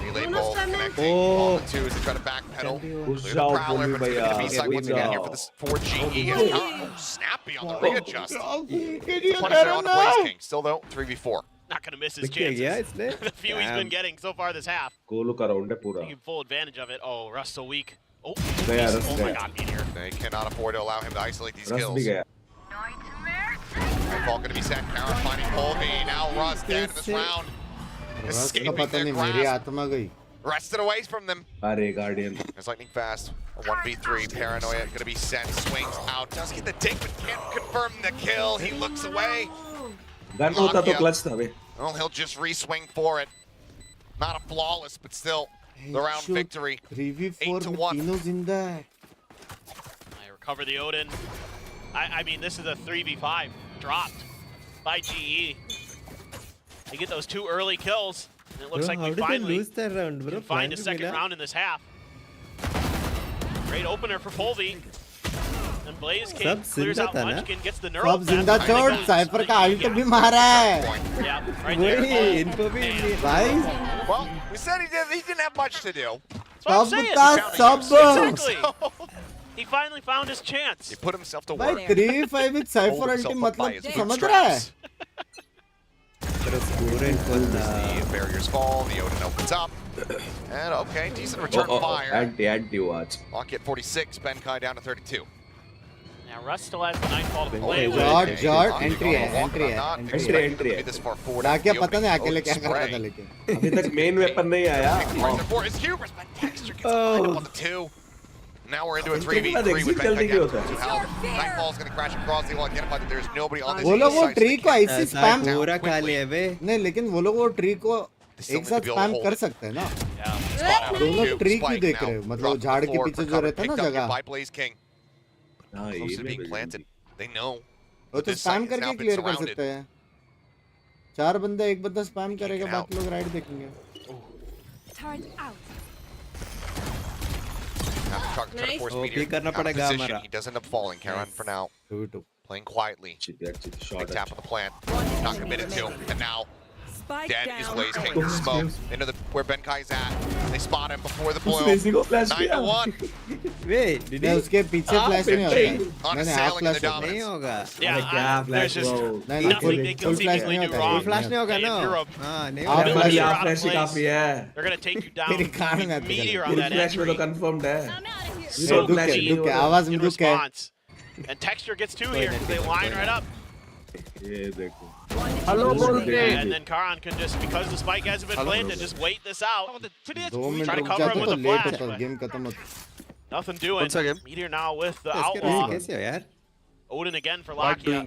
Relay ball connecting. Oh. All the two as they try to backpedal. Push Clear the out, prowler, Polvi but it's going to be bhaiya. sight once Good again here job. for this 4 GE. Oh, snappy on the readjust. Punisher Punisher on the Blaze King. Still though, 3v4. Not going to miss his देखिए गया chances. इसने? The few he's been getting so far this half. Golu का round है पूरा। Taking full advantage of it. Oh, Russ so weak. Oh, गया, Russ oh my गया। God, Meteor. They cannot afford to allow him to isolate these रस kills. भी गया। Nightfall going to be set. Karen finding Polvi. Now Russ dead in this round. रस का Escaping पता their नहीं मेरी grasp. आत्मा गई Wrested away from them. अरे guardian. There's lightning fast. A 1v3. Paranoia going to be sent. Swings out. Does get the take, but can't confirm the kill. He looks away. Gun होता तो clutch था बे। Well, he'll just re-swing for it. Not a flawless, but still the round victory. 3v4 में 8-1. तीनों जिंदा है I recover the Odin. I mean, this is a 3v5 dropped by GE. They get those 2 early kills, and it looks Bro, like how we did they finally lose that round, bro? can find a Flank second मिला? round in this half. Great opener for Polvi. And Blaze King सब clears जिंदा out था ना? Munchkin, gets the neural सब जिंदा theft, छोड़ and it goes cipher to का the alt GE. भी मारा है Yeah, right there. वही इनको भी भाई Well, we said he didn't have much to do. That's what I'm सब saying. का सब Exactly. He finally found his chance. He put himself to भाई work. 3v5 with Cypher Hold alt himself up by मतलब his तू समझ रहा है bootstraps. Pero score इनको The barriers fall, the Odin opens up. And okay, decent return fire. Anti watch. Lock at 46, Benkai down to 32. Now Russ still has the Nightfall to play with. George entry है entry है entry है। This far forward. डाकिया पता नहीं अकेले क्या कर रहा था लेकिन अभी तक मेन वेपन नहीं आया। For his hubris, but Texture gets lined up on the 2. Now we're into a 3v3 with exit जल्दी Benkai क्यों down होता to 2 health. Nightfall's going to crash across. They will identify that there's nobody on this वो लोग वो side, so tree they को can't ऐसे knock spam down पूरा खा quickly. लिया बे नहीं लेकिन वो लोग वो ट्री को still एक need साथ to be able to spam hold कर it. सकते हैं ना Spot on दोनों the ट्री cube, क्यों spike देख now. रहे हो मतलब Dropped झाड़ के before, पीछे जो recovered, रहता है ना picked up here जगह by Blaze King. हाँ Close ये to भी being mill planted. They know. वो तो This spam site has now करके been क्लियर कर surrounded. सकते हैं 4 बंदे एक बंदा स्पैम करेगा it out. बाकी लोग राइट देखेंगे After trying to force OP Meteor करना out of पड़ेगा position, हमारा he does end up falling. Karen for now. 2v2 Playing quietly. Big tap on the plant. Not committed to. And now dead is Blaze King. Smoke into the where Benkai's at. They spot him before the bloom. 9-1. Wait, did नहीं he? उसके पीछे flash नहीं होता है On a नहीं half sailing in the flash होता है नहीं dominance. होगा Yeah, there's just नहीं nothing they full can flash seemingly नहीं do होता wrong. फुल फ्लैश नहीं होगा Hey, ना if you're a हाँ नहीं हाफ होगा flash you're half out of flash he place. काफी है। They're gonna take you down. तेरी कहानी ना with Meteor तेरी। on फुल that फ्लैश में तो entry. कंफर्म्ड है। So दुख है clean दुख है आवाज में in दुख है response. And Texture gets 2 here. They line right up. ये देखो। And then Karan can just, because the spike hasn't been planted, just wait this out. 2 minute Try to रुक cover him जाते with तो a late flash. होता, but game खत्म होता. Nothing doing. Meteor now with the कैसे outlaw. कैसे हो यार? Odin again for Lakia.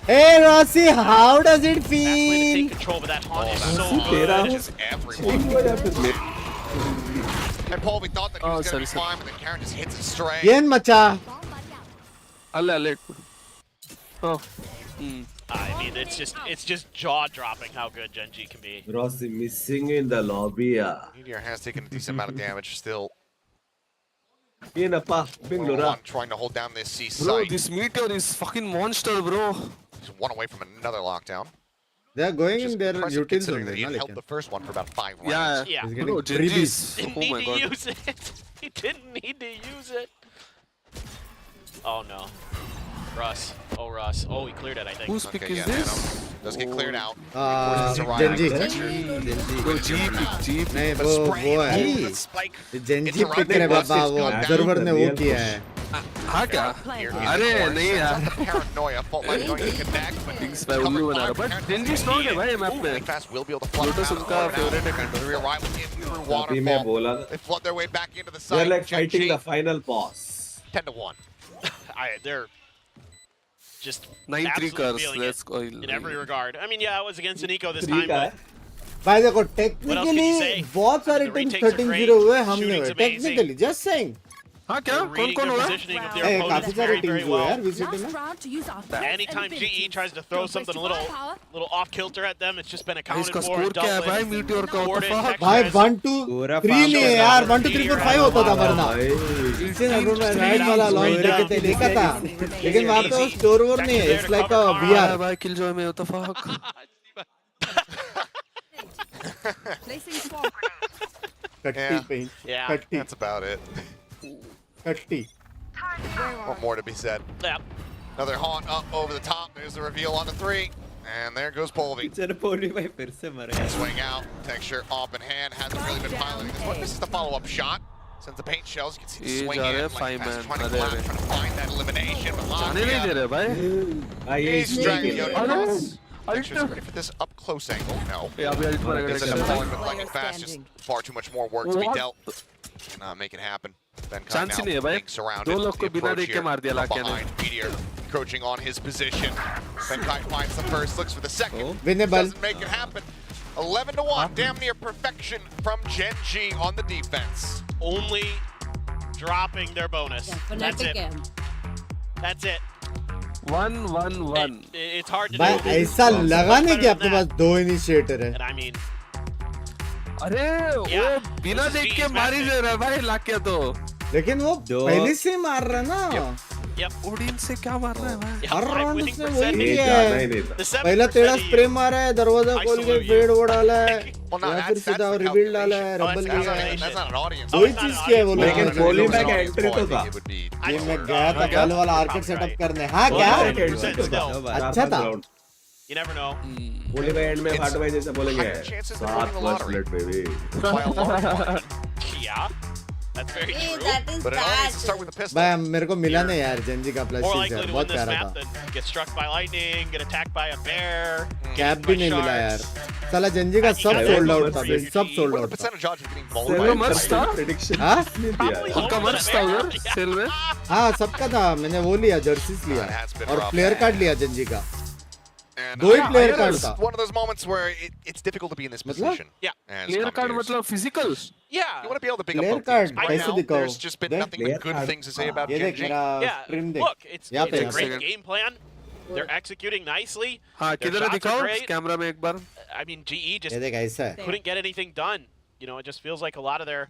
Hey Rossi, how does it Best way to feel? take control, but that haunt is so तेरा good. Just everyone. And Paul, we thought that he was going to be fine, but then Karen just hits it straight. Yen macha. I mean, it's just jaw dropping how good Gen.G can be. Rossi missing in the lobby. Meteor has taken a decent amount of damage still. ಏನಪ್ಪ ಬೆಂಗಳೂರಾ? One trying to hold down this C Bro, site. this Meteor is fucking monster, bro. He's one away from another lockdown. They are going in their Impressive utils considering that only, he na had held lekin. the first one for about 5 rounds. Yeah, Yeah. He's bro, getting Gen.G freebies. Didn't oh my need to god. use it. He didn't need to use it. Oh no. Russ. Oh, Russ. Oh, he cleared it, I think. Whose pick Okay, is yeah, this? Nano does get cleared out. Gen.G. Bro, G pick. नहीं The वो spray वो and है. all the spike Gen.G interrupted. Pick है बाबा, वो Gone down. observer ने वो किया है. हाँ क्या? Here he is, अरे of course. नहीं Sends यार. out the paranoia. Fault line going to connect, but Binks by उल्लू बना रहा. But Gen.G strong है भाई मैप में. really fast will be able to flood Lotus out उनका and favorite है out. kind of. The arrival in through अभी मैं waterfall. बोला They flood their way back into the they're site. like fighting Gen.G, the final boss. 10-1. They're just 9-3 absolutely cars. feeling Let's it go. in every regard. I mean, yeah, it was against Nico this 3 time, का but है. भाई देखो What else can you technically say? बहुत सारे The teams retakes are 13-0 हुए, great, हम नहीं हुए. shooting's amazing. Technically, just saying. हाँ क्या? they're कौन reading कौन their हुआ? positioning of their Hey, opponents काफी सारे very, teams very हुए well. यार VCT में. round to use our Anytime GE tries to throw something a little off kilter at them, it's just been accounted इसका for. Score and क्या है dealt भाई? with. Meteor का what the Gordon, fuck? भाई Texas, 1 2 पूरा 3 farm नहीं है चल यार, रहा 1 2 3 4 5 होता था वरना. राइट वाला लॉन्ग ब्रेक के देखा था, लेकिन वहाँ पे वो स्टोर ओवर नहीं है. It's like a VR. भाई किल जो में what the fuck? Placing swarm. 30 paint. Yeah. 30. That's about it. 30. What more to be said? Yeah. Another haunt up over the top. There's the reveal on the 3. And there goes Polvi. Picture पोली भाई फिर से मरे यार. Swing out. Texture off in hand. Hasn't really been piloting this one. This is the follow-up shot. Sends the paint shells. You can see the ये swing जा in. रहे हैं Like, 5 Pat's man. trying to अरे collapse, अरे. trying to find that elimination. But जाने नहीं दे रहे भाई. He's dragging Yoda across. Ult. Texture's ready for this up close angle. No. ये अभी ult मारेगा Gets लेकिन. it falling, but lightning fast. Just far too much more work to be What? dealt. Cannot make it happen. Then Chance ही नहीं है भाई. दो लोग को बिना देख के मार दिया लाके ने. Meteor encroaching on his position. Benkai finds the first, looks for the second. Winnable. Doesn't make it happen. 11-1, damn near perfection from Gen.G on the defense. Only dropping their bonus. That's it. That's it. 1-1-1. It's hard to भाई do. ऐसा लगा नहीं कि Better आपके than पास 2 initiator है. And I mean, अरे वो बिना देख के मार ही दे रहा है भाई लाके तो. लेकिन वो पहले से ही मार रहा है ना. ओडिन से क्या मार रहा है भाई? हर राउंड winning से वही percentage. किया है. नहीं देता. the 7% पहला तेरा he- स्प्रे मारा है, दरवाजा खोल के salute फेड वो डाला है, Well, no, या फिर that's सीधा the रिबिल्ड डाला है, Oh, रबल that's लिया not है. an That's not an audience. वही it's not चीज an किया है वो audience. लोगों लेकिन ने. Kohli If it was back an entry audience तो poll, I था. think it would be- I ये मैं swear. गया था कल वाला आर्केड सेटअप करने. हाँ क्या? 100% still. अच्छा था. You never know. कोहली भाई एंड में फाट भाई जैसे बोलेंगे. Higher chances than 7 winning the first lottery. blood baby. By a long margin. Yeah. That's very Hey, true. that is But it all needs to start bad. with a pistol. भाई मेरे को मिला नहीं यार Gen.G का plus More 6 likely यार, to बहुत win this प्यारा map था. than get struck by lightning, get attacked by a bear. Cap भी नहीं मिला यार. साला Gen.G का सब got सोल्ड that आउट था, free सब sold What are out the था. percentage odds of getting bowled sale by में a मर्च था. Prediction. हाँ? Probably उनका holding मर्च a था bear. उधर सेल में. हाँ सबका था. मैंने वो लिया, जर्सीस लिया That has been और rough. प्लेयर कार्ड लिया Gen.G का. And दो ही प्लेयर it कार्ड is था. one of those moments where it's difficult to be in this मतलब? position. Yeah. And player card commentators. मतलब physical. Yeah. You want to be able to pick up player both card teams. Right कैसे now, दिखाओ? there's just been देख, nothing but good things to say about ये देख Gen.G. मेरा Yeah. Stream देख. Look, it's यहाँ पे a यहाँ great पे. game plan. They're executing nicely. हाँ Their किधर है shots are दिखाओ great. कैमरा में एक बार. I mean, GE just ये देख ऐसा है. couldn't get anything done. You know, it just feels like a lot of their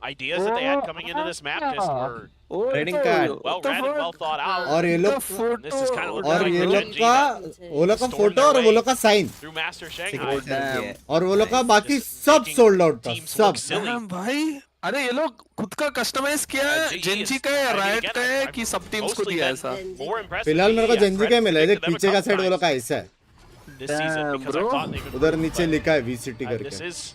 ideas that they had coming into this map just were trading card. well read and well thought out. और ये लोग And this is kind of और looking ये like लोग Gen.G का that वो लोग का stormed फोटो their और वो way लोग का sign through Master Shanghai. Damn. और वो लोग का बाकी सब सोल्ड आउट था, Teams सब. look silly. Damn, भाई अरे ये लोग खुद का कस्टमाइज किया है. GE Gen.G is- का है, I mean, राइट again, का है I've कि सब टीम्स को mostly दिया been ऐसा. more impressed फिलहाल with मेरे को GE. I've Gen.G का read मिला है. देख them a पीछे का couple साइड वो लोग का times ऐसा है. this season because I bro. thought they could उधर win, नीचे but, लिखा है VCT this करके. is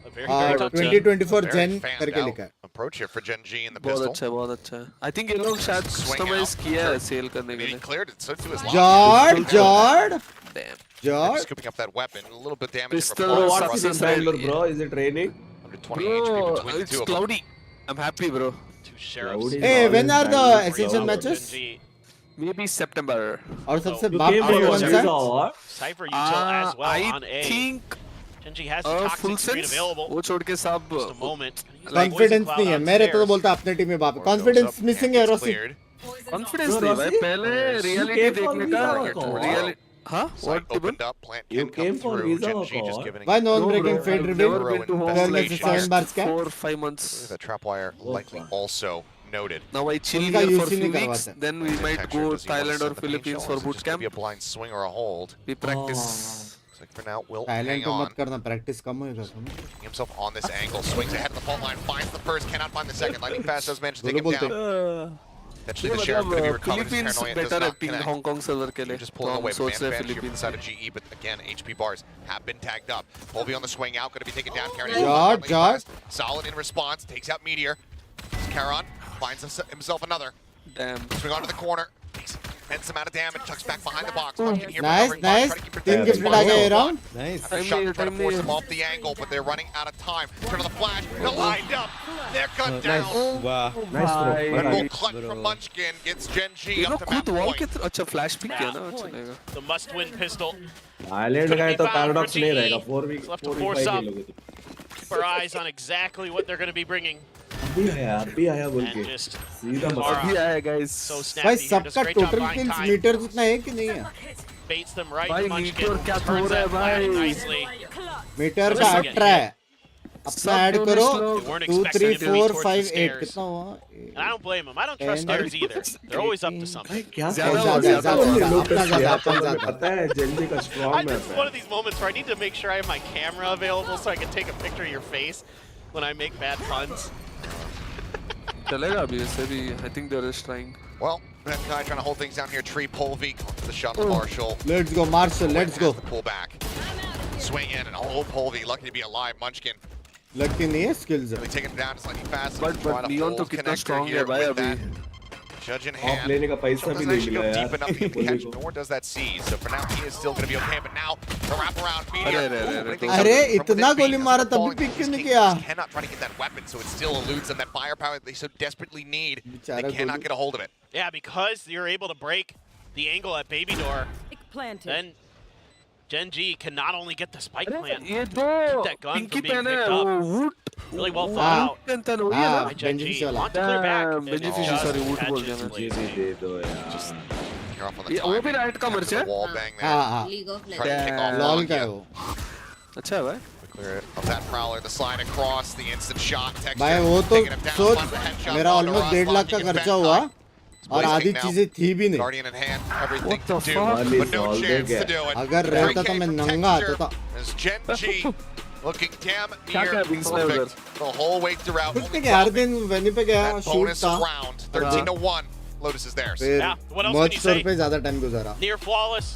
a very, very और tough team. 2024 Very Gen fanned करके out लिखा है. approach here for Gen.G in the बहुत pistol. अच्छा है, बहुत अच्छा है. I think ये लोग शायद Swing कस्टमाइज out. किया है सेल करने के He लिए. cleared it, so too is Lock. जॉर्ड Damn. George? Scooping up that weapon. A little bit damage in Pistol report. what's in Bangalore, bro? Is it raining? 120 HP between the It's two of them. cloudy. I'm happy, bro. Two sheriffs. Hey, when are the Bangalore. essential Cloud. matches? Gen.G. Maybe September. और सबसे You बाप came कौन for कौन सा है? Visa or? Cypher util as well I on A. think Gen.G has the toxic full screen sense. available. वो छोड़ के सब Just a moment. कॉन्फिडेंस नहीं है मेरे तो बोलता अपने टीम में बाप कॉन्फिडेंस मिसिंग है रोसी कॉन्फिडेंस नहीं भाई पहले रियलिटी देखने का रियलिटी हाँ Site opened up. Plant can come through. Gen.G just giving Why no one breaking bro, fade I've reveal? never been to home Girl like gets 7 bars क्या? 4-5 months. The trapwire likely also noted. Now I chill उनका here for UC few नहीं weeks. करवाते. Then we might go Does he want to Thailand or send the paint Philippines shell, for or is it boot just gonna camp. be a blind swing or a hold. We practice. Looks like for now, Will Thailand hang तो on. मत करना practice कम होएगा समझ Himself on this angle, swings ahead of the fault line, finds the first, cannot find the second. Lightning Fast does manage to take him down. Eventually, the sheriff going to be recovered. His Philippines paranoia does better not at ping connect. Hong Kong server के लिए. You're just pulling तो हम away, but सोच man रहे advantage here from Philippines. the side of GE, but again, HP bars have been tagged up. Polvi on the swing out, going to be taken down. Karan George. solid in response, takes out Meteor. Karan finds himself another. Damn. Swing onto the corner. Immense amount of damage, tucks back behind the box. Pumpkin here Nice, recovering box, nice. trying to keep तीन protected. gifted आ गए round. Nice. After shot, trying to force them off the angle, but they're running out of time. Turn on the flash, they're lined up. They're cut down. Wow. Nice throw. Red Bull clutch from Munchkin gets Gen.G up to match खुद wall point. के अच्छा flash pick किया ना चलेगा. The must-win pistol. Island का तो paradox नहीं रहेगा. 4 It's left to force up. Keep our eyes on exactly what they're going to be bringing. अभी आया बोल And के. just सीधा Mara. अभी आया guys. so snappy भाई here. Does a सबका great job total buying kills time. Metre जितना है कि नहीं है? Baits them right भाई to Munchkin. मीटर क्या Turns हो रहा है that flash भाई? nicely. मीटर का 18 है. अपना ऐड करो 2 3 4 5 8 कितना हुआ? And I don't blame them. I don't trust stairs either. They're always up to something. क्या पता है Gen.G का strong I'm map just है. one of these moments where I need to make sure I have my camera available so I can take a picture of your face when I make bad puns. चलेगा अभी ऐसे भी. I think they're just trying. Well, that guy trying to hold things down here. Tree Polvi onto the shot of Marshall. Let's go Marshall, let's go. Pull back. Swing in and hold Polvi. Lucky to be alive. Munchkin lucky नहीं है skills. really taking him down just slightly fast. But Neon तो कितना strong है भाई अभी. Judge in Off hand. लेने का पैसा भी Doesn't नहीं actually मिला go यार. deep enough to even catch, nor does that Siege. So for now, he is still going to be okay. But now, the wraparound meteor. अरे इतना गोली मारा तभी पिक क्यों नहीं किया? Cannot try to get that weapon, so it still eludes them. That firepower they so desperately need. They बेचारा cannot Golu. get a hold of it. Yeah, because you're able to break the angle at Baby Door, then Gen.G can not only get the spike plant, ये keep तो that gun Pinky from being पहने picked वो up. wood. Really well thought out. पेंटन हो गया ना. By Gen.G. Want to clear back. and Benji just Fishy sorry wood catches बोल दिया मैं. Blazing. दे दो यार. You're off on the ये वो भी timing. राइट का मर्च है. Wall bang there. हाँ हाँ. League of Try to kick off lol on का है you. वो. अच्छा है भाई. Clear it of that prowler. The slide across. The instant shot. Texture. भाई वो तो taking him down, सोच finds the headshot मेरा onto ऑलमोस्ट Ross, 1.5 लाख का locking his खर्चा back हुआ line. और आधी now. चीजें थी भी नहीं. Guardian in hand, everything What to the do, fuck? but no chance to do it. अगर रहता तो मैं 3K नंगा आता texture था. is Gen.G looking damn क्या near क्या Binks में उधर? perfect the whole way throughout. कुछ Only नहीं हर दिन वेन्यू पे गया that शूट bonus था. round, 13-1. Lotus is theirs. फिर Yeah, what else मौज can you स्टोर say? पे ज्यादा टाइम गुजारा. Near flawless.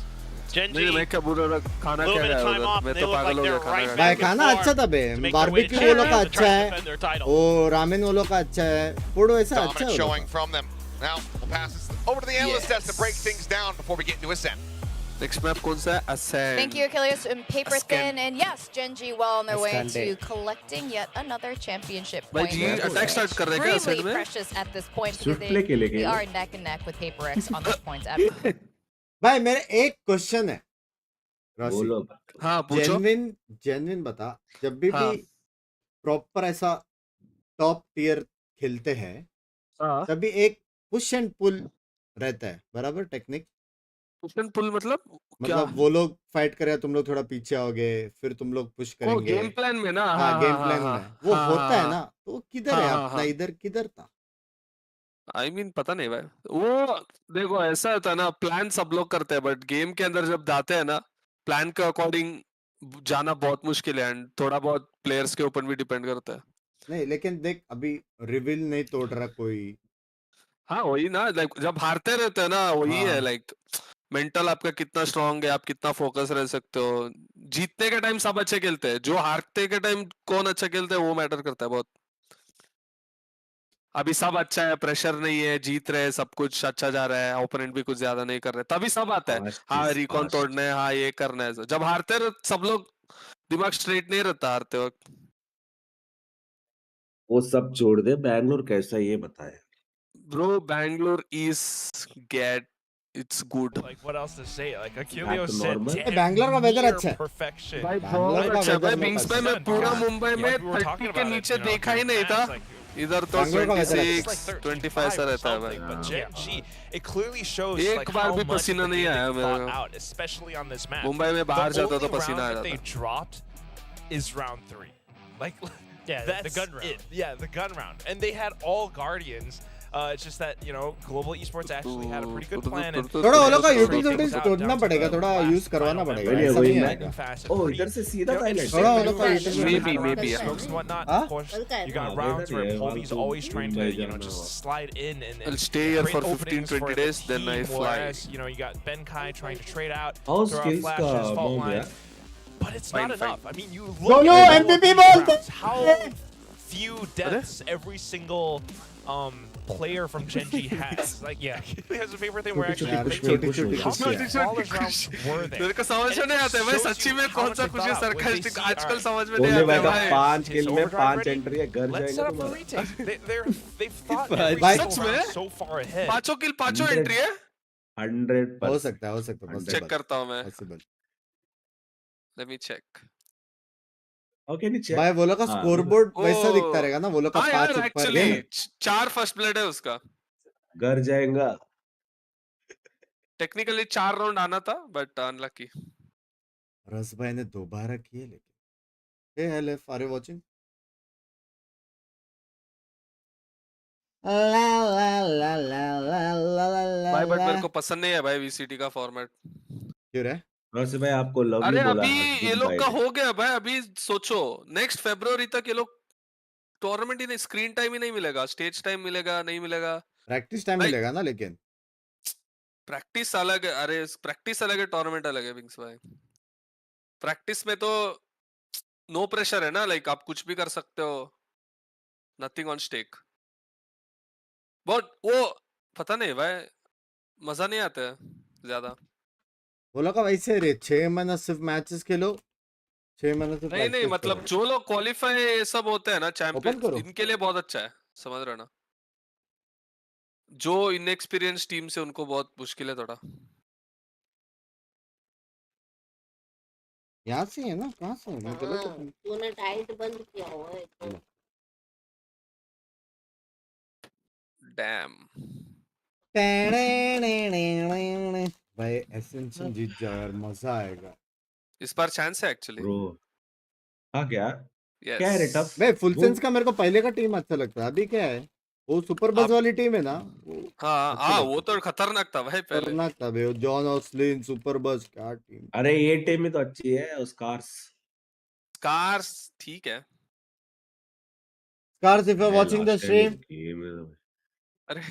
नहीं Gen.G. मैं क्या बोल रहा खाना Little क्या bit है of time उधर. off, मैं they तो look पागल like हो गया they're खाना right खा भाई back के. खाना अच्छा था बे. to make their way to barbecue वो लोग का champions to try अच्छा to है. defend their title. वो रामेन वो लोग का अच्छा है. फूड वैसा अच्छा Dominant है. वो showing लोग का. from them. Now we'll pass this over to the analyst test to break things down before we get into Ascent. Next map कौन सा है? Ascent. Thank you, Achilles. And paper thin, and yes, Gen.G well on their way Ascend to it. collecting yet another championship भाई point. जी attack start कर रहे हैं क्या Extremely Ascent में? precious at this point Swift because play के लिए they क्या? are neck and neck with paper X on those points. Absolutely. भाई मेरा एक क्वेश्चन है. बोलो. हाँ पूछो. जेन्युइन बता. जब भी हाँ. प्रॉपर ऐसा टॉप टियर खेलते हैं हाँ. तभी एक पुश एंड पुल रहता है. बराबर टेक्निक. पुश एंड पुल मतलब क्या? मतलब वो लोग फाइट करे तुम लोग थोड़ा पीछे आओगे फिर तुम लोग पुश वो करेंगे. गेम प्लान में ना. हाँ गेम प्लान में वो हाँ, होता हाँ, है ना. तो वो किधर है हाँ, अपना हाँ. इधर किधर था. I mean पता नहीं भाई. वो देखो ऐसा होता है ना प्लान सब लोग करते हैं बट गेम के अंदर जब जाते हैं ना प्लान के अकॉर्डिंग जाना बहुत मुश्किल है एंड थोड़ा बहुत प्लेयर्स के ऊपर भी डिपेंड करता है. नहीं लेकिन देख अभी रिवील नहीं तोड़ रहा कोई. हाँ वही ना लाइक जब हारते रहते हैं ना वही है लाइक मेंटल आपका कितना स्ट्रांग है आप कितना फोकस रह सकते हो. जीतने के टाइम सब अच्छे खेलते हैं जो हारते के टाइम कौन अच्छा खेलते है वो मैटर करता है बहुत. अभी सब अच्छा है, प्रेशर नहीं है, जीत रहे हैं, सब कुछ अच्छा जा रहा है, ओपोनेंट भी कुछ ज्यादा नहीं कर रहे, तभी सब आता है। हाँ रिकॉन तोड़ना है, हाँ ये करना है। जब हारते रहे सब लोग दिमाग स्ट्रेट नहीं रहता हारते वक्त। वो सब छोड़ दे, बैंगलोर कैसा है ये बताए। Bro, Bangalore is get it's good. Like what else to say? Like Back Achilles to said, normal. damn Bangalore का वेदर near अच्छा है perfection. भाई बैंगलोर बहुत का अच्छा है वेदर भाई। में बिंग्स पसंद में है मैं पूरा God. मुंबई Like में we were 30 talking के about it, नीचे you know, देखा ही during नहीं था। match, like इधर तो बैंगलोर का वेदर 26 it's like 25 13-5 ऐसा or रहता है something, भाई। but Gen.G, it clearly shows एक like बार how भी much of पसीना the नहीं game आया they मेरे thought को। out, especially on this map. Mumbai में The बाहर जाता only तो पसीना round आ that they जाता। dropped is round 3. Like Yeah, that's the gun round. it. Yeah, the gun round, and they had all Guardians. It's just that, you know, Global Esports actually had a pretty good plan. And थोड़ा वो लोग का trade utility things out तोड़ना down to पड़ेगा, the थोड़ा last use करवाना final पड़ेगा, member. ऐसा वही नहीं मैं आएगा। Fast, ओ pretty, इधर से you सीधा know, थाईलैंड। interesting थोड़ा वो लोग का maneuvers, utility you know, Maybe, had around maybe, the yeah. smokes and whatnot. हाँ? Of course, you got हाँ, rounds बेहतर where है, Pauly's तो always trying to, Mumbai you know, जाना just हो। slide in and I'll stay here create for 15, openings 20 for the days, then I team, fly. whereas, you know, you got Benkai trying to trade out, How throw out skills का flashes, fault amount lines. है? But it's Fine, not fine. enough. I mean, you look Golu at all of MVP these बोलते rounds, how few deaths every single player from Gen.G has. Like, yeah, he has a favorite thing where actually यार thinking छोटी छोटी how खुशियाँ many flawless rounds were there. मेरे को समझ में नहीं आता है भाई, सच्ची में कौन सा खुशी है सरकास्टिक आजकल समझ में नहीं बोलने आता है भाई का भाई। 5 किल में Overdrive 5 ready? एंट्री है, घर Let's जाएगा set up a तुम्हारा। retake. They've thought every भाई सच single में? round so far ahead. पांचों किल पांचों 100 एंट्री है। 100%। हो सकता है चेक पॉसिबल करता हूँ मैं। Possible. Let me check. Okay नहीं चेक। भाई वो लोग का हाँ, स्कोर बोर्ड वैसा दिखता रहेगा ना, वो लोग का हाँ 5 यार ऊपर एक्चुअली गेम 4 फर्स्ट ब्लड है उसका। घर जाएगा। टेक्निकली 4 राउंड आना था बट अनलकी। रस भाई ने दोबारा किए लेकिन। हे हेलो, आर यू वाचिंग? ला ला ला ला ला ला ला भाई बट ला। मेरे को पसंद नहीं है भाई वीसीटी का फॉर्मेट। क्यों रे? वैसे भाई आपको लव अरे यू बोला अभी है, ये गुड लोग बाय का ने। हो गया भाई, अभी सोचो नेक्स्ट फरवरी तक ये लोग टूर्नामेंट ही नहीं, स्क्रीन टाइम ही नहीं मिलेगा, स्टेज टाइम मिलेगा नहीं मिलेगा प्रैक्टिस टाइम भाई। मिलेगा ना, लेकिन प्रैक्टिस अलग है, अरे प्रैक्टिस अलग है, टूर्नामेंट अलग है बिंग्स भाई। प्रैक्टिस में तो नो प्रेशर है ना, लाइक आप कुछ भी कर सकते हो, नथिंग ऑन स्टेक। बट वो पता नहीं भाई, मजा नहीं आता है ज्यादा। वो लोग का वैसे रे 6 महीना सिर्फ मैचेस खेलो, 6 महीने से नहीं नहीं प्रैक्टिस मतलब करो। जो लोग क्वालिफाई सब होते हैं ना ओपन चैंपियन, करो। इनके लिए बहुत अच्छा है, समझ रहे हो ना। जो इनएक्सपीरियंस टीम से उनको बहुत मुश्किल है थोड़ा। यहाँ से है ना, कहाँ से है? मैं गलत हाँ, हूँ। तूने टाइट बंद किया हुआ है तो। डैम भाई एसेंशन जीत जाओ यार, मजा आएगा। इस बार चांस है एक्चुअली। ब्रो हाँ क्या यस क्या है रे टफ भाई फुल वो सेंस का मेरे को पहले का टीम अच्छा लगता है, अभी क्या है वो सुपर बस आप वाली टीम है ना, वो हाँ अच्छी हाँ लगती वो थी। तो खतरनाक था भाई पहले। खतरनाक था भाई, जॉन ऑस्लिन सुपर बस, क्या टीम। अरे ये टीम में तो अच्छी है स्कार्स स्कार्स ठीक है। Scars, if you're है watching the last time stream, game अरे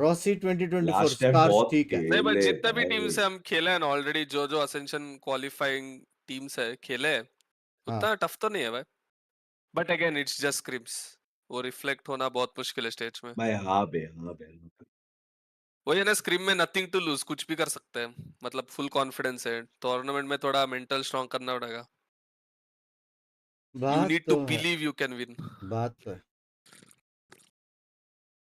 Rossi 2024 लास्ट टाइम Scars बहुत ठीक है। नहीं भाई, खेले जितने भी टीम भाई। से हम खेले हैं ना ऑलरेडी, जो जो असेंशन क्वालिफाइंग टीम्स है खेले, हाँ उतना टफ तो नहीं है भाई। But again it's just scrims, वो रिफ्लेक्ट होना बहुत मुश्किल है स्टेज में। भाई हाँ बे वही है ना, स्क्रीम में नथिंग टू लूज, कुछ भी कर सकते हैं, मतलब फुल कॉन्फिडेंस है। टूर्नामेंट में थोड़ा मेंटल स्ट्रांग करना पड़ेगा। यू बात नीड टू तो है, बिलीव यू कैन विन। बात तो है।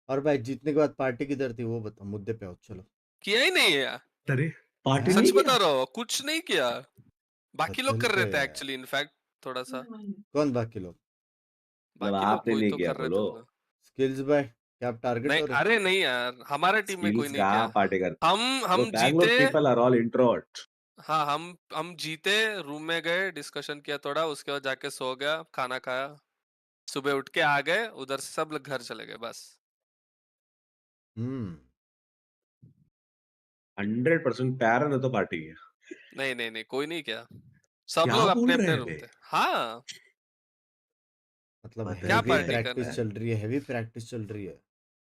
और भाई जीतने के बाद पार्टी किधर थी वो बताओ, मुद्दे पे आओ चलो। किया ही नहीं है यार, अरे पार्टी सच नहीं बता किया रहा हूँ, कुछ नहीं किया। बाकी लोग चल कर पे रहे थे एक्चुअली, इनफैक्ट थोड़ा सा कौन बाकी लोग? मतलब बाकी लोग आपने कोई नहीं तो किया कर रहे बोलो। थे उधर। स्किल्स भाई, क्या आप टारगेट नहीं हो रहे? अरे नहीं यार, हमारे टीम में कोई स्किल्स नहीं का किया। पार्टी करते हम बैंगलोर जीते। People are all introvert. हाँ हम जीते, रूम में गए, डिस्कशन किया थोड़ा, उसके बाद जाके सो गया, खाना खाया, सुबह उठ के आ गए, उधर से सब लोग घर चले गए बस। 100% प्यार है ना तो पार्टी है। नहीं नहीं नहीं कोई नहीं किया, सब क्या लोग बोल अपने रहे अपने हैं रूम बे? थे। हाँ मतलब क्या हेवी पार्टी प्रैक्टिस करना है? चल रही है, हेवी प्रैक्टिस चल रही है।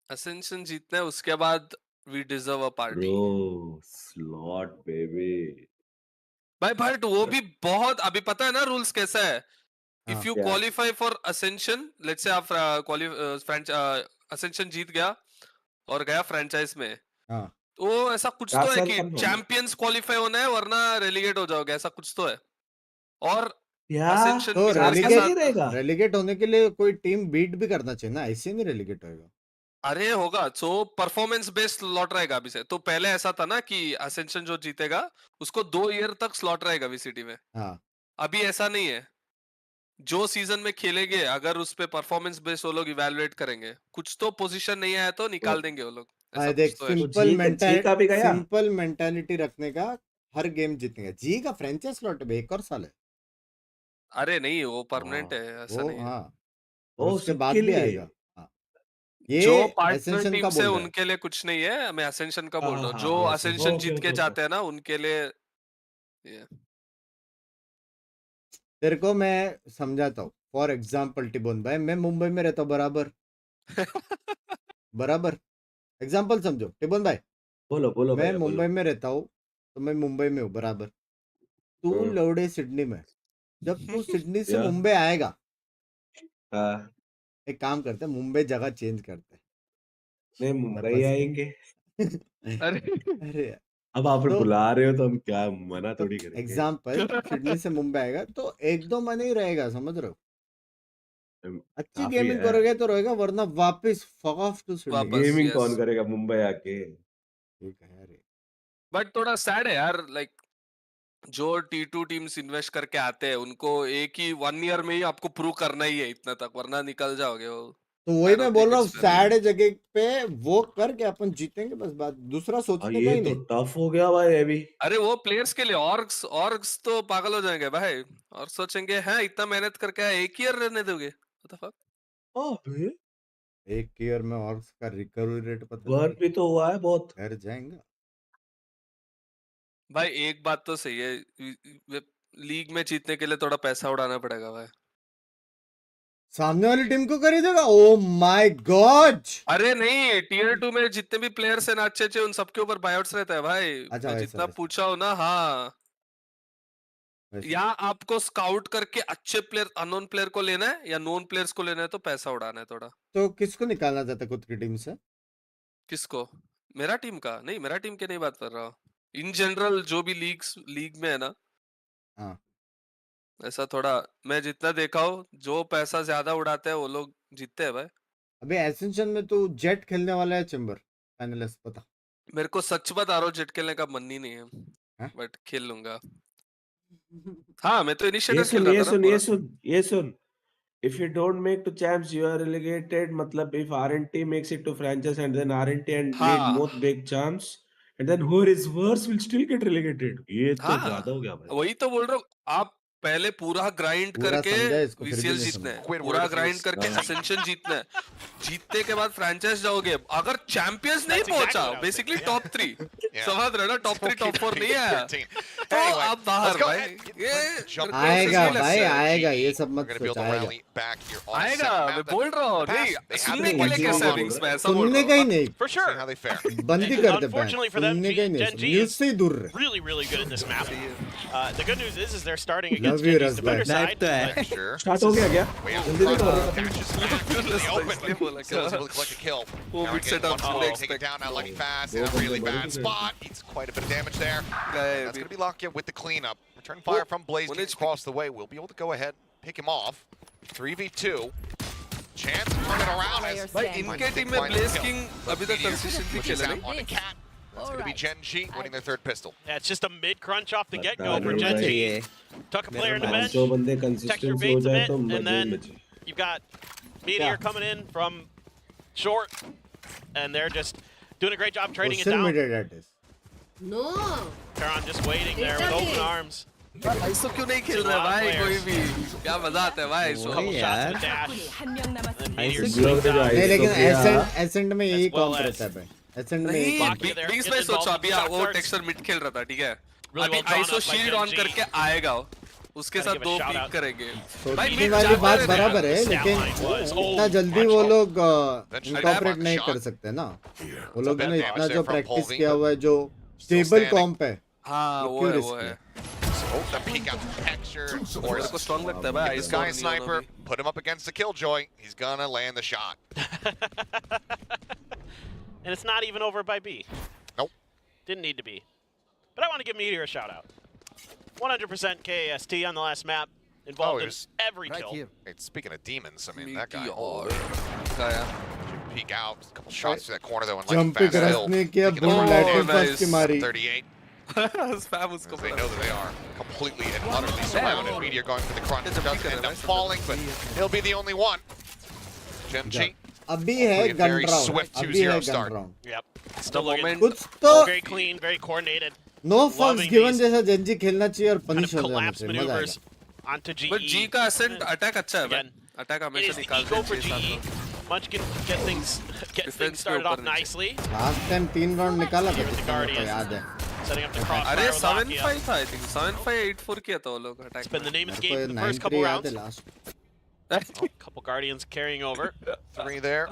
असेंशन जीतना है, उसके बाद we deserve a party. Bro slot baby. भाई बट वो भी बहुत, अभी पता है ना रूल्स कैसा है, If you qualify for Ascension, let's say आप Ascension जीत गया और गया फ्रेंचाइज में, हाँ तो ऐसा कुछ तो है कि चैंपियंस क्वालिफाई होना है वरना रेलीगेट हो जाओगे, ऐसा कुछ तो है। और Ascension तो winners के साथ रेलीगेट होने के लिए कोई टीम बीट भी करना चाहिए ना, ऐसे नहीं रेलीगेट होएगा। अरे होगा, सो परफॉर्मेंस बेस्ड स्लॉट रहेगा अभी से। तो पहले ऐसा था ना कि असेंशन जो जीतेगा उसको 2 ईयर तक स्लॉट रहेगा वीसीटी में। हाँ अभी ऐसा नहीं है, जो सीजन में खेलेंगे अगर उस पे परफॉर्मेंस बेस्ड वो लोग इवैल्यूएट करेंगे, कुछ तो पोजीशन नहीं आया तो निकाल देंगे वो लोग, ऐसा देख कुछ तो है। सिंपल मेंटालिटी रखने का, हर गेम जीतेंगे। जी का फ्रेंचाइज स्लॉट है, 1 और साल है। अरे नहीं वो परमानेंट है, ऐसा नहीं है। हाँ उसके बाद भी आएगा। हाँ ये जो पार्टनर Ascension का टीम से बोल रहा है। उनके लिए कुछ नहीं है, मैं असेंशन का बोल रहा हूँ। हाँ, जो हाँ, असेंशन जीत के जाते हैं ना उनके लिए ये। तेरे को मैं समझाता हूँ। फॉर एग्जाम्पल टिबोन भाई, मैं मुंबई में रहता हूँ बराबर बराबर एग्जाम्पल समझो टिबोन भाई। बोलो मैं भैया, मुंबई बोलो। में रहता हूँ, तो मैं मुंबई में हूँ बराबर। तू लौड़े सिडनी में, जब तू सिडनी से या। मुंबई आएगा, हाँ, एक काम करते हैं, मुंबई जगह चेंज करते हैं। नहीं मुंबई आएंगे। अरे अरे अब आप तो बुला रहे हो तो हम क्या मना थोड़ी करेंगे। एग्जाम्पल सिडनी से मुंबई आएगा तो 1-2 महीने ही रहेगा, समझ रहे हो। अच्छी काफी गेमिंग है। करोगे तो रहेगा, वरना वापस फक ऑफ टू सिडनी। वापस गेमिंग yes। कौन करेगा मुंबई आके। ठीक है यार। बट थोड़ा सैड है यार, लाइक जो T2 टीम्स इन्वेस्ट करके आते हैं उनको एक ही 1 ईयर में ही आपको प्रूव करना ही है इतना तक, वरना निकल जाओगे वो। तो वही I मैं don't बोल think रहा हूँ, it's fair। सैड जगह पे वो करके अपन जीतेंगे, बस बात, दूसरा सोचने का ये ही तो नहीं। टफ हो गया भाई अभी। अरे वो प्लेयर्स के लिए ऑर्ग्स तो पागल हो जाएंगे भाई, और सोचेंगे हैं इतना मेहनत करके आए, 1 ईयर रहने दोगे? What the fuck? अबे 1 ईयर में ऑर्क्स का रिकवरी रेट पता बर्न भी तो हुआ है बहुत। घर जाएंगा। भाई एक बात तो सही है, लीग में जीतने के लिए थोड़ा पैसा उड़ाना पड़ेगा भाई। सामने वाली टीम को खरीदेगा? Oh my God. अरे नहीं, टीयर 2 में जितने भी प्लेयर्स हैं ना अच्छे अच्छे, उन सबके ऊपर बायआउट्स रहता है भाई। अच्छा, मैं वैसा, जितना वैसा। पूछा हूँ ना, हाँ, वैसा। या आपको स्काउट करके अच्छे प्लेयर, अननोन प्लेयर को लेना है या नोन प्लेयर्स को लेना है, तो पैसा उड़ाना है थोड़ा। तो किसको निकालना चाहता है खुद की टीम से? किसको? मेरा टीम का नहीं, मेरा टीम के नहीं बात कर रहा हूँ, इन जनरल जो भी लीग में है ना। हाँ ऐसा थोड़ा मैं जितना देखा हूँ, जो पैसा ज्यादा उड़ाते हैं वो लोग जीतते हैं भाई। अबे एसेंशन में तो जेट खेलने वाला है, चैम्बर फाइनलिस्ट, पता? मेरे को सच बता रहा हूँ, जेट खेलने का मन ही नहीं है, हैं? बट खेल लूंगा। हाँ मैं तो ये इनिशिएटर खेल सुन रहा ये था ना सुन पूरा। ये सुन ये सुन if you don't make to champs you are relegated, मतलब if RNT makes it to franchise and then RNT and need हाँ both big champs and then who is worse will still get relegated। ये तो ज्यादा हो गया हाँ भाई। वही तो बोल रहा हूँ, आप पहले पूरा ग्राइंड पूरा करके समझा इसको, फिर भी वीसीएल नहीं जीतना है, समझा। पूरा ग्राइंड करके असेंशन जीतना है, जीतने के बाद फ्रेंचाइज जाओगे। अगर चैंपियंस नहीं पहुंचा, बेसिकली टॉप 3 समझ रहे हो ना, टॉप 3 टॉप 4 नहीं आया तो आप बाहर भाई। ये आएगा भाई, आएगा, ये सब मत सोच, आएगा, मैं बोल रहा हूँ। नहीं सुनने के लिए कैसे विंग्स में ऐसा बोल सुनने रहा का ही हूँ। नहीं, For sure. बंद ही And कर दे बैन, unfortunately for them, सुनने का ही नहीं, Gen.G न्यूज़ is से ही दूर रहे। really, really good in this map. The good news is they're starting Love against you, Gen.G's Rasbhai. defender side. तो है। but स्टार्ट हो गया क्या? जल्दी देखो। इसलिए बोला Still is able to collect a kill. वो Now mid getting setup one full more, take it expect down now, Lucky Fast in a really bad spot. Eats quite a bit of damage there. That's going to be Lockett with the cleanup. Return fire from Blaze one gets HP. across the way. We'll be able to go ahead, pick him off. 3v2. Chance turning around as भाई इनके team में Blaze king अभी तक consistently which is खेला out नहीं। on the cat. That's going to be Gen.G winning their third pistol. yeah, it's just a mid crunch off the get go बता for रहे हो Gen.G. भाई। Tuck a player in the bench. 500 बंदे Texture consistency हो baits a जाए bit, तो and मजे ही then मजे। you've got Meteor coming in from short, and they're just doing a great job trading it Social down. media that is. No. Karan just waiting there with open arms. ऐसा क्यों नहीं खेल रहे भाई कोई भी? क्या मजा आता है भाई? सो Couple shots यार। with dash. ऐसे Meteor लोग swings जो out. नहीं, लेकिन किया। एसेंट में यही As well कॉम्प as- रहता है भाई, एसेंट में यही नहीं कॉम्प। Back there, बिंग्स getting में सोचो involved अभी in shot वो cards. टेक्सचर मिड खेल रहा था, ठीक है? Really अभी well drawn iso up by shield on Gen.G. करके आएगा वो, उसके Gotta साथ give a 2 shout peak out. करेंगे। सोचने वाली बात बराबर है, लेकिन इतना जल्दी वो लोग इनकॉर्पोरेट नहीं कर सकते ना। वो लोग ने इतना जो प्रैक्टिस किया हुआ है, जो स्टेबल कॉम्प है, हाँ वो है। Oh, the peek out texture. Of course, strong लगता है भाई. this guy is sniper. Put him up against the killjoy. He's gonna land the shot. And it's not even over by B. Nope. Didn't need to be. But I want to give Meteor a shout out. 100% KAST on the last map. Involved in every kill. Hey, speaking of demons, I mean, that guy. Peek out. A couple shots to that corner though. And Jump like fast ने किया boom lateral first की मारी. 38. Because they know that they are completely and utterly surrounded. Meteor going for the crunch. Does end up falling, but he'll be the only one. Gen.G. अभी है gun very round. swift अभी है 2-0 gun start. round. Yep. Still looking कुछ तो very clean, very coordinated. No fucks Loving given these जैसा Gen.G खेलना चाहिए और kind punish of हो जाना collapse चाहिए. मजा maneuvers आएगा. onto GE. But G का ascent attack अच्छा है भाई. Attack It हमेशा is the निकालते ego हैं for 6-7 GE. लोग. Munch can get things started off nicely. Last time 3 round निकाला था. Here with the Guardians. याद है. Setting up the crossfire अरे with Lakia. 7-5 था I think. 7-5-8-4 किया था वो लोग attack. It's been the name of the मेरे game को for the first couple 9-3 rounds. याद है last. Couple Guardians carrying over. 3 there.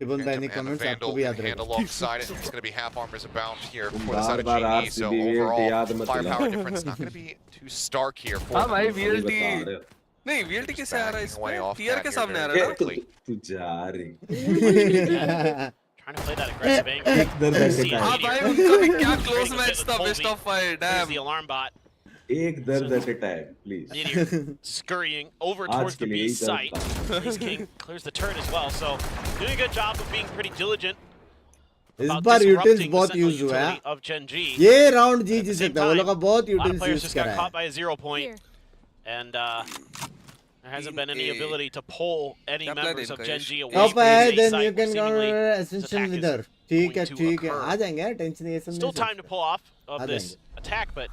Even by any comments आपको भी याद Hand रहेगा. alongside it. It's going to be half armors abound here for the bar side of bar GE. So RCB overall, firepower difference not going to be too stark here for हाँ them. भाई VLT नहीं VLT कैसे आ रहा है इसमें tier के सामने आ रहा है ना तू जा रही. Trying to play that aggressive angle. हाँ भाई उनका भी क्या close match था best of 5 There's damn. the alarm bot. एक दर्द at a time, please. Meteor scurrying over towards the B site. Ace King clears the turn as well, so doing a good job of being pretty diligent. इस about bar utils disrupting the बहुत central use हुआ है. utility of Gen.G. ये round जीत सकता है. वो लोग का बहुत A lot of utils players use just got करा caught है. by a 0 point, and there hasn't been any ability to pull any members of Gen.G away Top from है this A then site you where can seemingly counter this ascension attack with is her. ठीक है going to ठीक है. occur. आ जाएंगे यार tension ये सब Still नहीं time to pull off of uh this attack, but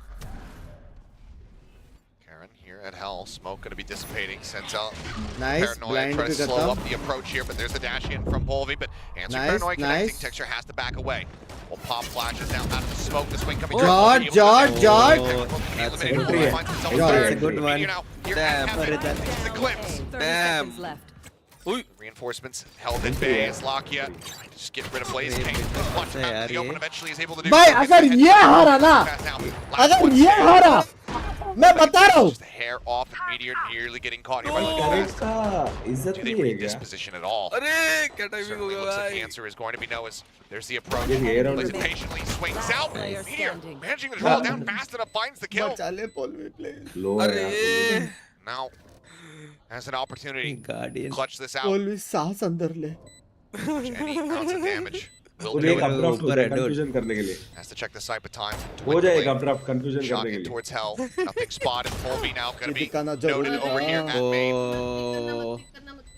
Karen here at Hell. Smoke going to be dissipating. Sends out Nice, Paranoia. blind Try to भी slow खत्म. up the approach here, but there's the dash in from Polvi. But answer Nice, Paranoia connecting. nice. Texture has to back away. Well, pop flashes now out of the smoke. The swing coming Jot, Jot, Jot. That's a good one. That's a good one. Damn, the clips. Damn. Reinforcements held at bay as Lakia trying to just get rid of Blaze King. Punch him out in the open eventually is able to do भाई so. अगर ये हारा ना अगर ये हारा मैं बता रहा हूँ Just a hair off and Meteor nearly getting caught here by Lucas. Do they read this position at all? अरे क्या timing हो Certainly गया looks like भाई. the answer is going to be no. As there's the approach. ये hair on Plays it. it patiently, swings out. Meteor managing to draw down fast enough, finds the kill. Low है अरे यार. Now has an opportunity to clutch this out. Polvi सांस अंदर ले. Any ounce of damage will और do एक it. updraft हो जाए confusion करने के लिए. Has to check the site, but time to हो जाए एक win updraft confusion Shot करने के in लिए. towards Hell. Nothing spotted. Polvi now going to be दिखाना noted जरूरी over here था. at main.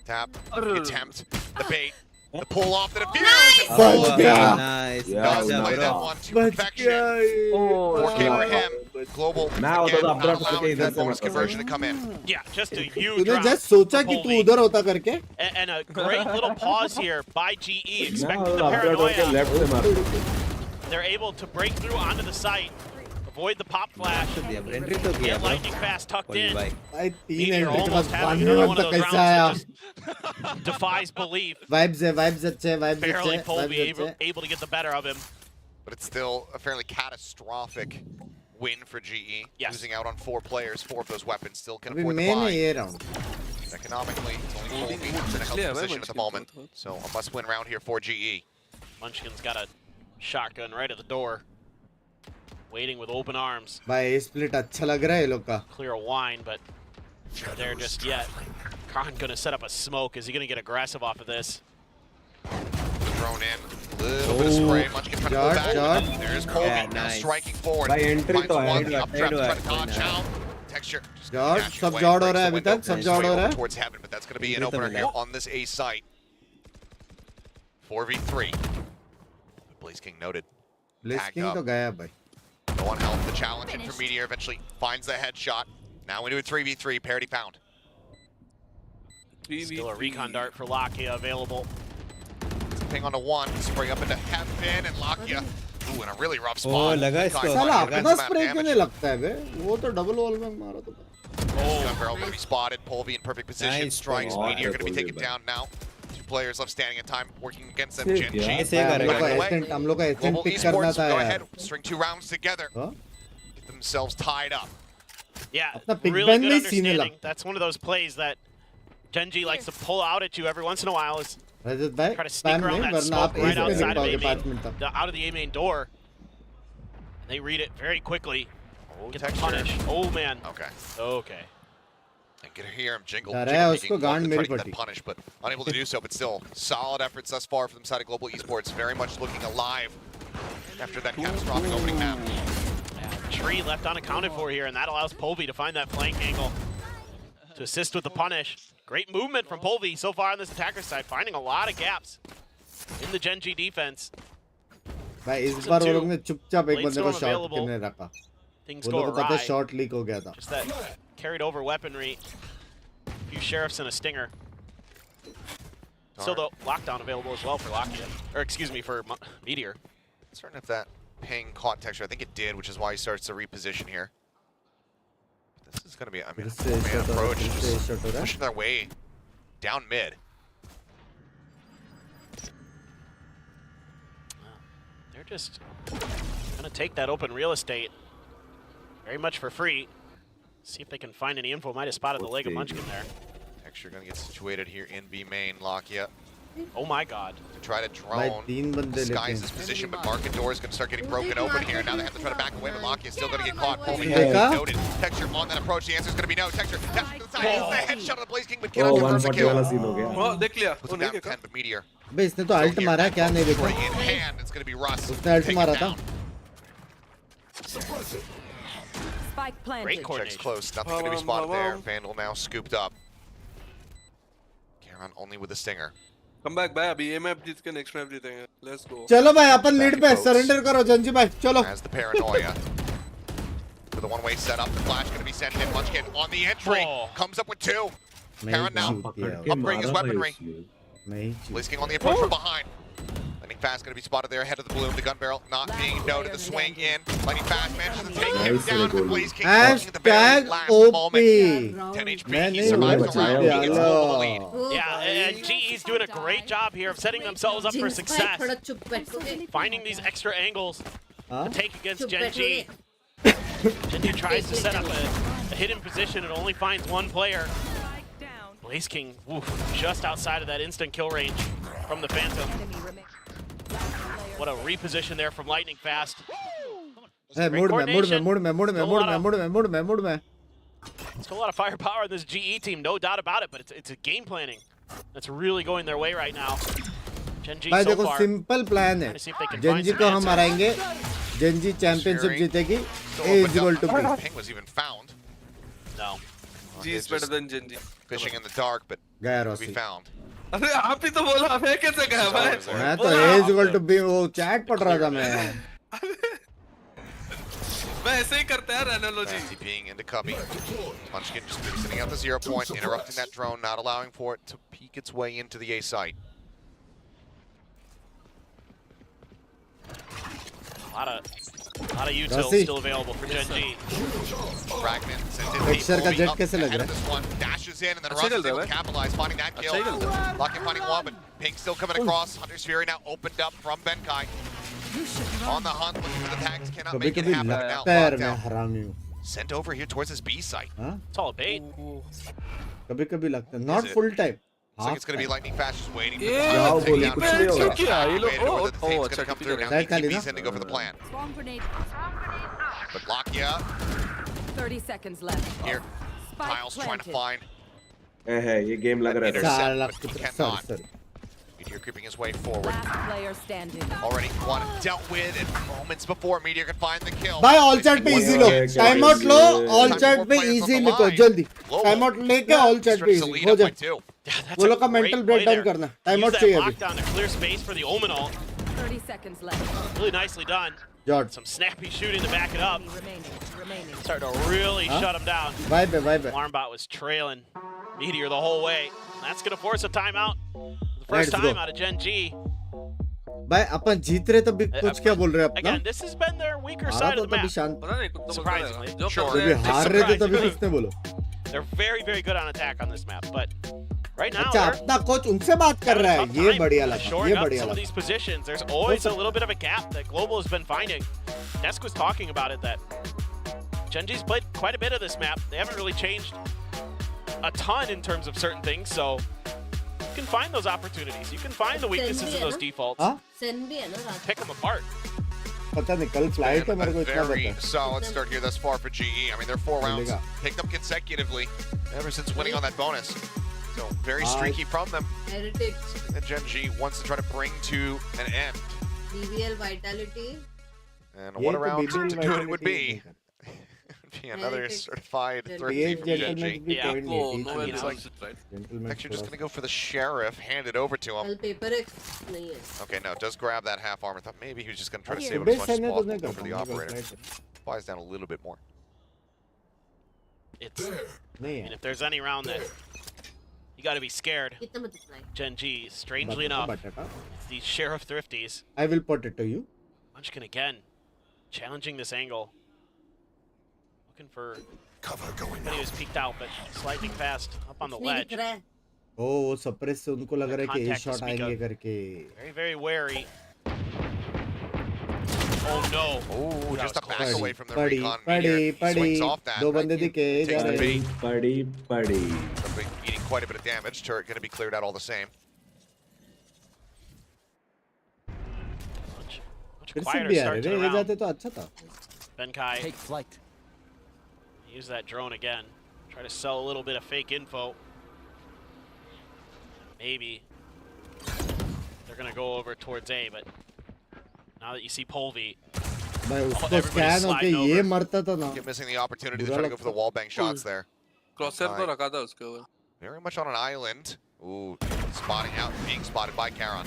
Tap. The attempt. The bait. The pull off the defuse. and बच Polvi गया. Nice. does play that one to perfection. 4K for him. Global Now again, the not updraft allowing करके that इधर से bonus मत conversion to come in. yeah, just a huge तूने drop just सोचा for कि तू Polvi. उधर होता करके And a great little pause here by GE, Now expecting the the updraft करके paranoia. left से मार दो. They're able to break through onto the site, avoid the pop flash, Entry तो किया get bro. lightning fast tucked in. भाई. भाई 3 Meteor entry के बाद almost having बांधने another में one तो of those कैसा आया rounds that just defies belief. vibes अच्छे vibes Barely अच्छे Polvi vibes अच्छे able to get the better of him. But it's still a fairly catastrophic win for GE. Yes. Losing out on 4 players, 4 of those weapons still can अभी afford the main है buy. ये round Economically, it's only Polvi who's in a healthy position at the moment. So a must-win round here for GE. Munchkin's got a shotgun right at the door, waiting with open arms. भाई split अच्छा लग रहा है ये लोग का Clear a wine, but not there just yet. Khan gonna set up a smoke. Is he gonna get aggressive off of this? Thrown in. Little bit of spray. Munchkin trying to pull back. Jot. There's Polvi Yeah, now nice. striking forward. भाई entry Finds तो है. one. The updraft to try to Edward. dodge out. Texture. just Jot, dashing सब away, jot हो breaks रहा है the अभी तक, window, सब makes jot his way हो over रहा है. towards heaven, but that's going to be an Entry तो opener मिला. here on this A site. 4v3. Blaze King noted. Blaze Tagged King up. तो गया भाई No one helped the challenge in for Meteor. Eventually finds the headshot. Now we do a 3v3 parity pound. Still a recon dart for Lakia available. Ping onto one. Spray up into heaven and Lakia. Ooh, in a really rough spot. Oh, लगा Guy इसको. finding साला defensive अपना map spray क्यों damage. नहीं लगता है बे वो तो डबल वॉल में मारा तो Gun barrel going to be spotted. Polvi in perfect position. Nice. Strikes. Oh, Meteor going to be Polvi taken back. down now. 2 players left standing in time. Working against them. Sick, Gen.G. ऐसे ही हम लोग करेगा. का accent हम लोग का accent Global pick करना Esports, था go यार ahead. String 2 rounds together. हाँ? themselves tied up. Yeah, अपना Big really Ben good में ही सीने understanding. लग That's one of those plays that Gen.G likes to pull out at you every once in a while. Is रजत भाई try to sneak spam around नहीं that वरना smoke आप right S में outside गिर of पाओगे A 5 main, minute तक out of the A main door. They read it very quickly. Get the Texture. punish. Oh man. Okay. Okay. I can hear him jingle, यार jingle है peeking, उसको गांड trying मेरी to get फटी that punish, but unable to do so. But still, solid efforts thus far from the side of Global Esports. Very much looking alive after that catastrophic opening map. Yeah, tree left unaccounted for here, and that allows Polvi to find that flank angle to assist with the punish. Great movement from Polvi so far on this attacker side, finding a lot of gaps in the Gen.G defense. भाई इस बार वो लोग ने चुपचाप एक Blade बंदे को storm shot available. करने रखा Things वो go लोगों को पता है awry. शॉट लीक हो गया था Just that carried over weaponry. A few sheriffs and a stinger. Still the lockdown available as well for Lakia. Or excuse me, for Meteor. Certain if that ping caught Texture. I think it did, which is why he starts to reposition here. This is going to be, I mean, a man approach, just pushing their way down mid. They're just gonna take that open real estate very much for free. See if they can find any info. Might have spotted the leg of Munchkin there. Texture going to get situated here in B main. Lakia Oh my god. to try to drone, disguise his position, but market door is going to start getting broken open here. Now they have to try to back away, but Lakia is still going to get caught. Polvi noted. Texture on that approach. The answer is going to be no. Texture taps to the side. It's the headshot of the Blaze King, but cannot confirm the kill. देख लिया Puts him down to 10, but Meteor. बे इसने तो alt मारा है क्या नहीं देखा In hand, it's going to be Russ. उसने अल्ट मारा था Spike planted. Checks Great coordination. close. Nothing going to be spotted there. Vandal now scooped up. Caron only with the stinger. Come back भाई अभी ये map जीत के next map जीतेंगे let's go चलो भाई अपन लीड पे सरेंडर करो जंजी भाई चलो Has the paranoia. For the one-way setup, the flash going to be sent in. Munchkin on the entry. Comes up with two. Caron now upgrading his weaponry. Blaze King on the approach from behind. Lightning Fast going to be spotted there ahead of the bloom. The gun barrel not being noted. The swing in. Lightning Fast manages to take him down. The Blaze King looking at the very last moment. 10 HP. He survives the round. He gets the lead. Yeah, and GE's doing a great job here of setting themselves up for success. Finding these extra angles to take against Gen.G. Gen.G tries to set up a hidden position and only finds one player. Blaze King, just outside of that instant kill range from the Phantom. What a reposition there from Lightning Fast. मुड़ में It's a lot of firepower in this GE team, no doubt about it, but it's a game planning that's really going their way right now. Gen.G भाई so देखो far. Simple plan है Trying to see if they can Gen.G find को some हम answers. हराएंगे Gen.G championship जीतेगी A is equal to B Ping was even found. No. G is better than Gen.G Fishing in the dark, but गया to Rossi be found. अरे आप ही तो बोला मैं कैसे गया भाई मैं तो A is equal to B वो चैट पढ़ रहा था मैं मैं ऐसे ही करता है analogy Fancy being into Cubby. Munchkin just sitting out the 0 point, interrupting that drone, not allowing for it to peek its way into the A site. A lot of util Rossi. still available for Gen.G. Fragment sent in. Texture का jet कैसे लग ahead रहा of है? this one, dashes in, and then अच्छा Russ चल is रहा able है to capitalize, finding that kill. अच्छा ही चल रहा है Locking finding one, but Pink still coming across. Hunter's Fury now opened up from Benkai. On the hunt, looking for the tags, cannot कभी make it कभी happen. Now लगता है यार locked मैं down. हरामी हूँ Sent over here towards his B site. It's all a bait. कभी कभी लगता है not it? full time Looks like it's going to be Lightning Fast just waiting for ये the जाओ take बोली down. कुछ नहीं होगा क्या ये लोग Waiting for the O tape's अच्छा gonna come through. Now Right, Kali, ETB's na? in to go for the plan. Bomb grenade. But Lakia 30 seconds left. here. Spike Tiles trying to planted. find. ये game लग रहा है साला But he sorry cannot. sorry Meteor creeping his way forward. Last player standing. Already one dealt with, and moments before Meteor could find the kill. भाई all chat पे easy लो time out लो all chat पे easy लिखो जल्दी time out लेके all chat पे easy हो जाए Yeah, that's वो a लोग का great mental play breakdown there. करना टाइम Use आउट that चाहिए अभी lockdown to clear space for the Omenal. 30 seconds left. Really nicely done. George Some snappy shooting to back it up. Remaining. Starting to really Huh? shut him down. Bye bye Alarmbot was trailing Meteor the whole way. That's going to force a timeout. The first Let's go. time out of Gen.G. भाई अपन जीत रहे तो भी कुछ क्या बोल रहे हैं अपना Again, this has been their weaker हारा side तो of the तभी map. शांत पता नहीं कुछ तो Surprisingly. तभी हार रहे थे तभी किसने बोलो They're very, very good on attack on this map, but right now अच्छा they're अपना कोच उनसे बात कर रहा है having a ये tough बढ़िया time लगा shoring ये up बढ़िया some of लगा these positions. There's always a little bit of a gap that Global has been finding. Desk was talking about it, that Gen.G's played quite a bit of this map. They haven't really changed a ton in terms of certain things, so you can find those opportunities. You can find the weaknesses in those defaults. Pick them apart. पता नहीं कल flight है मेरे को इतना Very पता solid start here thus far for GE. I mean, they're 4 rounds picked up consecutively ever since winning on that bonus. So very streaky from them. And Gen.G wants to try to bring to an end. BBL Vitality. And what a round to do it would be. Be another certified 13 from Gen.G. Yeah. Actually, just going to go for the Sheriff, hand it over to him. Okay, no, does grab that half armor. Thought maybe he was just going to try to save it as much as possible. Go for the operator. Flies down a little bit more. It's, I mean, if there's any round that you got to be scared, Gen.G, strangely enough, it's these Sheriff Thrifties. I will put it to you. Munchkin again, challenging this angle. Looking for cover going. He was peeked out, but sliding fast up on the ledge. Oh, suppress से उनको लग रहा है कि एक shot आएंगे करके. Very, very wary. Oh no! Oh, just a back away from the Padi, recon. Padi, He swings off that. दो बंदे दिखे जा रहे हैं. Padi. Eating quite a bit of damage. Turret going to be cleared out all the same. फिर से भी आ रहे हैं. ये जाते तो अच्छा था. Benkai. Take flight. Use that drone again. Try to sell a little bit of fake info. Maybe they're gonna go over towards A, but now that you see Polvi, everybody's sliding over. Keep missing the opportunity to try to go for the wallbang shots there. Very much on an island. Ooh, spotting out, being spotted by Karon.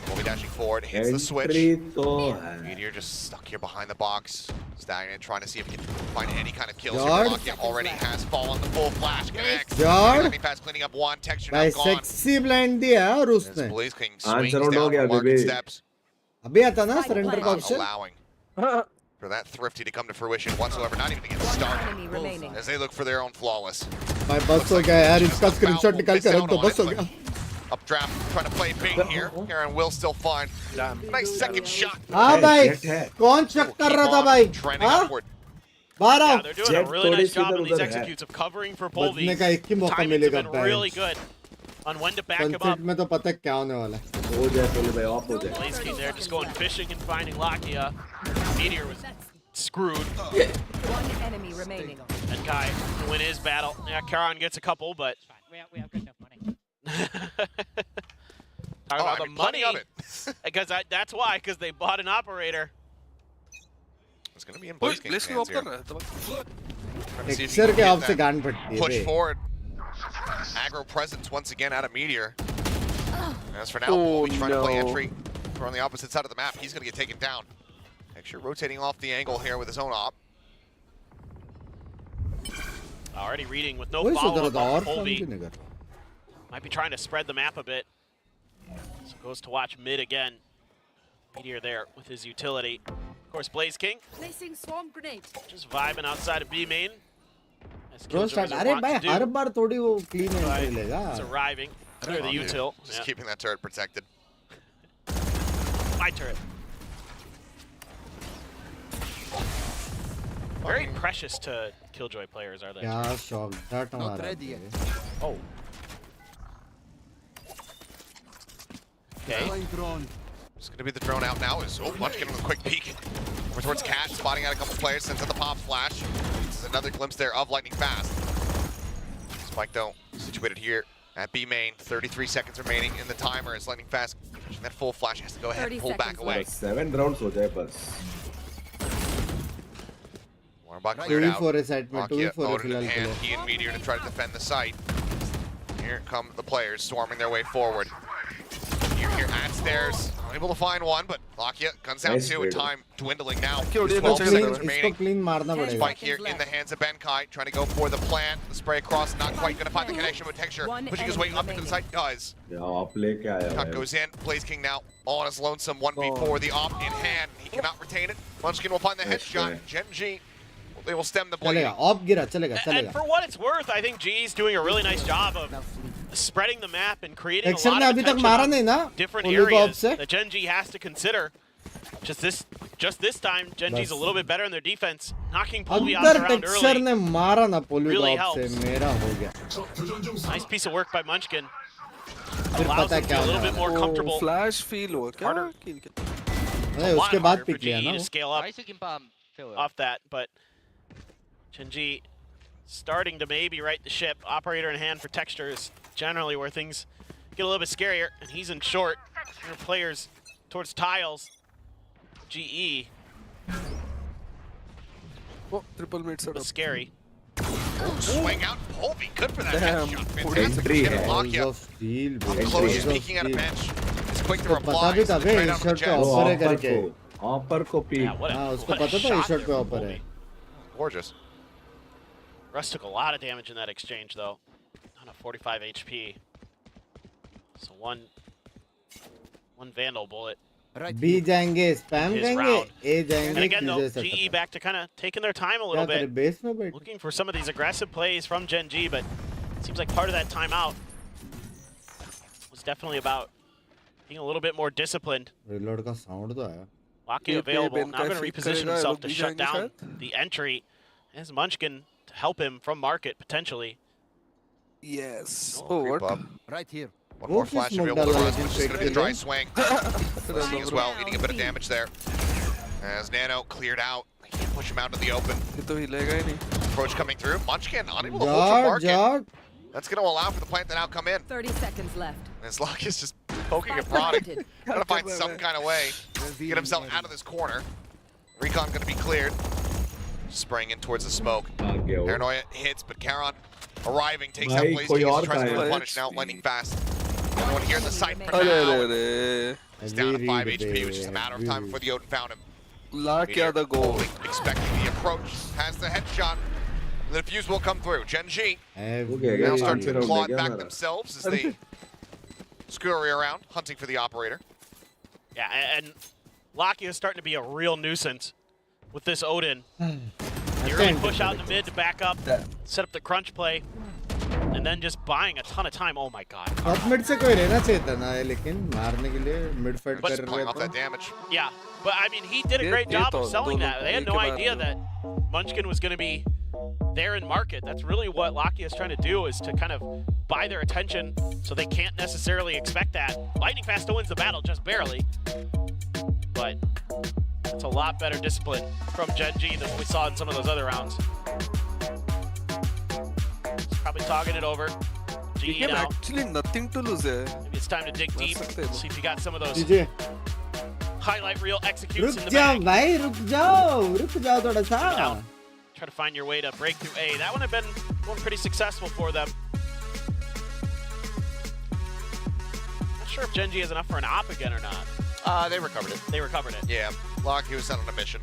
Will be dashing forward, hits the switch. Meteor just stuck here behind the box. Stagnant, trying to see if he can find any kind of kills. Rocket already has fallen. The full flash connects. Lightning fast cleaning up one. Texture now gone. Sexy blind दिया और उसने. Blaze King swings down market steps. अभी आता ना surrender का option. Allowing for that thrifty to come to fruition whatsoever. Not even to get started. As they look for their own flawless. भाई बस हो गया यार इसका screenshot निकाल कर रख दो बस हो गया. Updraft, trying to play bait here. Karon will still find a nice second shot. हाँ भाई कौन check कर रहा था भाई? Trending upward. Yeah, they're doing a really nice job on these executes of covering for Polvi. Timing's been really good on when to back him up. में तो पता है क्या होने वाला है. Blaze King there just going fishing and finding Lakia. Meteor was screwed. One enemy remaining. And Kai to win his battle. Yeah, Karon gets a couple, but We have good enough money. talk about the money of it. Because that's why, because they bought an operator. It's going to be in Blaze King's hands here. Texture के of से गान फटती है. Push forward. Aggro presence once again out of Meteor. As for now, Polvi trying to play entry. We're on the opposite side of the map. He's going to get taken down. Actually rotating off the angle here with his own op. Already reading with no follow-up on Polvi. Might be trying to spread the map a bit. So goes to watch mid again. Meteor there with his utility. Of course, Blaze King. Placing swarm grenade. Just vibing outside of B main. Bro start. अरे भाई हर बार थोड़ी वो clean entry लेगा. It's arriving. Clear the util. Just keeping that turret protected. My turret. Very precious to Killjoy players, are they? क्या shot that हमारा. Oh. Okay. It's going to be the drone out now. Is Munchkin with a quick peek. Over towards Cash, spotting out a couple players, sends in the pop flash. This is another glimpse there of Lightning Fast. Spike though, situated here at B main. 33 seconds remaining in the timer as Lightning Fast, that full flash, has to go ahead and pull back away. 7 rounds हो जाए बस. Warbot cleared out. 2v4 है side में. 2v4 है in hand. He and Meteor to try to defend the site. Here come the players swarming their way forward. Here at stairs, unable to find one, but Lakia guns out two, and time dwindling now. 12 seconds remaining. Spike here in the hands of Benkai, trying to go for the plant. The spray across, not quite going to find the connection with Texture. Pushing his way up into the site, does. Cut goes in. Blaze King now on his lonesome 1v4. The op in hand. He cannot retain it. Munchkin will find the headshot. Gen.G, they will stem the blade. And for what it's worth, I think G's doing a really nice job of spreading the map and creating a lot of attention on different areas that Gen.G has to consider. Just this just this time, Gen.G's a little bit better in their defense. Knocking Polvi out अगर around texture early. ने मारा ना पोली Really drop से helps. मेरा हो गया. Nice piece of work by Munchkin. फिर Allows पता him to क्या be a होने little bit वाला more है. comfortable. फ्लैश फील हुआ क्या Harder. नहीं, A lot उसके बाद harder for पिक लिया GE ना to वो. scale up off that, but Gen.G starting to maybe right the ship. Operator in hand for texture is generally where things get a little bit scarier, and he's in short. Your players towards tiles. GE. Oh, triple mid setup. Scary. Swing out, Polvi, good for that Damn, headshot. Polvi. Fantastic Entry hit है. of Lakia. Balls of steel, Up bro. close, Balls of peeking at a steel. bench. Is quick to उसको पता reply. भी था बे Straight इस out of the shirt पे chest. Offer है करके. Offer को पी. हाँ उसको पता था इस शर्ट पे ऑफर है. Gorgeous. Russ took a lot of damage in that exchange, though. On a 45 HP. So one Vandal bullet. B जाएंगे, spam His करेंगे, round. A And जाएंगे, again, though, QJ GE back to kind of taking their time a क्या little करे bit. Base में बैठ. Looking for some of these aggressive plays from Gen.G, but it seems like part of that timeout was definitely about being a little bit more disciplined. Reload का sound तो आया. Locky available, now going to reposition himself to shut down the entry. As Munchkin to help him from market, potentially. Yes. Oh, what? Right here. One more flash to be able to run. Just going to be the dry swing. Seeing as well, eating a bit of damage there. As Nano cleared out, he can't push him out into the open. Approach coming through. Munchkin unable to hold from market. That's going to allow for the plant to now come in. 30 seconds left. And his luck is just poking and prodding. Trying to find some kind of way to get himself out of this corner. Recon going to be cleared. Spraying in towards the smoke. Paranoia hits, but Charon arriving takes out Blaze King as he tries to punish now, lightning fast. Everyone here in the site for now. He's down to 5 HP, which is a matter of time before the Odin found him. Lakia the goal. Expecting the approach, has the headshot. The defuse will come through. Gen.G Every now start to claw it back themselves as they scurry around, hunting for the operator. Yeah, and Lakia is starting to be a real nuisance with this Odin. You really push out in the mid to back up, set up the crunch play, and then just buying a ton of time. Oh my god. Top mid से कोई रहना चाहिए था ना लेकिन मारने के लिए mid fight But कर playing रहे off that damage. Yeah, but I mean, he did a great job of selling that. They had no idea that Munchkin was going to be there in market. That's really what Lakia is trying to do, is to kind of buy their attention so they can't necessarily expect that. Lightning Fast still wins the battle, just barely. But it's a lot better discipline from Gen.G than what we saw in some of those other rounds. He's probably togging it over. GE now. Actually, nothing to lose. Maybe it's time to dig deep. See if you got some of those DJ highlight reel executes रुक in the जाओ bag. भाई रुक जाओ थोड़ा सा. Try to find your way to break through A. That one had been going pretty successful for them. Not sure if Gen.G has enough for an op again or not. They recovered it. They recovered it. Yeah, Locky was sent on a mission.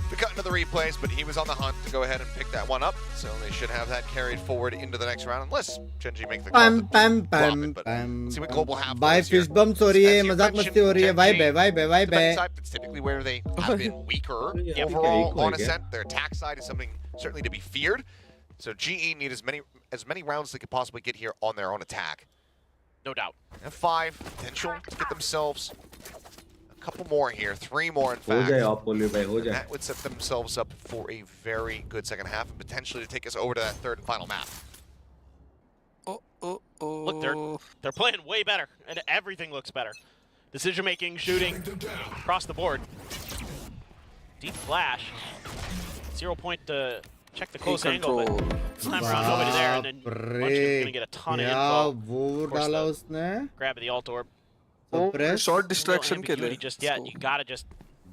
We cut into the replays, but he was on the hunt to go ahead and pick that one up. So they should have that carried forward into the next round, unless Gen.G make the call. See what Global have. Bye fish bumps हो रही है, मजाक मस्ती हो रही है. Vibe है. It's typically where they have been weaker overall on Ascent. Their attack side is something certainly to be feared. So GE need as many rounds as they could possibly get here on their own attack. No doubt. F5 potential to get themselves a couple more here, 3 more in fact. And that would set themselves up for a very good second half and potentially to take us over to that third and final map. Look, they're playing way better, and everything looks better. Decision making, shooting, across the board. Deep flash. 0 point to check the close angle, but time around nobody there, and then Munchkin's gonna get a ton of info. वो डाला उसने. Grab the alt orb. Short distraction के लिए. Just yet, you gotta just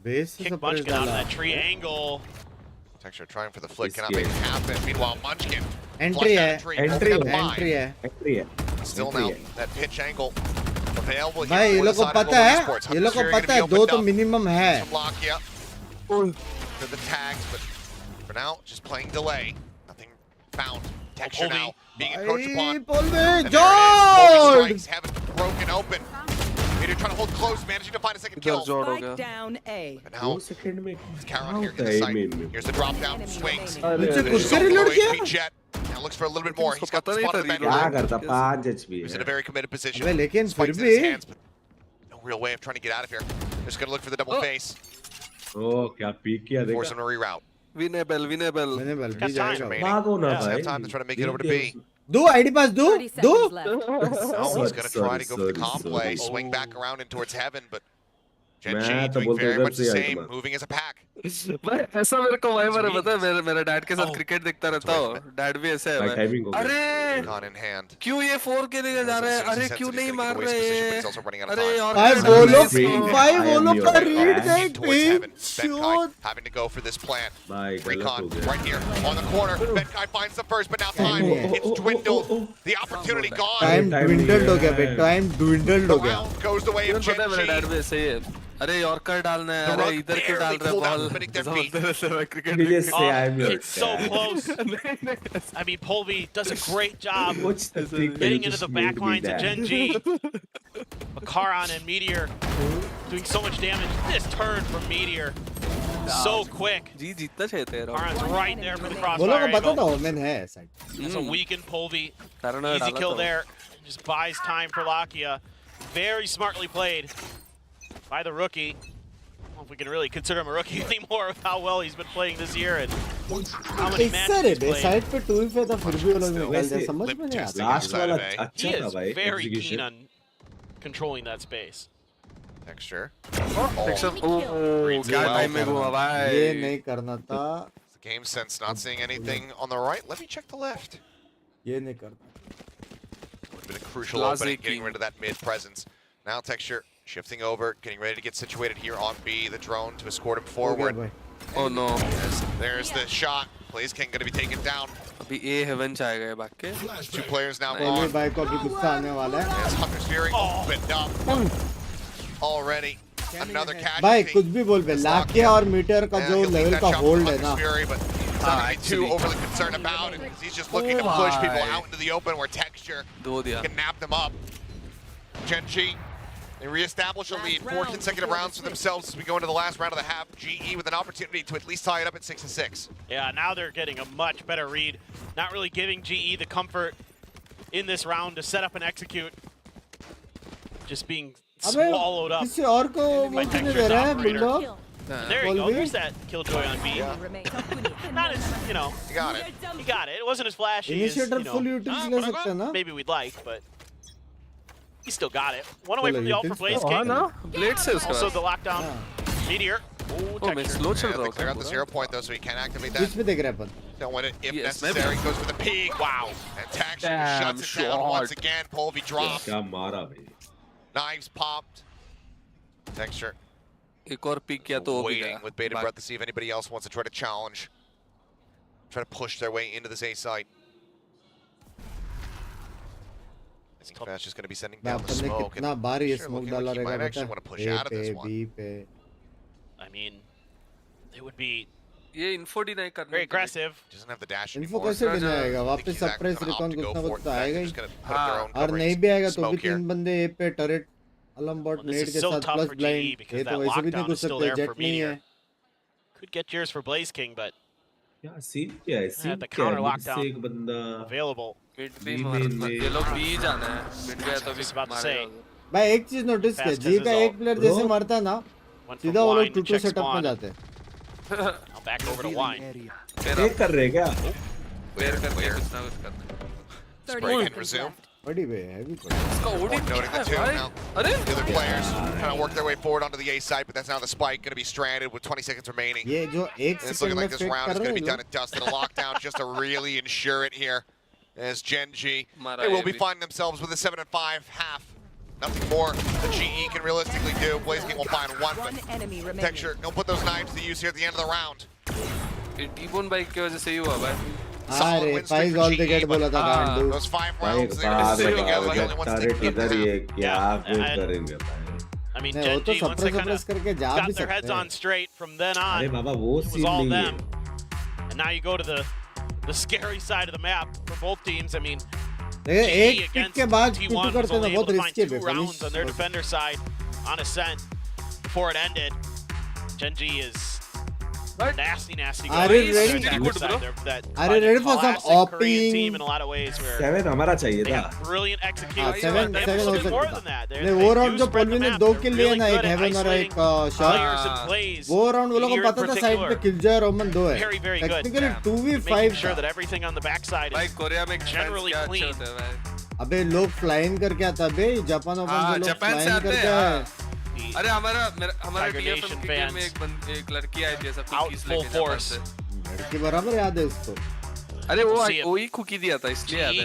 Base kick Munchkin out of that tree angle. Texture trying for the flick, cannot make it happen. Meanwhile, Munchkin. Entry है. Still now, that pitch angle available here. भाई ये लोग को पता है. ये लोग को पता है 2 तो minimum है. To the tags, but for now, just playing delay. Nothing found. Texture now being encroached upon. Polvi, strikes haven't broken open. Meteor trying to hold close, managing to find a second kill. Spike down A. But now, it's Charon here in the site. Here's the drop down, swings. Jet. Now looks for a little bit more. He's got the spot on the bend. He's in a very committed position. लेकिन फिर Spikes in his hands, but no real way of trying to get out of here. Just gonna look for the double face. Oh, क्या peak किया Force देखा? him to reroute. Winnable. Got time remaining. भागो ना Doesn't have भाई. time to try to make it over to B. Do ID pass, do. Seconds left. No, he's gonna try to go for the sorry, comp sorry. play, swing back around in towards heaven, but Gen.G मैं तो doing बोलता very इधर much the से ही same, item है. moving as a pack. भाई ऐसा मेरे को वही बार पता है मेरे डैड के साथ Oh. क्रिकेट देखता रहता हूँ डैड भी ऐसे है भाई भाई. टाइमिंग हो गया. अरे Gun in hand. क्यों ये 4 के लिए जा रहे हैं अरे क्यों नहीं मार रहे अरे और भाई कैसे वो लोग इसको? भाई वो लोग का I am रीड your देख Towards heaven. bitch. Benkai having to go for this plant. भाई गलत हो Recon गया. right here on the corner. Benkai finds the first, but now time. It's dwindled. The opportunity gone. Time dwindled हो गया भाई, time dwindled हो The गया. round goes the way of पता है मेरे डैड Gen.G. भी ऐसे ही है अरे यॉर्कर डालना है The अरे rug इधर क्यों डाल barely रहे pulled out ball beneath their ऐसा feet. बोलते रहते हैं cricket He just say I am your It's so dad. close. I mean, Polvi does a great job What's the thing that getting you into the just back made me lines of that? Gen.G. Makaron and Meteor doing so much damage. This turn from Meteor, so quick. जी जीतना चाहिए थे यार Makaron's right there for the वो लोग crossfire को पता angle. था women है side. That's a weakened Polvi. करना Easy डाला kill था there. Just buys time for Lakia. Very smartly played by the rookie. I don't know if we can really consider him a rookie anymore with how well he's been playing this year and how many इससे matches रे he's बे played. Side पे 2 पे था फिर भी वो लोग निकाल दिया वैसे समझ में नहीं आता. लास्ट वाला He अच्छा था is भाई very keen execution. on controlling that space. Texture. ओह क्या टाइम में हुआ भाई ये नहीं करना था. The game sense not seeing anything on the right. Let me check the left. ये नहीं करना. Would have been a crucial Classic opening, getting king. rid of that mid presence. Now Texture shifting over, getting ready to get situated here on B. The drone to escort him हो गया forward. भाई. Oh no There's the shot. Blaze King going to be taken down. अभी ए haven जाएगा ये बाकी 2 players now पहले on. भाई को अभी गुस्सा आने वाला है. As Hunter's Fury opened up already. Another भाई casualty. कुछ भी बोल बे लाकिया और मीटर का Yeah, जो he'll take लेवल that का shot from होल्ड है Hunter's ना. Fury, but he's not going to be too actually. overly concerned about it because he's just looking to push people out into the open where Texture दो दिया can nab them up. Gen.G, they reestablish a lead. 4 consecutive rounds for themselves as we go into the last round of the half. GE with an opportunity to at least tie it up at 6-6. Yeah, now they're getting a much better read. Not really giving GE the comfort in this round to set up and execute. Just being अबे swallowed up. किसी और को by मौका नहीं Texture's दे रहा है operator. Bulldog. And there you go. Polvi. There's that killjoy on B. Not as, you know, You got it. he got it. It wasn't as flashy as, Initiator you know, full utils ले सकते हैं ना. maybe we'd like, but he still got it. One away Full from the ult for utils Blaze तो हाँ King. ना blade से उसका Also the lockdown Meteor. Oh, ओह मैं Texture. स्लो चल Yeah, रहा they clear out हूँ the 0 point though, so he can activate beach that. में देख रहे हैं अपन. Don't win it if Yes, necessary. Goes for the peak. Wow. And Texture Damn shuts it down shot. once again. Polvi dropped. क्या मारा भाई. Knives popped. Texture एक और pick किया तो वो भी waiting गया with bated breath to see if anybody else wants to try to challenge. Try to push their way into this A site. I think Smash is going to be sending मैं down the अपन ने smoke. कितना and बार ये sure smoke looking डाला like he रहेगा might actually बेटा. want to push A out of this पे one. B पे. I mean, it would be ये इन्फो डिनाई करने very aggressive. Doesn't have the dash info anymore. कैसे delay आएगा I think वापस he's surprise gonna recon opt to कुछ go ना for कुछ it. तो They're आएगा ही. just gonna put up their own और नहीं भी आएगा तो भी smoke here. 3 बंदे ए पे turret Alarmbot Well, this net is के so साथ tough plus for GE blind. because ये that तो वैसे भी नहीं lockdown घुस is still सकते. there जेट for नहीं Meteor. है. Could get yours for Blaze King, but क्या सीन क्या है. सीन the क्या counter है. lockdown से एक बंदा available. मिड भी बी मार में ये लोग बी जाना है मिड गया तो भी Just about to मारेगा say. भाई एक चीज नोटिस किया. Fast जी as का result. एक प्लेयर जैसे मरता है ना Went from सीधा वो लोग wine to 2-2 check सेटअप में spawn. जाते हैं. Now back over to wine. एक कर रहे क्या. क्लियर करके कुछ ना कुछ करना Spray can resume. बड़ी बे हैवी पड़ी. इसका OD Noting the two now. अरे The other players trying to work their way forward onto the A site, but that's now the spike going to be stranded with 20 seconds remaining. ये जो एक And it's second looking में like this fake round कर is going रहे to हैं be done लोग. and dusted. A lockdown just to really ensure it here. As Gen.G, Mara they will be Evi. finding themselves with a 7-5 half. Nothing more that GE can realistically do. Blaze King will find one, One but enemy remaining. Texture, don't put those knives to use here at the end of the round. ये T-bone bike की वजह से ही हुआ भाई Solid अरे win streak फाइज for all the GE, get but बोला था गांडू. those 5 भाई rounds they're going to sit together. The only ones turret taking it इधर down. ये क्या Yeah, फिर and- करेंगे भाई. I mean, नहीं वो तो Gen.G, once they kind suppress of करके जा भी got their heads सकते on हैं. straight from then अरे on, बाबा वो it was सीन all नहीं them. है. And now you go to the scary side of the map for both teams. I mean, देखिए GE एक पिक against के बाद T1 T2 was करते हैं only ना able बहुत to find रिस्की है 2 rounds on their defender side on Ascent before it ended. Gen.G is Nasty Are you ready? Are you ready for some team in a lot of ways where 7 हमारा चाहिए they था. have brilliant execution. 7 They 7 have हो to do more सकता than that. था. नहीं वो round जो पॉलवी ने 2 किल लिए ना, एक हेवन और एक शॉट, वो राउंड वो लोगों को पता था साइड पे किलजॉय और ओमन 2 है. Very, very good. Technically 2v5 Making sure that everything on the backside भाई is कोरिया में generally clean. अबे लोग फ्लाइन करके आता बे जापान ओपन से लोग जापान से फ्लाइन आते करके हैं. अरे हमारा Tiger टीएफएम Nation के गेम fans. में एक लड़की आई थी ऐसा Out पिंकीस full लेके जापान force. से. लड़की बराबर याद है उसको. अरे वो See it. वही कुकी दिया था इसलिए याद है.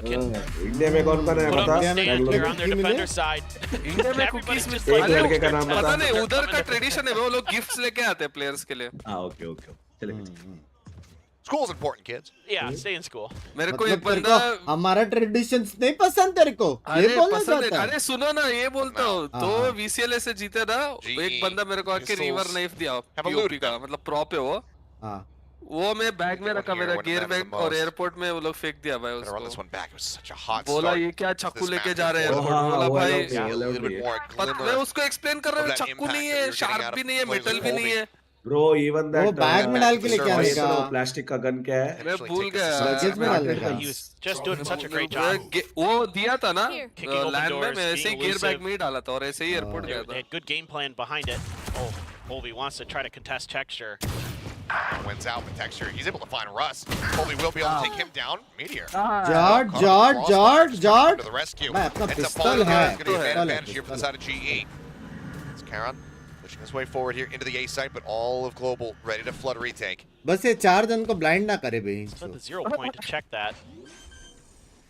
इंडिया में कौन कौन है Put up पता? a stand Bangalore here में on their कितनी मिले? defender side. इंडिया में Everybody's कुकीज में just एक like, लड़के का नाम पता बता. नहीं उधर का ट्रेडिशन है वो लोग गिफ्ट्स लेके आते हैं प्लेयर्स के लिए. हाँ ओके ओके चलेगा. School's important, kids. Yeah, stay in school. मेरे को मतलब एक तेरे बंदा को हमारा ट्रेडिशंस नहीं पसंद तेरे को, ये अरे बोलना पसंद है. चाहता है. अरे सुनो ना ये बोलता हूँ हाँ, तो हाँ. वीसीएलए से जीते ना. एक बंदा मेरे को आके Pistols रिवर नाइफ दिया have a पीओपी loot. का मतलब प्रॉप है वो. हाँ वो मैं बैग में रखा Here, मेरा what gear matters the bag और most. एयरपोर्ट में वो लोग फेंक दिया भाई Better run this उसको. one back. It was such a hot बोला start. ये क्या चाकू This लेके match जा रहे हैं is एयरपोर्ट. हाँ, बोला वो भाई अलग Yeah, a है. little bit more मैं glimmer उसको एक्सप्लेन कर रहा of हूँ. that चाकू impact नहीं that we है, were getting शार्प out भी of नहीं है, players मेटल like भी नहीं Colby. है. ब्रो इवन वो दैट बैग में डाल के लेके आने का. प्लास्टिक का गन क्या है? मैं Actually भूल take this गया. aside. लगेज में डालने का. He was just doing such a great job. वो दिया था ना Kicking open लैंड में doors, मैं ऐसे ही being गियर बैग elusive. में ही डाला था और ऐसे ही एयरपोर्ट गया They था. had good game plan behind it. Oh, Colby wants to try to contest texture. Wins out with texture. He's able to find Russ. Colby will be able to take him down. Meteor. George George George George To the rescue. मैं अपना Ends up पिस्तौल falling है, down. It's going to be an पिस्तौल है, advantage here for the side of GE. It's Karan pushing his way forward here into the A site, but all of Global ready to flood retake. बस ये 4 जन को blind ना करे भाई. Spent the 0 point to check that.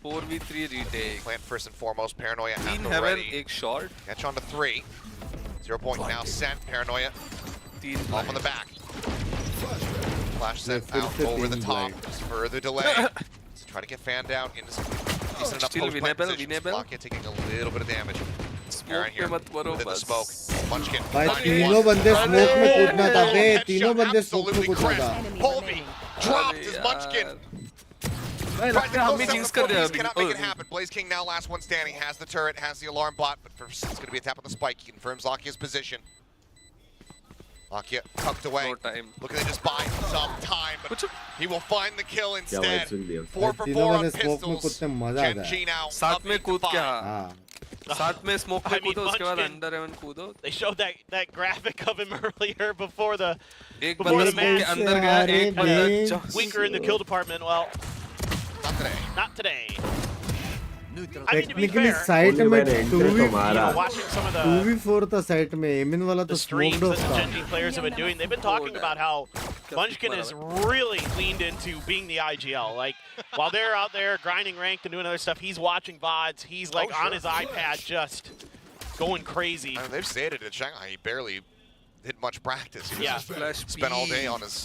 4v3 retake. Plan first and foremost. Paranoia at तीन the haven ready. एक shot. Catch on to 3. 0 point now sent. Paranoia तीन off on the back. Flash sent फिर out से over the तीन top. blind. Just further delay. Let's try to get fanned out into some decent enough Still post-plant winnable, positions. winnable. Block it, taking a little bit of damage. Aaron पे here मत मरो within the बस. smoke. Munchkin. भाई finding तीनों one. बंदे smoke में कूदना था बे, Headshot तीनों बंदे स्मोक में absolutely कूदना था. crisp. Colby dropped his Munchkin. भाई Tries to लगता है हम close ही out जिंक्स the कर दिया 4Ps, अभी. cannot make it happen. Blaze King now last one standing. Has the turret, has the alarm bot, but first it's going to be a tap on the spike. He confirms Lakia's position. Lakia tucked away. No time. Looking to just buy some time, but he will find the kill क्या instead. Wide swing दिया. 4 for तीनों 4 on बंदे smoke में pistols. कूदते मजा आता है. Gen.G now. साथ up में 8 to कूद क्या? 5. हाँ साथ में स्मोक I में mean, कूदो उसके बाद Munchkin. अंडर हेवन कूदो. They showed that graphic of him earlier before the एक before बंदा the स्मोक के match. अंदर गया, एक बंदा Binks. just- Weaker in the kill department. Well, Not today. not today. I mean, to be technically fair, site Only में मैंने inter तो 2v मारा. watching some of the 2v4 था साइट में. एमिन वाला the तो streams स्मोक्ड that the था. Gen.G players have been doing, they've been talking about how Munchkin has really leaned into being the IGL. Like, while they're out there grinding ranked and doing other stuff, he's watching VODs. He's like on his iPad just going crazy. I mean, they've stated in Shanghai he barely did much practice. He was Yeah. just Flash spent all day on his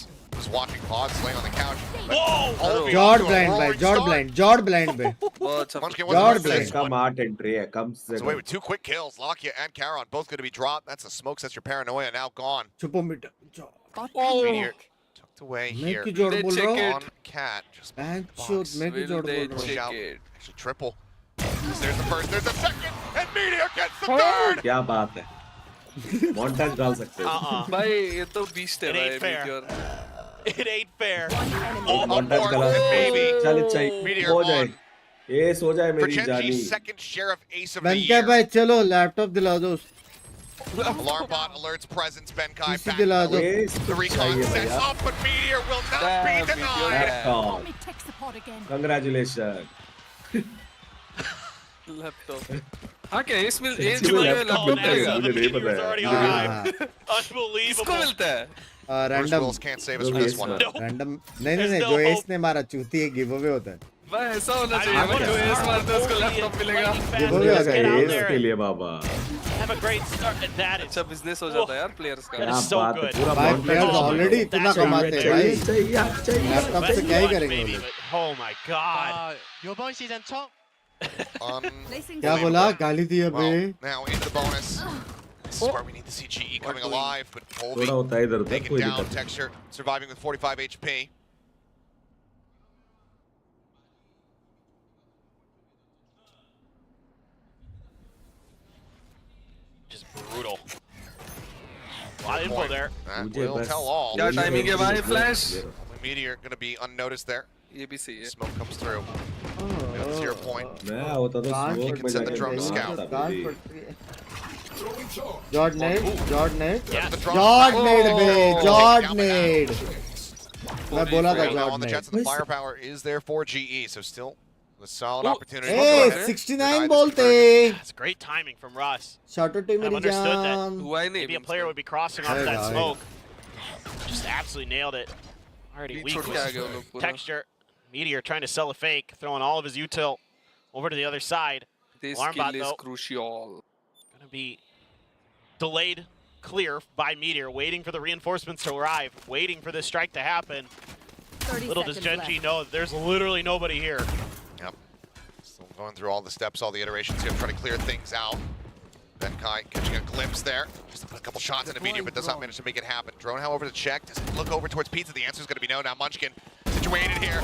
watching VODs, laying on the couch. But Whoa! Colby George off to a blind भाई, roaring George start. Blind, George blind बे. बहुत अच्छा. Munchkin Guard wasn't blade. this का one. Mart entry है कम से It's away come. with 2 quick kills. Lakia and Karon both going to be dropped. That's a smoke. That's your paranoia now gone. छुपो मिट. Meteor tucked away मैं here. क्यों जोड़ बोल रहा हूँ? On Cat. Just bank box. Shot मैं क्यों जोड़ Will they बोल रहा हूँ? Push out. check it? Actually, triple. There's the first. There's the second. And Meteor gets the third. क्या बात है. मॉन्टाज डाल सकते हो. भाई ये तो बीस्ट है It भाई. ain't fair. Meteor. It ain't fair. Montage Unfortunate, करा. baby. चल चाहिए. Meteor हो जाए. on. ये सो जाए For मेरी जानी. Gen.G's second sheriff ace of the bank year. भाई चलो लैपटॉप दिला दो. Alarm bot alerts presence. Benkai PC back. दिला दो. ये The recon चाहिए sets भैया. up, but Meteor will not be denied. Laptop. Congratulations. Laptop. हाँ क्या इसमें ये इसमें जीवन में लैपटॉप लैपटॉप मिलता है. मिलेगा. मुझे नहीं Meteor's पता है. already मुझे नहीं arrived. हाँ Unbelievable. किसको मिलता है? Bruce random Willis can't save us No from this case, one. man. Random नहीं नहीं There's नहीं no जो hope. एस ने मारा चूती है गिव अवे होता है. भाई ऐसा होना I चाहिए. mean, भाई जो what's एस our मारता है उसको Colby लैपटॉप and मिलेगा. lightning fast ये players बोलेगा get out एस there के and लिए बाबा. have a great start. That is अच्छा बिजनेस हो जाता है यार प्लेयर्स का. That क्या is so बात है. good. पूरा भाई मॉन्टाज प्लेयर्स डाल ऑलरेडी दो. इतना That's कमाते हैं चाहिए भाई. चाहिए चाहिए. लैपटॉप से Best क्या ही one, करेंगे वो maybe, लोग. but oh my god. 이번 시즌 첫 क्या बोला? गाली दी अबे. Well, now into the bonus. This is where we need to see GE coming alive, but Colby थोड़ा होता है इधर उधर taken कोई down. दिक्कत नहीं. Texture surviving with 45 HP. Just brutal. A lot of info there. That will tell all. क्या timing है भाई flash? Only Meteor going to be unnoticed there. ये भी सही है. Smoke comes through. 0 point. मैं होता तो He smoke can में send the जाके drone to मारता scout. पूरी. Jord nade, Jord nade. Jord nade bhe, Jord nade. मैं बोला था Now Jord on the nade. Jets, and the firepower is there for GE, so still a solid opportunity. Hey, to 69 bolte. That's great timing from Russ. Shot to I've understood that हुआ ही नहीं. maybe a player would be crossing off that smoke. Just absolutely nailed it. Already weak छोड़ के आ गए वो लोग with पूरा. texture. Meteor trying to sell a fake, throwing all of his util over to the other side. This Alarm bot kill is though crucial. gonna be delayed clear by Meteor, waiting for the reinforcements to arrive, waiting for this strike to happen. Little does Gen.G know that there's literally nobody here. Yep. Still going through all the steps, all the iterations here, trying to clear things out. Benkai catching a glimpse there. Just to put a couple shots into Meteor, but does not manage to make it happen. Drone, however, to check. Does it look over towards Pizza? The answer is going to be no. Now Munchkin situated here.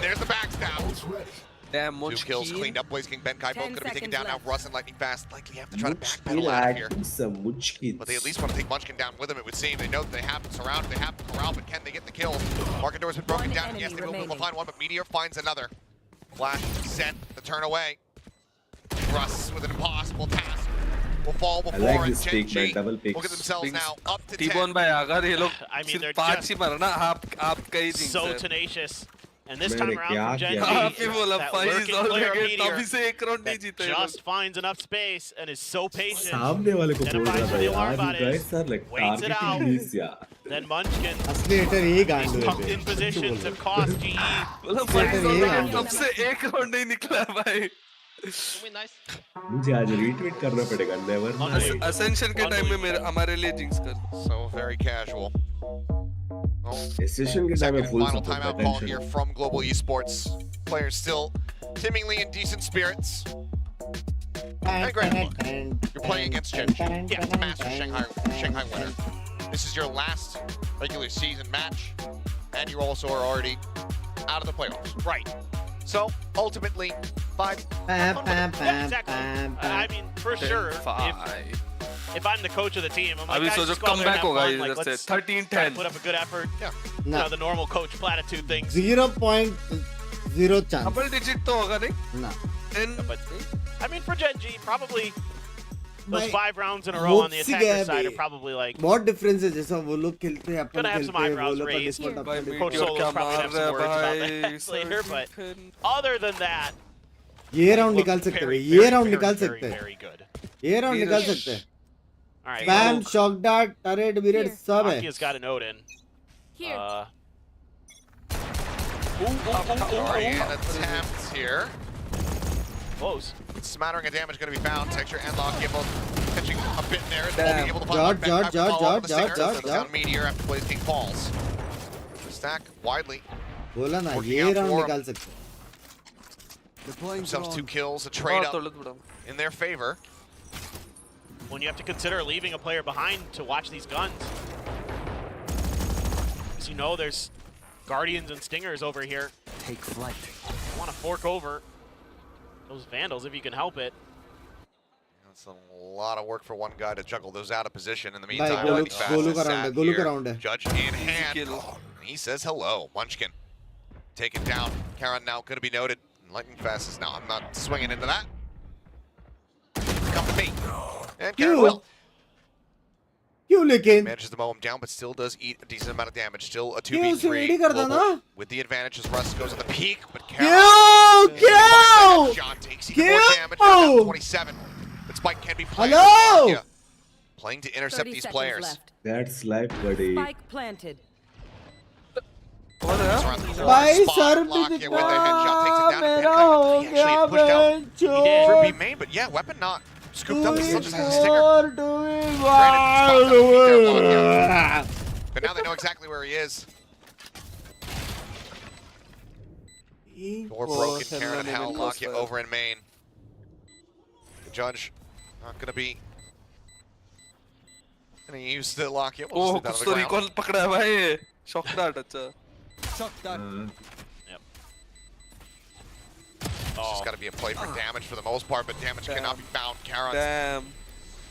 There's the backstab. Damn, 2 kills cleaned up. Blaze King, Benkai both going to be taken down now. Russ and Lightning Fast likely have to try to backpedal out of here. But they at least want to take Munchkin down with him, it would seem. They know that they have him surrounded, they have him corralled, but can they get the kill? Market door's been broken down. Yes, they will be able to find one, but Meteor finds another. Flash sent the turn away. Russ with an impossible task. Will fall before and Gen.G will get themselves now up to 10. T-Bone भाई अगर ये लोग I mean, they're सिर्फ 5 ही मारना आपका ही jinx So है. tenacious. And this time around from Gen.G, आप ही बोला that 5 lurking player already Meteor तभी से एक round नहीं that जीते ये लोग. just finds enough space and is so patient. सामने वाले को बोल रहा था the alarm यार, bot you is, guys are like waits it out. targeting this यार. Then Munchkin असली hater यही गांडू is है tucked in position to cost GE. बोला 5 already तब से एक round नहीं निकला भाई. मुझे आज retweet करना पड़ेगा never. Ascension के time में मेरे हमारे लिए jinx कर. So very casual. Well, Ascension के time second में and full final support timeout call attention. here from Global Esports. Players still seemingly in decent spirits. And granted, you're playing against Gen.G. Yeah, the Masters Shanghai winner. This is your last regular season match, and you also are already out of the playoffs. Right. So ultimately, 5. Yeah, exactly. I mean, for sure, if I'm the coach of the team, I'm like, अभी guys, सोचो just go out there and comeback have होगा fun. इधर Like, से let's try to 13-10. put up a good effort. Yeah. You know, the normal coach platitude things. 0.0 chance. Double digit तो होगा नहीं? ना. But I mean, for Gen.G, probably those My 5 rounds in a row on the hopes he attacker गया side are भी. probably like बहुत difference है जैसा वो लोग खेलते हैं अपन gonna have some खेलते हैं वो eyebrows लोग का raised. different भाई अपन Coach Meteor Solo's क्या probably मार gonna have रहा some है words about भाई. that later, but other than that, ये राउंड निकाल सकते हैं ये राउंड निकाल सकते हैं very good. ये राउंड निकाल सकते हैं All right. Spam shock dart turret बिरेट सब है Akia's got an Odin. Here. An attempt here. Close. Smattering of damage going to be found. Texture and Lockheed both catching a bit there. We'll Damn. be able to find one. Jot, Benkai will follow up with the stinger. jot, Settles jot. down Meteor after Blaze King falls. Stack widely. बोला ना Working ये out round for him. निकाल सकते हैं Themselves 2 kills, a trade up in their favor. When you have to consider leaving a player behind to watch these guns. As you know, there's Guardians and Stingers over here. Take flight. You want to fork over those Vandals if you can help it. That's a lot of work for one guy to juggle those out of position. In the भाई meantime, Golu Lightning Fast Golu is का round है sat Golu का here. Round है Judge in hand. He says hello. Munchkin taken down. Karan now going to be noted. Lightning Fast is now. I'm not swinging into that. Come to me. And Karan will. क्यों लेकिन Manages to mow him down, but still does eat a decent amount of damage. Still a क्यों उसे ready 2v3 कर देना global with the advantage as Russ goes at the peak, but Karan क्यों John takes even more damage. Now down 27. But Spike can be played. Hello? Yeah. Playing to intercept these players. That's life, buddy. Spike planted. भाई sir पे with the headshot, takes it down. मेरा हो He गया actually pushed out बच्चों for B main, but yeah, weapon not scooped up. Still just has a stinger. But now they know exactly where he is. Door broken, Karen and Hal lock you over in main. The judge not gonna be gonna use the lock you. ओह कुछ तो recall पकड़ा है भाई. Shock dart अच्छा. Shock dart. Yep. It's just got to be a play for damage for the most part, but damage cannot be found. Karen Damn.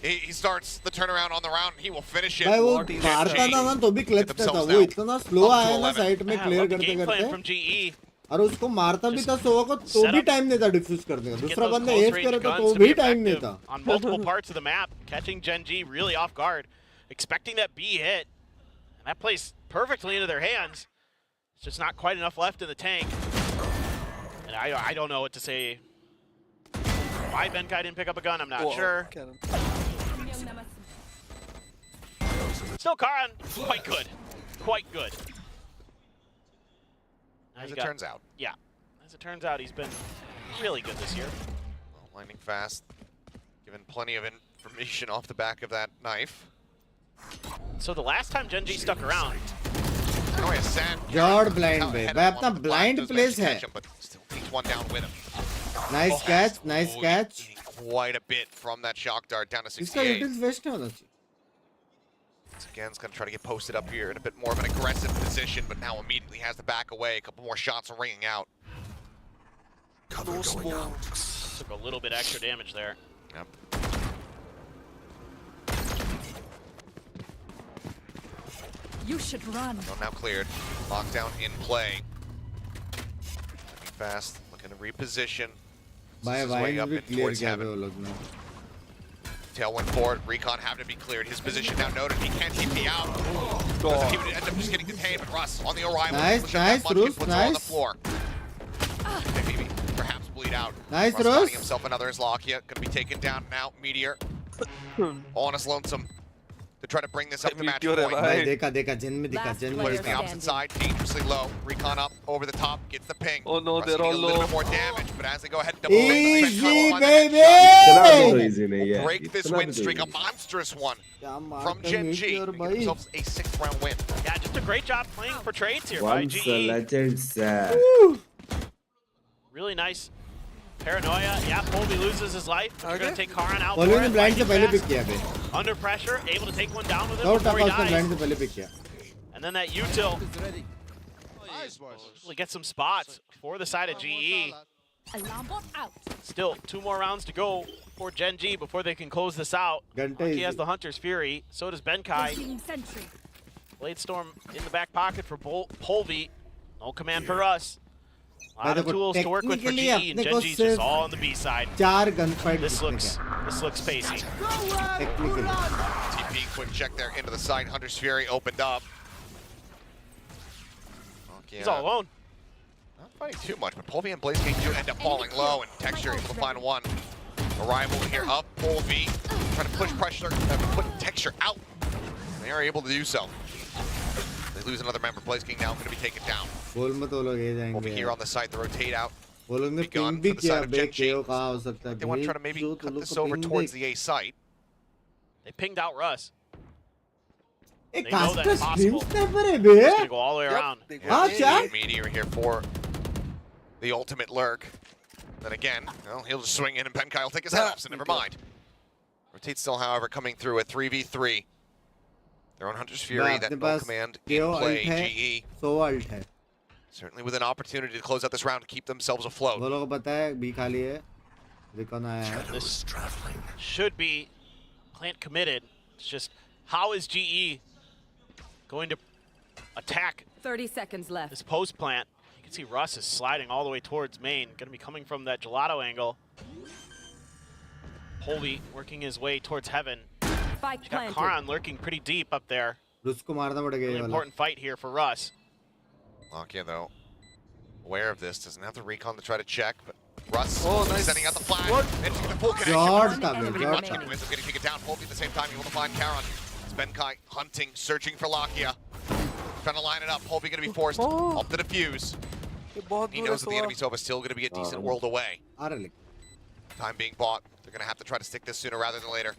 He starts the turnaround on the round. He will finish it. भाई वो मारता था ना तो भी clutch पे था वो इतना स्लो आया ना साइड में क्लियर करते करते और उसको मारता भी था सोवा को तो भी टाइम नहीं था डिफ्यूज करने का दूसरा बंदा एफ करे तो भी टाइम नहीं था on multiple parts of the map, catching Gen.G really off guard, expecting that B hit, and that plays perfectly into their hands. It's just not quite enough left in the tank, and I don't know what to say. Why Benkai didn't pick up a gun, I'm not sure. Still Karan, quite good, quite good. As it turns out. Yeah, as it turns out, he's been really good this year. Well, lightning fast, given plenty of information off the back of that knife. So the last time Gen.G stuck around, Jord blind भाई भाई अपना blind place है. But still takes one down with him. Nice catch, nice catch. Quite a bit from that shock dart down to 68. इसका little waste होना चाहिए. Again, it's going to try to get posted up here in a bit more of an aggressive position, but now immediately has to back away. A couple more shots are ringing out. Cover going out. Took a little bit extra damage there. Yep. You should run. Well, now cleared. Lockdown in play. Looking fast, looking to reposition. By way up भी and clear towards किया heaven. वो लोग ने. Tailwind forward, Recon having to be cleared. His position now noted. He can't TP out. He would end up just getting detained, but Russ on the arrival. Nice, nice, Russ, puts nice. on the floor. Maybe perhaps bleed out. Nice, Russ Russ. finding himself another Islakia. Gonna be taken down now. Meteor. All on his lonesome. To try to bring this up to match point. भाई देखा Gen में देखा Plays the opposite side, dangerously low. Recon up over the top, gets the ping. Oh no, Russ they're all needing a little low. bit more damage, but as they go ahead and double Easy, baby! will break this win streak, a monstrous one from Gen.G. Give themselves a 6th round win. Yeah, just a great job playing for trades here by Once GE. legends. Really nice paranoia. Yeah, Polby loses his life. They're going to take Karan out. Polby for ने it. blind से Lightning पहले pick fast, किया बे. Under pressure, able to take one down with it No before टका he उसने blind dies. से पहले pick किया. And then that util really get some spots for the side of GE. Alarm bot out. Still 2 more rounds to go for Gen.G before they can close this out. He has the Hunter's Fury. So does Benkai. Sentry. Blade Storm in the back pocket for Polby. No command for us. A lot of tools to work with for GE, and Gen.G's just all on the B side. 4 gunfight. This looks pacey. Technically. TP, quick check there into the side. Hunter's Fury opened up. He's all alone. Not fighting too much, but Polby and Blaze King do end up falling low, and Texture able to find one. Arrival here up, Polby trying to push pressure, put Texture out. They are able to do so. They lose another member. Blaze King now going to be taken down. बोल मत वो लोग ये जाएंगे. Over here on the side, the rotate out. वो लोग ने Begun ping भी for the किया side of bay Gen.G. KO कहाँ हो सकता है. They want to try to maybe cut this over towards the A site. They pinged out Russ. एक They know caster that's possible. stream sniper है बे. It's gonna go all the way around. हाँ chat. Meteor here for the ultimate lurk. Then again, well, he'll just swing in and Benkai will take his head off, so never mind. Rotate still, however, coming through at 3v3. Their own Hunter's Fury, that no command in play, GE. So ult है. Certainly with an opportunity to close out this round to keep themselves afloat. वो लोग को पता है B खाली है. Recon आया है. This should be plant committed. It's just how is GE going to attack 30 seconds left. this post plant? You can see Russ is sliding all the way towards main. Going to be coming from that gelato angle. Polby working his way towards heaven. Spike Got planted. Karan lurking pretty deep up there. उसको मारना पड़ेगा ये Really वाला. important fight here for Russ. Lakia, though, aware of this, doesn't have the recon to try to check, but Russ sending out the flash. And the full connection. Jord था बे, Pretty Jord much था. ends up getting taken down. Polby at the same time able to find Karan. It's Benkai hunting, searching for Lakia. Trying to line it up. Polby going to be forced up the defuse. He knows that the enemy Sova is still going to be a decent world away. Time being bought. They're going to have to try to stick this sooner rather than later.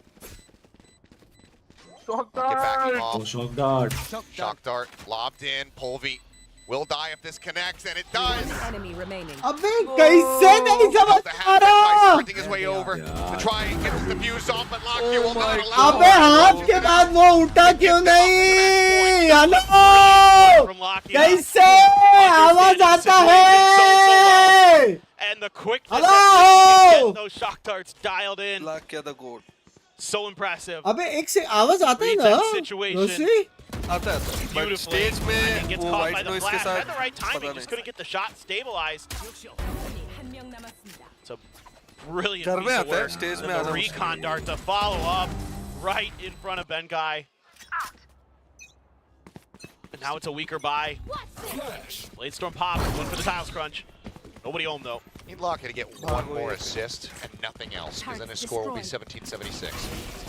Shock Get backing off. Oh, shock dart. Shock dart lobbed in. Polby will die if this connects, and it does. Enemy remaining. अबे कैसे नहीं समझ आ रहा? Sprinting his way over to try and get the defuse off, but Lakia will not allow अबे हाथ के बाद वो उठा क्यों नहीं? हेलो कैसे आवाज आता है? And the quickness at which he can get those shock darts dialed in. Lakia the goat. So impressive. अबे एक से आवाज आता है ना रोशी आता है but stage में वो white noise के साथ at the right timing, just couldn't get the shot stabilized. It's a brilliant घर में piece of आता है work. stage And में the आना recon dart to follow up right in front of Bengai. And now it's a weaker buy. Bladestorm pop, one for the tiles crunch. Nobody home though. Need Lockett to get one more assist and nothing else, because then his score will be 1776.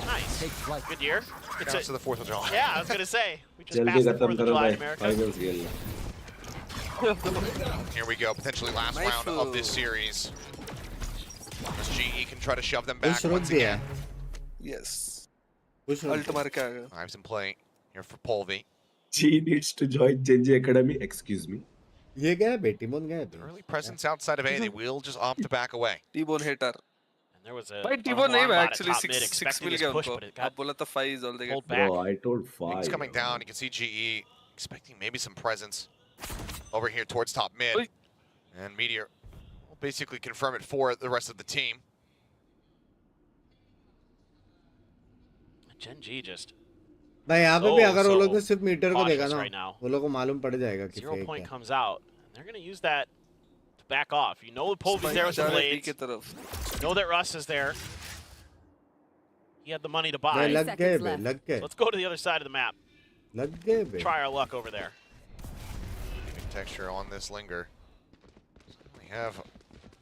Nice. Good year. It's Counts to the 4th of July. Yeah, I was gonna say. We just passed the 4th of July in America. Here we go, potentially last round of this series. As GE can try to shove them back once again. Yes. Ult मार के आ गया. Ives in play here for Polvi. G needs to join Gen.G Academy. Excuse me. ये गया बेटी मोन गया Early presence outside of A, they will just opt to back away. T-bone hater. And there was a भाई T-bone नहीं है actually top mid 6 expecting mill this गया push, उनको. but it got आप बोला था 5 is all they get. Bro, I told 5. He's coming down. You can see GE expecting maybe some presence over here towards top mid. Oy. And Meteor will basically confirm it for the rest of the team. Gen.G just भाई यहाँ पे भी अगर वो लोग ने so सिर्फ metre को देखा cautious ना right now. वो लोग को मालूम पड़ जाएगा कि 0 फेक point है comes out. And they're going to use that to back off. You know Polvi's there with the blades. You know that Russ is there. He had the money to buy. लग गए बे लग So गए let's go to the other side of the map. लग गए बे Try our luck over there. Big texture on this Linger. We have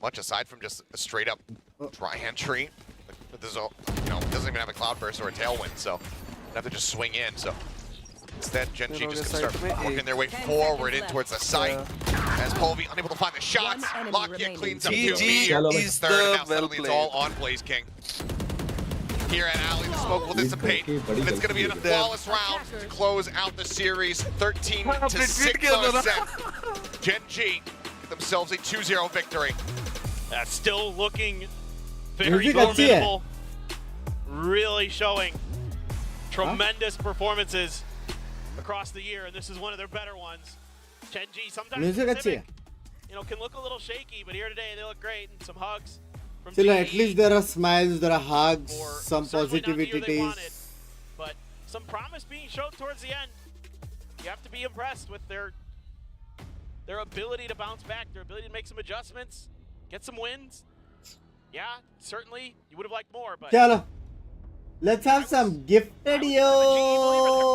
much aside from just a straight up dry entry. But there's a, doesn't even have a cloudburst or a tailwind, so they have to just swing in. So instead, Gen.G just gonna start working their way forward in towards the site. As Polvi unable to find the shots, Lockyer cleans up two Meteor. is Third, and now the well suddenly it's all on Blaze King. Here at Alley, the smoke will dissipate, and it's going to be a flawless round to close out the series. 13-6 on a set. Gen.G get themselves a 2-0 victory. That's still looking very Music अच्छी है formidable. Really showing tremendous performances across the year, and this is one of their better ones. Gen.G sometimes Music अच्छी Pacific, है can look a little shaky, but here today they look great, and some hugs from चलो GE. at least there are smiles there are hugs Or some certainly not the year they positivities wanted, but some promise being shown towards the end. You have to be impressed with their ability to bounce back, their ability to make some adjustments, get some wins. Yeah, certainly you would have liked more, but चलो let's have some gifted yo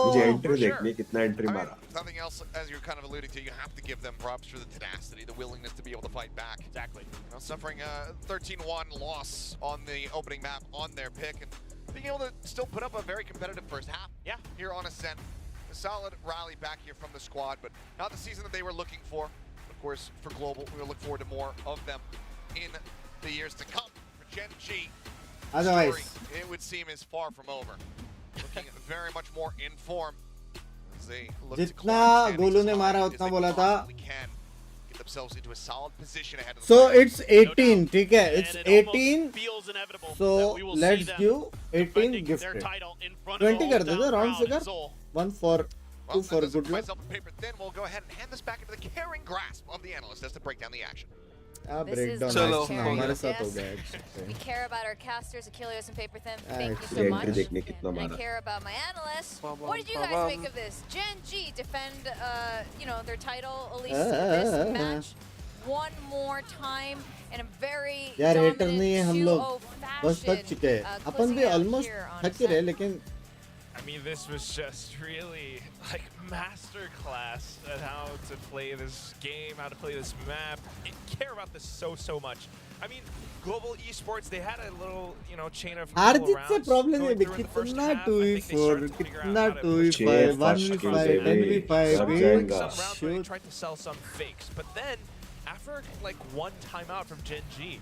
मुझे entry देखने कितना entry मारा. Something else, as you're kind of alluding to, you have to give them props for the tenacity, the willingness to be able to fight back. Exactly. Suffering a 13-1 loss on the opening map on their pick, and being able to still put up a very competitive first half. Yeah. Here on Ascent, a solid rally back here from the squad, but not the season that they were looking for. Of course, for Global, we'll look forward to more of them in the years to come. For Gen.G, otherwise story, it would seem is far from over. Looking very much more in form. जितना गोलू ने मारा उतना बोला था Get themselves into a solid position ahead of the so playoffs. it's 18 ठीक है it's 18 so let's give 18 gifted 20 कर देते round figure 1 for 2 for good luck Myself and paper thin, we'll go ahead and hand this back into the caring grasp of the analyst as to break down the action. breakdown हमारे साथ हो गया We care about our casters, Achilles and Paper Thin. Thank you so Entry much. देखने कितना And I मारा. care about my analysts. What did you guys make of this? Gen.G defend, their title at least this match one more time in a very यार hater नहीं है हम लोग 2-0 बस थक चुके हैं अपन भी almost थक ही रहे लेकिन I mean, this was just really like masterclass at how to play this game, how to play this map. I care about this so much. I mean, Global Esports, they had a little, chain of हार्दिक से problem है कितना 2v4 कितना 2v5 1v5 10v5 some rounds where they tried to sell some fakes, but then after like one timeout from Gen.G,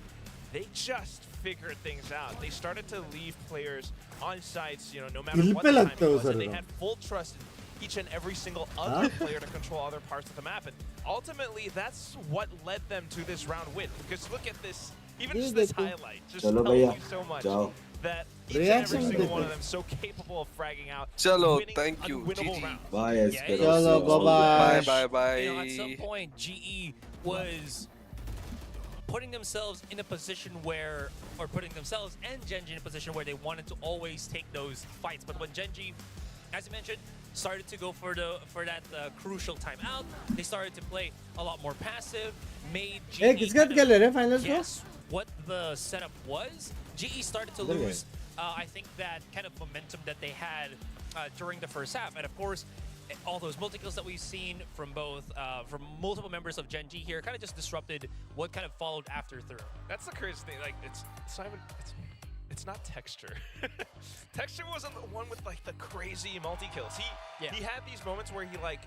they just figured things out. They started to leave players on sites, no matter what the timing was, and they had full trust in each and every single other player to control other parts of the map. And ultimately, that's what led them to this round win. Because look at this, even just this highlight, just tells you so much that each and every single one of them so capable of fragging out. Chalo, winning thank you. unwinnable GG. rounds. Bye, Chalo, bye-bye. Bye. At some point, GE was putting themselves in a position where, or putting themselves and Gen.G in a position where they wanted to always take those fights. But when Gen.G, as you mentioned, started to go for that crucial timeout, they started to play a lot more passive, made GE guess what the setup was. GE started to lose, I think, that kind of momentum that they had during the first half. And of course, all those multi-kills that we've seen from from multiple members of Gen.G here kind of just disrupted what kind of followed after through. That's the crazy thing. Like, it's not Texture. Texture wasn't the one with like the crazy multi-kills. He had these moments where he like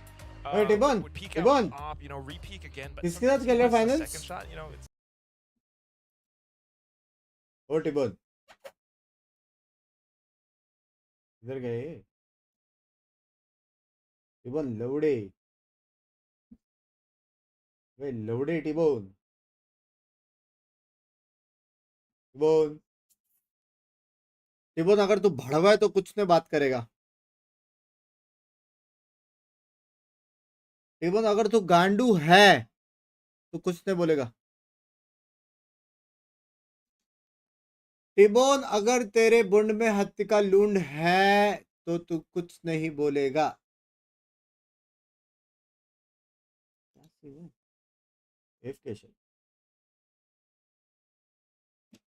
would peek out top, you know, re-peek again, but sometimes he wants the second shot, you know, it's ओ टिबोन इधर गए टिबोन लौड़े वे लौड़े टिबोन टिबोन टिबोन अगर तू भड़वा है तो कुछ ने बात करेगा टिबोन अगर तू गांडू है तो कुछ ने बोलेगा टिबोन अगर तेरे बुंड में हत्ती का लूंड है तो तू कुछ नहीं बोलेगा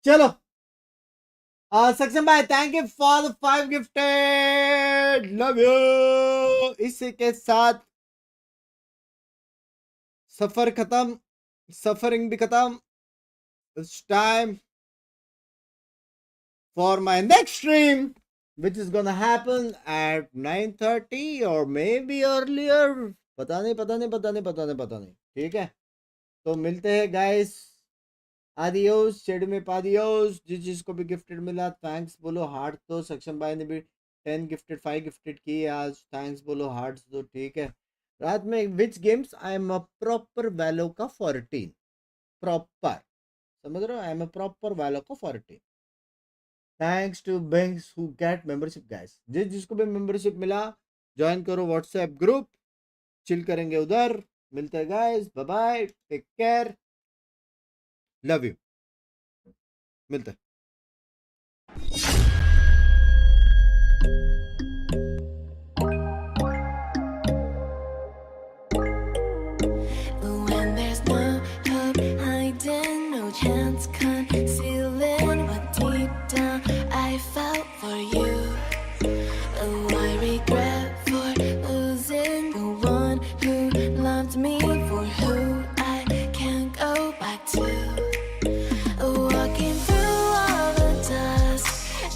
चलो सक्षम भाई thank you for the 5 gifted love you इसी के साथ सफर खत्म सफरिंग भी खत्म it's time for my next stream, which is gonna happen at 9:30 or maybe earlier. पता नहीं ठीक है तो मिलते हैं गाइस आदियोस शेड में पादियोस जिसको भी गिफ्टेड मिला थैंक्स बोलो हार्ट तो सक्षम भाई ने भी 10 गिफ्टेड 5 गिफ्टेड किए आज थैंक्स बोलो हार्ट्स तो ठीक है रात में which games I am uh proper Valo का 14 प्रॉपर समझ रहे हो आई एम अ प्रॉपर वैलो का 14 Thanks to Binks who get membership guys. जिसको भी membership मिला ज्वाइन करो व्हाट्सएप ग्रुप चिल करेंगे उधर मिलते हैं guys bye bye take care love you मिलते हैं When there's no hope hiding, no chance concealing what deep down I felt for you. Oh, I regret for losing the one who loved me, for who I can't go back to. Walking through all the dust,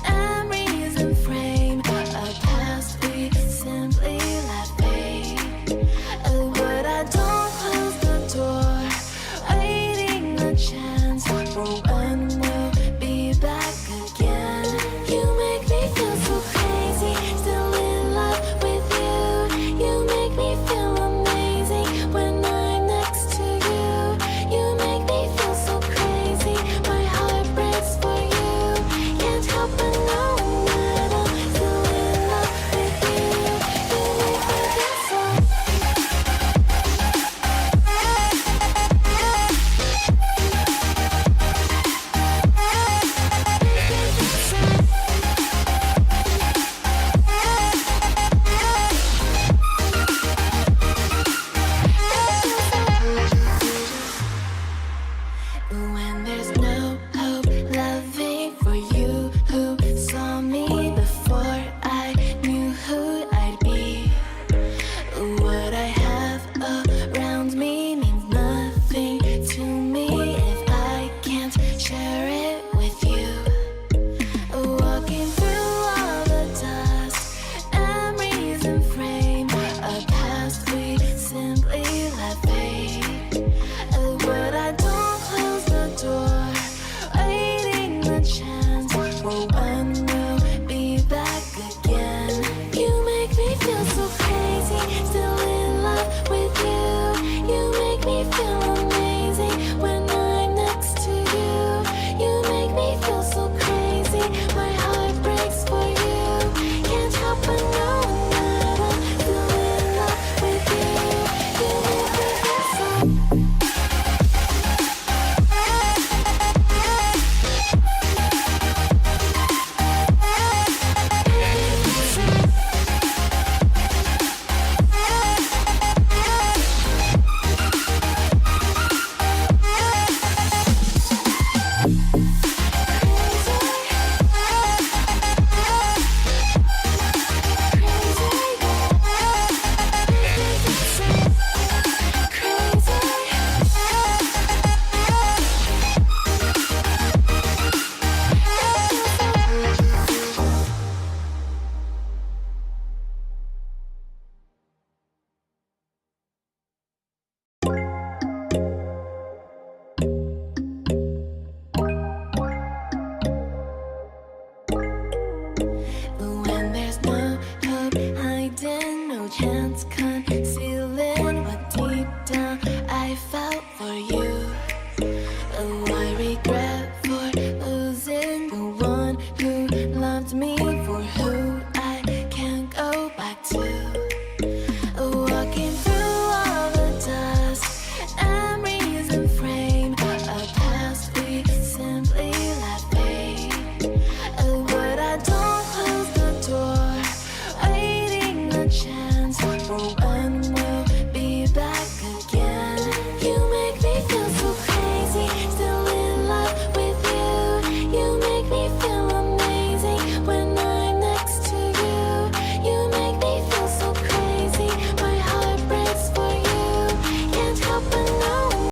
memories and frame a past we simply let fade. Oh, but I don't close the door, waiting a chance for when we'll be back again. You make me feel so crazy, still in love with you. You make me feel amazing when I'm next to you. You make me feel so crazy, my heart breaks for you. Can't help but know that I'm still in love with you. You make me feel so. When there's no